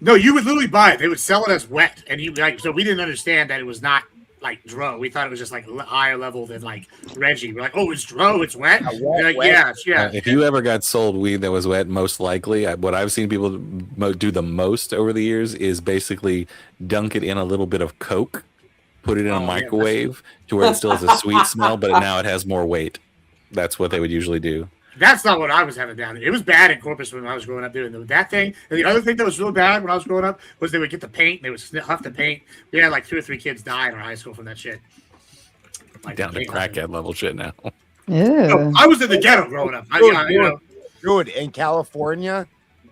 No, you would literally buy it. They would sell it as wet, and you like. So we didn't understand that it was not like dro. We thought it was just like higher level than like Reggie. We're like, oh, it's dro. It's wet. They're like, yeah. If you ever got sold weed that was wet, most likely, what I've seen people do the most over the years is basically dunk it in a little bit of Coke, put it in a microwave to where it still has a sweet smell, but now it has more weight. That's what they would usually do. That's not what I was having down. It was bad in Corpus when I was growing up doing that thing. And the other thing that was real bad when I was growing up was they would get the paint. They would huff the paint. We had like 2 or 3 kids die in our high school from that shit. Like, Down to crackhead level shit now. No, I was in the ghetto growing up. Dude, in California,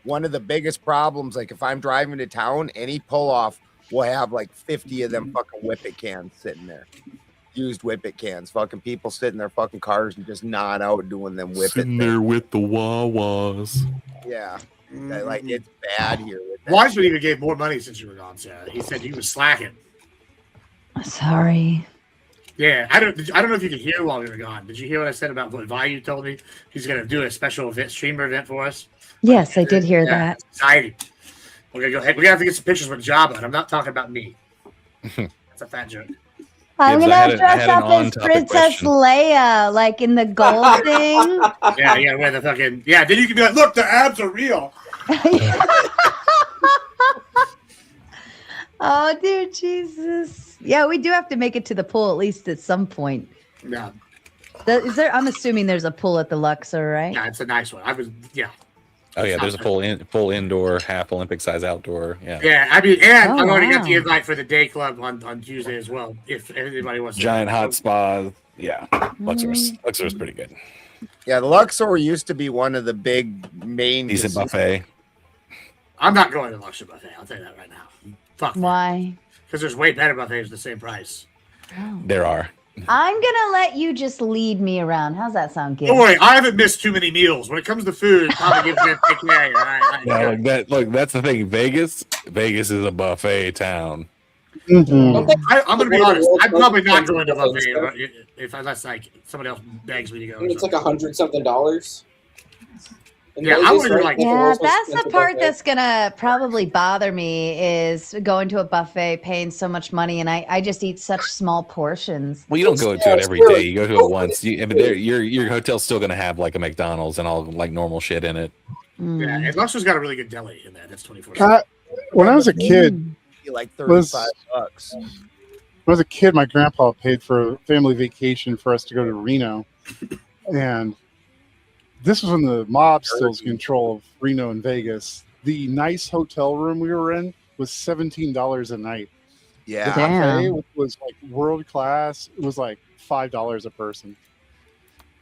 one of the biggest problems, like if I'm driving to town, any pull off will have like 50 of them fucking Whippet cans sitting there. Used Whippet cans. Fucking people sit in their fucking cars and just nod out doing them Whippet Sitting things. there with the Wawas. Yeah. Like it's bad here. With that. Wiseman even gave more money since you were gone, Sarah. He said he was slacking. Sorry. Yeah, I don't know if you could hear while we were gone. Did you hear what I said about what Vayu told me? He's going to do a special streamer event for us. Yes, I did hear that. It's exciting. We're going to go ahead. We're going to have to get some pictures with Jabba, and I'm not talking about me. That's a fat joke. I'm Gibbs, I gonna had dress an up as on-topic Princess question. Leia, like in the gold thing. Yeah, you got to wear the fucking... Yeah, then you can be like, look, the abs are real. Oh, dude, Jesus. Yeah, we do have to make it to the pool at least at some point. Yeah. I'm assuming there's a pool at the Luxor, right? Yeah, it's a nice one. Oh yeah, there's a full indoor, half Olympic size outdoor. Yeah. Yeah, I mean, and Oh, I've already got wow. the invite for the day club on Tuesday as well. If anybody wants to. Giant hot spa. Yeah. Luxor's pretty good. Yeah, the Luxor used to be one of the big main Decent buffet. I'm not going to Luxor buffet. I'll tell you that right now. Fuck. Why? Because there's way better buffets at the same price. There are. I'm gonna let you just lead me around. How's that sound, Gibbs? Don't worry, I haven't missed too many meals. When it comes to food, probably Gibbs gonna take care of you. All right? Yeah, look, that's the thing. Vegas is a buffet town. I'm gonna be honest. I'm probably not going to buffet unless like somebody else begs me to go. I mean, it's like $100-something. Yeah, I would like. Yeah, that's the part that's gonna probably bother me is going to a buffet, paying so much money, and I just eat such small portions. Well, you don't go to it every day. You go to it once. I mean, your hotel's still going to have like a McDonald's and all like normal shit in it. Yeah, and Luxor's got a really good deli in that. That's 24/7. When I was a kid, like $35. When I was a kid, my grandpa paid for a family vacation for us to go to Reno, and this was when the mob still was in control of Reno and Vegas. The nice hotel room we were in was $17 a night. Yeah, the cafe was like world class. It was like $5 a person.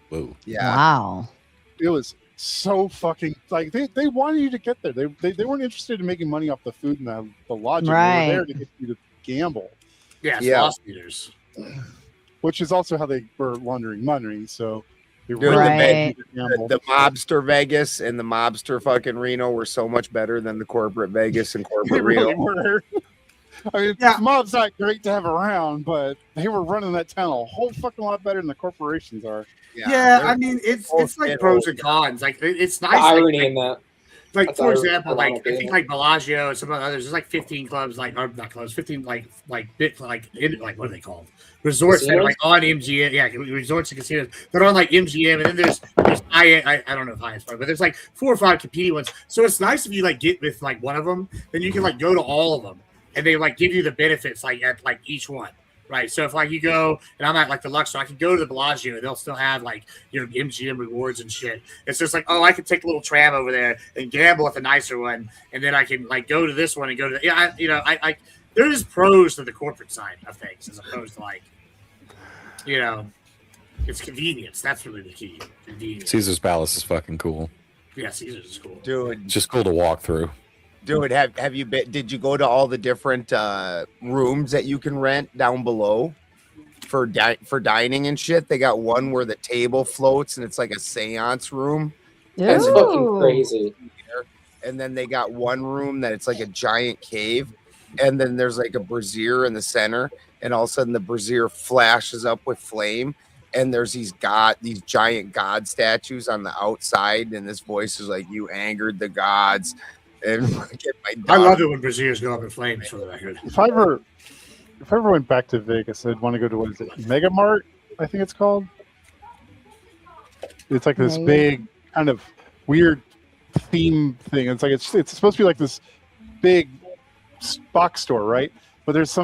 Whoa! Yeah, wow. It was so fucking like they wanted you to get there. They weren't interested in making money off the food and the lodging. Right. They were there to get you to gamble. Yeah, it's lost leaders. Which is also how they were laundering money. So they Dude, really the mobster Vegas and the mobster fucking Reno were so much better than the corporate Vegas and They corporate really Reno. were. I mean, mob's not great to have around, but they were running that town a whole fucking lot better than the corporations are. Yeah, I mean, it's like pros and cons. Like it's nice. The irony like, in that. Like That's for irony. example, I like don't I know. think like Bellagio and some of the others. There's like 15 clubs, like or not clubs, 15 like what are they called? Resorts that are like on MGM. Yeah, resorts and casinos. They're on like MGM, and then there's I don't know if highest part, but there's like 4 or 5 competing ones. So it's nice if you like get with like one of them, then you can like go to all of them, and they like give you the benefits like at like each one. Right. So if like you go and I'm at like the Luxor, I can go to the Bellagio and they'll still have like your MGM rewards and shit. It's just like, oh, I can take a little tram over there and gamble at the nicer one, and then I can like go to this one and go to I there is pros to the corporate side of things as opposed to like, it's convenience. That's really the key. Convenience. Caesar's Palace is fucking cool. Yeah, Caesar's is cool. Dude, It's just cool to walk through. Dude, have you been? Did you go to all the different rooms that you can rent down below for dining and shit? They got one where the table floats and it's like a seance room. That's fucking crazy. And then they got one room that it's like a giant cave, and then there's like a brazier in the center, and all of a sudden the brazier flashes up with flame, and there's these giant god statues on the outside, and this voice is like, "You angered the gods." And I love it when braziers go up in flames, for the record. If I ever went back to Vegas, I'd want to go to what is it, Mega Mart? I think it's called. It's like this big kind of weird theme thing. It's like it's supposed to be like this big box store, right? But it's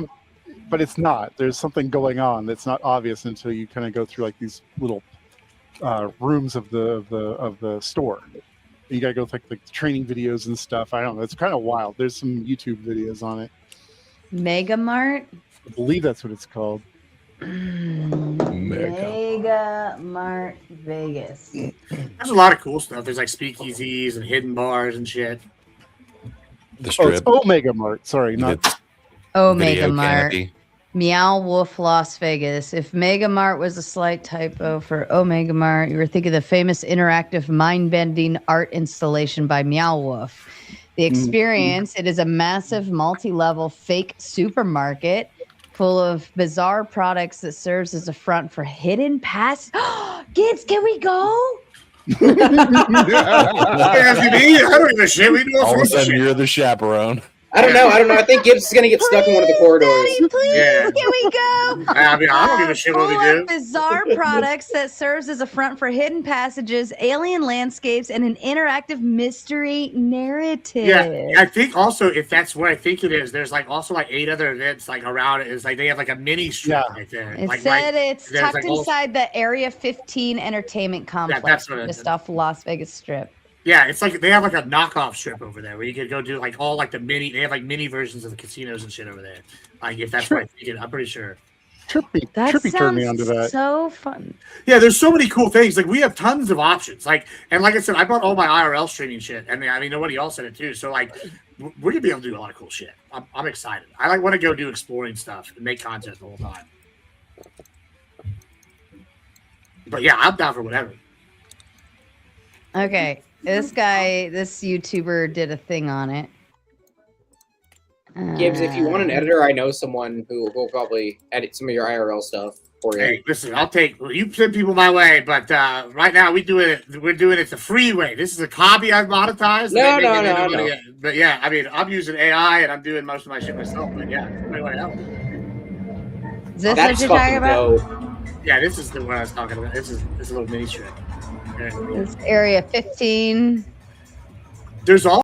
not. There's something going on that's not obvious until you kind of go through like these little rooms of the store. You gotta go like the training videos and stuff. I don't know. It's kind of wild. There's some YouTube videos on it. Mega Mart. I believe that's what it's called. Mega Mart Vegas. There's a lot of cool stuff. There's like speakeasies and hidden bars and shit. Oh, it's Omega Mart. Sorry, not Omega Mart. Meow Wolf Las Vegas. If Mega Mart was a slight typo for Omega Mart, you were thinking of the famous interactive mind-bending art installation by Meow Wolf. The experience, it is a massive multi-level fake supermarket full of bizarre products that serves as a front for hidden pass. Gibbs, can we go? All of a sudden, you're the chaperone. I don't know. I think Gibbs is gonna get stuck in one of the corridors. Daddy, please, Yeah. can we go? I mean, I don't give a shit what we Full do. of bizarre products that serves as a front for hidden passages, alien landscapes, and an interactive mystery narrative. Yeah, I think also if that's what I think it is, there's like also like 8 other events like around it. It's like they have like a mini strip right there. It like, said it's there's, tucked like, all- inside the Area 15 entertainment complex, that's what it just is. off Las Vegas Strip. Yeah, it's like they have like a knockoff strip over there where you could go do like all like the mini. They have like mini versions of the casinos and shit over there. Like if that's what I think, I'm pretty sure. That Trippy turned me sounds onto that. so fun. Yeah, there's so many cool things. Like we have tons of options. Like and like I said, I bought all my IRL streaming shit, and I mean nobody else said it too. So like we're gonna be able to do a lot of cool shit. I'm excited. I like want to go do exploring stuff and make content the whole time. But yeah, I'm down for whatever. Okay, this YouTuber did a thing on it. Gibbs, if you want an editor, I know someone who will probably edit some of your IRL stuff. for you. Hey, listen, you send people my way, but right now we're doing it the free way. This is a hobby I've monetized. No. But yeah, I mean, I'm using AI and I'm doing most of my shit myself. But yeah, anyway else. Is this what you're talking about? Yeah, this is the one I was talking about. This is a little mini strip. Okay. This area 15. There's all